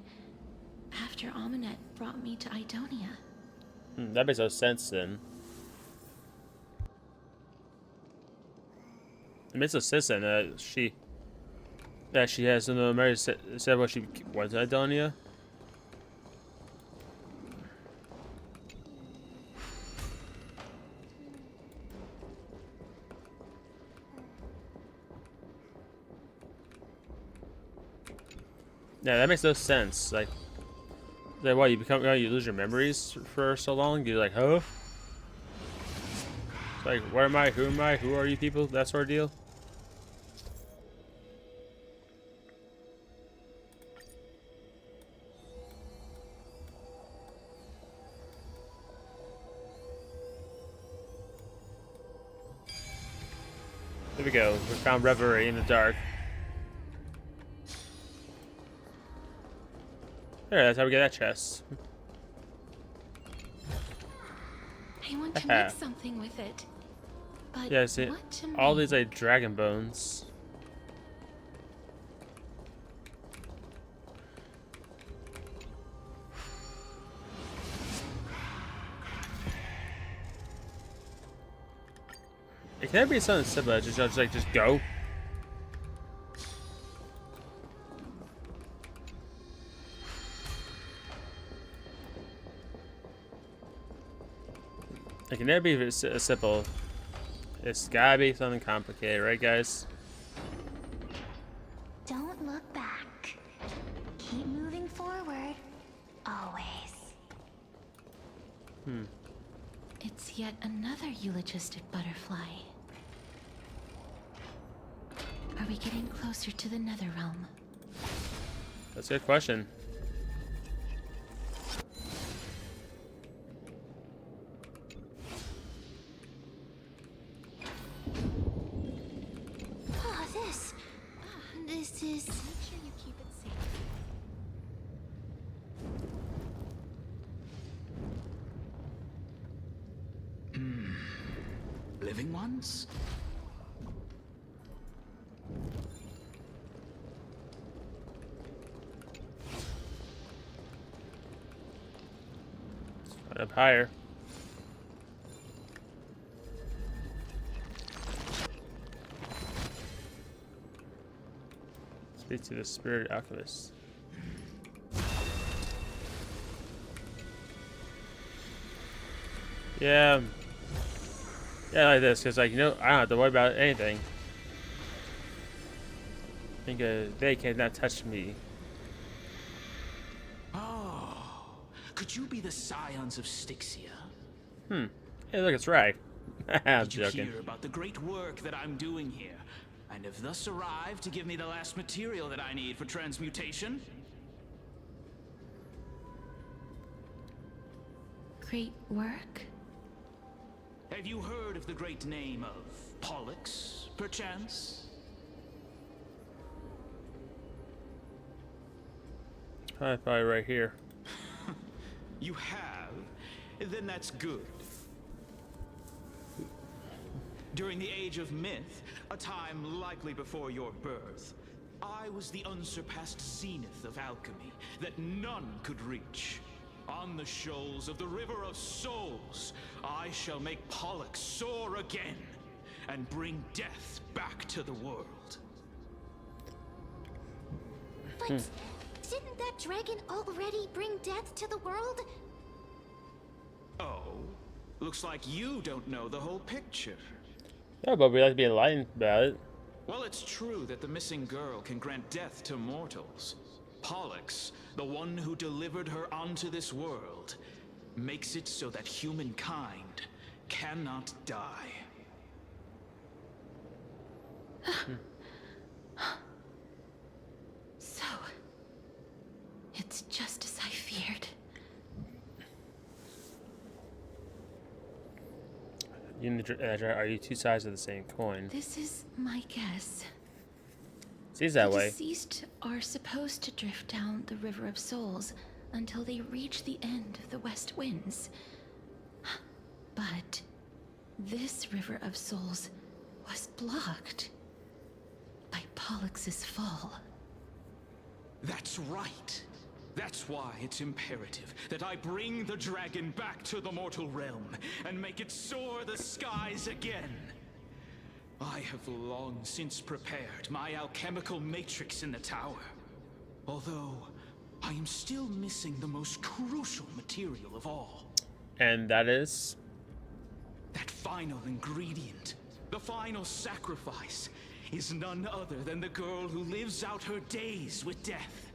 after Aminet brought me to Idonia. That makes no sense then. It makes no sense then that she has no memories said when she went to Idonia. Yeah, that makes no sense. Like what, you lose your memories for so long? You're like, huh? It's like, where am I? Who am I? Who are you people? That sort of deal. There we go. We found Reverie in the dark. There, that's how we get that chest. I want to make something with it. But Yeah, I see what to all make? these like dragon bones. It can never be something simple. Just go. It can never be simple. It's gotta be something complicated, right, guys? Don't look back. Keep moving forward. Always. It's yet another eulogistic butterfly. Are we getting closer to the nether realm? That's a good question. Oh, this is. Make sure you keep it safe. Living ones? Right up higher. Speak to the spirit alchemist. Yeah. Yeah, like this, because, like, you know, I don't have to worry about anything. Because they cannot touch me. Oh, could you be the scions of Styxia? Hey, look, it's right. I'm Did you joking. hear about the great work that I'm doing here, and have thus arrived to give me the last material that I need for transmutation? Great work? Have you heard of the great name of Pollux, perchance? Probably right here. You have? Then that's good. During the Age of Myth, a time likely before your birth, I was the unsurpassed zenith of alchemy that none could reach. On the shoals of the River of Souls, I shall make Pollux soar again and bring death back to the world. But didn't that dragon already bring death to the world? Oh, looks like you don't know the whole picture. Yeah, but we like to be enlightened about it. Well, it's true that the missing girl can grant death to mortals. Pollux, the one who delivered her onto this world, makes it so that humankind cannot die. So, it's just as I feared. You and the are you two sides of the same coin? This is my guess. Seems that The way. deceased are supposed to drift down the River of Souls until they reach the end of the West Winds. But this River of Souls was blocked by Pollux's fall. That's right. That's why it's imperative that I bring the dragon back to the mortal realm and make it soar the skies again. I have long since prepared my alchemical matrix in the tower. Although, I am still missing the most crucial material of all. And that is? That final ingredient, the final sacrifice, is none other than the girl who lives out her days with death.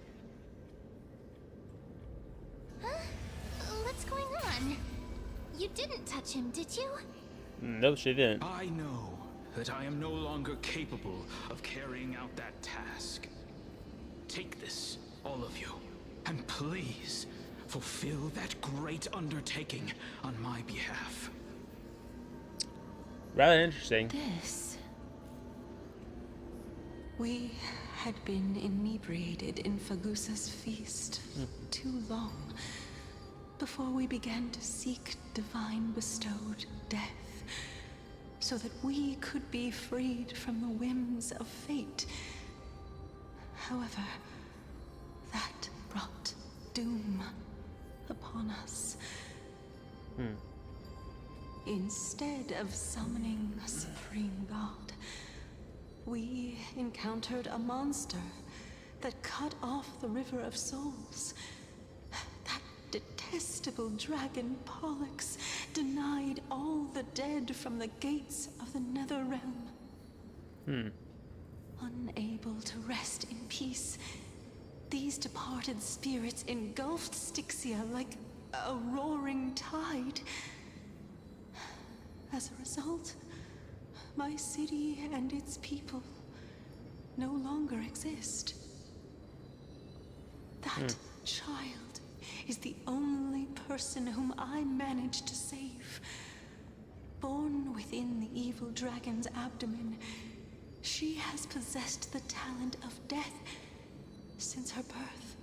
Huh? What's going on? You didn't touch him, did you? No, she didn't. I know that I am no longer capable of carrying out that task. Take this, all of you, and please fulfill that great undertaking on my behalf. Rather interesting. This. We had been inebriated in Fagusa's feast too long before we began to seek divine bestowed death. so that we could be freed from the whims of fate. However, that brought doom upon us. Instead of summoning a supreme god, we encountered a monster that cut off the River of Souls. That detestable dragon Pollux denied all the dead from the gates of the Nether Realm. Unable to rest in peace, these departed spirits engulfed Styxia like a roaring tide. As a result, my city and its people no longer exist. That child is the only person whom I managed to save. Born within the evil dragon's abdomen, she has possessed the talent of death since her birth.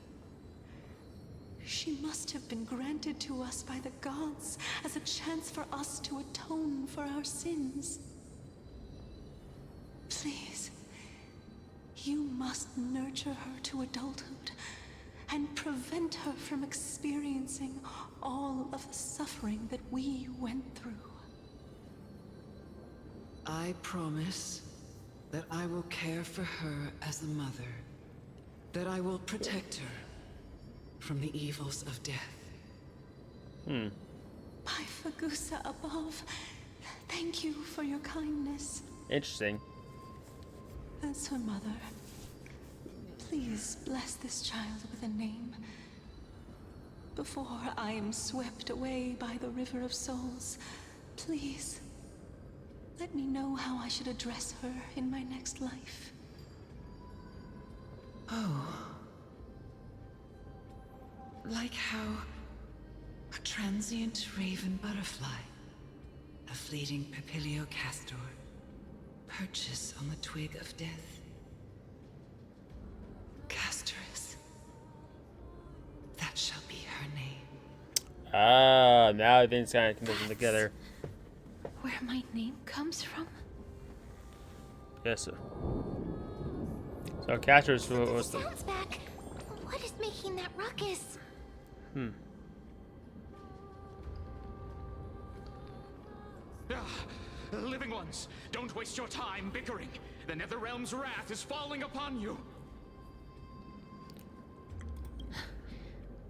She must have been granted to us by the gods as a chance for us to atone for our sins. Please, you must nurture her to adulthood and prevent her from experiencing all of the suffering that we went through. I promise that I will care for her as a mother, that I will protect her from the evils of death. By Fagusa above, thank you for your kindness. Interesting. As her mother, please bless this child with a name. Before I am swept away by the River of Souls, please, let me know how I should address her in my next life. Oh. Like how a transient raven butterfly, a fleeting papilio castor, perches on the twig of death. Castorus. That shall be her name. Ah, now everything's kind of connecting together. Where my name comes from? Yes, sir. So Castor's was the... Sounds back. What is making that ruckus? Living ones, don't waste your time bickering. The Netherrealm's wrath is falling upon you.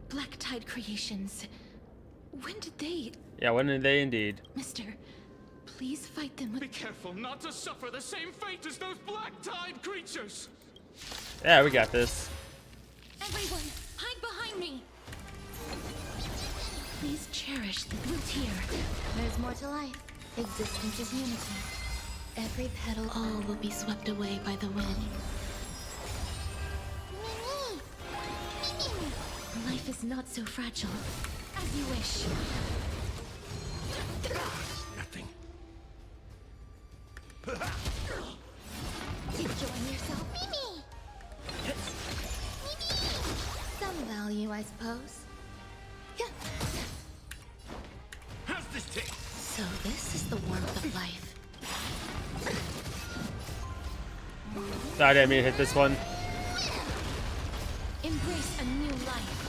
Black Tide Creations. When did they... Yeah, when did they indeed? Mister, please fight them with... Be careful not to suffer the same fate as those Black Tide creatures. Yeah, we got this. Everyone, hide behind me! Please cherish the blue tear. There's more to life. Existence is unity. Every petal, all will be swept away by the wind. Life is not so fragile. As you wish. Nothing. Enjoying yourself, Mimi? Some value, I suppose. How's this taste? So this is the warmth of life. Sorry, I didn't mean to hit this one. Embrace a new life.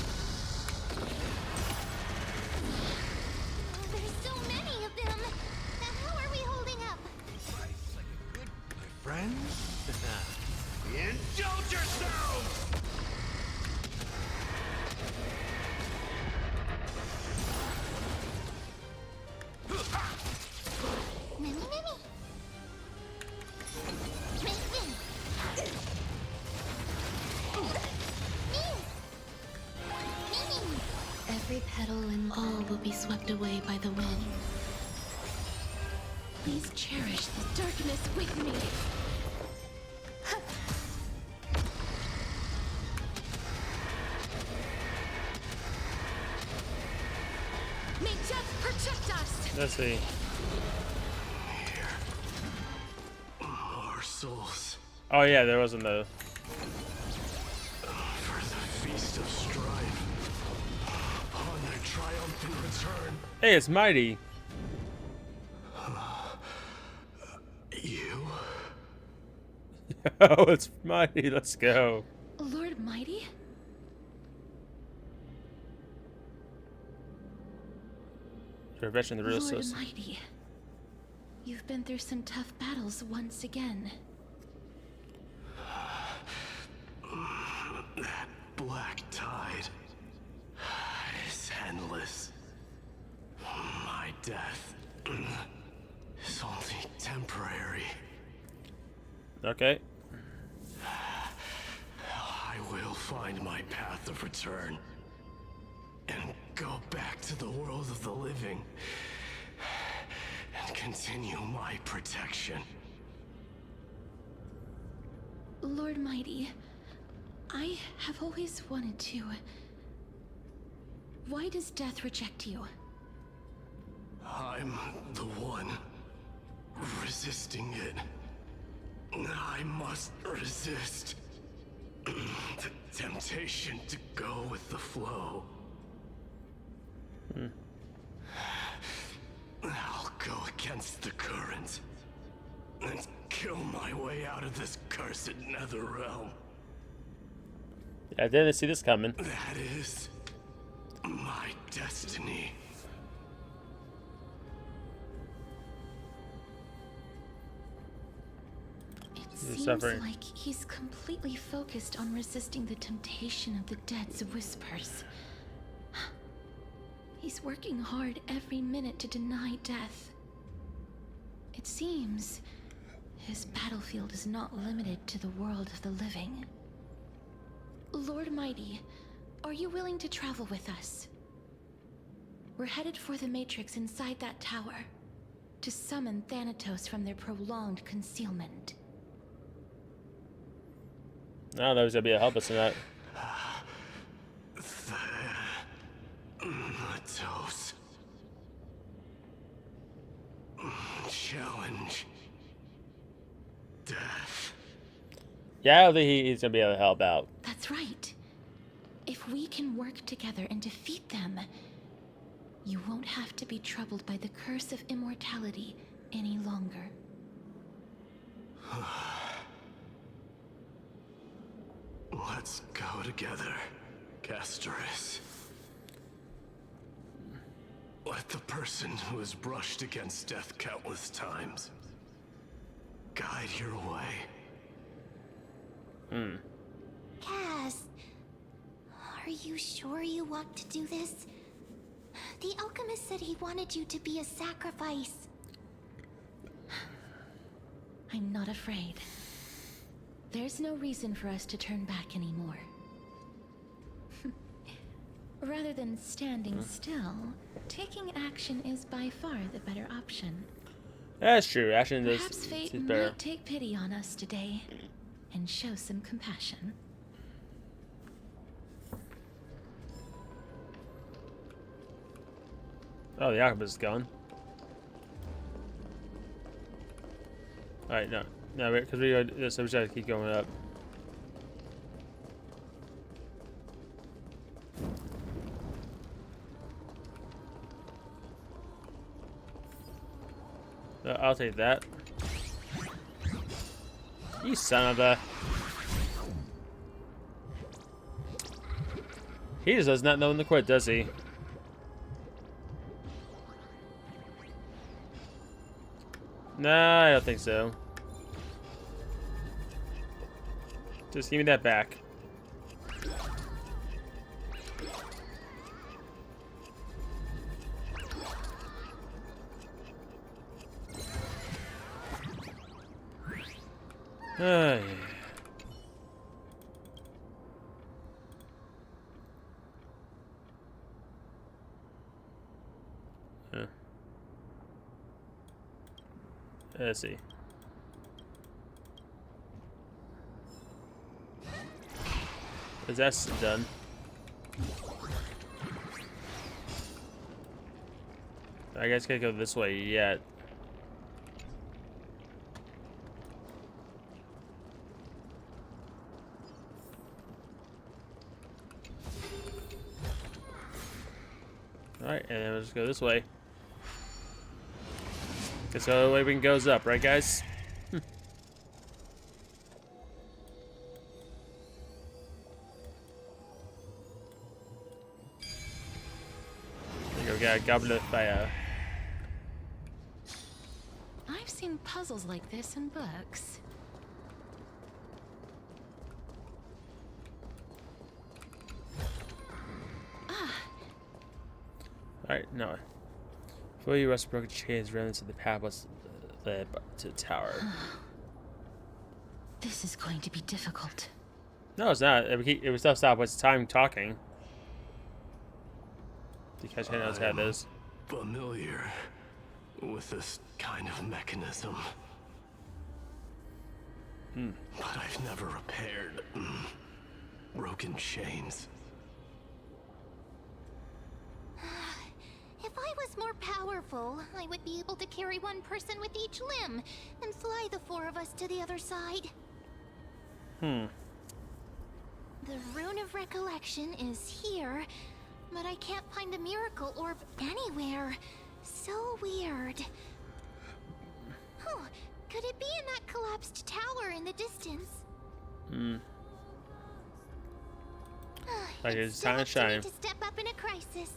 There's so many of them. How are we holding up? Friends? Indulge yourselves! Mimi. Every petal and all will be swept away by the wind. Please cherish the darkness with me. May death protect us! Let's see. Our souls. Oh yeah, there wasn't the... For the feast of strife. On their triumphant return. Hey, it's Mighty. Oh, it's Mighty. Let's go. Lord Mighty? Prevention the real Lord source. Mighty, you've been through some tough battles once again. That black tide is endless. My death is only temporary. Okay. I will find my path of return and go back to the world of the living and continue my protection. Lord Mighty, I have always wanted to. Why does death reject you? I'm the one resisting it. I must resist the temptation to go with the flow. I'll go against the current and kill my way out of this cursed nether realm. I didn't see this coming. That is my destiny. It seems like he's completely focused on resisting the temptation of the dead's whispers. He's working hard every minute to deny death. It seems his battlefield is not limited to the world of the living. Lord Mighty, are you willing to travel with us? We're headed for the Matrix inside that tower, to summon Thanatos from their prolonged concealment. I don't know if he's gonna be able to help us in that. Thanatos. Challenge. Death. Yeah, I don't think he's gonna be able to help out. That's right. If we can work together and defeat them, you won't have to be troubled by the curse of immortality any longer. Let's go together, Castorus. Let the person who has brushed against death countless times guide your way. Cass, are you sure you want to do this? The alchemist said he wanted you to be a sacrifice. I'm not afraid. There's no reason for us to turn back anymore. Rather than standing still, taking action is by far the better option. That's true. Action is Perhaps fate better. might take pity on us today and show some compassion. Oh, the alchemist is gone. Alright, no. No, because we gotta do this, so we just gotta keep going up. I'll take that. You son of a... He just does not know when to quit, does he? Nah, I don't think so. Just give me that back. Yeah. Let's see. Is that done? I guess I can't go this way yet. Alright, and then we'll just go this way. Guess the only way we can go is up, right guys? we got a goblet of fire. I've seen puzzles like this in books. Alright, no. Fully rusted broken chains ran into the path was led to the tower. This is going to be difficult. No, it's not. It was not stop wasting time talking. Because he knows how it is. Familiar with this kind of mechanism. But I've never repaired broken chains. If I was more powerful, I would be able to carry one person with each limb and fly the four of us to the other side. The Rune of Recollection is here, but I can't find a miracle orb anywhere. So weird. Oh, could it be in that collapsed tower in the distance? Like it's time to shine. To step up in a crisis.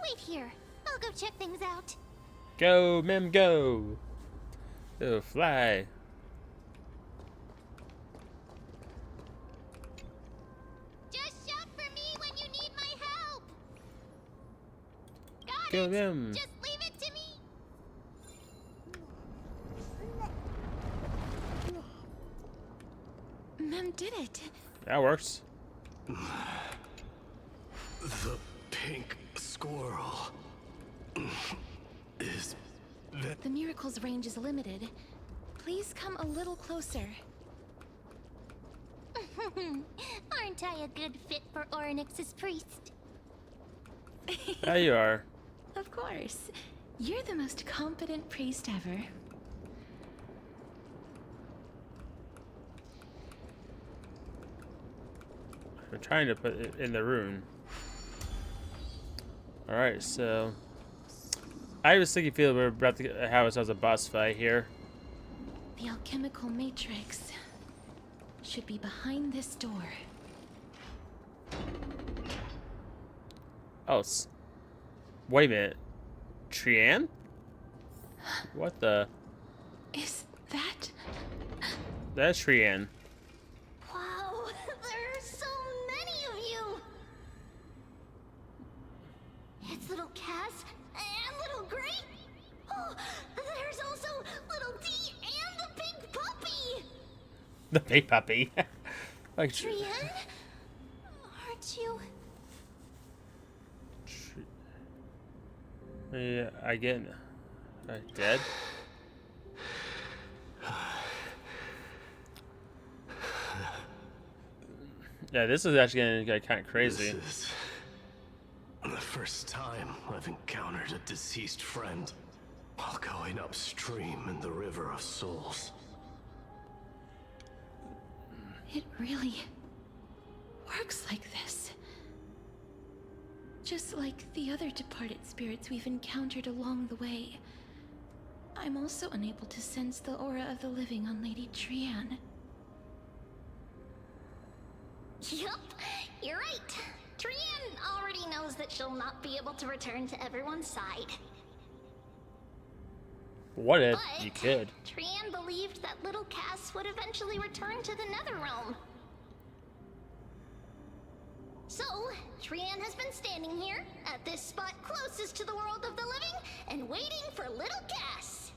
Wait here. I'll go check things out. Go, Mem, go. Oh, fly. Just shout for me when you need my help. Got Go, it. Mem. Just leave it to me. Mem did it. That works. The pink squirrel is that The miracle's range is limited. Please come a little closer. Aren't I a good fit for Orynyx's priest? There you are. Of course. You're the most competent priest ever. I'm trying to put it in the rune. Alright, so I was thinking we were about to have ourselves a boss fight here. The alchemical matrix should be behind this door. Oh, wait a minute. Trian? What the? Is that? That's Trian. Wow, there are so many of you. It's little Cass and little Gray. Oh, there's also little D and the pink puppy. The big puppy. Like Trian? Aren't you? Yeah, I get dead. Yeah, this is actually gonna get kind of crazy. This is the first time I've encountered a deceased friend while going upstream in the River of Souls. It really works like this. Just like the other departed spirits we've encountered along the way. I'm also unable to sense the aura of the living on Lady Trian. Yup, you're right. Trian already knows that she'll not be able to return to everyone's side. What if But you could? Trian believed that little Cass would eventually return to the Netherrealm. So, Trian has been standing here, at this spot closest to the world of the living, and waiting for little Cass.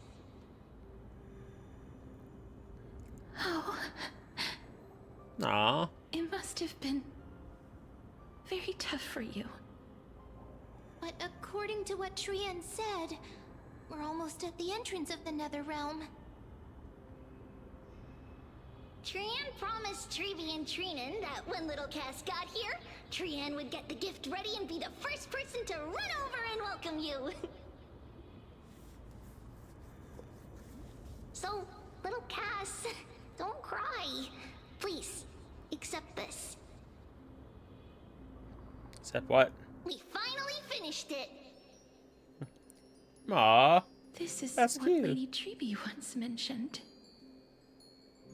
Oh. Aww. It must have been very tough for you. But according to what Trian said, we're almost at the entrance of the Netherrealm. Trian promised Trevi and Trinan that when little Cass got here, Trian would get the gift ready and be the first person to run over and welcome you. So, little Cass, don't cry. Please, accept this. Except what? We finally finished it. Aww. This is That's what cute. Lady Trebi once mentioned.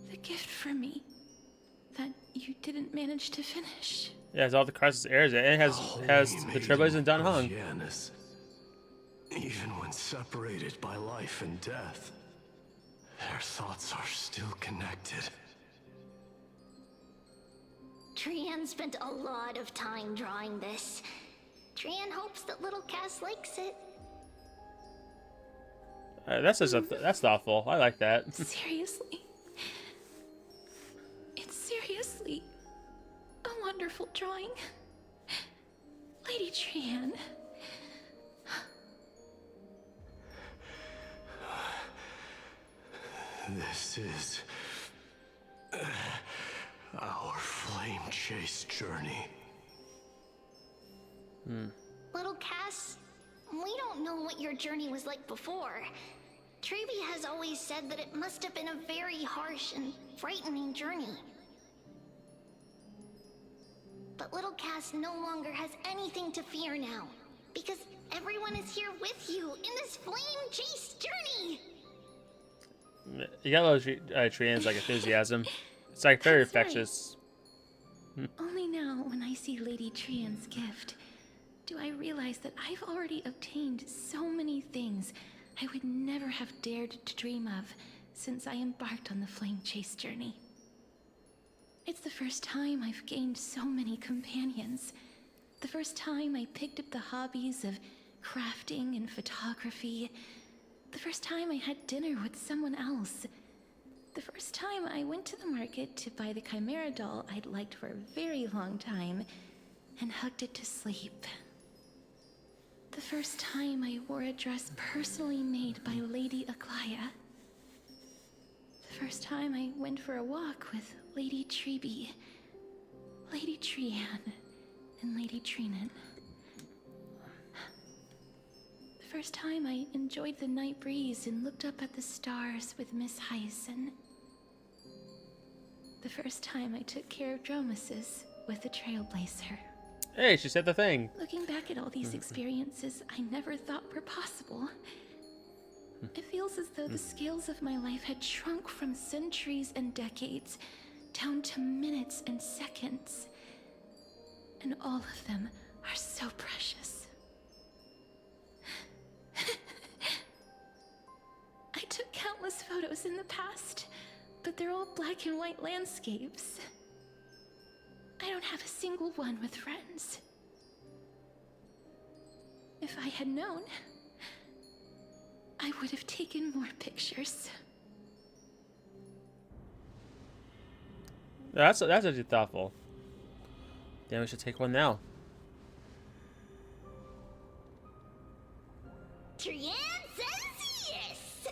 The gift for me that you didn't manage to finish. Yeah, it's all the crisis airs. It has the Trailblazers and Don Hung. Janus Even when separated by life and death, their thoughts are still connected. Trian spent a lot of time drawing this. Trian hopes that little Cass likes it. That's thoughtful. I like that. Seriously. It's seriously a wonderful drawing. Lady Trian. This is our flame chase journey. Little Cass, we don't know what your journey was like before. Trevi has always said that it must have been a very harsh and frightening journey. But little Cass no longer has anything to fear now, because everyone is here with you in this flame chase journey. You got a lot of Trian's like enthusiasm. It's like very That's right. infectious. Only now, when I see Lady Trian's gift, do I realize that I've already obtained so many things I would never have dared to dream of since I embarked on the flame chase journey. It's the first time I've gained so many companions. The first time I picked up the hobbies of crafting and photography. The first time I had dinner with someone else. The first time I went to the market to buy the Chimera doll I'd liked for a very long time and hugged it to sleep. The first time I wore a dress personally made by Lady Aglaya. The first time I went for a walk with Lady Treeby, Lady Trian, and Lady Trinan. The first time I enjoyed the night breeze and looked up at the stars with Miss Hyacinth. The first time I took care of Dromesis with the Trailblazer. Hey, she said the thing. Looking back at all these experiences I never thought were possible, it feels as though the scales of my life had shrunk from centuries and decades down to minutes and seconds. And all of them are so precious. I took countless photos in the past, but they're all black and white landscapes. I don't have a single one with friends. If I had known, I would have taken more pictures. That's actually thoughtful. Then we should take one now. Trian says yes!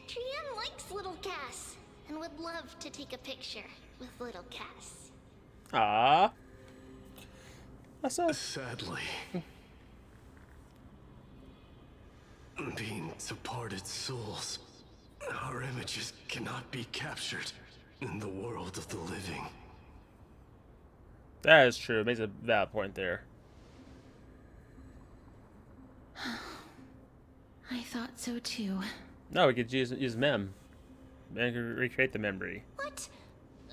Trian likes little Cass and would love to take a picture with little Cass. Ah. That's so sadly. Being departed souls, our images cannot be captured in the world of the living. That is true. It makes a valid point there. I thought so too. No, we could use mem. And could recreate the memory. What?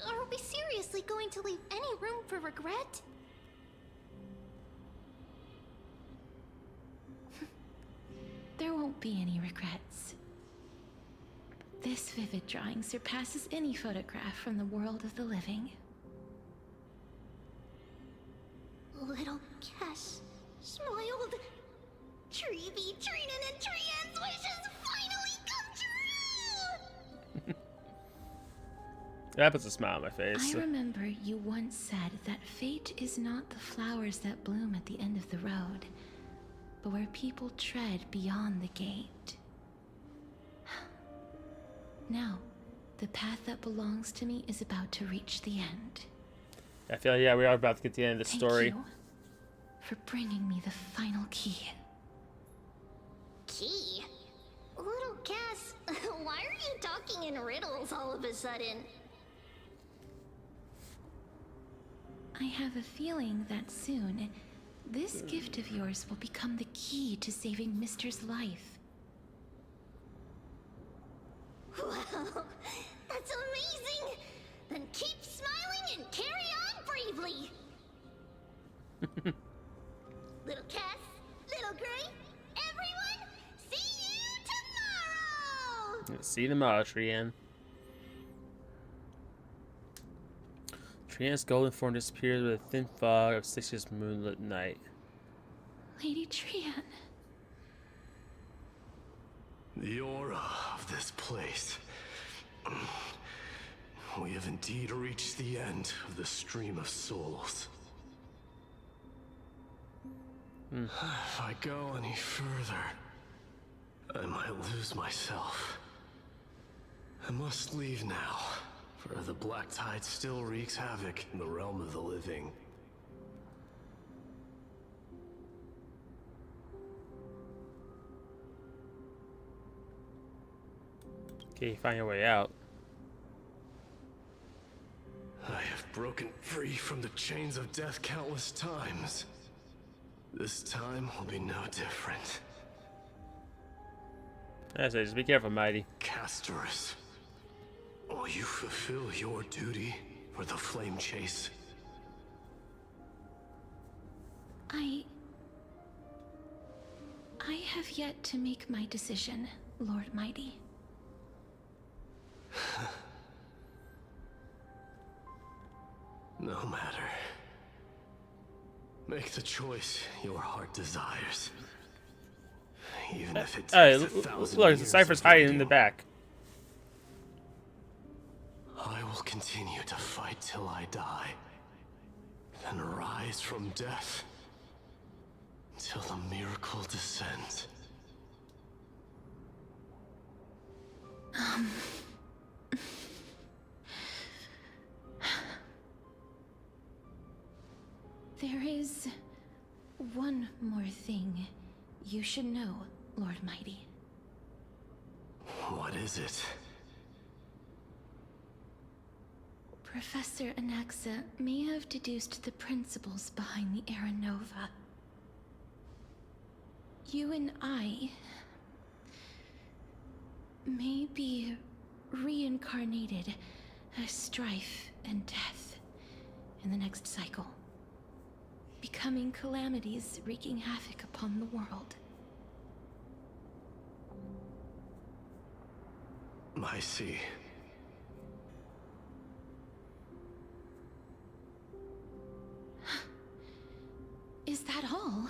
Are we seriously going to leave any room for regret? There won't be any regrets. This vivid drawing surpasses any photograph from the world of the living. Little Cass smiled. Treeby, Trinan, and Trian's wishes finally come true! That puts a smile on my face. I remember you once said that fate is not the flowers that bloom at the end of the road, but where people tread beyond the gate. Now, the path that belongs to me is about to reach the end. I feel like, yeah, we are about to get to the end of the story. Thank you for bringing me the final key. Key? Little Cass, why are you talking in riddles all of a sudden? I have a feeling that soon, this gift of yours will become the key to saving Mister's life. Wow, that's amazing! Then keep smiling and carry on bravely! Little Cass, Little Gray, everyone, See them all, Trian. Trian's golden form disappears with a thin fog of Styxia's moonlit night. Lady Trian. The aura of this place. We have indeed reached the end of the stream of souls. If I go any further, I might lose myself. I must leave now, for the black tide still wreaks havoc in the realm of the living. Okay, find your way out. I have broken free from the chains of death countless times. This time will be no different. I say, just be careful, Mighty. Castorus, will you fulfill your duty for the flame chase? I have yet to make my decision, Lord Mighty. No matter. Make the choice your heart desires. Even if it takes Hey, 1,000 look, years the Cypher's of hiding in ordeal. the back. I will continue to fight till I die, then rise from death till the miracle descends. There is one more thing you should know, Lord Mighty. What is it? Professor Anaxa may have deduced the principles behind the Era Nova. You and I may be reincarnated as strife and death in the next cycle, becoming calamities wreaking havoc upon the world. I see. Is that all?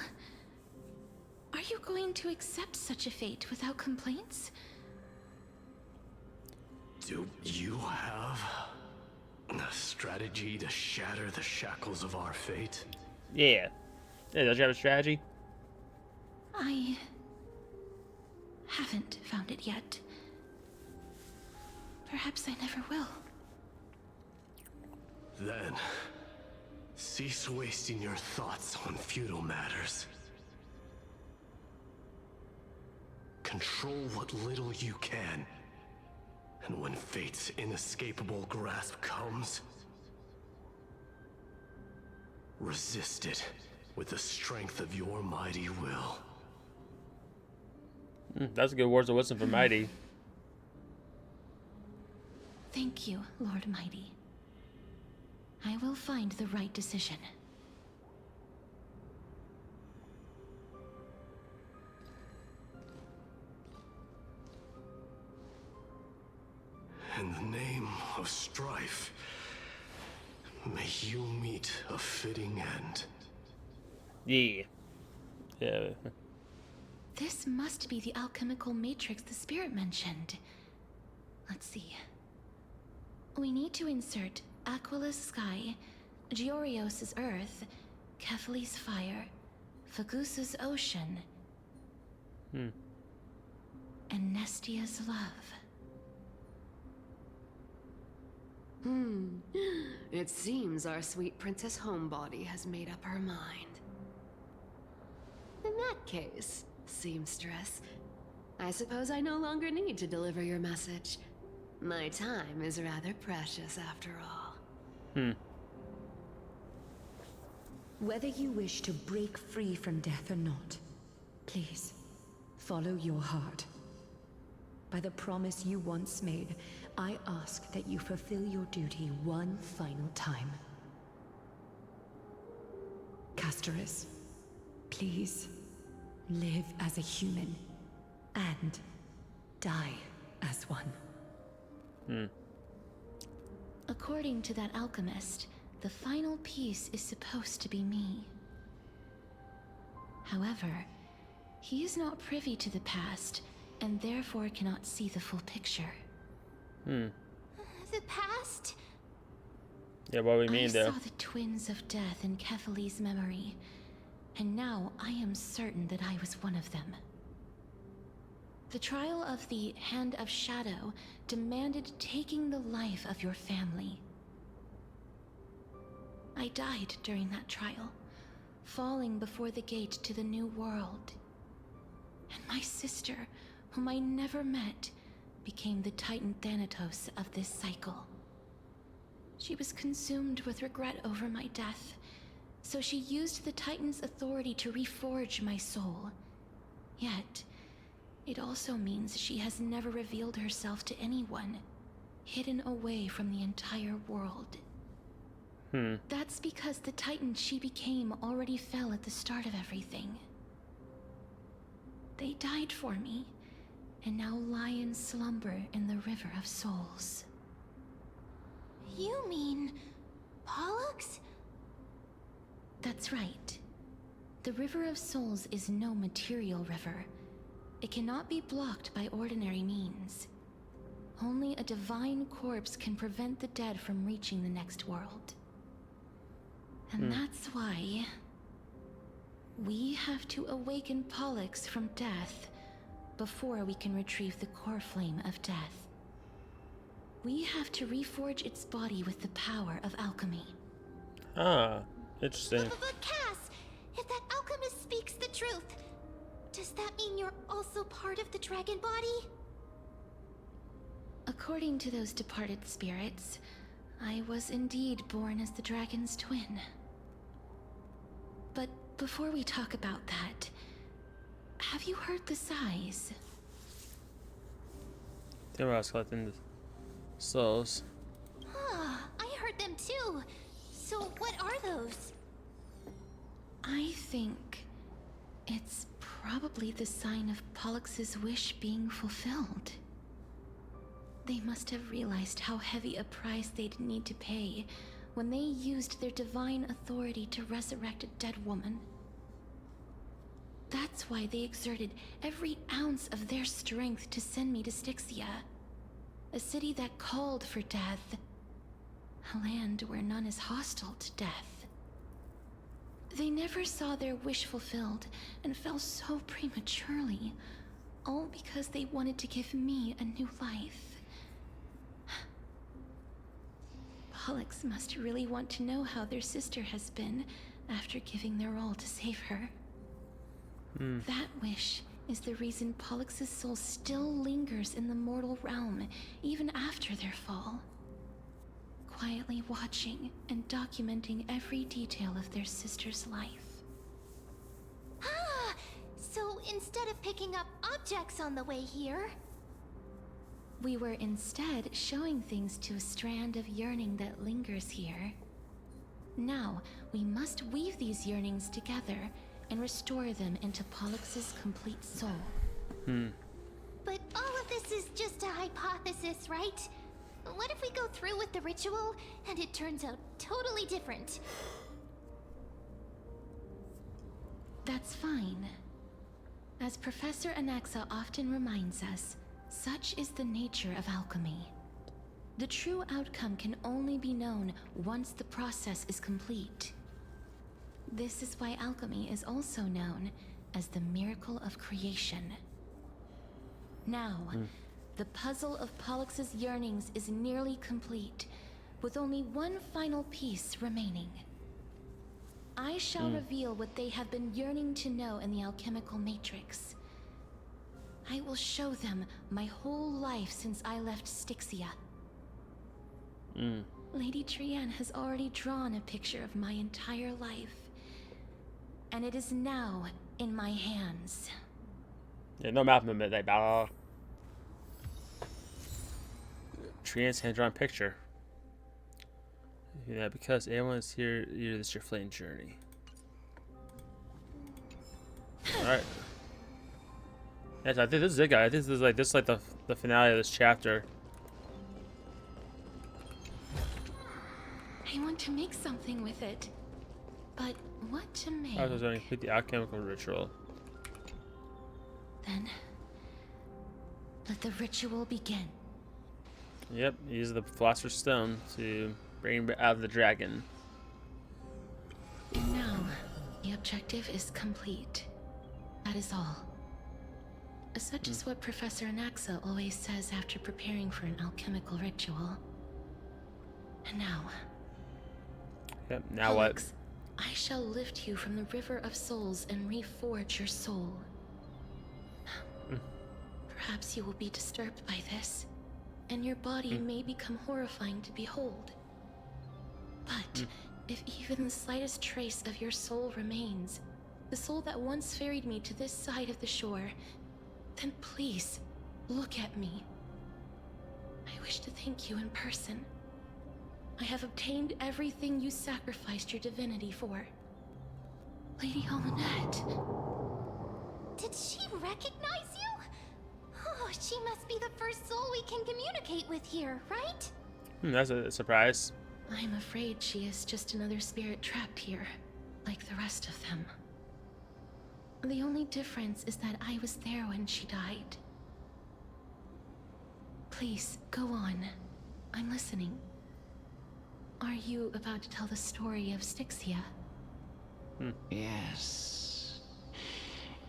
Are you going to accept such a fate without complaints? Do you have a strategy to shatter the shackles of our fate? Yeah. Hey, don't you have a strategy? I haven't found it yet. Perhaps I never will. Then, cease wasting your thoughts on futile matters. Control what little you can. And when fate's inescapable grasp comes, resist it with the strength of your mighty will. That's good words of wisdom for Mighty. Thank you, Lord Mighty. I will find the right decision. In the name of strife, may you meet a fitting end. Yeah. Yeah. This must be the alchemical matrix the spirit mentioned. Let's see. We need to insert Aquila's sky, Georios' earth, Kephali's fire, Fagusa's ocean, and Nestia's love. It seems our sweet Princess Homebody has made up her mind. In that case, seamstress, I suppose I no longer need to deliver your message. My time is rather precious after all. Whether you wish to break free from death or not, please, follow your heart. By the promise you once made, I ask that you fulfill your duty one final time. Castorus, please, live as a human, and die as one. According to that alchemist, the final piece is supposed to be me. However, he is not privy to the past, and therefore cannot see the full picture. The past? Yeah, what do we mean, I though? saw the twins of death in Kethali's memory, and now I am certain that I was one of them. The trial of the Hand of Shadow demanded taking the life of your family. I died during that trial, falling before the gate to the new world. And my sister, whom I never met, became the Titan Thanatos of this cycle. She was consumed with regret over my death, so she used the Titan's authority to reforge my soul. Yet, it also means she has never revealed herself to anyone, hidden away from the entire world. That's because the Titan she became already fell at the start of everything. They died for me, and now lie in slumber in the River of Souls. You mean Pollux? That's right. The River of Souls is no material river. It cannot be blocked by ordinary means. Only a divine corpse can prevent the dead from reaching the next world. And that's why we have to awaken Pollux from death before we can retrieve the core flame of death. We have to reforge its body with the power of alchemy. Ah, interesting. But Cass, if that alchemist speaks the truth, does that mean you're also part of the dragon body? According to those departed spirits, I was indeed born as the dragon's twin. But before we talk about that, have you heard the sighs? They were collecting the souls. I heard them too. So what are those? I think it's probably the sign of Pollux's wish being fulfilled. They must have realized how heavy a price they'd need to pay when they used their divine authority to resurrect a dead woman. That's why they exerted every ounce of their strength to send me to Styxia, a city that called for death, a land where none is hostile to death. They never saw their wish fulfilled and fell so prematurely, all because they wanted to give me a new life. Pollux must really want to know how their sister has been after giving their all to save her. That wish is the reason Pollux's soul still lingers in the mortal realm even after their fall, quietly watching and documenting every detail of their sister's life. So instead of picking up objects on the way here, we were instead showing things to a strand of yearning that lingers here. Now, we must weave these yearnings together and restore them into Pollux's complete soul. But all of this is just a hypothesis, right? What if we go through with the ritual and it turns out totally different? That's fine. As Professor Anaxa often reminds us, such is the nature of alchemy. The true outcome can only be known once the process is complete. This is why alchemy is also known as the miracle of creation. Now, the puzzle of Pollux's yearnings is nearly complete, with only one final piece remaining. I shall reveal what they have been yearning to know in the alchemical matrix. I will show them my whole life since I left Styxia. Lady Trian has already drawn a picture of my entire life, and it is now in my hands. Yeah, no map movement, like blah. Trian's hand-drawn picture. Yeah, because everyone is here, this is your flame journey. Alright. Yes, I think this is it, guys. I think this is like the finale of this chapter. I want to make something with it. But what to make? I was going to complete the alchemical ritual. Then, let the ritual begin. Yep, use the philosopher's stone to bring out the dragon. And now, the objective is complete. That is all. Such is what Professor Anaxa always says after preparing for an alchemical ritual. And now... Yep, now Alex, what? I shall lift you from the river of souls and reforge your soul. Perhaps you will be disturbed by this, and your body may become horrifying to behold. But if even the slightest trace of your soul remains, the soul that once ferried me to this side of the shore, then please, look at me. I wish to thank you in person. I have obtained everything you sacrificed your divinity for. Lady Almanette. Did she recognize you? Oh, she must be the first soul we can communicate with here, right? That's a surprise. I'm afraid she is just another spirit trapped here, like the rest of them. The only difference is that I was there when she died. Please, go on. I'm listening. Are you about to tell the story of Styxia? Yes.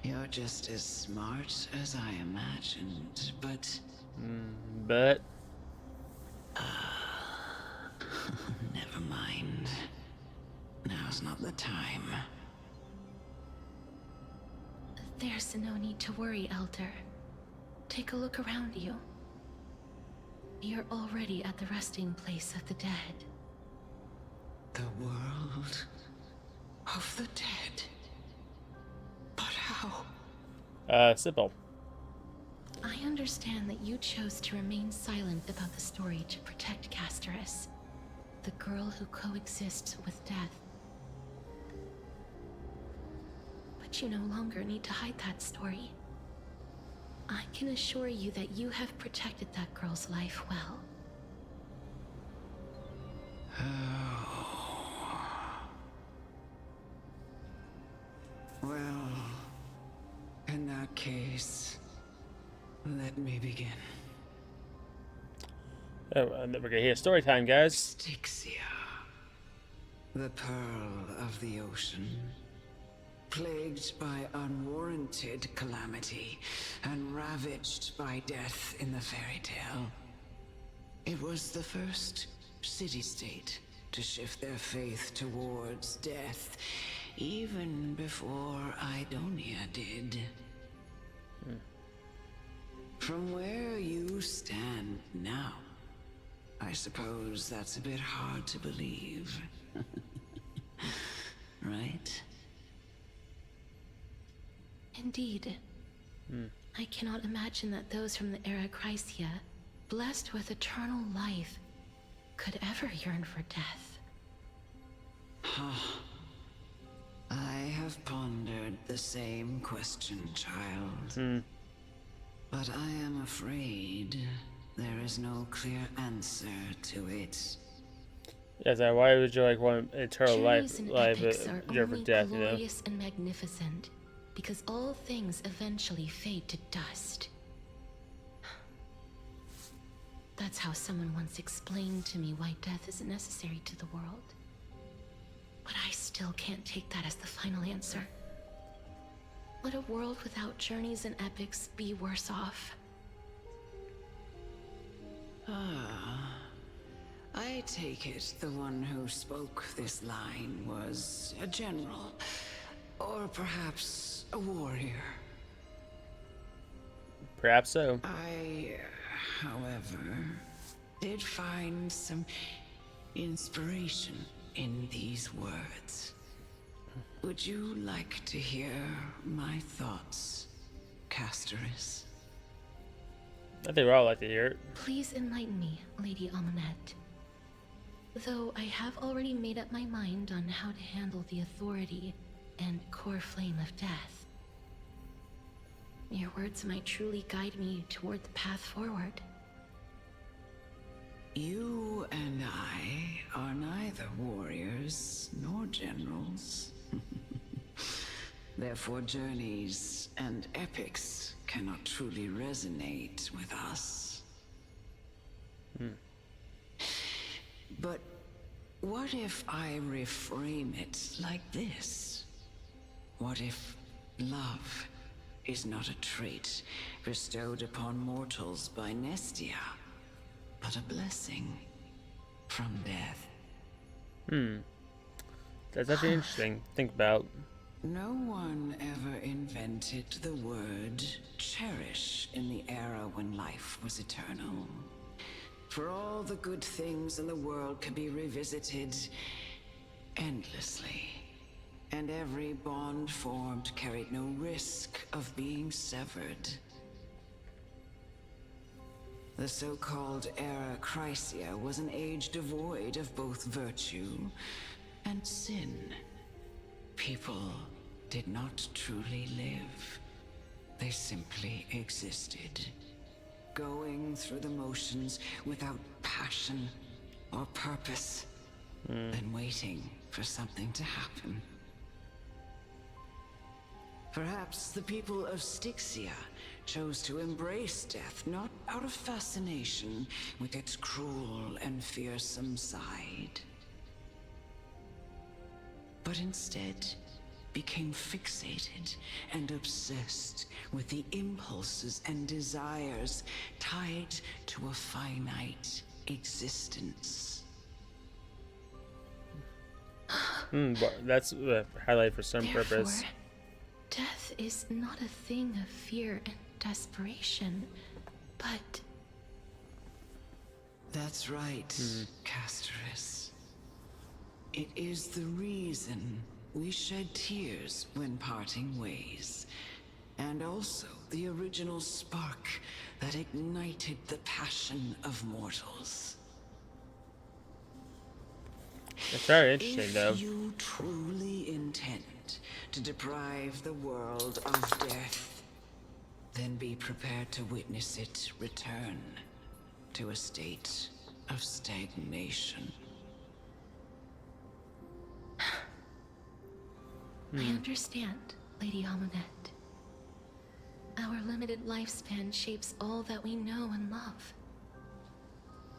You're just as smart as I imagined, but... But... never mind. Now's not the time. There's no need to worry, Elder. Take a look around you. You're already at the resting place of the dead. The world of the dead. But how? Sybil. I understand that you chose to remain silent about the story to protect Casterus, the girl who coexists with death. But you no longer need to hide that story. I can assure you that you have protected that girl's life well. Well, in that case, let me begin. Oh, and we're gonna hear story time, guys. Styxia, the pearl of the ocean, plagued by unwarranted calamity and ravaged by death in the fairy tale. It was the first city-state to shift their faith towards death, even before Idonia did. From where you stand now, I suppose that's a bit hard to believe. Right? Indeed. I cannot imagine that those from the Era Chrysia, blessed with eternal life, could ever yearn for death. I have pondered the same question, child. But I am afraid there is no clear answer to it. Yes, why would you like want eternal Journeys life, and epics are for only death, you know? glorious and magnificent, because all things eventually fade to dust. That's how someone once explained to me why death isn't necessary to the world. But I still can't take that as the final answer. Would a world without journeys and epics be worse off? I take it the one who spoke this line was a general, or perhaps a warrior. Perhaps so. I, however, did find some inspiration in these words. Would you like to hear my thoughts, Casterus? I think we all like to hear it. Please enlighten me, Lady Almanette. Though I have already made up my mind on how to handle the authority and core flame of death. your words might truly guide me toward the path forward. You and I are neither warriors nor generals. Therefore, journeys and epics cannot truly resonate with us. But what if I reframe it like this? What if love is not a trait bestowed upon mortals by Nestia, but a blessing from death? That's actually interesting to think about. No one ever invented the word cherish in the era when life was eternal. For all the good things in the world can be revisited endlessly, and every bond formed carried no risk of being severed. The so-called Era Chrysia was an age devoid of both virtue and sin. People did not truly live. They simply existed, going through the motions without passion or purpose, and waiting for something to happen. Perhaps the people of Styxia chose to embrace death not out of fascination with its cruel and fearsome side, but instead became fixated and obsessed with the impulses and desires tied to a finite existence. But that's highlighted for some Therefore, purpose. death is not a thing of fear and desperation, but... That's right, Casterus. It is the reason we shed tears when parting ways, and also the original spark that ignited the passion of mortals. That's very interesting, though. If you truly intend to deprive the world of death, then be prepared to witness it return to a state of stagnation. I understand, Lady Amunet. Our limited lifespan shapes all that we know and love.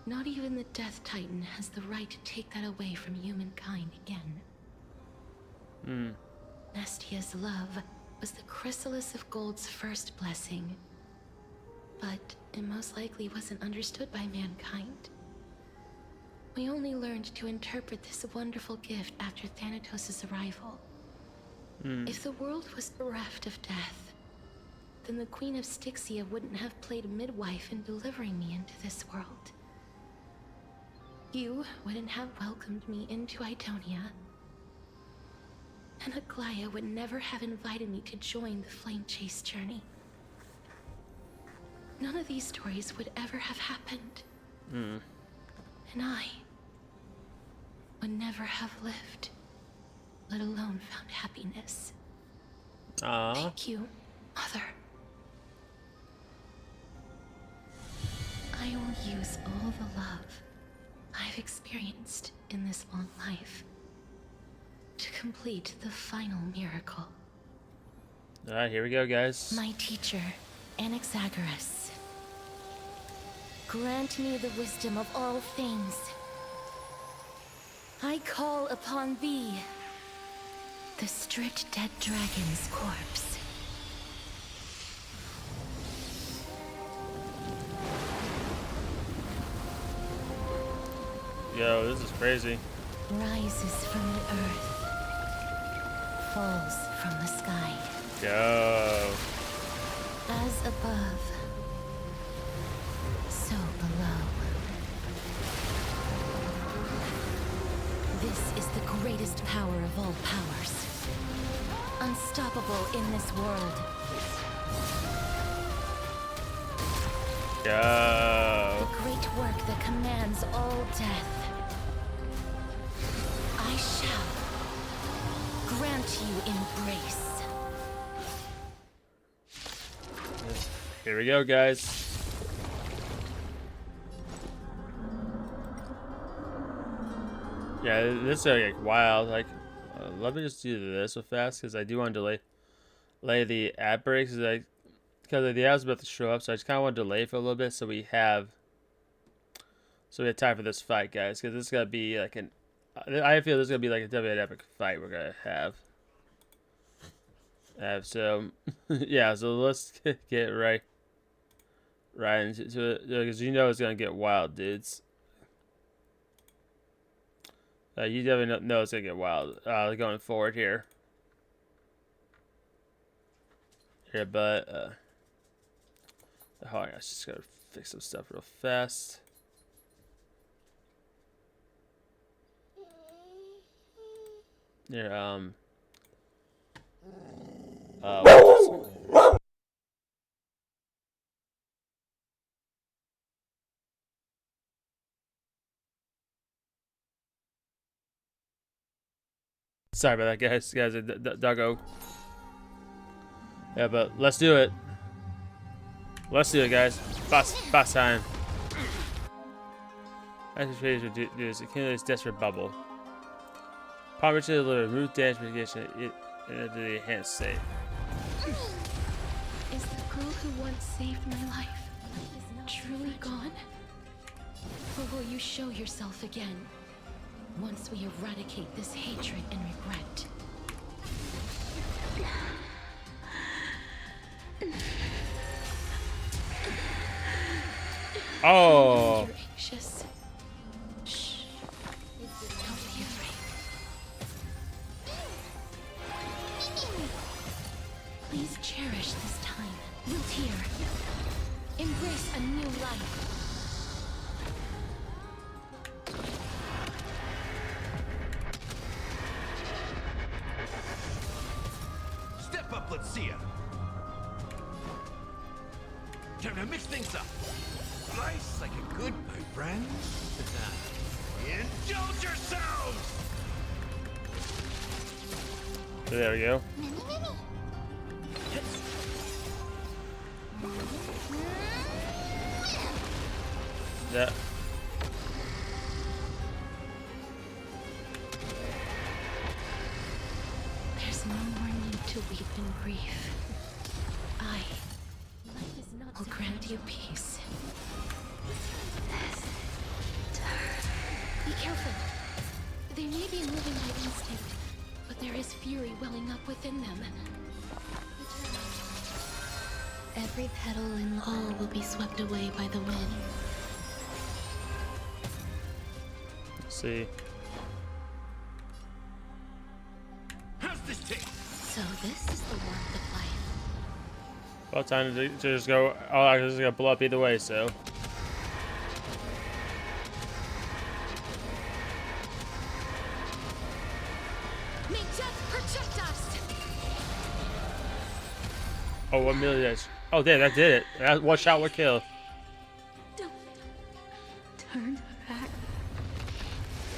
Not even the Death Titan has the right to take that away from humankind again. Nestia's love was the chrysalis of Gold's first blessing, but it most likely wasn't understood by mankind. We only learned to interpret this wonderful gift after Thanatos' arrival. If the world was bereft of death, then the Queen of Styxia wouldn't have played midwife in delivering me into this world. You wouldn't have welcomed me into Idonia, and Aglaya would never have invited me to join the Flame Chase journey. None of these stories would ever have happened. And I would never have lived, let alone found happiness. Thank you, Mother. I will use all the love I've experienced in this long life to complete the final miracle. Alright, here we go, guys. My teacher, Anaxagoras, grant me the wisdom of all things. I call upon thee, the stripped dead dragon's corpse. Yo, this is crazy. Rises from the earth, falls from the sky. Yo. As above, so below. This is the greatest power of all powers. Unstoppable in this world. Yo. The great work that commands all death. I shall grant you embrace. Here we go, guys. Yeah, this is like wild. Like, let me just do this real fast because I do want to delay the ad breaks because the ad's about to show up. So I just kind of want to delay for a little bit so we have time for this fight, guys. Because this is gonna be like I feel this is gonna be like a WWE epic fight we're gonna have. So yeah, so let's get right into it because you know it's gonna get wild, dudes. You definitely know it's gonna get wild going forward here. Yeah, but hold on, I just gotta fix some stuff real fast. Yeah, sorry about that, guys. Doggo. Yeah, but let's do it. Let's do it, guys. Fast time. As we traders would do this, accumulates desperate bubble. Power to the remove damage mitigation into the enhanced state. Is the girl who once saved my life truly gone? Or will you show yourself again once we eradicate this hatred and regret? Oh. You're anxious. Shh. Don't be afraid. Please cherish this time. Live here. Embrace a new life. Step up, let's see ya. Time to mix things up. Slice like a good, my friend. Indulge yourselves! There we go. Yeah. There's no more need to weep in grief. I will grant you peace. Be careful. They may be moving by instinct, but there is fury welling up within them. Every petal and all will be swept away by the wind. Let's see. How's this taste? So this is the warmth of life. Well, time to just go. Oh, this is gonna blow up either way, so. May death protect us! Oh, 1 million. Oh, damn, that did it. One shot, one kill. Don't turn back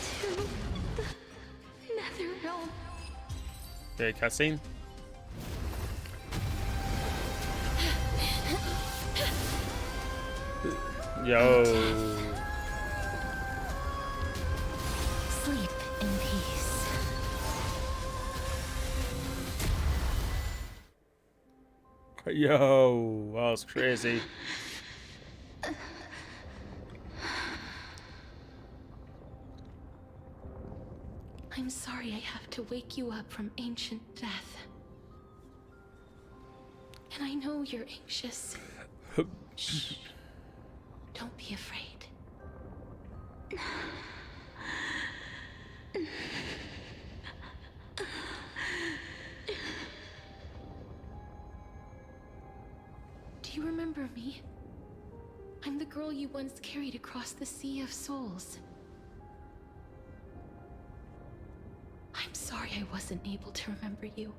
to the nether realm. Okay, cutscene. Yo. Sleep in peace. Yo, that was crazy. I'm sorry I have to wake you up from ancient death. And I know you're anxious. Shh. Don't be afraid. Do you remember me? I'm the girl you once carried across the Sea of Souls. I'm sorry I wasn't able to remember you,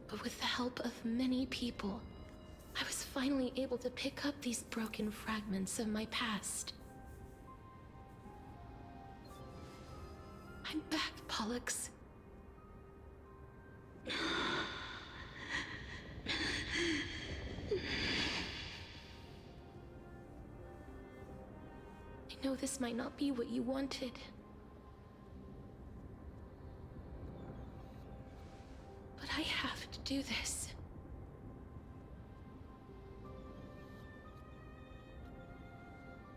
but with the help of many people, I was finally able to pick up these broken fragments of my past. I'm back, Pollux. I know this might not be what you wanted. But I have to do this.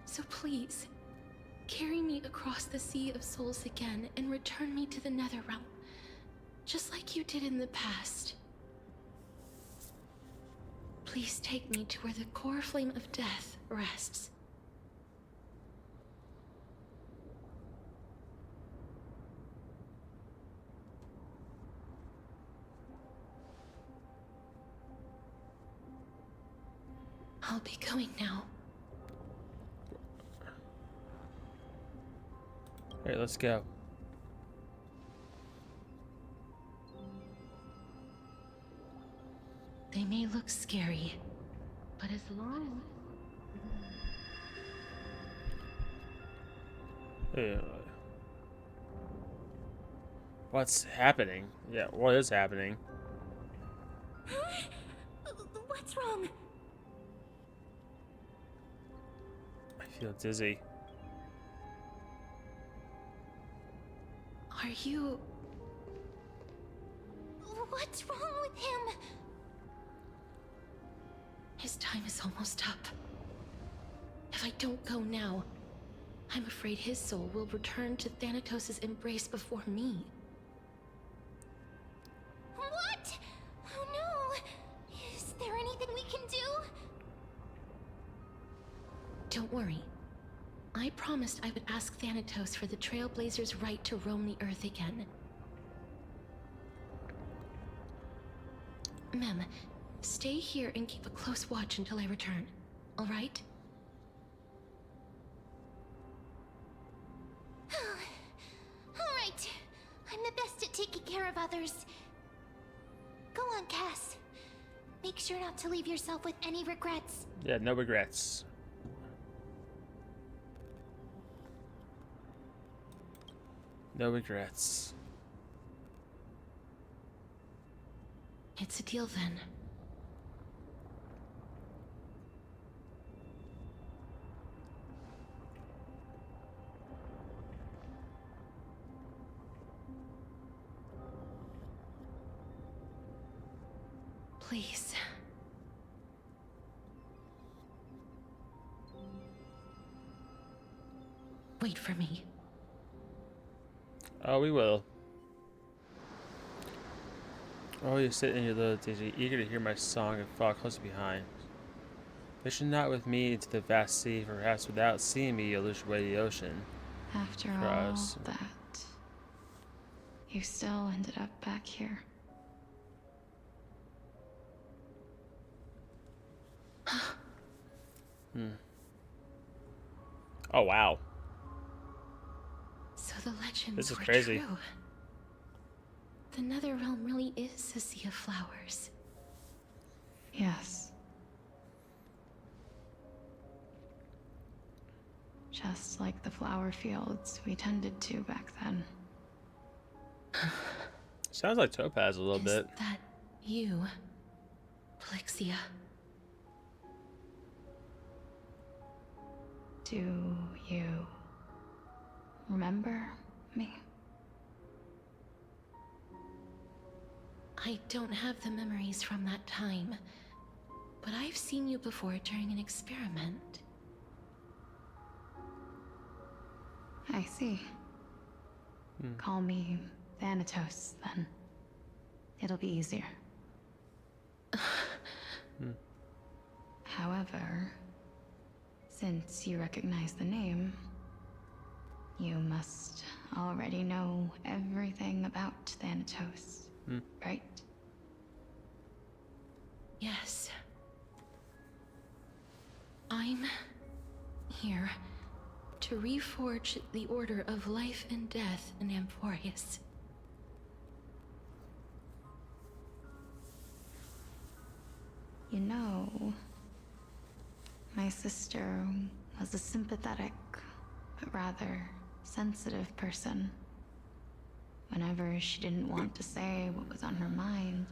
So please, carry me across the Sea of Souls again and return me to the Netherrealm, just like you did in the past. Please take me to where the core flame of death rests. I'll be going now. Alright, let's go. They may look scary, but as long What's happening? Yeah, what is happening? What's wrong? I feel dizzy. Are you... What's wrong with him? His time is almost up. If I don't go now, I'm afraid his soul will return to Thanatos' embrace before me. What? Oh no! Is there anything we can do? Don't worry. I promised I would ask Thanatos for the Trailblazers' right to roam the Earth again. Mem, stay here and keep a close watch until I return, all right? Alright. I'm the best at taking care of others. Go on, Cass. Make sure not to leave yourself with any regrets. Yeah, no regrets. No regrets. It's a deal then. Please. Wait for me. Oh, we will. Oh, you sit in your little daisy, eager to hear my song and follow closely behind. Fishing not with me into the vast sea, perhaps without seeing me you'll lose your way to the ocean. After all that, you still ended up back here. Oh, wow. So the legends This is were crazy. true. The Netherrealm really is a sea of flowers. Yes. Just like the flower fields we tended to back then. Sounds like Topaz a little bit. That you, Plixia. Do you remember me? I don't have the memories from that time, but I've seen you before during an experiment. I see. Call me Thanatos, then. It'll be easier. However, since you recognize the name, you must already know everything about Thanatos, right? Yes. I'm here to reforge the order of life and death in Amphorius. You know, my sister was a sympathetic, but rather sensitive person. Whenever she didn't want to say what was on her mind,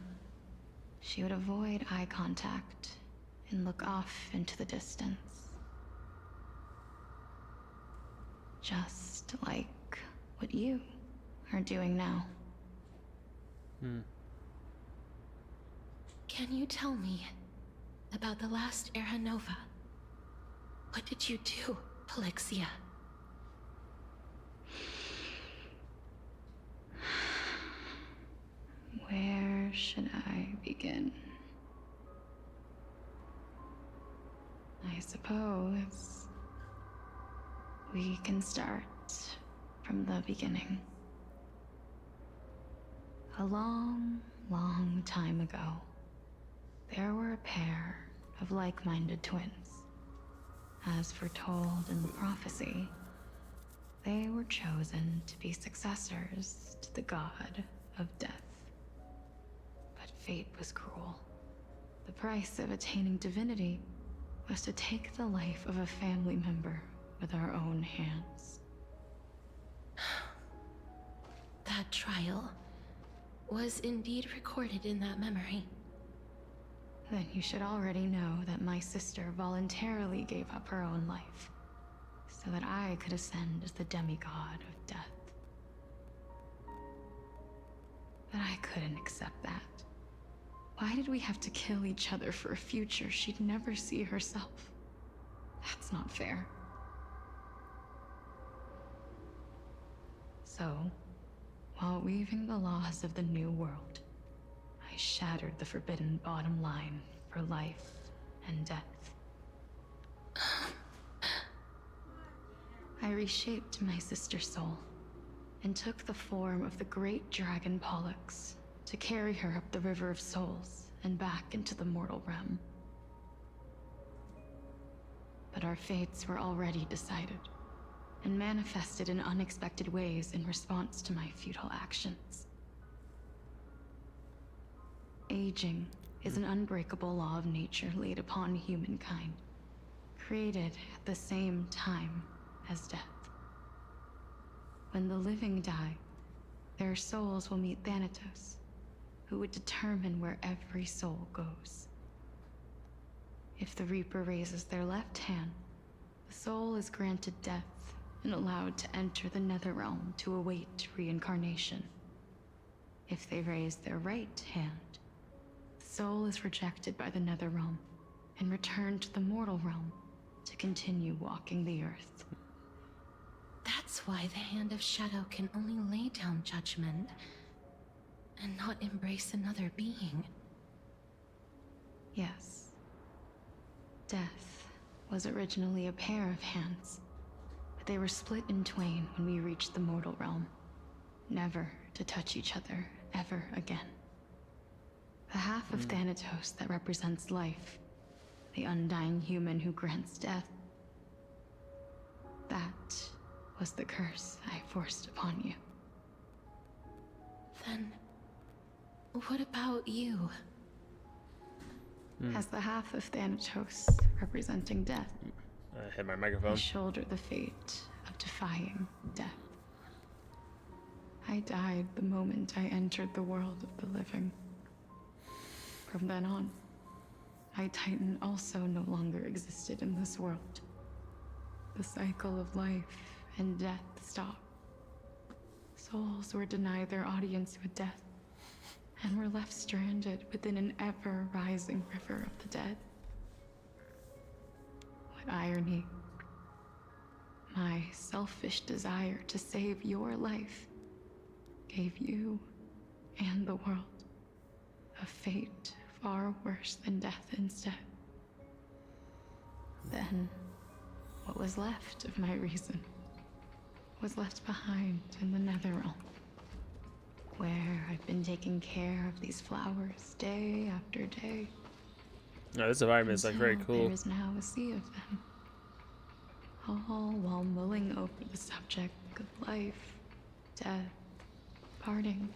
she would avoid eye contact, and look off into the distance. Just like what you are doing now. Can you tell me about the last Era Nova? What did you do, Polixia? Where should I begin? I suppose we can start from the beginning. A long, long time ago, there were a pair of like-minded twins. As foretold in the prophecy, they were chosen to be successors to the god of death. But fate was cruel. The price of attaining divinity was to take the life of a family member with our own hands. That trial was indeed recorded in that memory. Then you should already know that my sister voluntarily gave up her own life, so that I could ascend as the demigod of death. But I couldn't accept that. Why did we have to kill each other for a future she'd never see herself? That's not fair. So, while weaving the laws of the new world, I shattered the forbidden bottom line for life and death. I reshaped my sister's soul and took the form of the great dragon Pollux to carry her up the River of Souls and back into the mortal realm. But our fates were already decided and manifested in unexpected ways in response to my futile actions. Aging is an unbreakable law of nature laid upon humankind, created at the same time as death. When the living die, their souls will meet Thanatos, who would determine where every soul goes. If the Reaper raises their left hand, the soul is granted death and allowed to enter the Netherrealm to await reincarnation. If they raise their right hand, the soul is rejected by the Netherrealm and returned to the mortal realm to continue walking the earth. That's why the Hand of Shadow can only lay down judgment and not embrace another being. Yes. Death was originally a pair of hands, but they were split in twain when we reached the mortal realm, never to touch each other ever again. The half of Thanatos that represents life, the undying human who grants death, that was the curse I forced upon you. Then, what about you? As the half of Thanatos representing death, I hit my microphone. I shoulder the fate of defying death. I died the moment I entered the world of the living. From then on, my Titan also no longer existed in this world. The cycle of life and death stopped. Souls were denied their audience with death, and were left stranded within an ever-rising river of the dead. What irony. My selfish desire to save your life gave you and the world a fate far worse than death instead. Then, what was left of my reason was left behind in the Netherrealm, where I've been taking care of these flowers day after day. No, this environment is like very cool. There is now a sea of them, all while mulling over the subject of life, death, parting,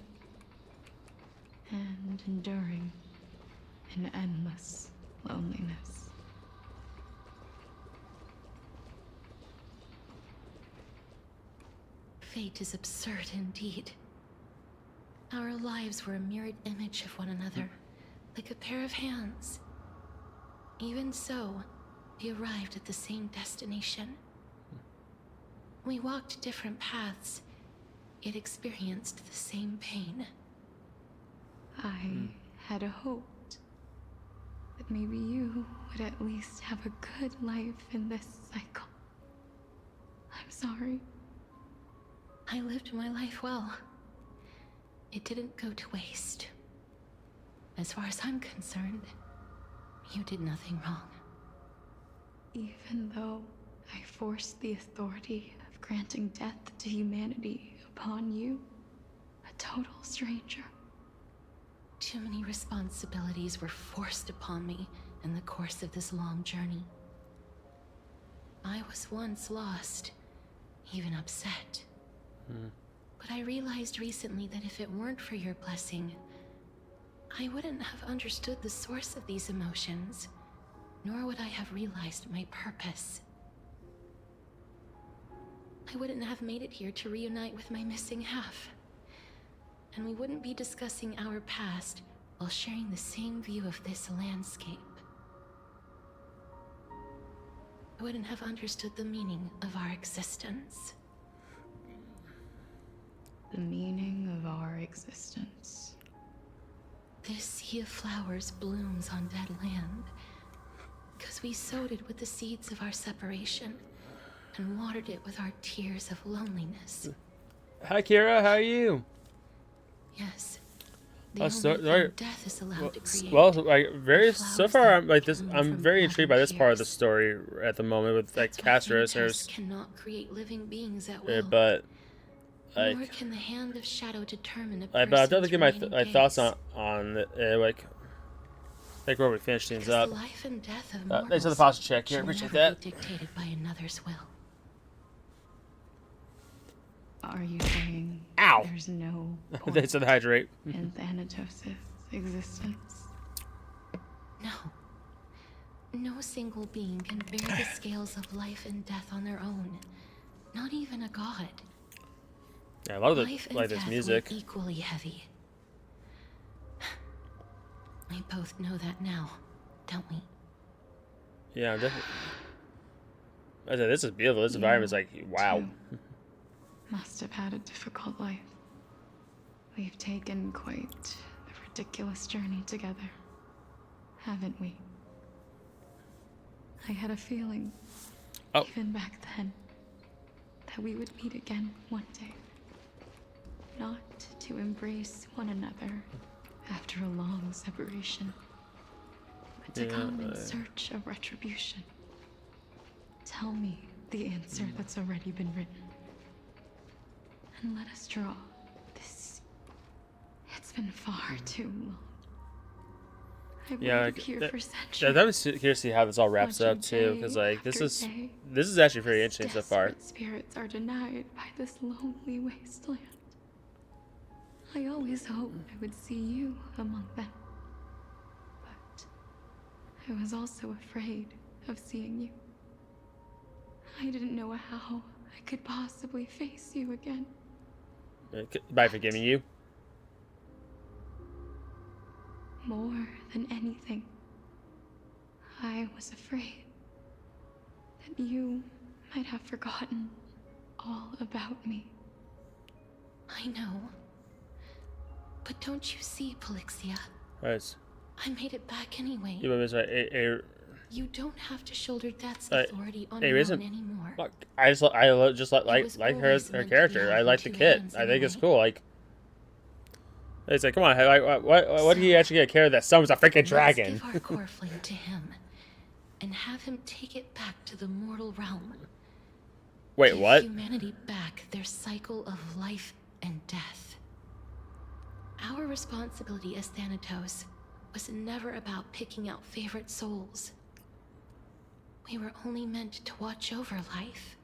and enduring an endless loneliness. Fate is absurd indeed. Our lives were a mirrored image of one another, like a pair of hands. Even so, we arrived at the same destination. We walked different paths, yet experienced the same pain. I had hoped that maybe you would at least have a good life in this cycle. I'm sorry. I lived my life well. It didn't go to waste. As far as I'm concerned, you did nothing wrong. Even though I forced the authority of granting death to humanity upon you, a total stranger. Too many responsibilities were forced upon me in the course of this long journey. I was once lost, even upset. But I realized recently that if it weren't for your blessing, I wouldn't have understood the source of these emotions, nor would I have realized my purpose. I wouldn't have made it here to reunite with my missing half. And we wouldn't be discussing our past while sharing the same view of this landscape. I wouldn't have understood the meaning of our existence. The meaning of our existence. This sea of flowers blooms on dead land because we sowed it with the seeds of our separation and watered it with our tears of loneliness. Hi, Kira. How are you? Yes. Oh, sorry. Death is allowed to create. Well, like so far, I'm like this. I'm very intrigued by this part of the story at the moment with like Castros. There's cannot create living beings at will. but like, nor can the hand of shadow determine a but I'd love to get my remaining thoughts days. on like where we finish things Because up. the life and death of Thanks for the mortals pause check here. shall Appreciate never that. be dictated by another's will. Are you saying Ow. there's no They said hydrate. in Thanatos' existence? No. No single being can bear the scales of life and death on their own. Not even a god. Yeah, I love Life and this death music. weigh equally heavy. We both know that now, don't we? Yeah, definitely. I said this is beautiful. This environment is like wow. Must have had a difficult life. We've taken quite a ridiculous journey together, haven't we? I had a feeling, even back then, that we would meet again one day. Not to embrace one another after a long separation, but to come in search of retribution. Tell me the answer that's already been written. And let us draw this. It's been far too long. I waited here for centuries. I'm curious to see how this all wraps up too, because like this is actually very interesting so far. Spirits are denied by this lonely wasteland. I always hoped I would see you among them, but I was also afraid of seeing you. I didn't know how I could possibly face you again. By forgiving you. More than anything, I was afraid that you might have forgotten all about me. I know. But don't you see, Polixia? Right. I made it back anyway. You don't have to shoulder death's authority on your your own anymore. I just like her character. I like the kid. I think it's cool. Like, it's like, come on, like, what do you actually get care of that summons a freaking dragon? Let's give our core flame to him, and have him take it back to the mortal realm. Wait, give what? Humanity back their cycle of life and death. Our responsibility as Thanatos was never about picking out favorite souls. We were only meant to watch over life.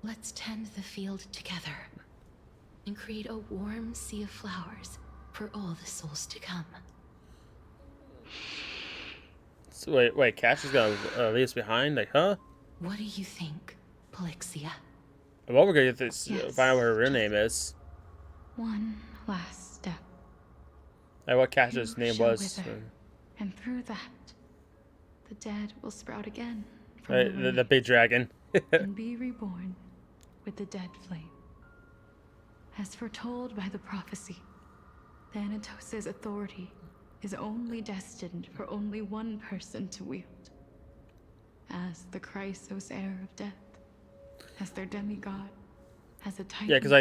Let's tend the field together and create a warm sea of flowers for all the souls to come. So wait, Cash is gonna leave us behind? Like, huh? What do you think, Polixia? Well, we're gonna get this, find out what her real name is. One last step. Like what Cash's name was. And through that, the dead will sprout again. The big dragon. And be reborn with the dead flame. As foretold by the prophecy, Thanatos' authority is only destined for only one person to wield. As the Chrysos heir of death, as their demigod, as a titan. Yeah, because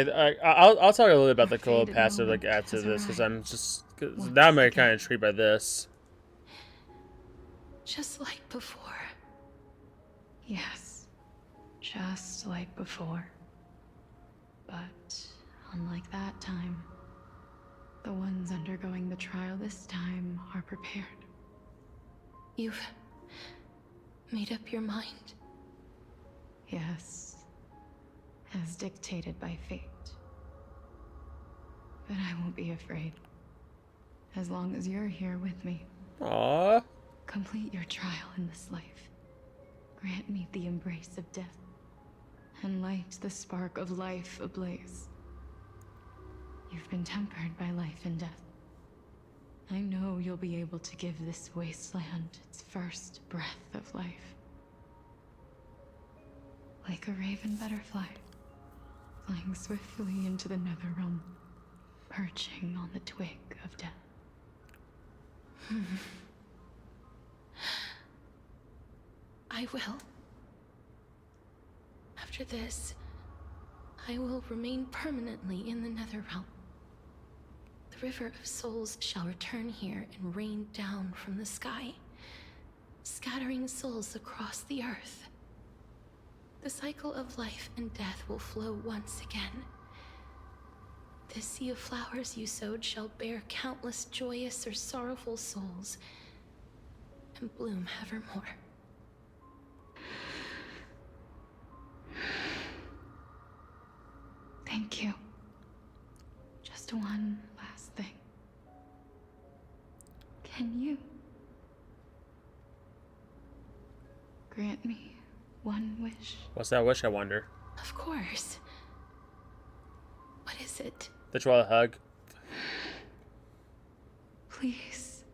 I'll talk a little bit about the cool passive like after this, because I'm just now I'm kind of intrigued by this. Just like before. Yes, just like before. But unlike that time, the ones undergoing the trial this time are prepared. You've made up your mind? Yes, as dictated by fate. But I won't be afraid. As long as you're here with me. Aww. Complete your trial in this life. Grant me the embrace of death. And light the spark of life ablaze. You've been tempered by life and death. I know you'll be able to give this wasteland its first breath of life. Like a raven butterfly, flying swiftly into the netherrealm, perching on the twig of death. I will. After this, I will remain permanently in the Netherrealm. The River of Souls shall return here and rain down from the sky, scattering souls across the earth. The cycle of life and death will flow once again. This sea of flowers you sowed shall bear countless joyous or sorrowful souls, and bloom evermore. Thank you. Just one last thing. Can you grant me one wish? What's that wish, I wonder? Of course. What is it? That you want a hug? Please.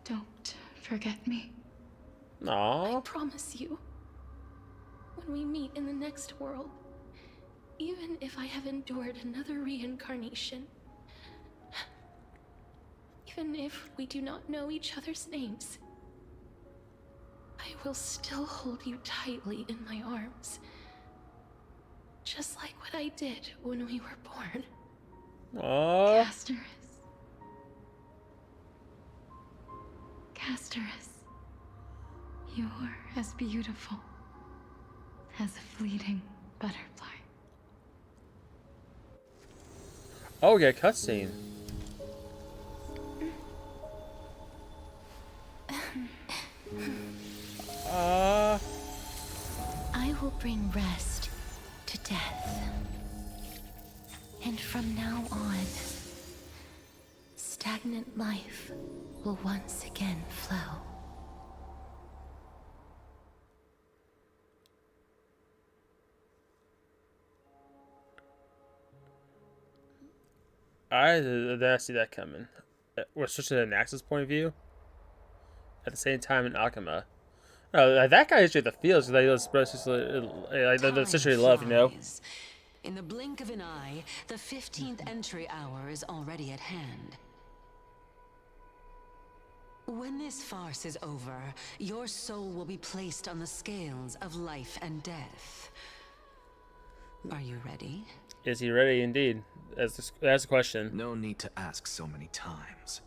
Don't forget me. Aww. I promise you. When we meet in the next world, even if I have endured another reincarnation, even if we do not know each other's names, I will still hold you tightly in my arms. Just like what I did when we were born. Aww. Casterus, you're as beautiful as a fleeting butterfly. Oh, we got a cutscene. I will bring rest to death. And from now on, stagnant life will once again flow. I didn't see that coming. We're switching to Anaxa's point of view. At the same time in Akama. Oh, that guy is just the feels like they're essentially love, you know. In the blink of an eye, the 15th entry hour is already at hand. When this farce is over, your soul will be placed on the scales of life and death. Are you ready? Is he ready indeed? That's the question. No need to ask so many times.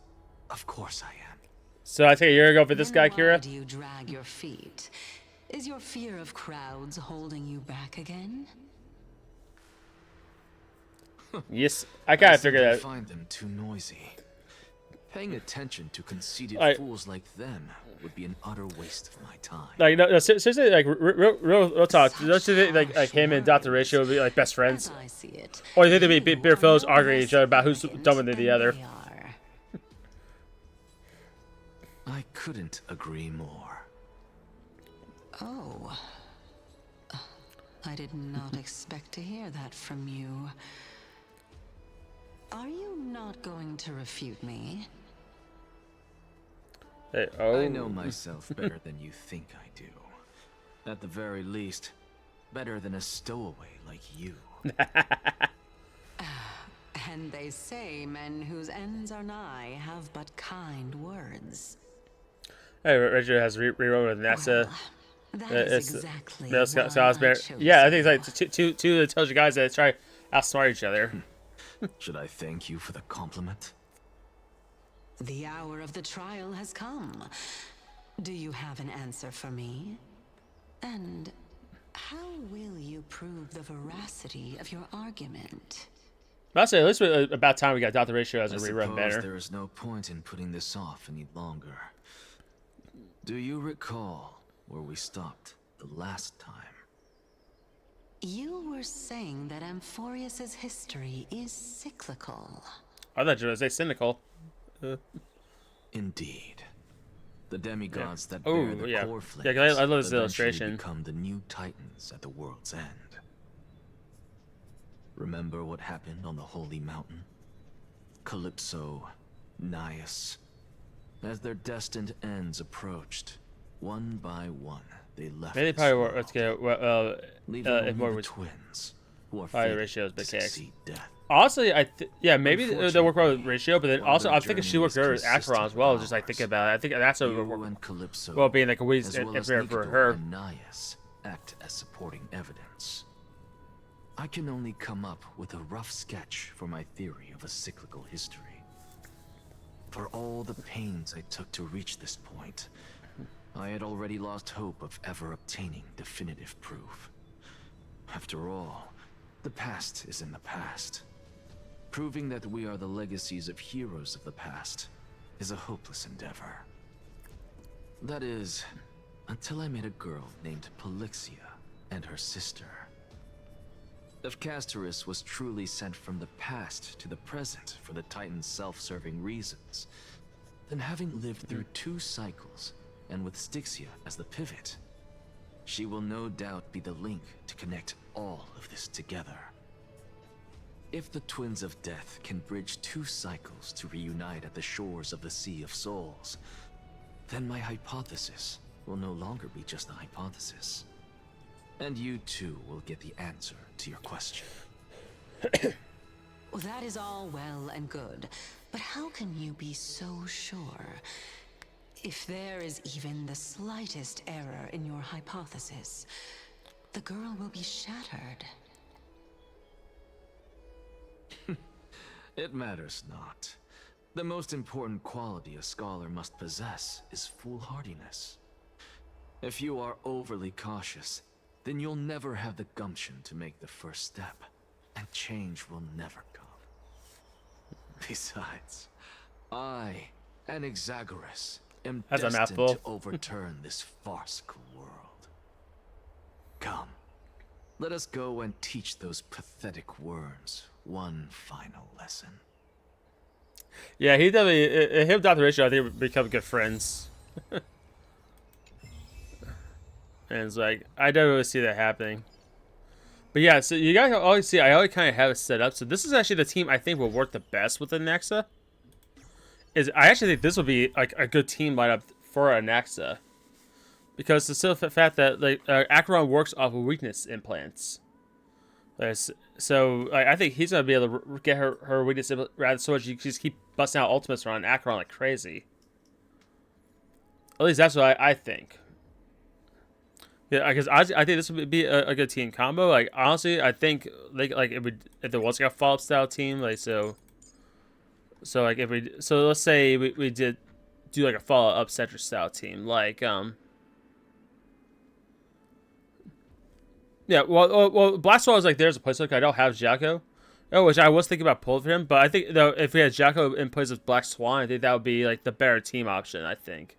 Of course I am. So I take you're gonna go for this guy, Why Kira? do you drag your feet? Is your fear of crowds holding you back again? Yes, I gotta figure that. I find them too noisy. Paying attention to conceited fools like them would be an utter waste of my time. Like no, seriously, like real talk. Don't you think like him and Dr. Ratio would be like best friends? I see it. Or you think they'd be bigger fellows arguing each other about who's dumber than the other? I couldn't agree more. Oh. I did not expect to hear that from you. Are you not going to refute me? Hey, I know myself better than you think I do. At the very least, Better than a stowaway like you. And they say men whose ends are nigh have but kind words. Hey, Richard has rerun with NASA. That is exactly why I chose yeah, I think it's like two of the intelligent guys that try to outsmart each other. Should I thank you for the compliment? The hour of the trial has come. Do you have an answer for me? And how will you prove the veracity of your argument? I'll say at least about time we got Dr. Ratio as a rerun banner. There is no point in putting this off any longer. Do you recall where we stopped the last time? You were saying that Amphorius's history is cyclical. I thought you were going to say cynical. Indeed. The demigods that bear the core flames I love this illustration. Become the new titans at the world's end. Remember what happened on the Holy Mountain? Calypso, Naias. As their destined ends approached, one by one, they left. Maybe probably were let's get if more with twins who are probably Ratio's big case. Death. Honestly, yeah, maybe they'll work well with Ratio, but then also I think if she worked well with Acheron as well. Just like thinking about it, I think that's a well being like a way for her. And Naias act as supporting evidence. I can only come up with a rough sketch for my theory of a cyclical history. For all the pains I took to reach this point, I had already lost hope of ever obtaining definitive proof. After all, the past is in the past. Proving that we are the legacies of heroes of the past is a hopeless endeavor. That is, until I met a girl named Polixia and her sister. If Castorus was truly sent from the past to the present for the Titan's self-serving reasons, then having lived through 2 cycles, and with Styxia as the pivot, she will no doubt be the link to connect all of this together. If the Twins of Death can bridge 2 cycles to reunite at the shores of the Sea of Souls, then my hypothesis will no longer be just a hypothesis. And you too will get the answer to your question. Well, that is all well and good, but how can you be so sure? If there is even the slightest error in your hypothesis, the girl will be shattered. It matters not. The most important quality a scholar must possess is foolhardiness. If you are overly cautious, then you'll never have the gumption to make the first step, and change will never come. Besides, I, Anaxagoras, am destined to overturn this farcical world. Come, let us go and teach those pathetic worms one final lesson. Yeah, he definitely, him and Dr. Ratio, I think, would become good friends. And it's like, I don't really see that happening. But yeah, so you guys always see, I already kind of have it set up. So this is actually the team I think will work the best with Anaxa. I actually think this will be like a good team lineup for Anaxa. Because the simple fact that like Acheron works off of weakness implants. So I think he's going to be able to get her weakness rather so much you just keep busting out ultimates around Acheron like crazy. At least that's what I think. Yeah, because I think this would be a good team combo. Like honestly, I think like if there was like a follow-up style team, like so like if let's say we did do like a follow-up Cedric style team, like yeah, well Blastoise is like there's a place like I don't have Jacko. Oh, which I was thinking about pulling for him, but I think though if we had Jacko in place of Black Swan, I think that would be like the better team option. I think.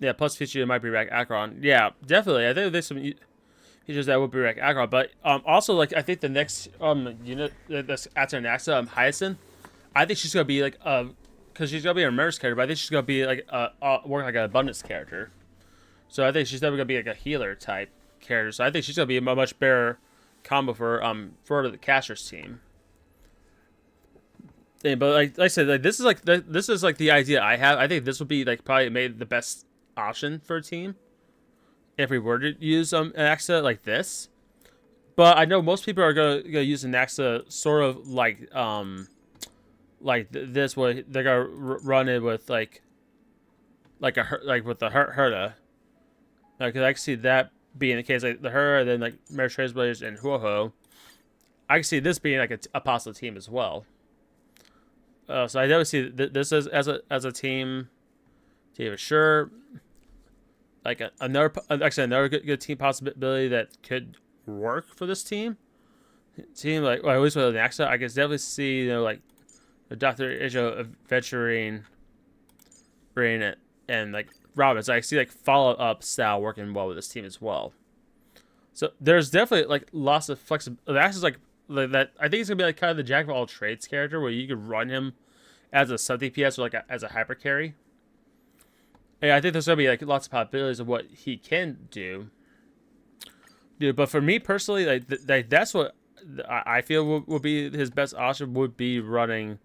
Yeah, plus feature might be Rack Acheron. Yeah, definitely. I think there's some features that would be Rack Acheron, but also like I think the next unit that's after Anaxa, Hyacinth, I think she's gonna be like because she's gonna be a Merce character, but I think she's gonna be like work like an abundance character. So I think she's definitely gonna be like a healer type character. So I think she's gonna be a much better combo for the casters team. But like I said, like this is like the idea I have. I think this would be like probably made the best option for a team. if we were to use Anaxa like this. But I know most people are gonna use Anaxa sort of like this way. They're gonna run it with like with the Herda. Because I can see that being the case, like the Herda, then like Mary Trailblazers and Huoho. I can see this being like a possible team as well. So I definitely see this as a team. For sure. Like another good team possibility that could work for this team. Like, well, at least with Anaxa, I can definitely see like Dr. Ijo adventuring, and like Robin. So I see like follow up style working well with this team as well. So there's definitely like lots of flexibility. That's just like that. I think it's gonna be like kind of the jack of all trades character where you could run him as a sub DPS or like as a hyper carry. And I think there's gonna be like lots of possibilities of what he can do. Dude, but for me personally, like that's what I feel would be his best option would be running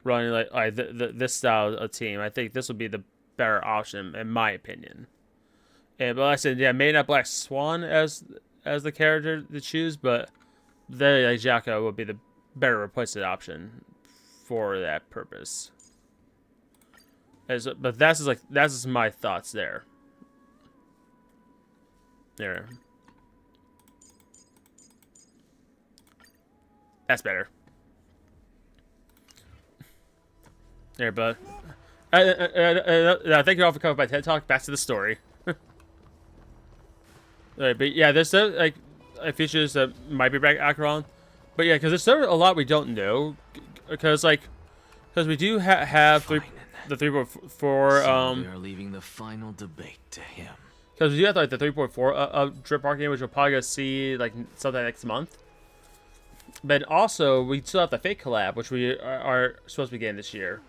like this style of team. I think this would be the better option in my opinion. And but like I said, yeah, maybe not Black Swan as the character to choose, but then like Jacko would be the better replacement option for that purpose. But that's just my thoughts there. There. That's better. There, bud. Thank you all for coming by TED Talk. Back to the story. Alright, but yeah, there's like features that might be back Acheron, but yeah, because there's still a lot we don't know, because we do have the 3.4. So we are leaving the final debate to him. Because we do have like the 3.4 drip marketing, which we'll probably go see like sometime next month. But also we still have the Fate collab, which we are supposed to be getting this year.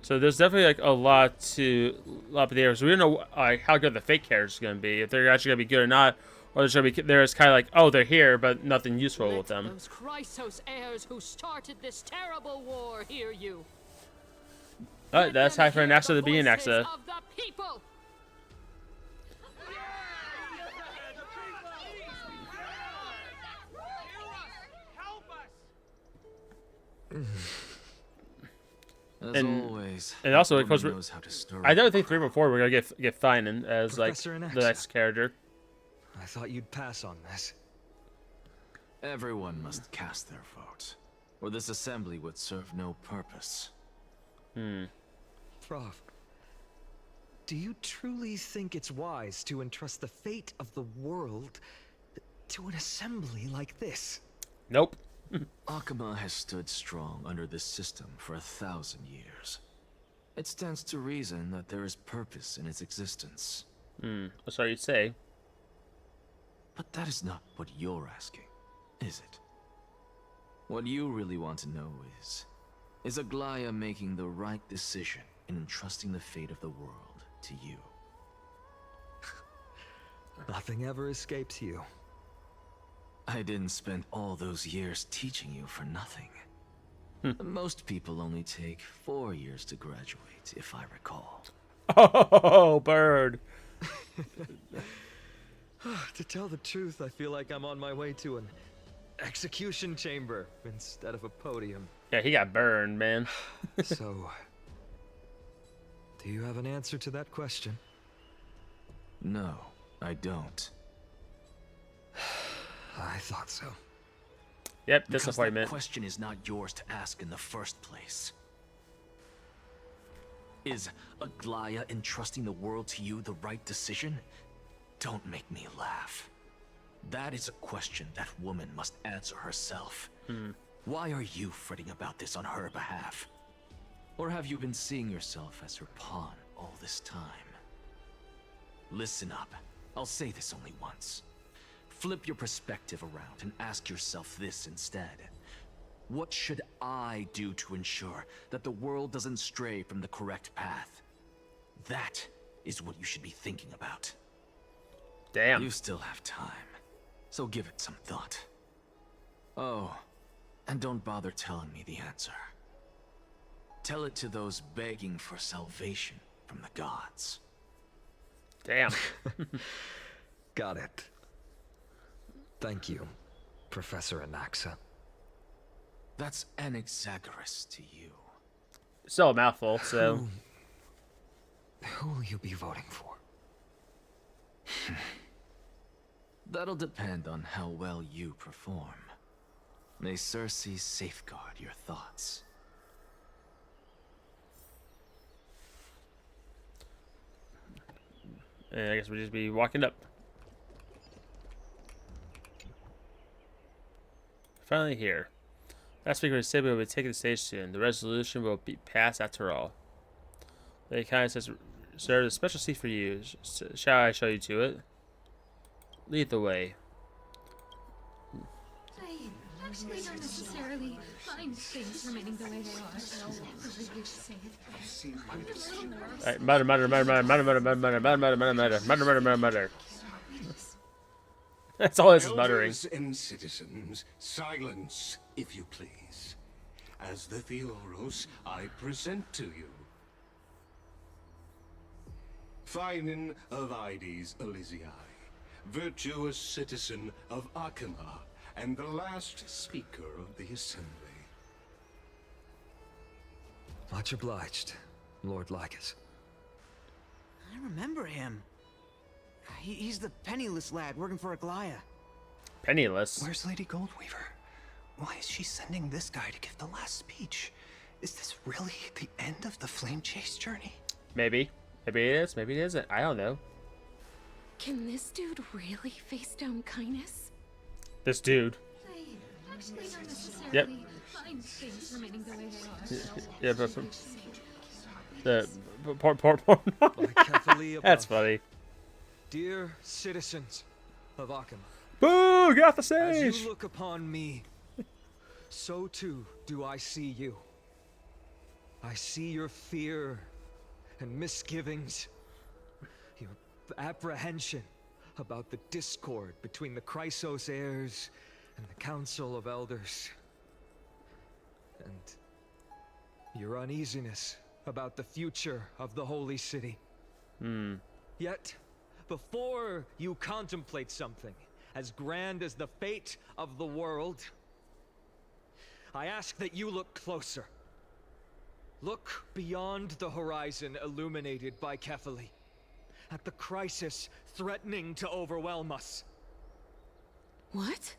So there's definitely like a lot there. So we don't know how good the Fate characters is going to be, if they're actually going to be good or not, or there's kind of like, oh, they're here, but nothing useful with them. Those Chrysos heirs who started this terrible war hear you. Alright, that's high for Anaxa to be Anaxa. As always, and also, of course, knows how to stir I don't think 3.4 we're gonna get Finan as Professor like Anaxa. the next character. I thought you'd pass on this. Everyone must cast their vote, or this assembly would serve no purpose. Prof, do you truly think it's wise to entrust the fate of the world to an assembly like this? Nope. Akuma has stood strong under this system for 1,000 years. It stands to reason that there is purpose in its existence. That's what you say. But that is not what you're asking, is it? What you really want to know is Aglaya making the right decision in entrusting the fate of the world to you? Nothing ever escapes you. I didn't spend all those years teaching you for nothing. Most people only take 4 years to graduate, if I recall. Oh, bird. To tell the truth, I feel like I'm on my way to an execution chamber instead of a podium. Yeah, he got burned, man. So, do you have an answer to that question? No, I don't. I thought so. Yep, because disappointment. That question is not yours to ask in the first place. Is Aglaya entrusting the world to you the right decision? Don't make me laugh. That is a question that woman must answer herself. Why are you fretting about this on her behalf? Or have you been seeing yourself as her pawn all this time? Listen up. I'll say this only once. Flip your perspective around and ask yourself this instead. What should I do to ensure that the world doesn't stray from the correct path? That is what you should be thinking about. Damn. You still have time, so give it some thought. Oh, and don't bother telling me the answer. Tell it to those begging for salvation from the gods. Damn. Got it. Thank you, Professor Anaxa. That's Anaxagoras to you. Still a mouthful, so. Who will you be voting for? That'll depend on how well you perform. May Cersei safeguard your thoughts. And I guess we'll just be walking up. Finally here. Last speaker said we will be taking the stage soon. The resolution will be passed after all. They kind of says, "Sir, a special seat for you. Shall I show you to it? Lead the way." I actually don't necessarily find things remaining the way they are. Alright, mutter. That's all this is muttering. Elders and citizens, silence, if you please. As the Theoros, I present to you Finan of Ides Elysiae, virtuous citizen of Akima, and the last speaker of the Assembly. Much obliged, Lord Lycus. I remember him. He's the penniless lad working for Aglaya. Penniless? Where's Lady Goldweaver? Why is she sending this guy to give the last speech? Is this really the end of the Flame Chase journey? Maybe. Maybe it is. Maybe it isn't. I don't know. Can this dude really face down kindness? This dude. I actually don't necessarily Yep. find things remaining the way they are. Yeah, but poor. That's funny. Dear citizens of Akima. Boo! Get off the stage! As you look upon me, so too do I see you. I see your fear and misgivings, your apprehension about the discord between the Chrysos heirs and the Council of Elders, and your uneasiness about the future of the Holy City. Yet, before you contemplate something as grand as the fate of the world, I ask that you look closer. Look beyond the horizon illuminated by Kefali, at the crisis threatening to overwhelm us. What?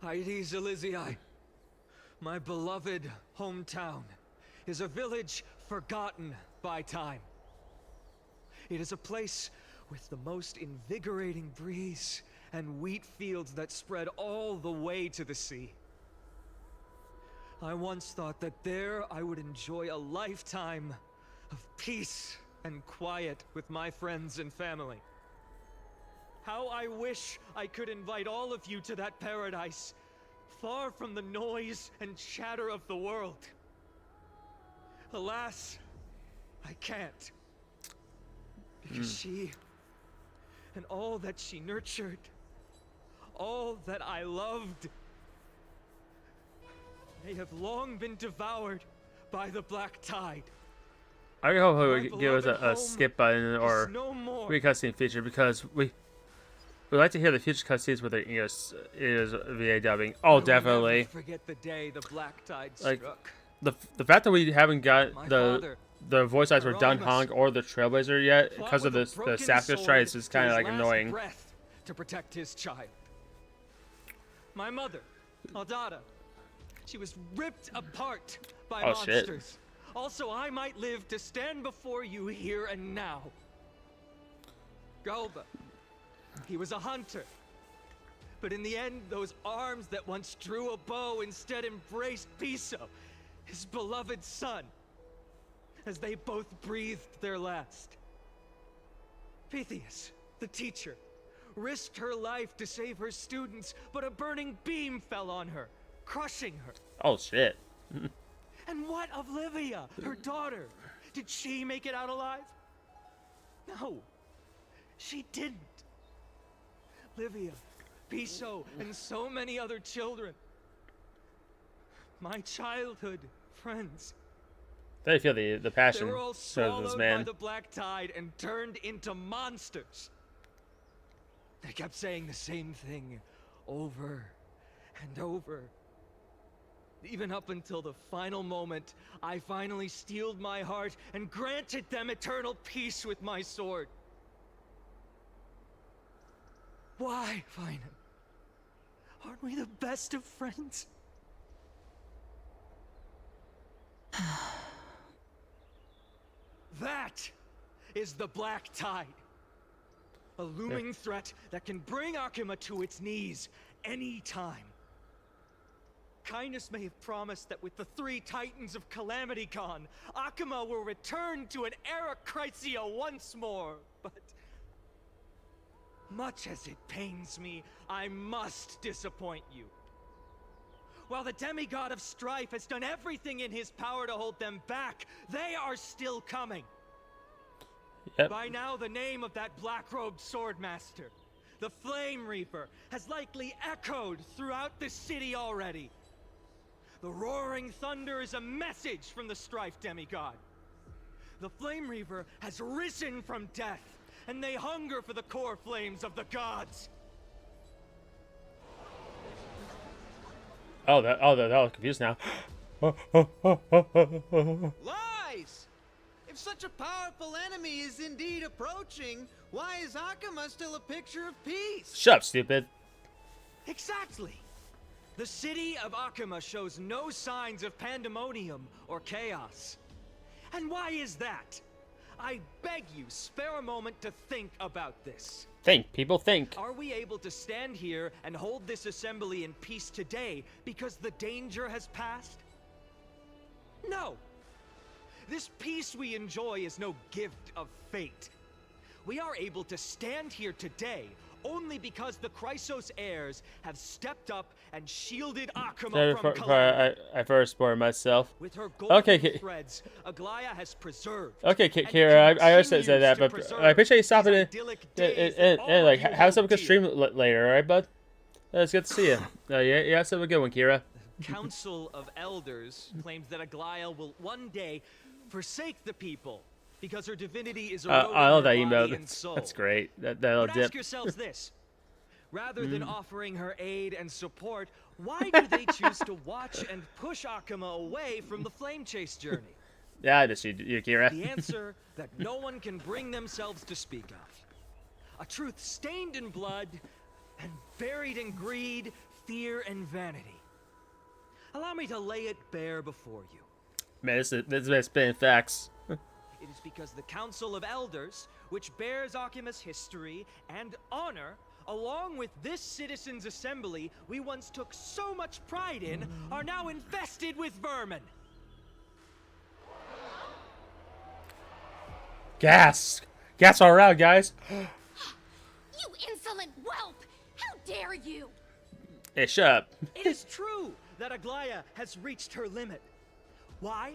Ides Elysiae, my beloved hometown, is a village forgotten by time. It is a place with the most invigorating breeze and wheat fields that spread all the way to the sea. I once thought that there I would enjoy a lifetime of peace and quiet with my friends and family. How I wish I could invite all of you to that paradise, far from the noise and chatter of the world. Alas, I can't. Because she, and all that she nurtured, all that I loved, they have long been devoured by the black tide. I hope he would give us a skip button or recutscene feature, because we like to hear the future cutscenes with the English is VA dubbing. Oh, definitely. Forget the day the black tide Like struck. the fact that we haven't got the voice actors for Dunhong or the Trailblazer yet because of the Safka strikes is kind of like annoying. To protect his child. My mother, Aldada, she was ripped apart by monsters. Shit. Also, I might live to stand before you here and now. Galba, he was a hunter. But in the end, those arms that once drew a bow instead embraced Piso, his beloved son, as they both breathed their last. Pythias, the teacher, risked her life to save her students, but a burning beam fell on her, crushing her. Oh, shit. And what of Livia, her daughter? Did she make it out alive? No, she didn't. Livia, Piso, and so many other children. My childhood friends. They feel the passion They were all of this swallowed by man. the black tide and turned into monsters. They kept saying the same thing over and over. Even up until the final moment, I finally steeled my heart and granted them eternal peace with my sword. Why, Finan? Aren't we the best of friends? That is the Black Tide. A looming threat that can bring Akuma to its knees anytime. Kindness may have promised that with the 3 Titans of Calamity gone, Akuma will return to an era Chrysia once more, but... much as it pains me, I must disappoint you. While the demigod of strife has done everything in his power to hold them back, they are still coming. Yep. By now, the name of that black-robed swordmaster, the Flame Reaper, has likely echoed throughout the city already. The roaring thunder is a message from the strife demigod. The Flame Reaper has risen from death, and they hunger for the core flames of the gods. Oh, that was confused now. Lies! If such a powerful enemy is indeed approaching, why is Akuma still a picture of peace? Shut up, stupid. Exactly. The city of Akuma shows no signs of pandemonium or chaos. And why is that? I beg you, spare a moment to think about this. Think, people, think. Are we able to stand here and hold this assembly in peace today because the danger has passed? No. This peace we enjoy is no gift of fate. We are able to stand here today only because the Chrysos heirs have stepped up and shielded Akuma from calamity. I first bore myself. With her golden Okay, threads, Aglaya has preserved. okay, Kira, I understand that, but I appreciate you stopping and like have some good stream later, alright, bud? It's good to see you. Yeah, have a good one, Kira. Council of Elders claims that Aglaya will one day forsake the people because her divinity is eroding I love her that body emote. and soul. That's great. That'll But dip. ask yourselves this. Rather than offering her aid and support, why do they choose to watch and push Akuma away from the Flame Chase journey? Yeah, I just you, Kira. The answer that no one can bring themselves to speak of. A truth stained in blood and buried in greed, fear, and vanity. Allow me to lay it bare before you. Man, this is spinning facts. It is because the Council of Elders, which bears Akuma's history and honor, along with this citizens' assembly we once took so much pride in, are now infested with vermin. Gas all around, guys. You insolent whelp! How dare you! Hey, shut up. It is true that Aglaya has reached her limit. Why?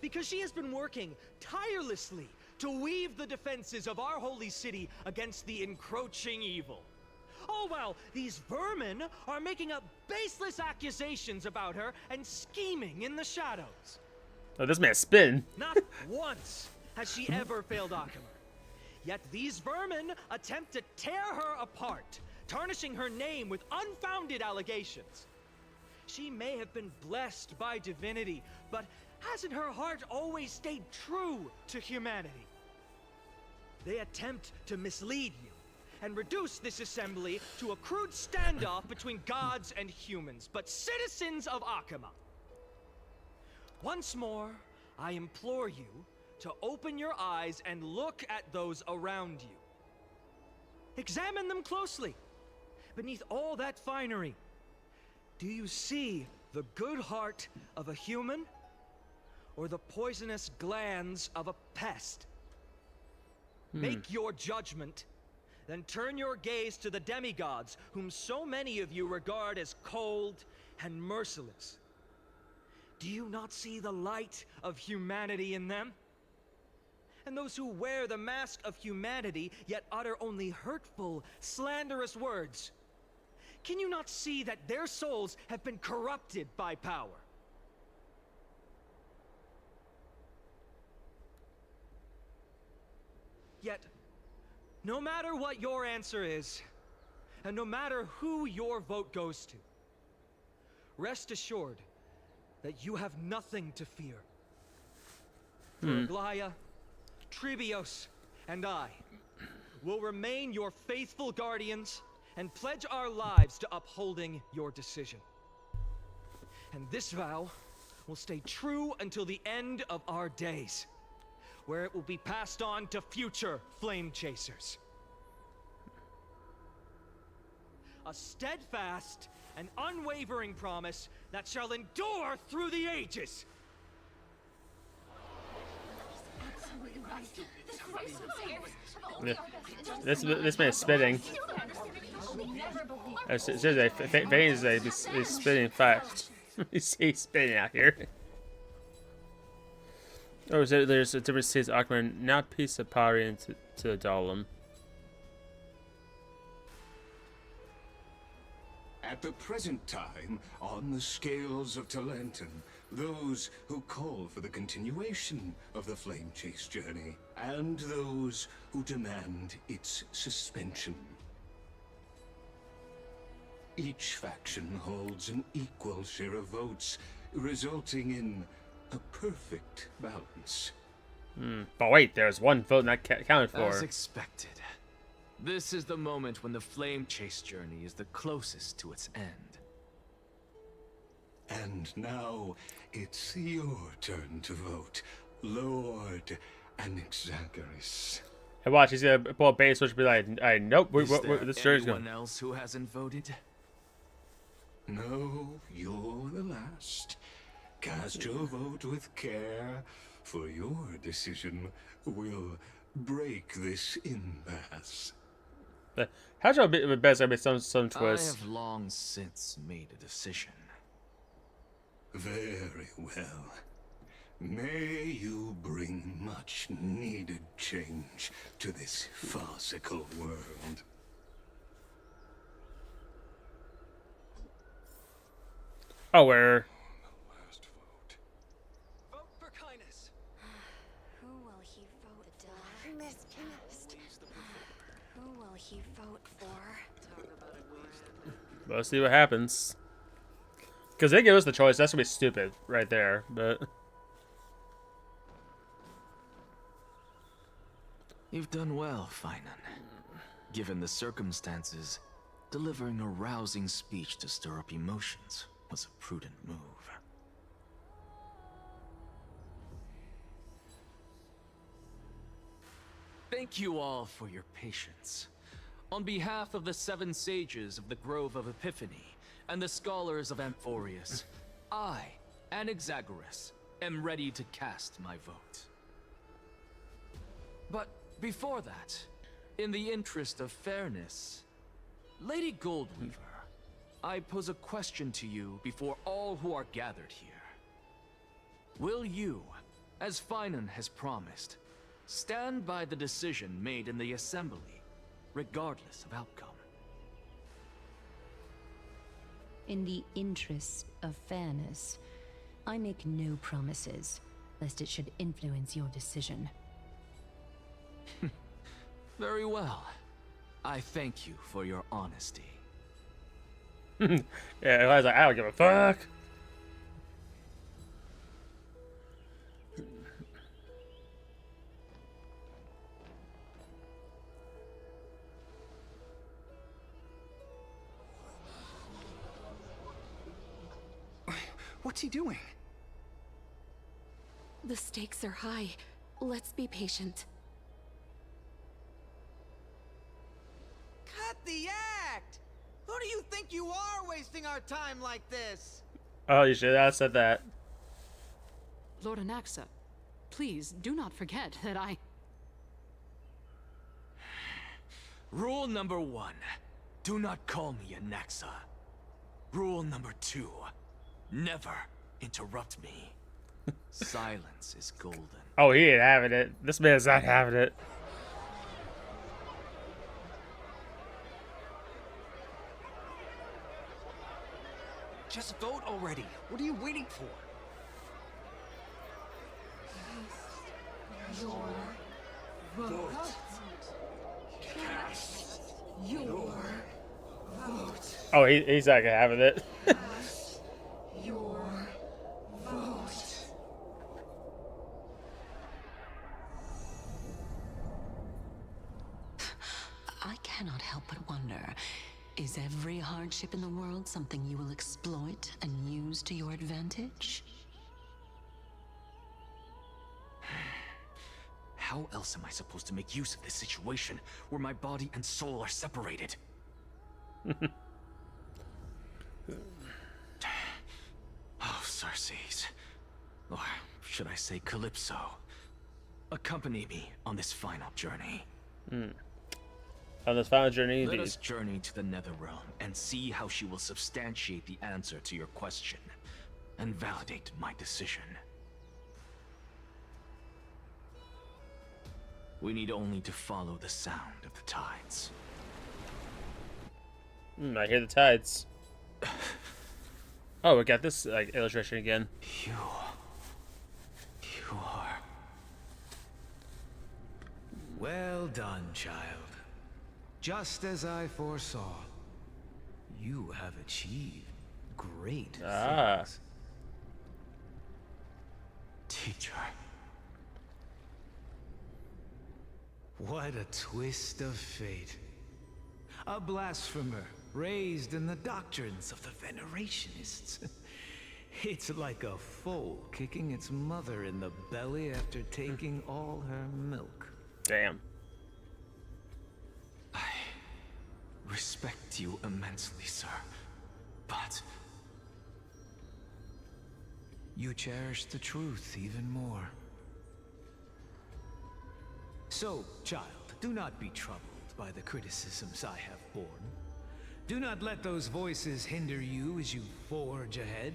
Because she has been working tirelessly to weave the defenses of our holy city against the encroaching evil. All while these vermin are making up baseless accusations about her and scheming in the shadows. Oh, this man's spin. Not once has she ever failed Akuma. Yet these vermin attempt to tear her apart, tarnishing her name with unfounded allegations. She may have been blessed by divinity, but hasn't her heart always stayed true to humanity? They attempt to mislead you and reduce this assembly to a crude standoff between gods and humans, but citizens of Akuma. Once more, I implore you to open your eyes and look at those around you. Examine them closely. Beneath all that finery, do you see the good heart of a human or the poisonous glands of a pest? Make your judgment, then turn your gaze to the demigods, whom so many of you regard as cold and merciless. Do you not see the light of humanity in them? And those who wear the mask of humanity, yet utter only hurtful, slanderous words. Can you not see that their souls have been corrupted by power? Yet, no matter what your answer is, and no matter who your vote goes to, rest assured that you have nothing to fear. For Aglaya, Tribios, and I will remain your faithful guardians and pledge our lives to upholding your decision. And this vow will stay true until the end of our days, where it will be passed on to future flame chasers. A steadfast and unwavering promise that shall endure through the ages. This man is spitting. Seriously, Vane is spitting fast. He's spitting out here. Oh, so there's a different state of Aquaman, not piece of pottery into to a golem. At the present time, on the scales of Talentum, those who call for the continuation of the Flame Chase journey, and those who demand its suspension. Each faction holds an equal share of votes, resulting in a perfect balance. But wait, there's one vote not counted for. As expected. This is the moment when the Flame Chase journey is the closest to its end. And now, it's your turn to vote, Lord Anaxagoras. Hey, watch, he's gonna pull a base switch and be like, nope, Is there this journey's anyone going. else who hasn't voted? No, you're the last. Cast your vote with care, for your decision will break this impasse. How's your best? I made some twist. I have long since made a decision. Very well. May you bring much needed change to this farcical world. Oh, where? Vote for kindness. Who will he vote for? Miscast. Who will he vote for? Let's see what happens. Because they give us the choice. That's gonna be stupid right there, but. You've done well, Finan. Given the circumstances, delivering a rousing speech to stir up emotions was a prudent move. Thank you all for your patience. On behalf of the 7 sages of the Grove of Epiphany and the scholars of Amphorius, I, Anaxagoras, am ready to cast my vote. But before that, in the interest of fairness, Lady Goldweaver, I pose a question to you before all who are gathered here. Will you, as Finan has promised, stand by the decision made in the Assembly, regardless of outcome? In the interest of fairness, I make no promises, lest it should influence your decision. Very well. I thank you for your honesty. Yeah, I was like, I don't give a fuck. What's he doing? The stakes are high. Let's be patient. Cut the act! Who do you think you are wasting our time like this? Oh, you should have said that. Lord Anaxa, please do not forget that I... Rule number 1. Do not call me Anaxa. Rule number 2. Never interrupt me. Silence is golden. Oh, he ain't having it. This man's not having it. Just vote already. What are you waiting for? Your vote. Oh, he's not having it. Your vote. I cannot help but wonder, is every hardship in the world something you will exploit and use to your advantage? How else am I supposed to make use of this situation where my body and soul are separated? Oh, Circes. Or should I say Calypso? Accompany me on this final journey. On this final journey, Let indeed. us journey to the Netherrealm and see how she will substantiate the answer to your question and validate my decision. We need only to follow the sound of the tides. I hear the tides. Oh, we got this like illustration again. You are... Well done, child. Just as I foresaw, you have achieved great things. Teacher. What a twist of fate. A blasphemer raised in the doctrines of the Venerationists. It's like a foal kicking its mother in the belly after taking all her milk. Damn. I respect you immensely, sir, but... You cherish the truth even more. So, child, do not be troubled by the criticisms I have borne. Do not let those voices hinder you as you forge ahead.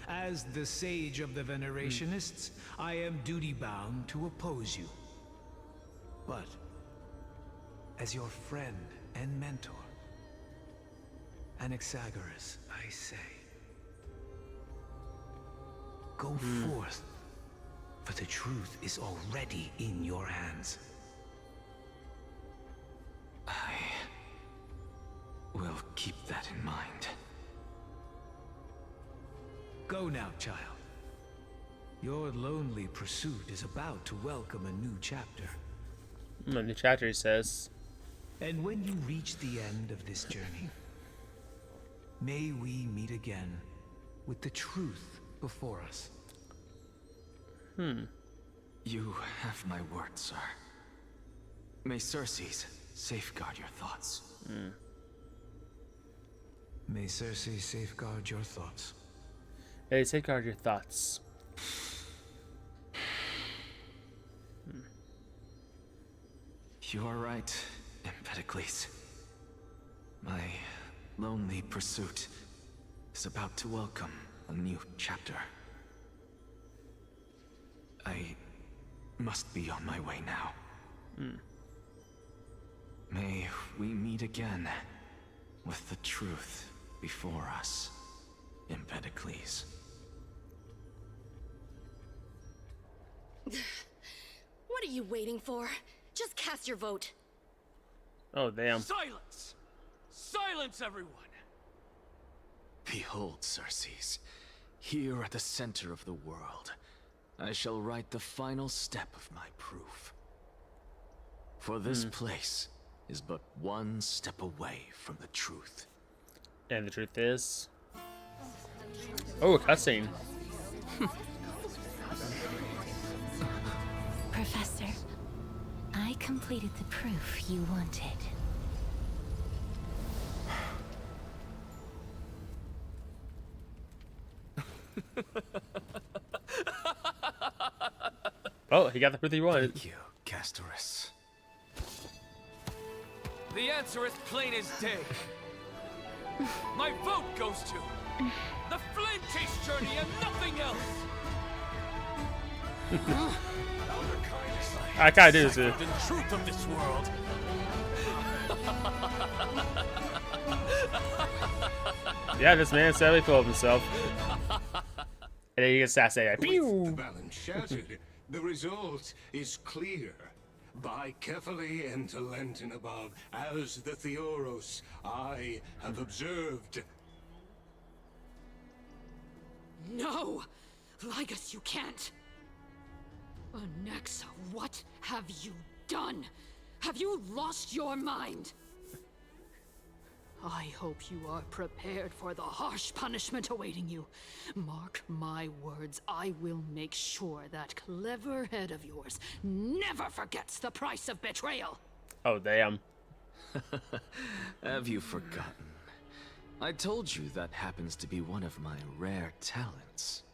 As the sage of the Venerationists, I am duty-bound to oppose you. But, as your friend and mentor, Anaxagoras, I say, go forth, for the truth is already in your hands. I will keep that in mind. Go now, child. Your lonely pursuit is about to welcome a new chapter. A new chapter, he says. And when you reach the end of this journey, may we meet again with the truth before us. You have my word, sir. May Circes safeguard your thoughts. May Circe safeguard your thoughts. Hey, safeguard your thoughts. You are right, Empedocles. My lonely pursuit is about to welcome a new chapter. I must be on my way now. May we meet again with the truth before us, Empedocles. What are you waiting for? Just cast your vote. Oh, damn. Silence! Silence, everyone! Behold, Circes, here at the center of the world, I shall write the final step of my proof. For this place is but one step away from the truth. And the truth is... Oh, a cutscene. Professor, I completed the proof you wanted. Oh, he got the proof he wanted. Thank you, Castorus. The answer is plain as day. My vote goes to the Flame Chase journey and nothing else. I kinda do too. The truth of this world. Yeah, this man's sadly full of himself. And then he gets assassinated. With the balance shattered, the result is clear. by carefully and lent and above, as the Theoros I have observed. No! Ligus, you can't! Anaxa, what have you done? Have you lost your mind? I hope you are prepared for the harsh punishment awaiting you. Mark my words, I will make sure that clever head of yours never forgets the price of betrayal. Oh, damn. Have you forgotten? I told you that happens to be one of my rare talents.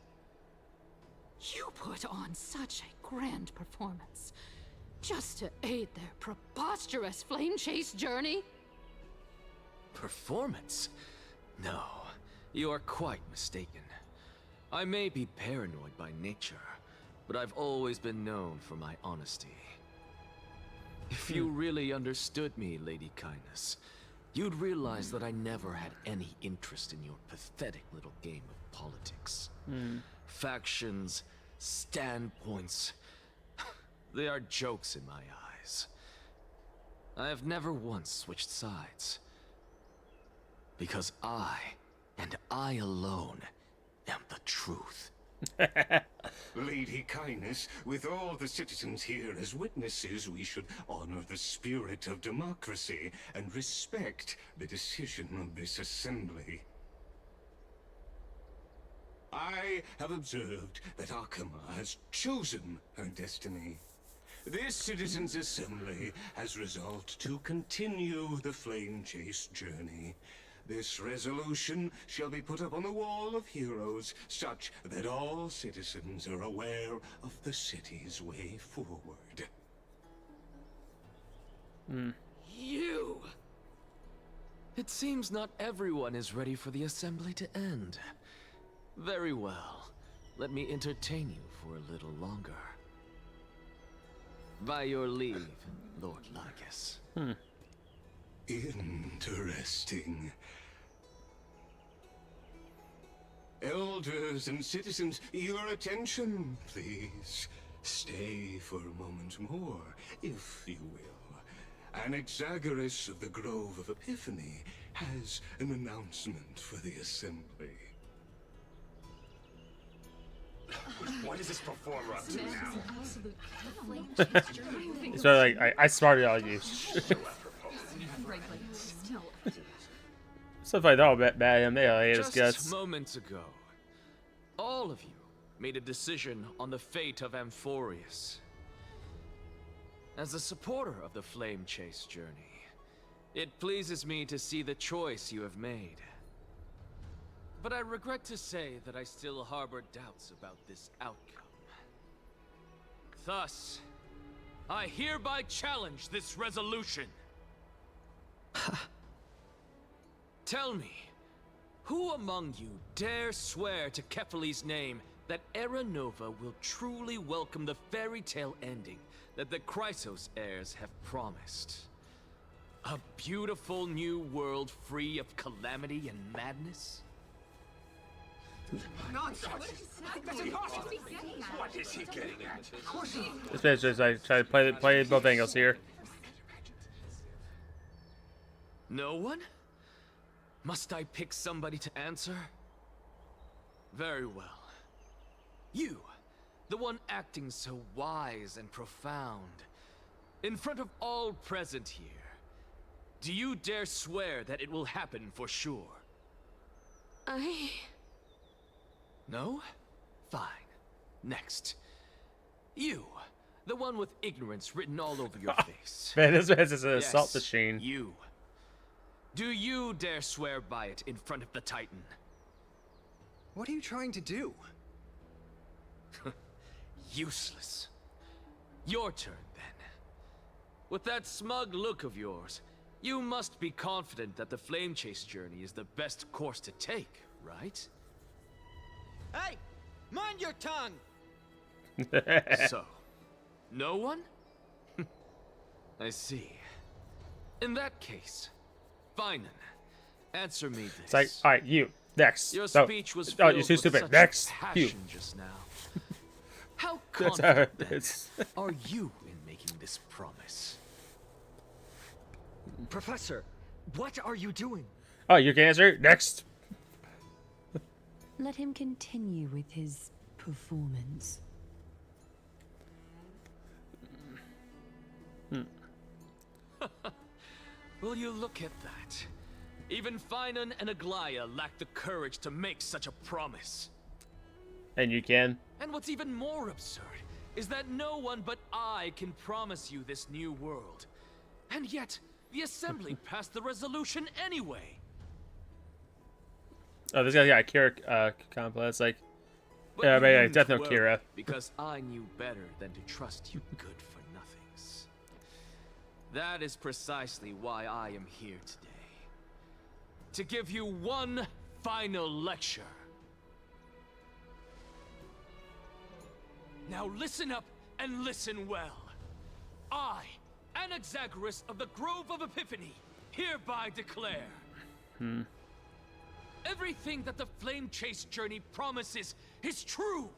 You put on such a grand performance just to aid their preposterous flame chase journey. Performance? No, you are quite mistaken. I may be paranoid by nature, but I've always been known for my honesty. If you really understood me, Lady Kindness, you'd realize that I never had any interest in your pathetic little game of politics. Factions, standpoints, they are jokes in my eyes. I have never once switched sides. Because I, and I alone, am the truth. Lady Kindness, with all the citizens here as witnesses, we should honor the spirit of democracy and respect the decision of this assembly. I have observed that Akama has chosen her destiny. This citizens' assembly has resolved to continue the flame chase journey. This resolution shall be put up on the wall of heroes, such that all citizens are aware of the city's way forward. You! It seems not everyone is ready for the assembly to end. Very well. Let me entertain you for a little longer. By your leave, Lord Ligus. Interesting. Elders and citizens, your attention, please. Stay for a moment more, if you will. Anaxagoras of the Grove of Epiphany has an announcement for the assembly. What is this performer up to now? It's really like, I smarted all you. Stuff like that, all bad, they Just guess. moments ago, all of you made a decision on the fate of Amphorius. As a supporter of the Flame Chase journey, it pleases me to see the choice you have made. But I regret to say that I still harbor doubts about this outcome. Thus, I hereby challenge this resolution. Tell me, who among you dare swear to Kefali's name that Era Nova will truly welcome the fairy tale ending that the Chrysos heirs have promised? A beautiful new world free of calamity and madness? What is he getting at? This man's just like trying to play both angles here. No one? Must I pick somebody to answer? Very well. You, the one acting so wise and profound, in front of all present here, do you dare swear that it will happen for sure? No? Fine. Next. You, the one with ignorance written all over your face. Man, this man's just an assault machine. You. Do you dare swear by it in front of the Titan? What are you trying to do? Useless. Your turn, then. With that smug look of yours, you must be confident that the Flame Chase journey is the best course to take, right? Hey! Mind your tongue! So, no one? I see. In that case, fine then. Answer me this. It's like, alright, you. Next. Your No. speech was Oh, filled you're too with stupid. such Next. You. passion just now. How That's how confident it then is. are you in making this this promise. Professor, what are you doing? Oh, you can answer next. Let him continue with his performance. Will you look at that? Even Finan and Aglaya lack the courage to make such a promise. And you can. And what's even more absurd is that no one but I can promise you this new world. And yet, the Assembly passed the resolution anyway. Oh, this guy's got a Kira complex. Like, But yeah, you right, needn't definitely worry, Kira. Because I knew better than to trust you good-for-nothings. That is precisely why I am here today. To give you one final lecture. Now listen up and listen well. I, Anaxagoras of the Grove of Epiphany, hereby declare... Everything that the Flame Chase journey promises is true!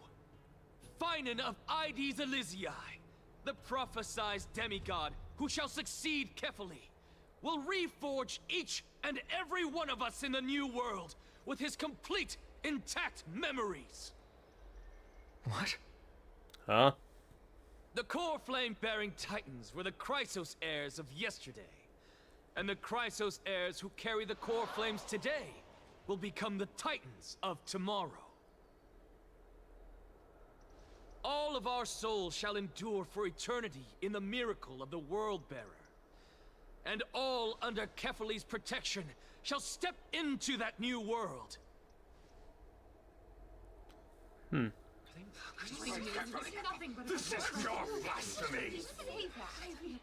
Finan of Ides Elysiae, the prophesized demigod who shall succeed Kefali, will reforge each and every one of us in the new world with his complete, intact memories. What? Huh? The core flame-bearing titans were the Chrysos heirs of yesterday. And the Chrysos heirs who carry the core flames today will become the titans of tomorrow. All of our souls shall endure for eternity in the miracle of the World-Bearer. And all under Kefali's protection shall step into that new world. This is pure blasphemy!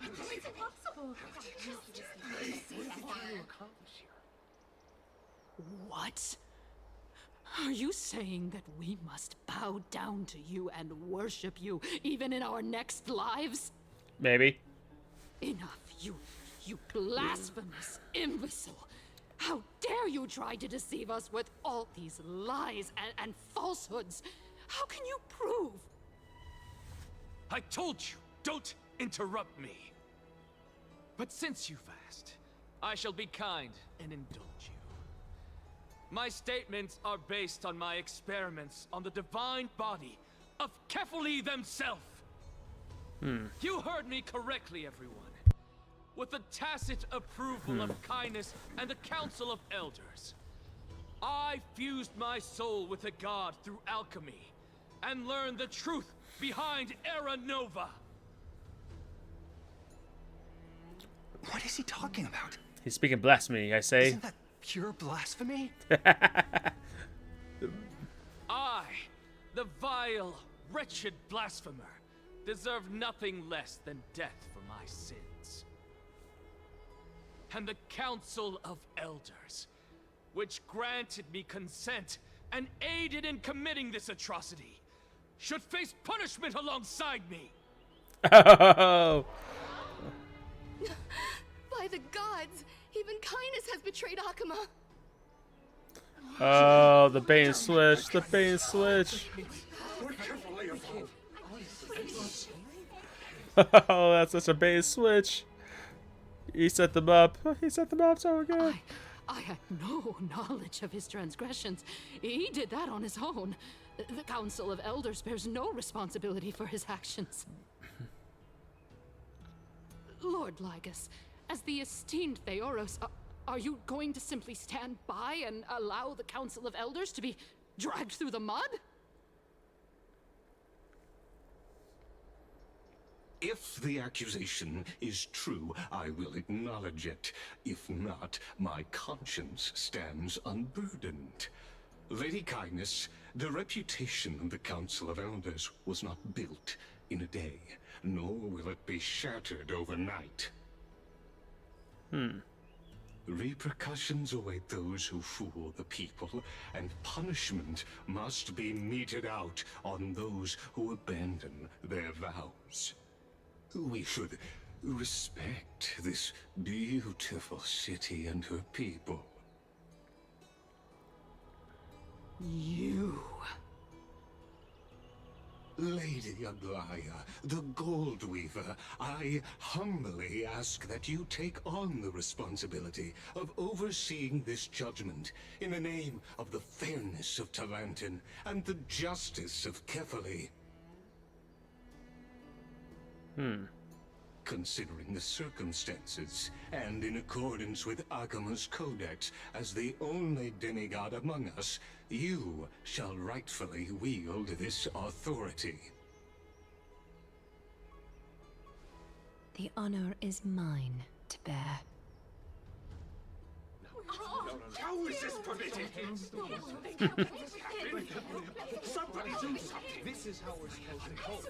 It's impossible. What? Are you saying that we must bow down to you and worship you even in our next lives? Maybe. Enough, you blasphemous imbecile! How dare you try to deceive us with all these lies and falsehoods? How can you prove? I told you, don't interrupt me. But since you've asked, I shall be kind and indulge you. My statements are based on my experiments on the divine body of Kefali themselves. You heard me correctly, everyone. With the tacit approval of kindness and the Council of Elders, I fused my soul with a god through alchemy and learned the truth behind Era Nova. What is he talking about? He's speaking blasphemy, I say. Isn't that pure blasphemy? I, the vile, wretched blasphemer, deserve nothing less than death for my sins. And the Council of Elders, which granted me consent and aided in committing this atrocity, should face punishment alongside me. Oh. By the gods, even kindness has betrayed Akuma. Oh, the bait and switch. The bait and switch. Oh, that's such a bait and switch. He set them up. He set them up so good. I had no knowledge of his transgressions. He did that on his own. The Council of Elders bears no responsibility for his actions. Lord Lygus, as the esteemed Theoros, are you going to simply stand by and allow the Council of Elders to be dragged through the mud? If the accusation is true, I will acknowledge it. If not, my conscience stands unburdened. Lady Kindness, the reputation of the Council of Elders was not built in a day, nor will it be shattered overnight. Repercussions await those who fool the people, and punishment must be meted out on those who abandon their vows. We should respect this beautiful city and her people. Lady Aglaya, the Gold Weaver, I humbly ask that you take on the responsibility of overseeing this judgment in the name of the fairness of Talantin and the justice of Kefali. Considering the circumstances, and in accordance with Akima's codex, as the only demigod among us, you shall rightfully wield this authority. The honor is mine to bear. How is this permitted? Somebody do something. This is how we're supposed to hold.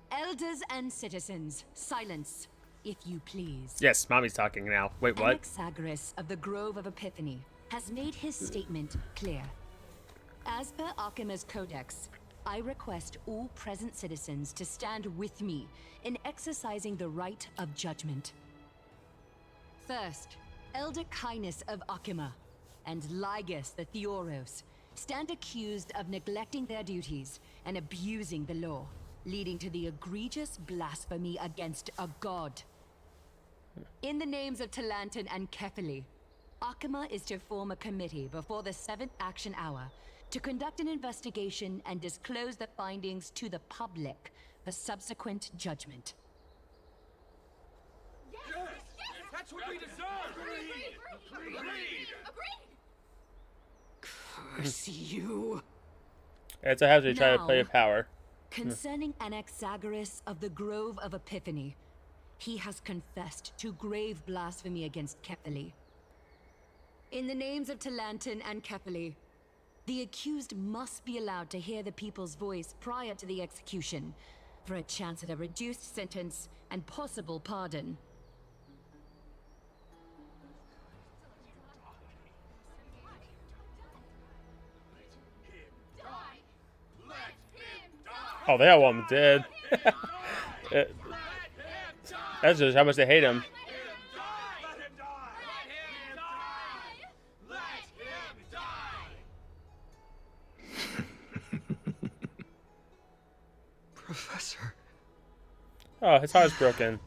Elders and citizens, silence, if you please. Yes, mommy's talking now. Wait, what? Anaxagoras of the Grove of Epiphany has made his statement clear. As per Akima's codex, I request all present citizens to stand with me in exercising the right of judgment. First, Elder Kindness of Akima and Ligus the Theoros stand accused of neglecting their duties and abusing the law, leading to the egregious blasphemy against a god. In the names of Talantin and Kefali, Akima is to form a committee before the 7th action hour to conduct an investigation and disclose the findings to the public for subsequent judgment. Yes! That's what we deserve! Agreed! Curse you. It's a hazard to try to Now, play power. Concerning Anaxagoras of the Grove of Epiphany, he has confessed to grave blasphemy against Kefali. In the names of Talantin and Kefali, the accused must be allowed to hear the people's voice prior to the execution, for a chance at a reduced sentence and possible pardon. Oh, they all want him dead. That's just how much they hate him. Professor. Oh, his heart's broken.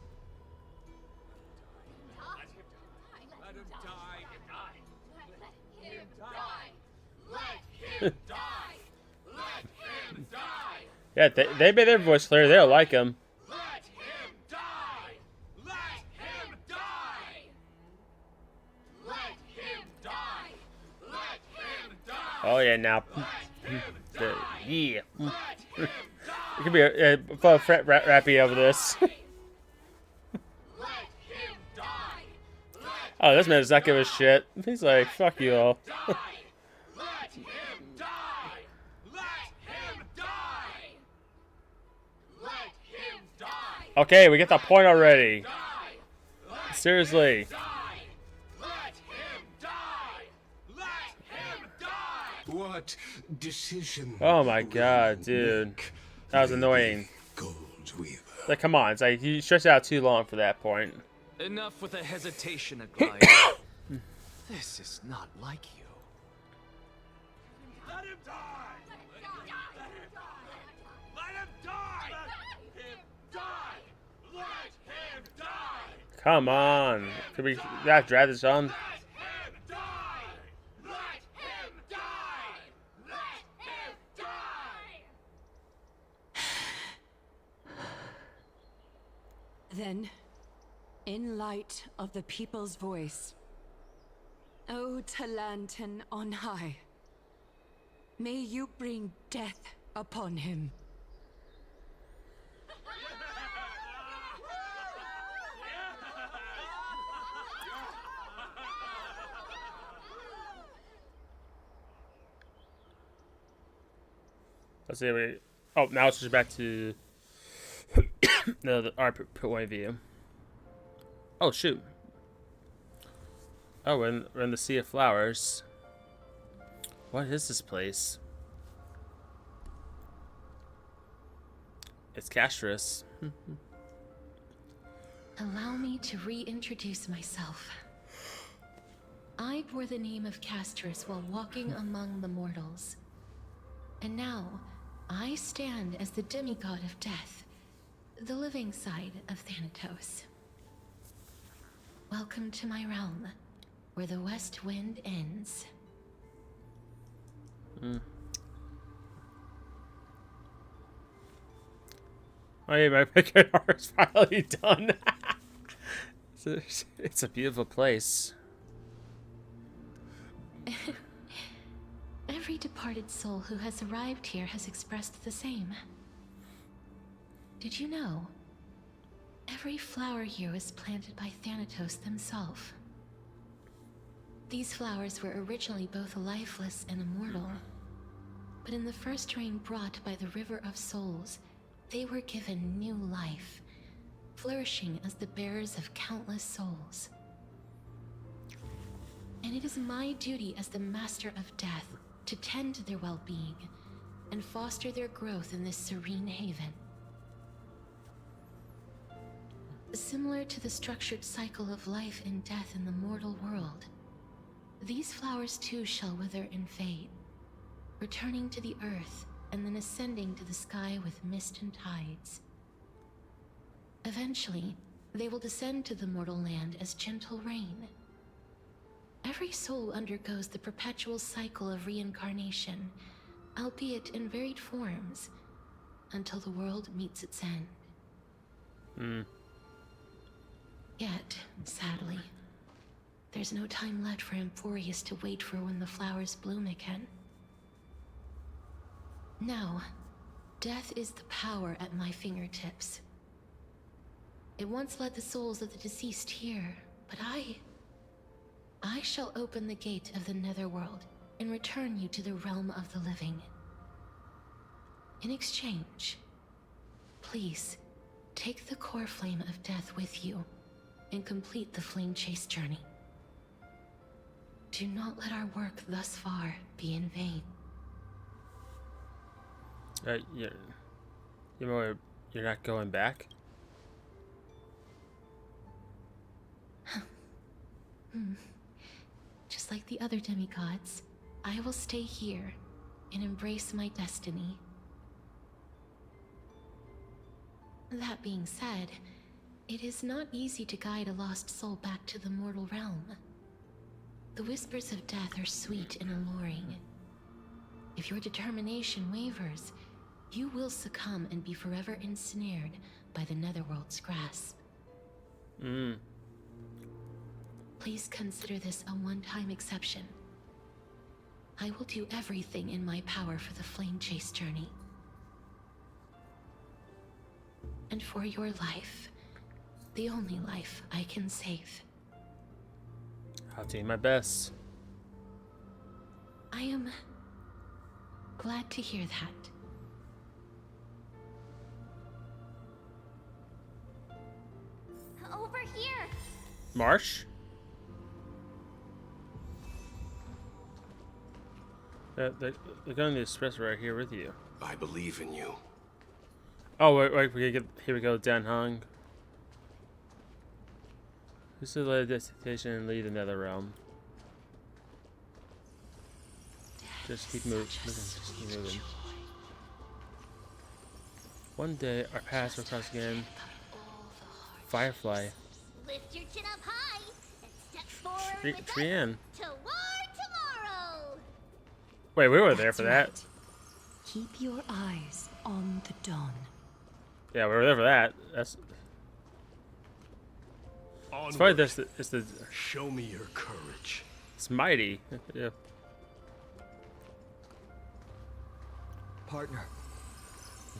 Yeah, they made their voice clear. They don't like him. Oh yeah, now. Yeah. It could be a fret rappy over this. Oh, this man does not give a shit. He's like, fuck you all. Okay, we get the point already. Seriously. What decision? Oh my god, dude. That was annoying. Gold Weaver. Like, come on. It's like, you stretched out too long for that point. Enough with the hesitation, Aglaya. This is not like you. Let him die! Let him die! Let him die! Let him die! Come on. Could we not drag this on? Then, in light of the people's voice, O Talantin on high, may you bring death upon him. Let's see. Oh, now it's just back to our point of view. Oh shoot. Oh, we're in the Sea of Flowers. What is this place? It's Castris. Allow me to reintroduce myself. I bore the name of Castris while walking among the mortals. And now, I stand as the demigod of death, the living side of Thanatos. Welcome to my realm, where the west wind ends. Oh yeah, my picture art is finally done. It's a beautiful place. Every departed soul who has arrived here has expressed the same. Did you know? Every flower here was planted by Thanatos themselves. These flowers were originally both lifeless and immortal, but in the first rain brought by the River of Souls, they were given new life, flourishing as the bearers of countless souls. And it is my duty as the Master of Death to tend to their well-being and foster their growth in this serene haven. Similar to the structured cycle of life and death in the mortal world, these flowers too shall wither and fade, returning to the earth and then ascending to the sky with mist and tides. Eventually, they will descend to the mortal land as gentle rain. Every soul undergoes the perpetual cycle of reincarnation, albeit in varied forms, until the world meets its end. Yet, sadly, there's no time left for Emphorius to wait for when the flowers bloom again. Now, death is the power at my fingertips. It once led the souls of the deceased here, but I shall open the gate of the Netherworld and return you to the realm of the living. In exchange, please, take the core flame of death with you and complete the flame chase journey. Do not let our work thus far be in vain. You're not going back? Just like the other demigods, I will stay here and embrace my destiny. That being said, it is not easy to guide a lost soul back to the mortal realm. The whispers of death are sweet and alluring. If your determination wavers, you will succumb and be forever ensnared by the Netherworld's grasp. Please consider this a one-time exception. I will do everything in my power for the flame chase journey. And for your life, the only life I can save. I'll do my best. I am glad to hear that. Over here! Marsh? They're going to the espresso right here with you. I believe in you. Oh, wait, here we go, Dan Hung. Who's to lead the destination and lead another realm? Just keep moving. Just keep moving. One day, our paths will cross again. Firefly. Lift your chin up high and step forward with Trian. toward tomorrow. Wait, we were there for that. Keep your eyes on the dawn. Yeah, we were there for that. That's. It's probably this. It's the. Show me your courage. It's mighty. Yeah. Partner,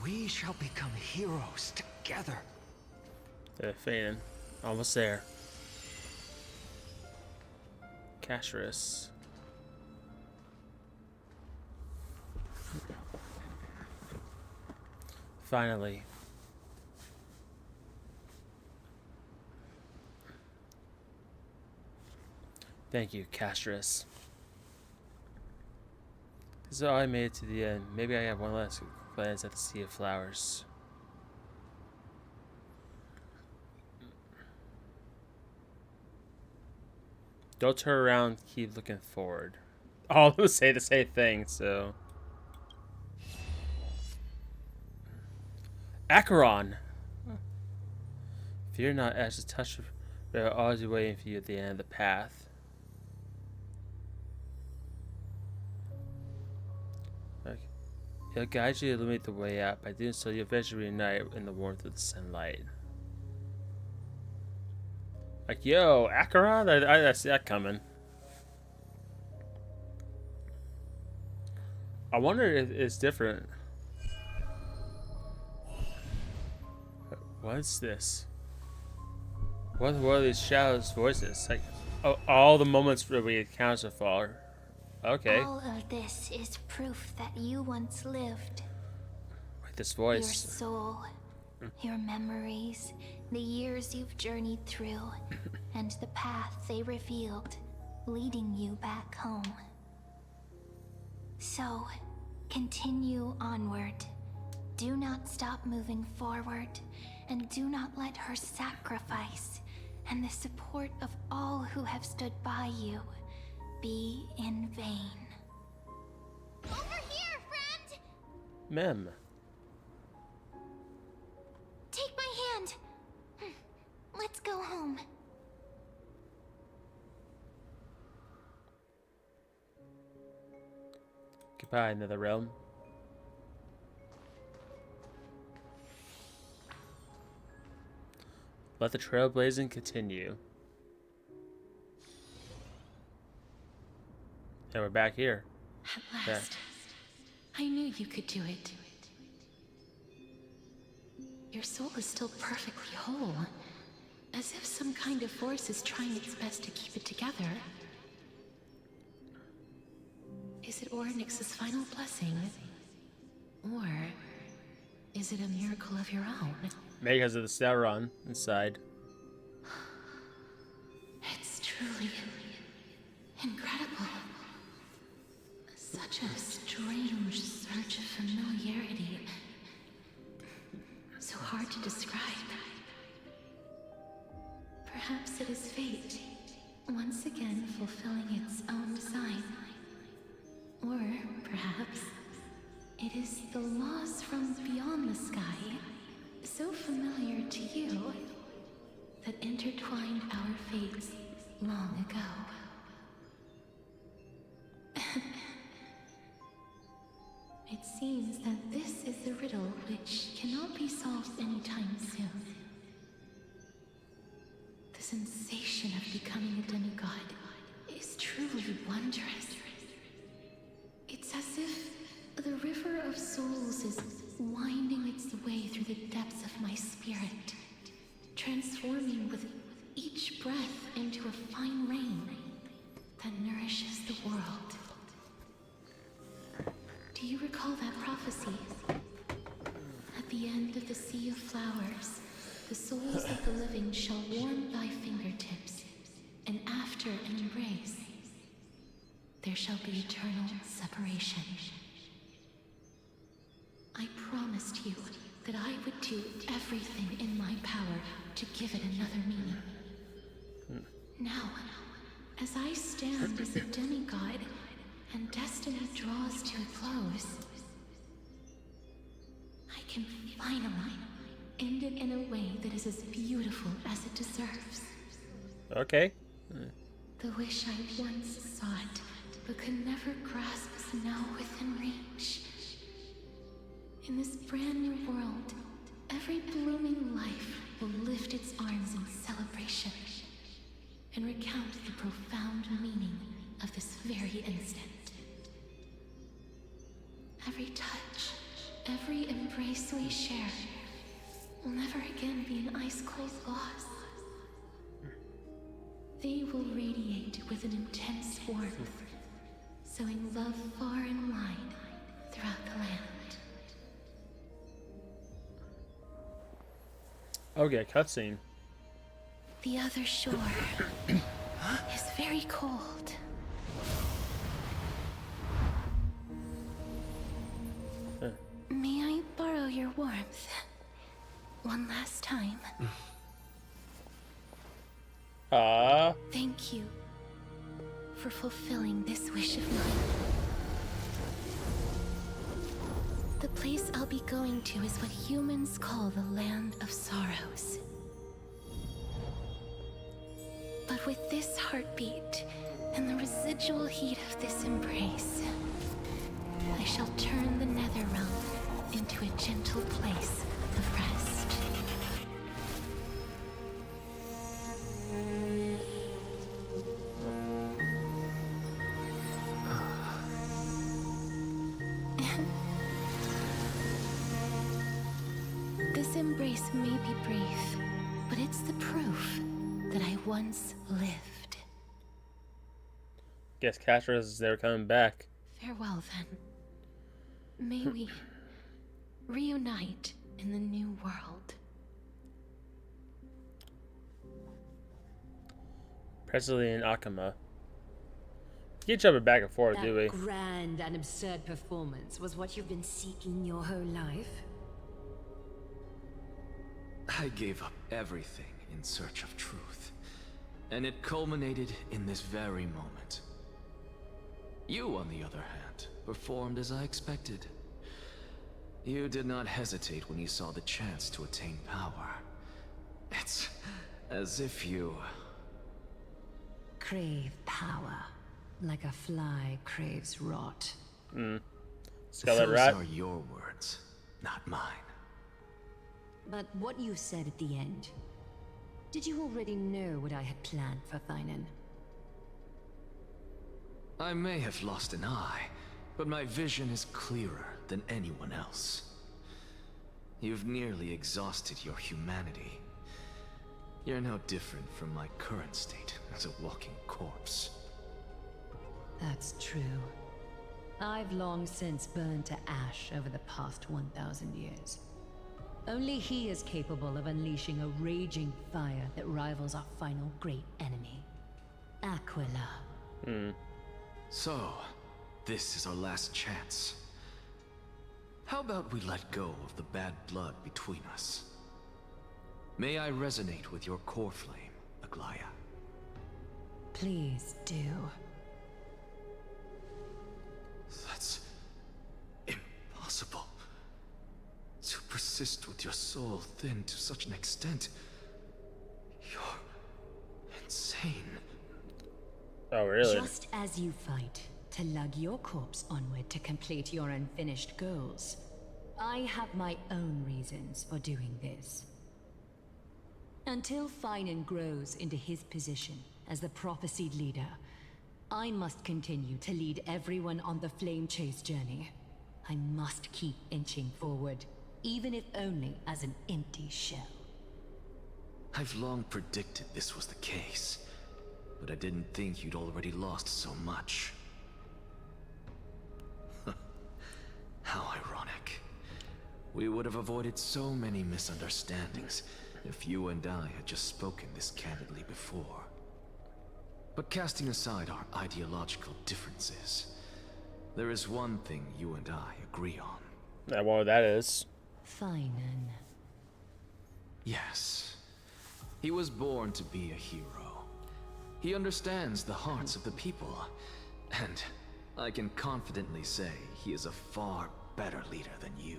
we shall become heroes together. Faden. Almost there. Cashris. Finally. Thank you, Castris. So I made it to the end. Maybe I have one last glance at the Sea of Flowers. Don't turn around, keep looking forward. All of them say the same thing, so... Acheron! Fear not, as the touch of they are always waiting for you at the end of the path. He'll guide you to illuminate the way out. By doing so, you'll eventually reunite in the warmth of the sunlight. Like, yo, Acheron? I see that coming. I wonder if it's different. What is this? What are these shadows' voices? Like, oh, all the moments where we encounter so far. Okay. All of this is proof that you once lived. With this voice. Your soul, your memories, the years you've journeyed through, and the path they revealed, leading you back home. So, continue onward. Do not stop moving forward, and do not let her sacrifice and the support of all who have stood by you be in vain. Over here, friend! Mem. Take my hand. Let's go home. Goodbye, Nether Realm. Let the trailblazing continue. And we're back here. At last. I knew you could do it. Your soul is still perfectly whole. As if some kind of force is trying its best to keep it together. Is it Ornyx's final blessing? Or is it a miracle of your own? Maybe because of the Sauron inside. It's truly incredible. Such a strange surge of familiarity. So hard to describe. Perhaps it is fate, once again fulfilling its own design. Or perhaps it is the laws from beyond the sky, so familiar to you, that intertwined our fates long ago. It seems that this is the riddle which cannot be solved anytime soon. The sensation of becoming a demigod is truly wondrous. It's as if the river of souls is winding its way through the depths of my spirit, transforming with each breath into a fine rain that nourishes the world. Do you recall that prophecy? At the end of the sea of flowers, the souls of the living shall warm thy fingertips, and after an embrace, there shall be eternal separation. I promised you that I would do everything in my power to give it another meaning. Now, as I stand as a demigod, and destiny draws to a close, I can finally end it in a way that is as beautiful as it deserves. Okay. The wish I once sought, but could never grasp, is now within reach. In this brand new world, every blooming life will lift its arms in celebration and recount the profound meaning of this very instant. Every touch, every embrace we share will never again be an ice-cold loss. They will radiate with an intense warmth, sowing love far and wide throughout the land. Okay, cutscene. The other shore is very cold. May I borrow your warmth one last time? Thank you for fulfilling this wish of mine. The place I'll be going to is what humans call the Land of Sorrows. But with this heartbeat and the residual heat of this embrace, I shall turn the Netherrealm into a gentle place of rest. This embrace may be brief, but it's the proof that I once lived. Guess Castro's they were coming back. Farewell, then. May we reunite in the new world. Presley and Akama. You keep jumping back and forth, do we? That grand and absurd performance was what you've been seeking your whole life? I gave up everything in search of truth, and it culminated in this very moment. You, on the other hand, performed as I expected. You did not hesitate when you saw the chance to attain power. It's as if you... crave power, like a fly craves rot. Scarlet Rat. Those are your words, not mine. But what you said at the end, did you already know what I had planned for Thainan? I may have lost an eye, but my vision is clearer than anyone else. You've nearly exhausted your humanity. You're no different from my current state as a walking corpse. That's true. I've long since burned to ash over the past 1,000 years. Only he is capable of unleashing a raging fire that rivals our final great enemy, Aquila. So, this is our last chance. How about we let go of the bad blood between us? May I resonate with your core flame, Aglaya? Please do. That's impossible. To persist with your soul thinned to such an extent. You're insane. Oh, really? Just as you fight to lug your corpse onward to complete your unfinished goals, I have my own reasons for doing this. Until Thainan grows into his position as the prophesied leader, I must continue to lead everyone on the flame chase journey. I must keep inching forward, even if only as an empty shell. I've long predicted this was the case, but I didn't think you'd already lost so much. How ironic. We would have avoided so many misunderstandings if you and I had just spoken this candidly before. But casting aside our ideological differences, there is one thing you and I agree on. Yeah, well, that is. Thainan. Yes. He was born to be a hero. He understands the hearts of the people, and I can confidently say he is a far better leader than you.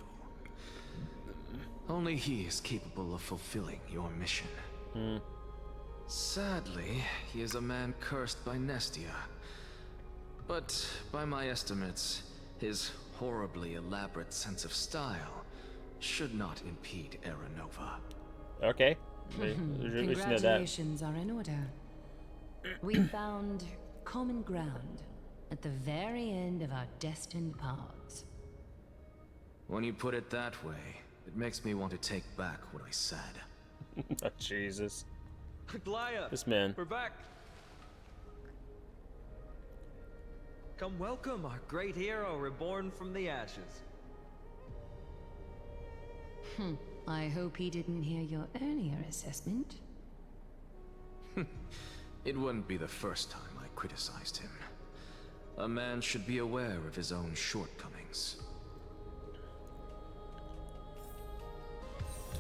Only he is capable of fulfilling your mission. Sadly, he is a man cursed by Nestia. But by my estimates, his horribly elaborate sense of style should not impede Aranova. Okay. We should know that. Congratulations are in order. We found common ground at the very end of our destined paths. When you put it that way, it makes me want to take back what I said. Oh, Jesus. Aglaya! This man. We're back! Come welcome our great hero reborn from the ashes. I hope he didn't hear your earlier assessment. It wouldn't be the first time I criticized him. A man should be aware of his own shortcomings.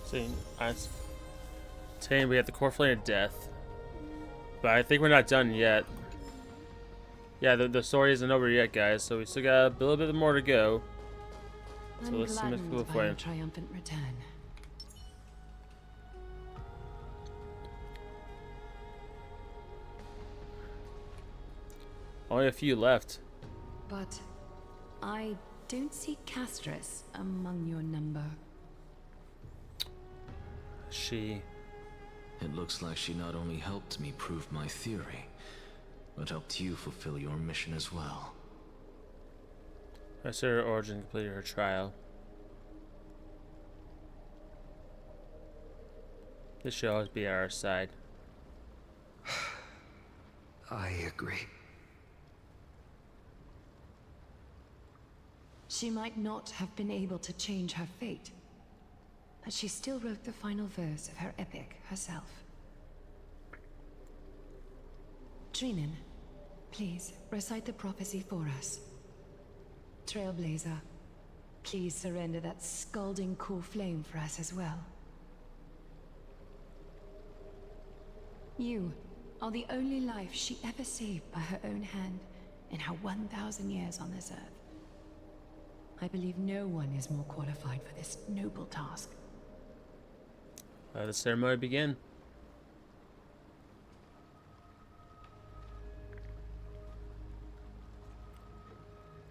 See, we have the core flame of death. But I think we're not done yet. Yeah, the story isn't over yet, guys, so we still got a little bit more to go. So I'm let's see gladdened cool by for your him. triumphant return. Only a few left. But I don't see Castris among your number. It looks like she not only helped me prove my theory, but helped you fulfill your mission as well. Professor Origin completed her trial. This should always be at our side. I agree. She might not have been able to change her fate, but she still wrote the final verse of her epic herself. Trinin, please recite the prophecy for us. Trailblazer, please surrender that scalding cool flame for us as well. You are the only life she ever saved by her own hand in her 1,000 years on this earth. I believe no one is more qualified for this noble task. Let the ceremony begin.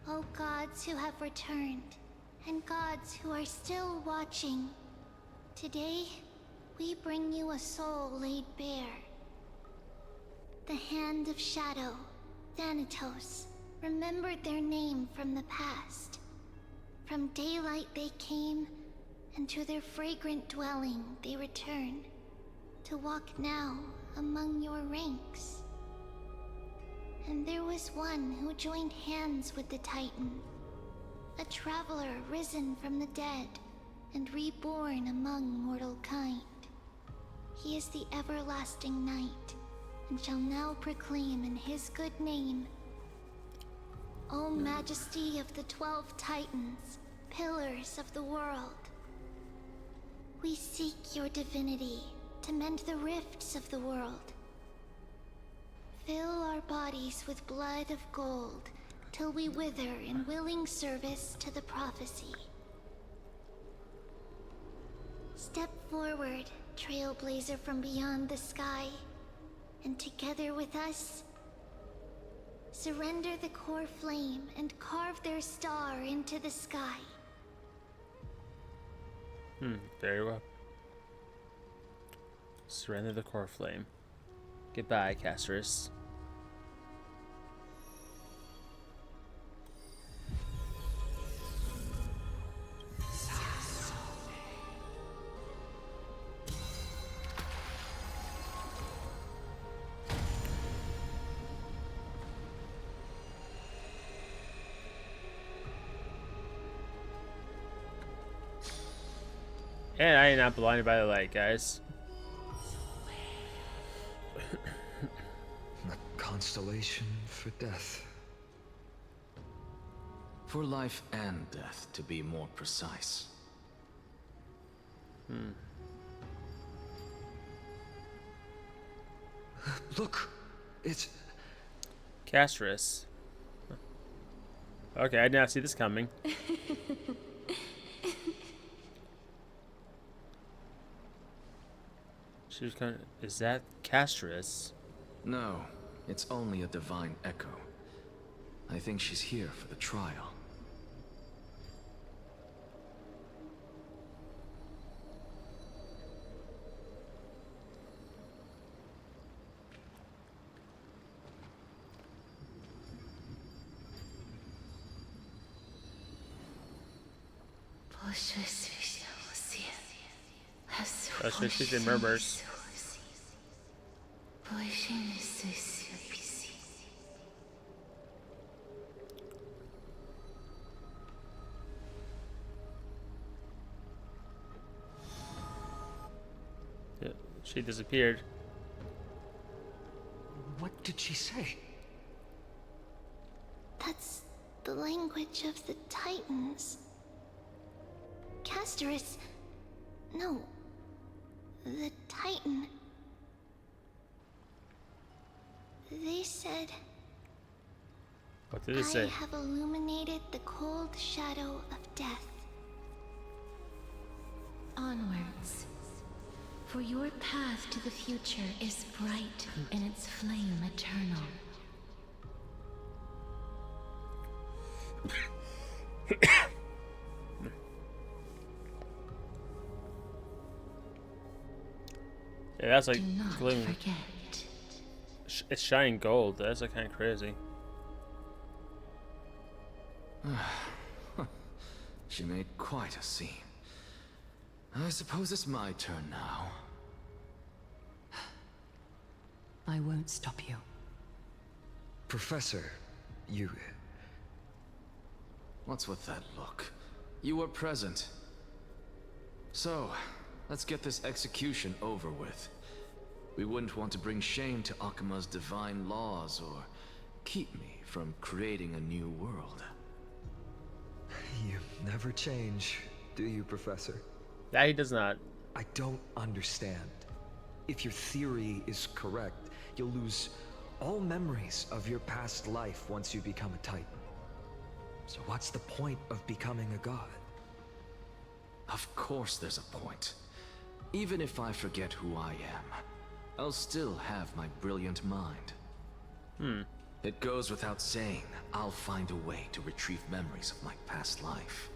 O gods who have returned, and gods who are still watching, today we bring you a soul laid bare. The Hand of Shadow, Thanatos, remembered their name from the past. From daylight they came, and to their fragrant dwelling they return, to walk now among your ranks. And there was one who joined hands with the Titan, a traveler risen from the dead and reborn among mortal kind. He is the everlasting night, and shall now proclaim in his good name, O Majesty of the 12 Titans, pillars of the world, we seek your divinity to mend the rifts of the world. Fill our bodies with blood of gold till we wither in willing service to the prophecy. Step forward, trailblazer from beyond the sky, and together with us, surrender the core flame and carve their star into the sky. Very well. Surrender the core flame. Goodbye, Castris. And I am not blinded by the light, guys. A constellation for death. For life and death, to be more precise. Look, it's Castris. Okay, I did not see this coming. She was kind of, is that Castris? No, it's only a divine echo. I think she's here for the trial. She speaks in murmurs. Yeah, she disappeared. What did she say? That's the language of the Titans. Casterus... No. The Titan... They said... What did it say? I have illuminated the cold shadow of death. For your path to the future is bright and its flame eternal. Yeah, that's like Do not gleaming. forget. It's shining gold. That's like kind of crazy. She made quite a scene. I suppose it's my turn now. I won't stop you. Professor, you... What's with that look? You were present. So, let's get this execution over with. We wouldn't want to bring shame to Akima's divine laws or keep me from creating a new world. You never change, do you, Professor? That he does not. I don't understand. If your theory is correct, you'll lose all memories of your past life once you become a Titan. So what's the point of becoming a god? Of course there's a point. Even if I forget who I am, I'll still have my brilliant mind. It goes without saying, I'll find a way to retrieve memories of my past life.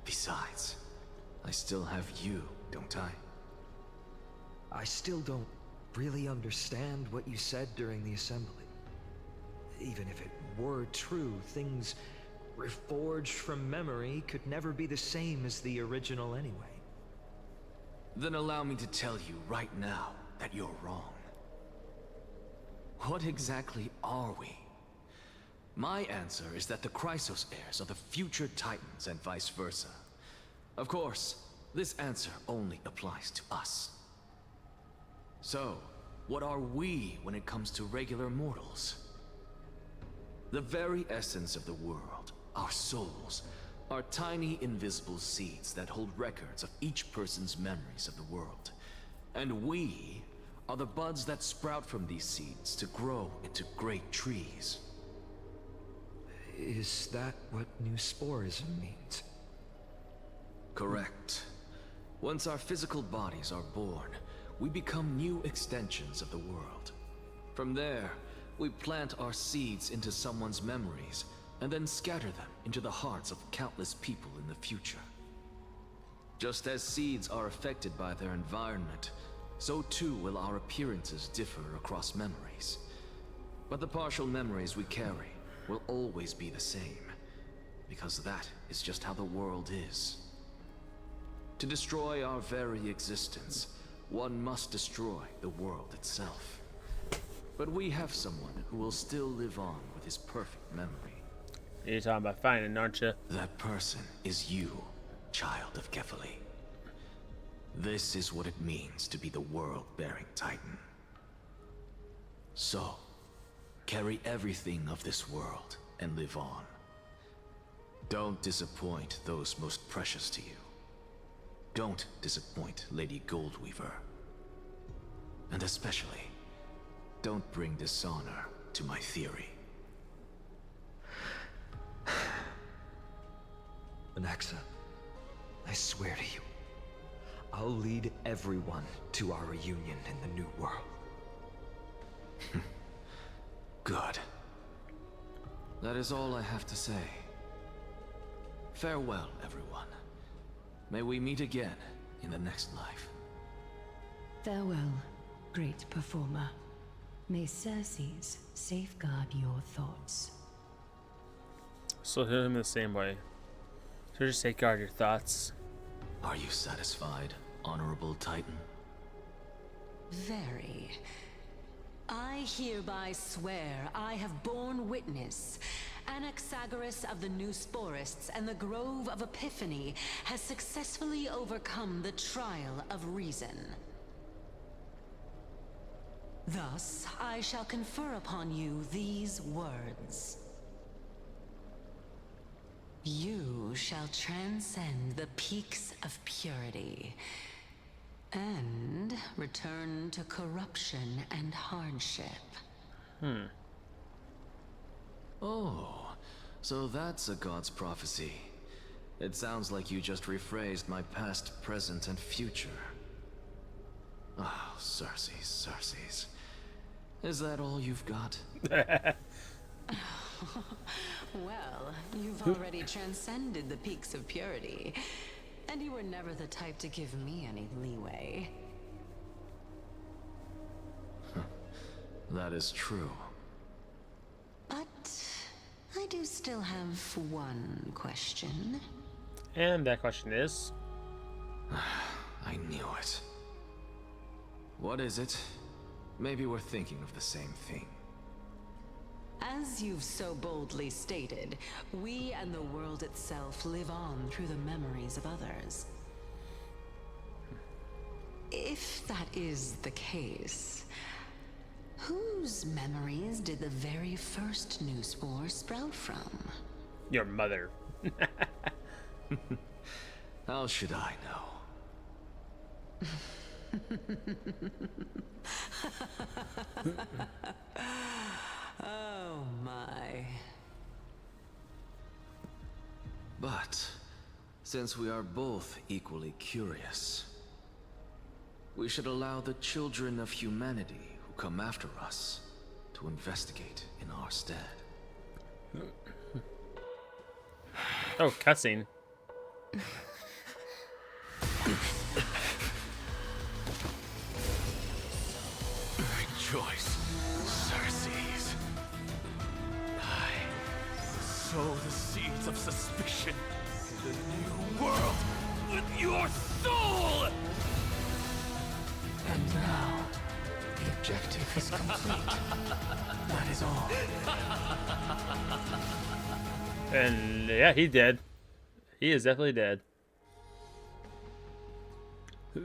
Besides, I still have you, don't I? I still don't really understand what you said during the assembly. Even if it were true, things reforged from memory could never be the same as the original anyway. Then allow me to tell you right now that you're wrong. What exactly are we? My answer is that the Chrysos heirs are the future Titans and vice versa. Of course, this answer only applies to us. So, what are we when it comes to regular mortals? The very essence of the world, our souls, are tiny invisible seeds that hold records of each person's memories of the world. And we are the buds that sprout from these seeds to grow into great trees. Is that what new sporism means? Correct. Once our physical bodies are born, we become new extensions of the world. From there, we plant our seeds into someone's memories, and then scatter them into the hearts of countless people in the future. Just as seeds are affected by their environment, so too will our appearances differ across memories. But the partial memories we carry will always be the same, because that is just how the world is. To destroy our very existence, one must destroy the world itself. But we have someone who will still live on with his perfect memory. You're talking about finding, aren't you? That person is you, child of Kefali. This is what it means to be the world-bearing Titan. So, carry everything of this world and live on. Don't disappoint those most precious to you. Don't disappoint Lady Goldweaver. And especially, don't bring dishonor to my theory. Anaxa, I swear to you, I'll lead everyone to our reunion in the new world. Good. That is all I have to say. Farewell, everyone. May we meet again in the next life. Farewell, great performer. May Circes safeguard your thoughts. So hit him the same way. So just safeguard your thoughts. Are you satisfied, Honorable Titan? Very. I hereby swear I have borne witness. Anaxagoras of the New Sporists and the Grove of Epiphany has successfully overcome the trial of reason. Thus, I shall confer upon you these words. You shall transcend the peaks of purity and return to corruption and hardship. Oh, so that's a god's prophecy. It sounds like you just rephrased my past, present, and future. Oh, Cersei's. Is that all you've got? Well, you've already transcended the peaks of purity, and you were never the type to give me any leeway. That is true. But I do still have one question. And that question is... I knew it. What is it? Maybe we're thinking of the same thing. As you've so boldly stated, we and the world itself live on through the memories of others. If that is the case, whose memories did the very first new spore sprout from? Your mother. How should I know? Oh my. But, since we are both equally curious, we should allow the children of humanity who come after us to investigate in our stead. Oh, cussing. Rejoice, Cersei's. I sow the seeds of suspicion in the new world with your soul! And now, the objective is complete. That is all. And yeah, he dead. He is definitely dead.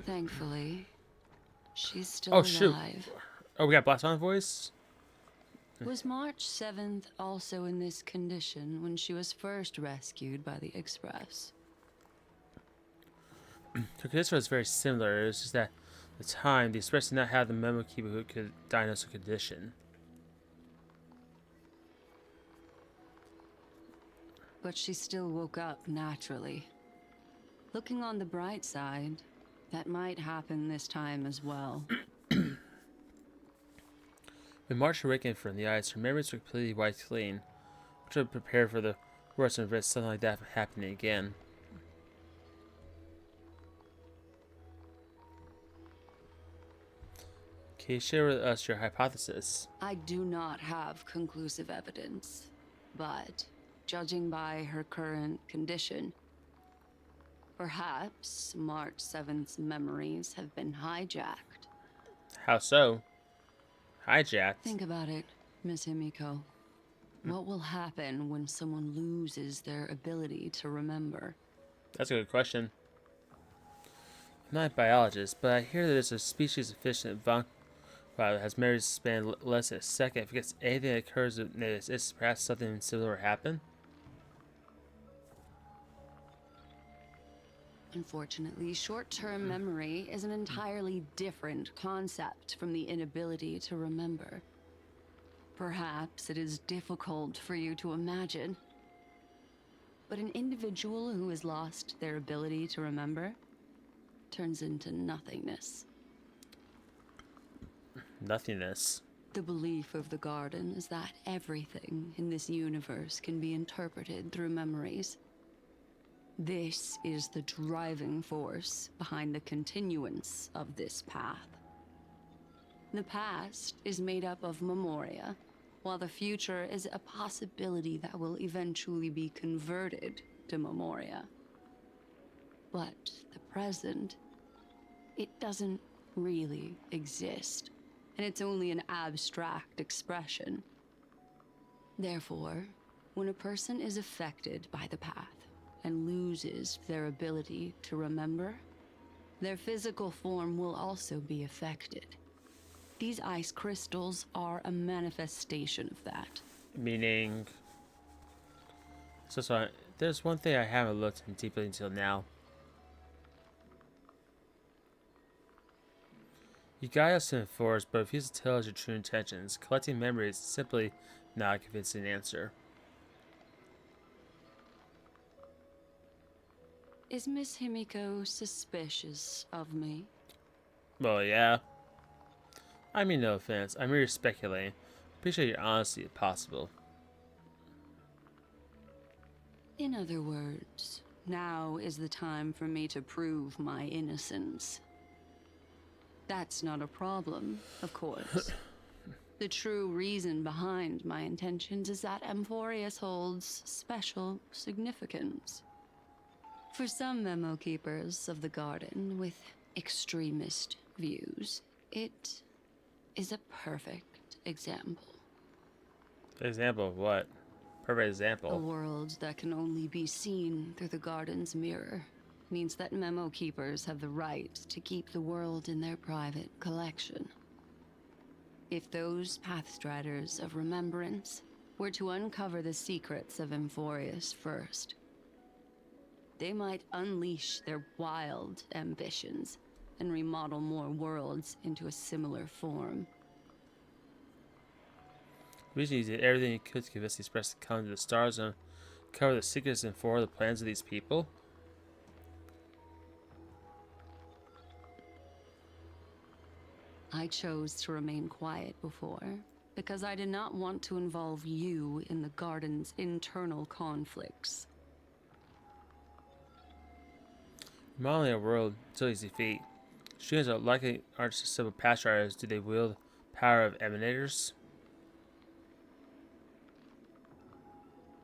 Thankfully, she's still Oh shoot! alive. Oh, we got Blast on voice. Was March 7th also in this condition when she was first rescued by the Express? This was very similar. It's just that at the time the Express did not have the memo keeper who could diagnose the condition. But she still woke up naturally. Looking on the bright side, that might happen this time as well. When March awakened from the ice, her memories were completely wiped clean, which would prepare for the worst and risk something like that from happening again. Can you share with us your hypothesis? I do not have conclusive evidence, but judging by her current condition, perhaps March 7th's memories have been hijacked. How so? Hijacked? Think about it, Miss Himiko. What will happen when someone loses their ability to remember? That's a good question. I'm not a biologist, but I hear that there's a species of fish that has memories span less than a second. If it gets anything that occurs, is perhaps something similar happen? Unfortunately, short-term memory is an entirely different concept from the inability to remember. Perhaps it is difficult for you to imagine, but an individual who has lost their ability to remember turns into nothingness. Nothingness. The belief of the Garden is that everything in this universe can be interpreted through memories. This is the driving force behind the continuance of this path. The past is made up of memoria, while the future is a possibility that will eventually be converted to memoria. But the present, it doesn't really exist, and it's only an abstract expression. Therefore, when a person is affected by the path and loses their ability to remember, their physical form will also be affected. These ice crystals are a manifestation of that. Meaning... So, there's one thing I haven't looked deeply until now. You guide us to enforce, but refuse to tell us your true intentions. Collecting memories is simply not a convincing answer. Is Miss Himiko suspicious of me? Well, yeah. I mean, no offense. I'm merely speculating. Appreciate your honesty if possible. In other words, now is the time for me to prove my innocence. That's not a problem, of course. The true reason behind my intentions is that Amphorius holds special significance. For some memo keepers of the garden with extremist views, it is a perfect example. Example of what? Perfect A example. world that can only be seen through the garden's mirror means that memo keepers have the right to keep the world in their private collection. If those pathstriders of remembrance were to uncover the secrets of Amphorius first, they might unleash their wild ambitions and remodel more worlds into a similar form. Originally, you did everything you could to convince the Express to come to the stars and cover the secrets and forward the plans of these people. I chose to remain quiet before, because I did not want to involve you in the garden's internal conflicts. Modeling a world until his defeat. Students are likely aren't just simple pass riders. Do they wield power of emanators?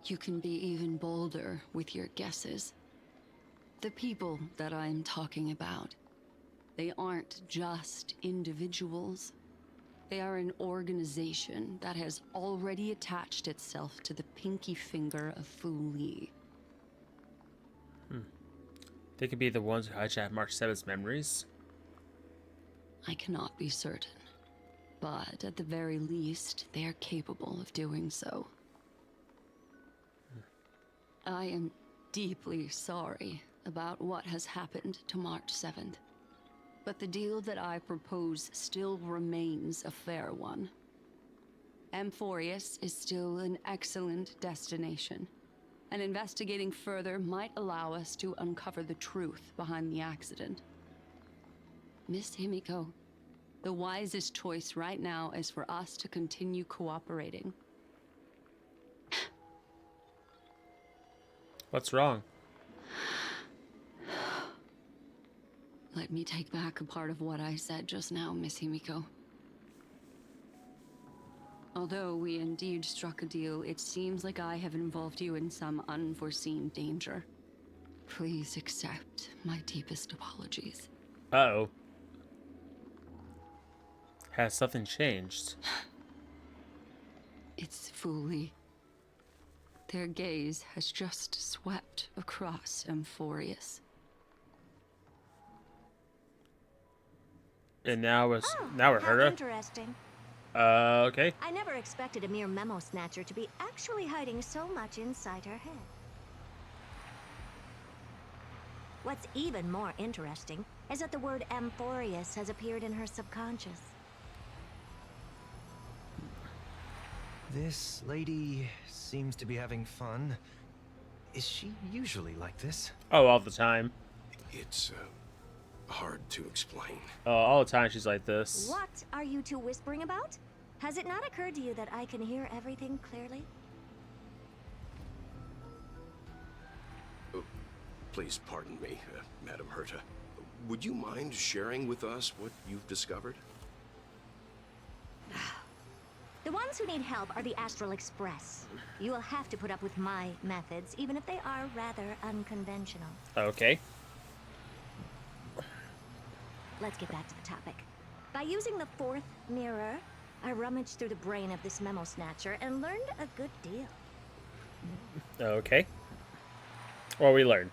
You can be even bolder with your guesses. The people that I'm talking about, they aren't just individuals. They are an organization that has already attached itself to the pinky finger of Fu Li. They could be the ones who hijacked March 7th's memories. I cannot be certain, but at the very least, they are capable of doing so. I am deeply sorry about what has happened to March 7th, but the deal that I propose still remains a fair one. Amphorius is still an excellent destination, and investigating further might allow us to uncover the truth behind the accident. Miss Himiko, the wisest choice right now is for us to continue cooperating. What's wrong? Let me take back a part of what I said just now, Miss Himiko. Although we indeed struck a deal, it seems like I have involved you in some unforeseen danger. Please accept my deepest apologies. Uh-oh. Has something changed? It's fully. Their gaze has just swept across Amphorius. And now we're How hurt her. interesting. Okay. I never expected a mere memo snatcher to be actually hiding so much inside her head. What's even more interesting is that the word Amphorius has appeared in her subconscious. This lady seems to be having fun. Is she usually like this? Oh, all the time. It's hard to explain. Oh, all the time she's like this. What are you two whispering about? Has it not occurred to you that I can hear everything clearly? Oh, please pardon me, Madam Herta. Would you mind sharing with us what you've discovered? The ones who need help are the Astral Express. You will have to put up with my methods, even if they are rather unconventional. Okay. Let's get back to the topic. By using the fourth mirror, I rummaged through the brain of this memo snatcher and learned a good deal. Okay. Well, we learned.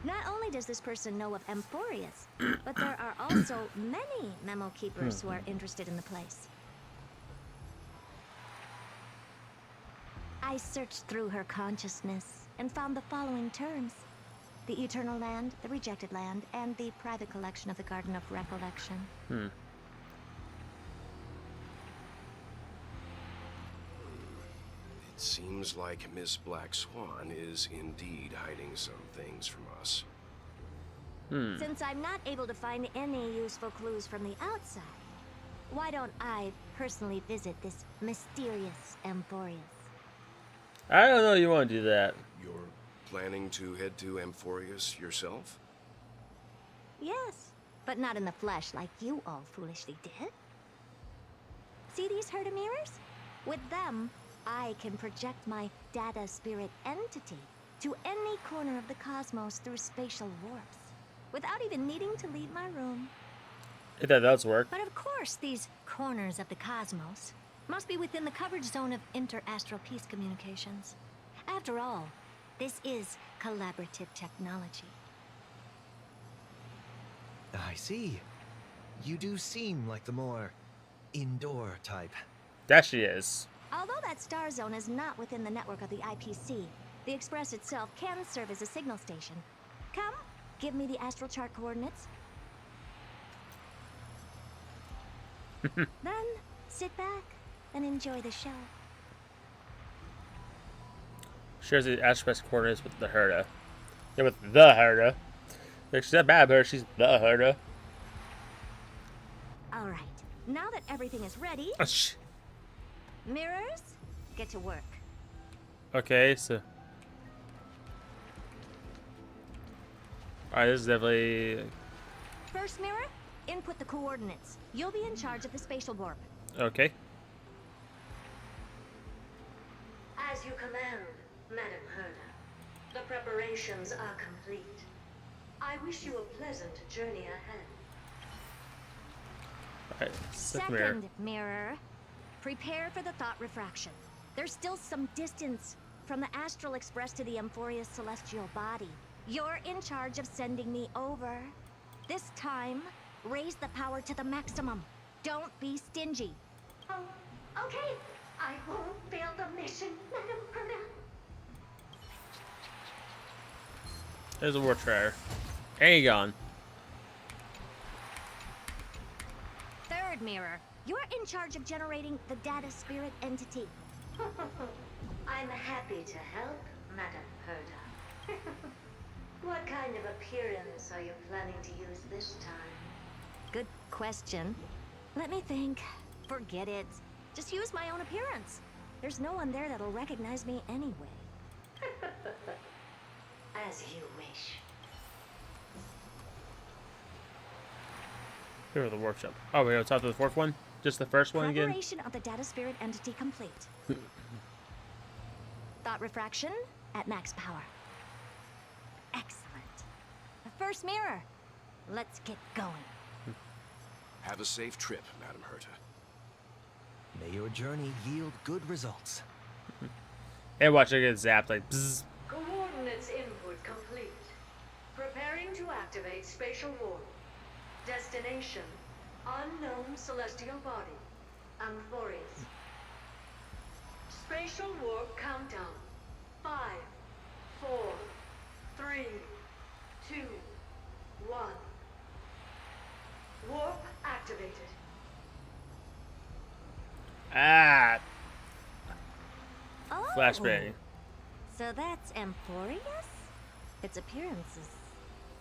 Not only does this person know of Amphorius, but there are also many memo keepers who are interested in the place. I searched through her consciousness and found the following terms: the Eternal Land, the Rejected Land, and the private collection of the Garden of Recollection. It seems like Miss Black Swan is indeed hiding some things from us. Since I'm not able to find any useful clues from the outside, why don't I personally visit this mysterious Amphorius? I don't know you want to do that. You're planning to head to Amphorius yourself? Yes, but not in the flesh like you all foolishly did. See these Herda mirrors? With them, I can project my data spirit entity to any corner of the cosmos through spatial warps, without even needing to leave my room. If that does work. But of course, these corners of the cosmos must be within the coverage zone of inter-astral peace communications. After all, this is collaborative technology. I see. You do seem like the more indoor type. That she is. Although that star zone is not within the network of the IPC, the Express itself can serve as a signal station. Come, give me the astral chart coordinates. Then, sit back and enjoy the show. Shares the address coordinates with the Herda. Yeah, with the Herda. She's not bad, but she's the Herda. Alright, now that everything is ready, mirrors, get to work. Okay, so. Alright, this is definitely. First mirror, input the coordinates. You'll be in charge of the spatial warp. Okay. As you command, Madam Herda. The preparations are complete. I wish you a pleasant journey ahead. Alright, Second mirror, prepare for the thought refraction. There's still some distance from the Astral Express to the Amphorius celestial body. You're in charge of sending me over. This time, raise the power to the maximum. Don't be stingy. Oh, okay. I won't fail the mission, Madam Herda. There's a warp tracker. And gone. Third mirror, you're in charge of generating the data spirit entity. I'm happy to help, Madam Herda. What kind of appearance are you planning to use this time? Good question. Let me think. Forget it. Just use my own appearance. There's no one there that'll recognize me anyway. As you wish. Here are the workshop. Oh, we gotta talk to the fourth one? Just the first one again? Preparation of the data spirit entity complete. Thought refraction at max power. Excellent. The first mirror. Let's get going. Have a safe trip, Madam Herta. May your journey yield good results. And watch it get zapped like bzzz. Coordinates input complete. Preparing to activate spatial warp. Destination, unknown celestial body, Amphorius. Spatial warp countdown. 5, 4, 3, 2, 1. Warp activated. Ah! Oh. Flashbang. So that's Amphorius? Its appearance is,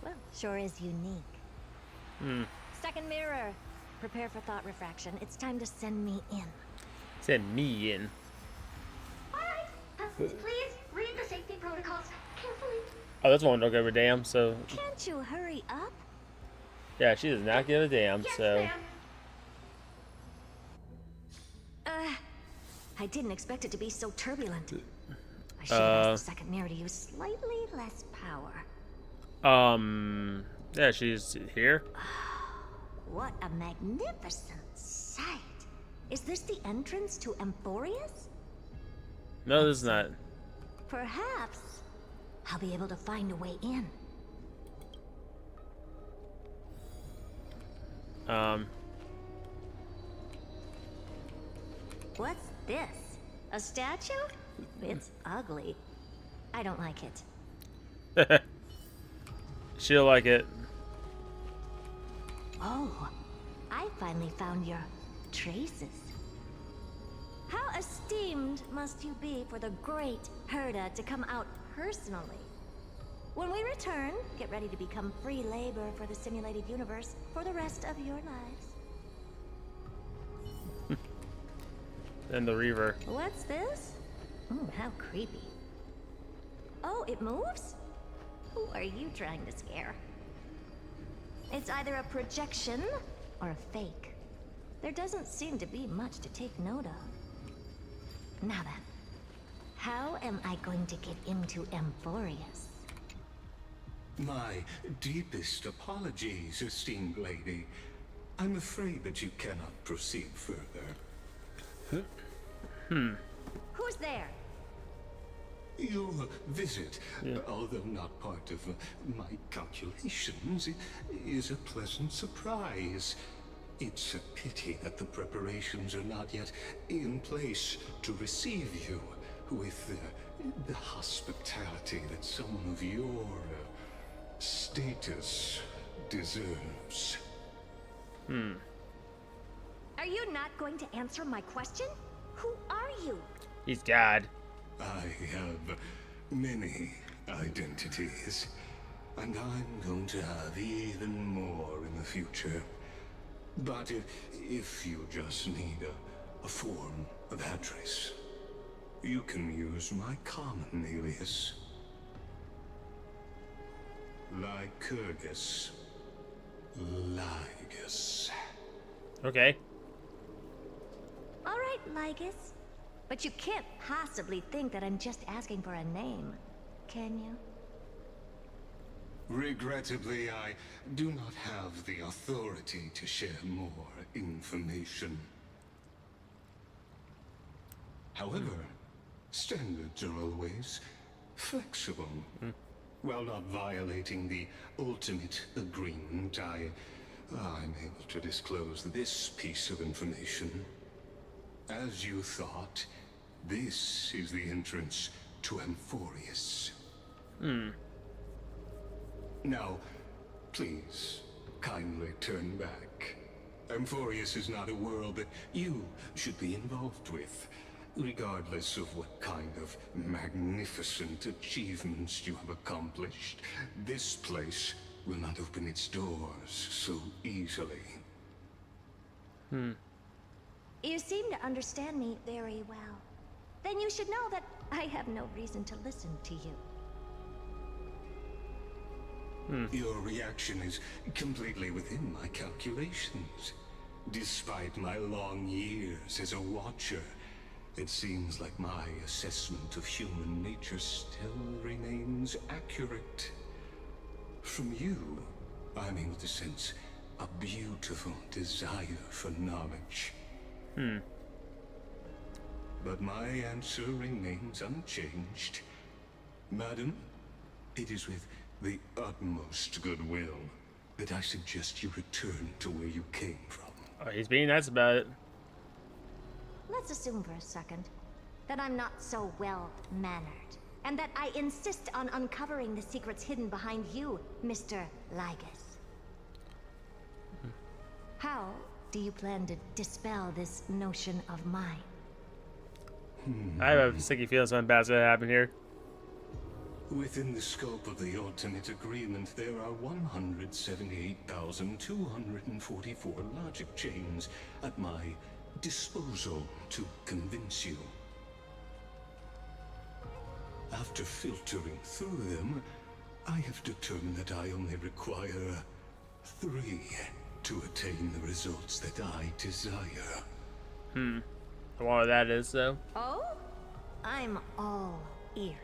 well, sure is unique. Second mirror. Prepare for thought refraction. It's time to send me in. Send me in. Alright, please read the safety protocols carefully. Oh, this one don't give a damn, so. Can't you hurry up? Yeah, she does not give a damn, so. I didn't expect it to be so turbulent. I should have asked the second mirror to use slightly less power. Yeah, she's here. What a magnificent sight. Is this the entrance to Amphorius? No, this is not. Perhaps I'll be able to find a way in. What's this? A statue? It's ugly. I don't like it. She'll like it. Oh, I finally found your traces. How esteemed must you be for the great Herda to come out personally? When we return, get ready to become free labor for the simulated universe for the rest of your lives. And the Reaver. What's this? Ooh, how creepy. Oh, it moves? Who are you trying to scare? It's either a projection or a fake. There doesn't seem to be much to take note of. Now then, how am I going to get into Amphorius? My deepest apologies, esteemed lady. I'm afraid that you cannot proceed further. Who's there? Your visit, although not part of my calculations, is a pleasant surprise. It's a pity that the preparations are not yet in place to receive you with the hospitality that someone of your status deserves. Are you not going to answer my question? Who are you? He's God. I have many identities, and I'm going to have even more in the future. But if you just need a form of address, you can use my common alias. Lycurgus. Lygus. Okay. All right, Lygus. But you can't possibly think that I'm just asking for a name, can you? Regrettably, I do not have the authority to share more information. However, standards are always flexible. While not violating the ultimate agreement, I'm able to disclose this piece of information. As you thought, this is the entrance to Amphorius. Now, please, kindly turn back. Amphorius is not a world that you should be involved with, regardless of what kind of magnificent achievements you have accomplished. This place will not open its doors so easily. You seem to understand me very well. Then you should know that I have no reason to listen to you. Your reaction is completely within my calculations. Despite my long years as a watcher, it seems like my assessment of human nature still remains accurate. From you, I'm able to sense a beautiful desire for knowledge. But my answer remains unchanged. Madam, it is with the utmost goodwill that I suggest you return to where you came from. Oh, he's being nice about it. Let's assume for a second that I'm not so well-mannered, and that I insist on uncovering the secrets hidden behind you, Mr. Lygus. How do you plan to dispel this notion of mine? I have a sticky feeling something bad's gonna happen here. Within the scope of the ultimate agreement, there are 178,244 logic chains at my disposal to convince you. After filtering through them, I have determined that I only require 3 to attain the results that I desire. I wonder what that is, though. Oh? I'm all ears.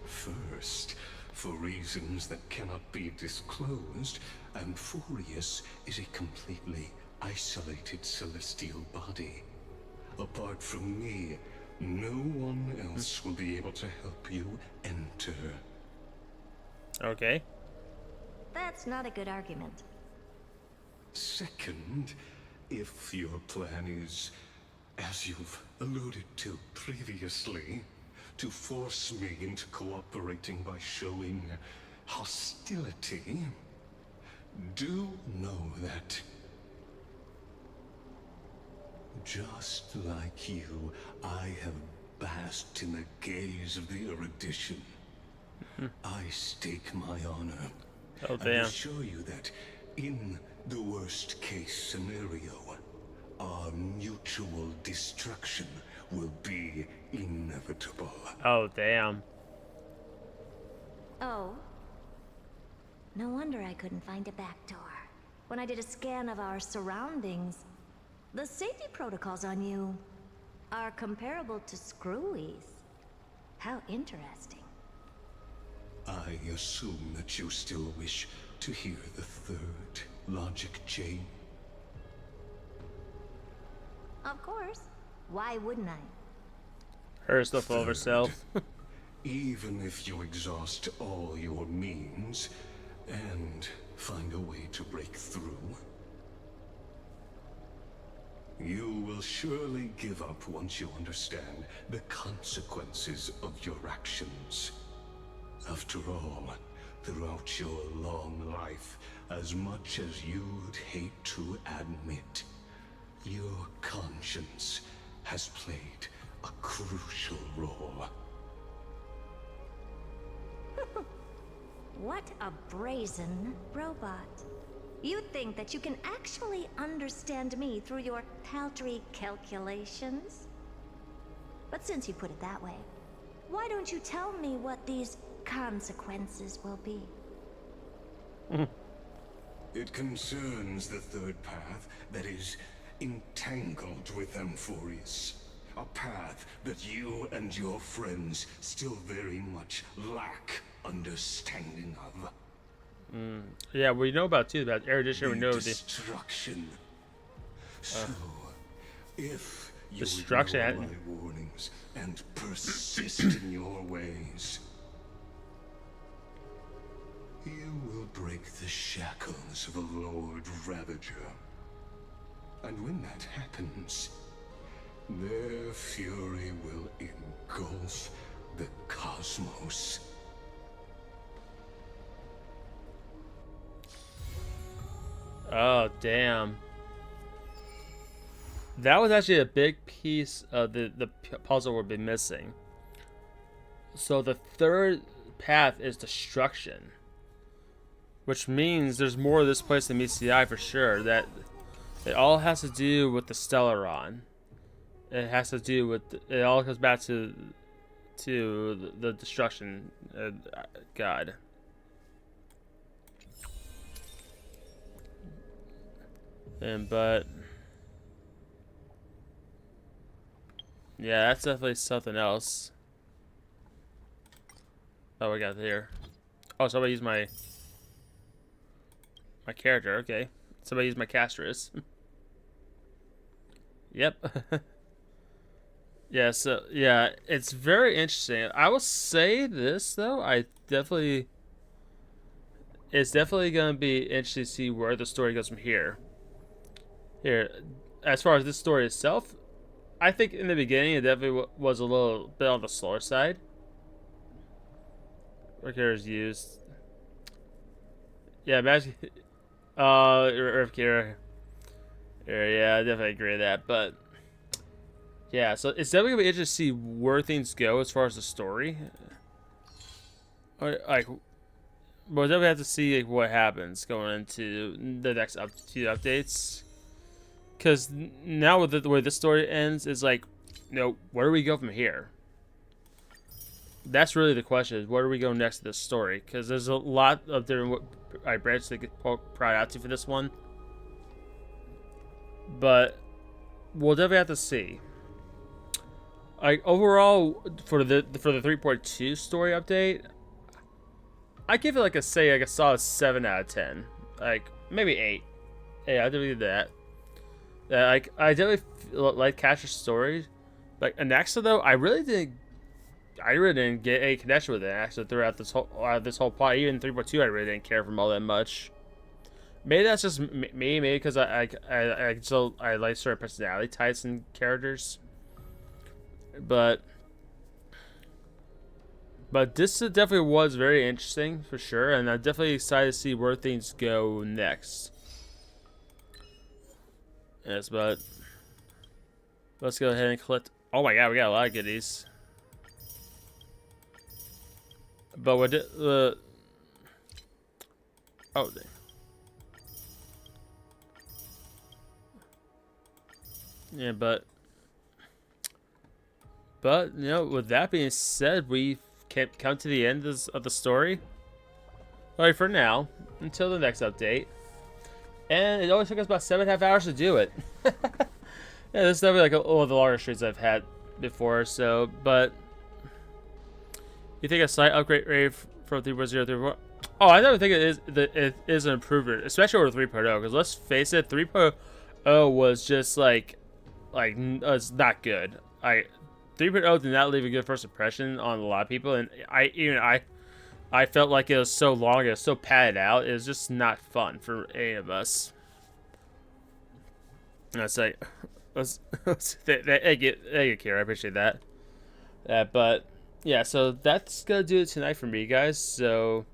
First, for reasons that cannot be disclosed, Amphorius is a completely isolated celestial body. Apart from me, no one else will be able to help you enter. Okay. That's not a good argument. Second, if your plan is, as you've alluded to previously, to force me into cooperating by showing hostility, do know that, just like you, I have basked in the gaze of the erudition. I stake my honor. Oh, I damn. assure you that in the worst case scenario, our mutual destruction will be inevitable. Oh, damn. Oh. No wonder I couldn't find a back door. When I did a scan of our surroundings, the safety protocols on you are comparable to Screwy's. How interesting. I assume that you still wish to hear the third logic chain. Of course. Why wouldn't I? Her stuff all of herself. Even if you exhaust all your means and find a way to break through, you will surely give up once you understand the consequences of your actions. After all, throughout your long life, as much as you'd hate to admit, your conscience has played a crucial role. What a brazen robot. You think that you can actually understand me through your paltry calculations? But since you put it that way, why don't you tell me what these consequences will be? It concerns the third path that is entangled with Amphorius. A path that you and your friends still very much lack understanding of. Yeah, we know about too, about erudition. We know the destruction. So, if you destruction. ignore my warnings and persist in your ways, you will break the shackles of a Lord Ravager. And when that happens, their fury will engulf the cosmos. Oh, damn. That was actually a big piece of the puzzle we'll be missing. So the third path is destruction. Which means there's more of this place than meets the eye for sure. That it all has to do with the Stellaron. It has to do with... It all comes back to the destruction. God. But yeah, that's definitely something else. Oh, we got here. Oh, somebody used my character. Okay, somebody used my castress. Yep. Yeah. So yeah, it's very interesting. I will say this though. It's definitely gonna be interesting to see where the story goes from here. Here, as far as this story itself, I think in the beginning it definitely was a little bit on the slower side. What characters used? Yeah, imagine. Yeah, I definitely agree with that. But yeah, so it's definitely gonna be interesting to see where things go as far as the story. Like, we'll definitely have to see like, what happens going into the next two updates. Because now with the way this story ends, it's like, where do we go from here? That's really the question, is where do we go next to this story? Because there's a lot of different branches that get pried out to for this one. But we'll definitely have to see. Like, overall, for the 3.2 story update, I give it like a solid 7 out of 10. Like, maybe 8. Yeah, I definitely did that. Like, I definitely like Catcher's story. Like Anaxa though, I really didn't get a connection with it actually throughout this whole plot. Even 3.2, I really didn't care for him all that much. Maybe that's just me. Maybe because I like certain personality types and characters. But this definitely was very interesting for sure, and I'm definitely excited to see where things go next. Yes, but let's go ahead and collect. Oh my god, we got a lot of goodies. But what did oh, yeah, but you know, with that being said, we come to the end of the story. All right, for now, until the next update. And it only took us about 7.5 hours to do it. Yeah, this is definitely like one of the longer streams I've had before. So, but you think a slight upgrade rate from 3.0 Oh, I don't think it is an improvement, especially over 3.0. Because let's face it, 3.0 was just like it's not good. 3.0 did not leave a good first impression on a lot of people, and I felt like it was so long, it was so padded out, it was just not fun for any of us. And it's like, thank you, Kira, I appreciate that. But yeah, so that's gonna do it tonight for me, guys. So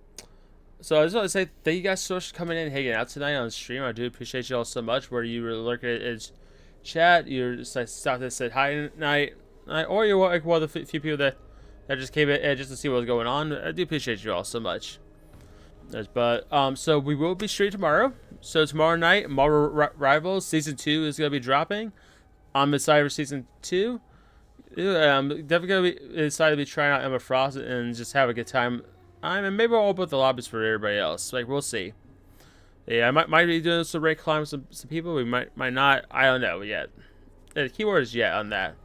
I just want to say thank you guys so much for coming in and hanging out tonight on stream. I do appreciate you all so much. Whether you were lurking in chat, you're just like stopped and said hi tonight, or you're like one of the few people that just came in just to see what was going on. I do appreciate you all so much. But so we will be streaming tomorrow. So tomorrow night, Marvel Rivals Season 2 is gonna be dropping. I'm excited for Season 2. I'm definitely gonna be excited to be trying out Emma Frost and just have a good time. And maybe we'll open up the lobbies for everybody else. Like, we'll see. Yeah, I might be doing some rank climb with some people. We might not. I don't know yet. The keyword is yet on that.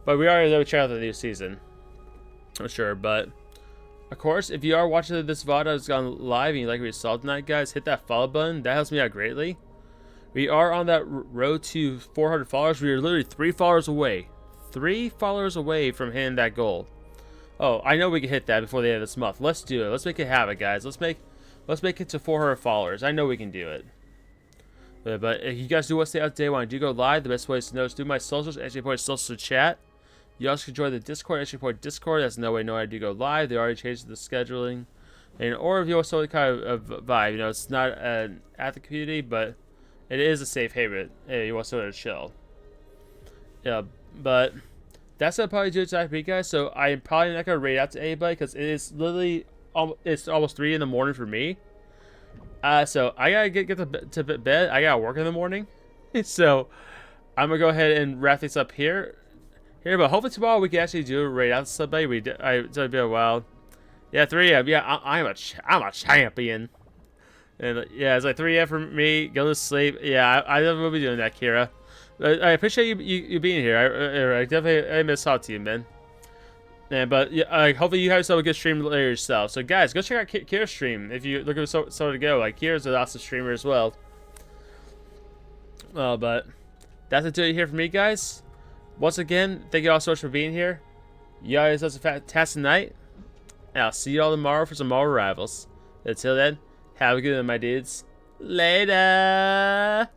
But we are going to check out the new season. I'm sure. But, of course, if you are watching this VOD that's gone live and you like what you saw tonight, guys, hit that follow button. That helps me out greatly. We are on that road to 400 followers. We are literally 3 followers away. 3 followers away from hitting that goal. Oh, I know we can hit that before the end of this month. Let's do it. Let's make it happen, guys. Let's make it to 400 followers. I know we can do it. But if you guys do want to stay up to date when I do go live, the best way is to know is through my socials, entry point social chat. You also can join the Discord, entry point Discord. That's no way I do go live. They already changed the scheduling. And or if you want some kind of vibe, you know, it's not an active community, but it is a safe haven. Hey, you want someone to chill. Yeah, but that's what I'll probably do tonight for you guys. So I'm probably not gonna raid out to anybody because it is literally it's almost 3 in the morning for me. So I gotta get to bed. I gotta work in the morning. So I'm gonna go ahead and wrap this up here. But hopefully tomorrow we can actually do a raid out to somebody. It's been a while. Yeah, 3 a.m. Yeah, I'm a champion. And yeah, it's like 3 a.m. for me. Go to sleep. Yeah, I will be doing that, Kira. I appreciate you being here. I definitely miss talking to you, man. But yeah, hopefully you have yourself a good stream later yourself. So guys, go check out Kira's stream if you looking for someone to go. Like Kira's an awesome streamer as well. But that's it here for me, guys. Once again, thank you all so much for being here. You guys have a fantastic night. And I'll see you all tomorrow for some more Rivals. Until then, have a good one, my dudes. Later.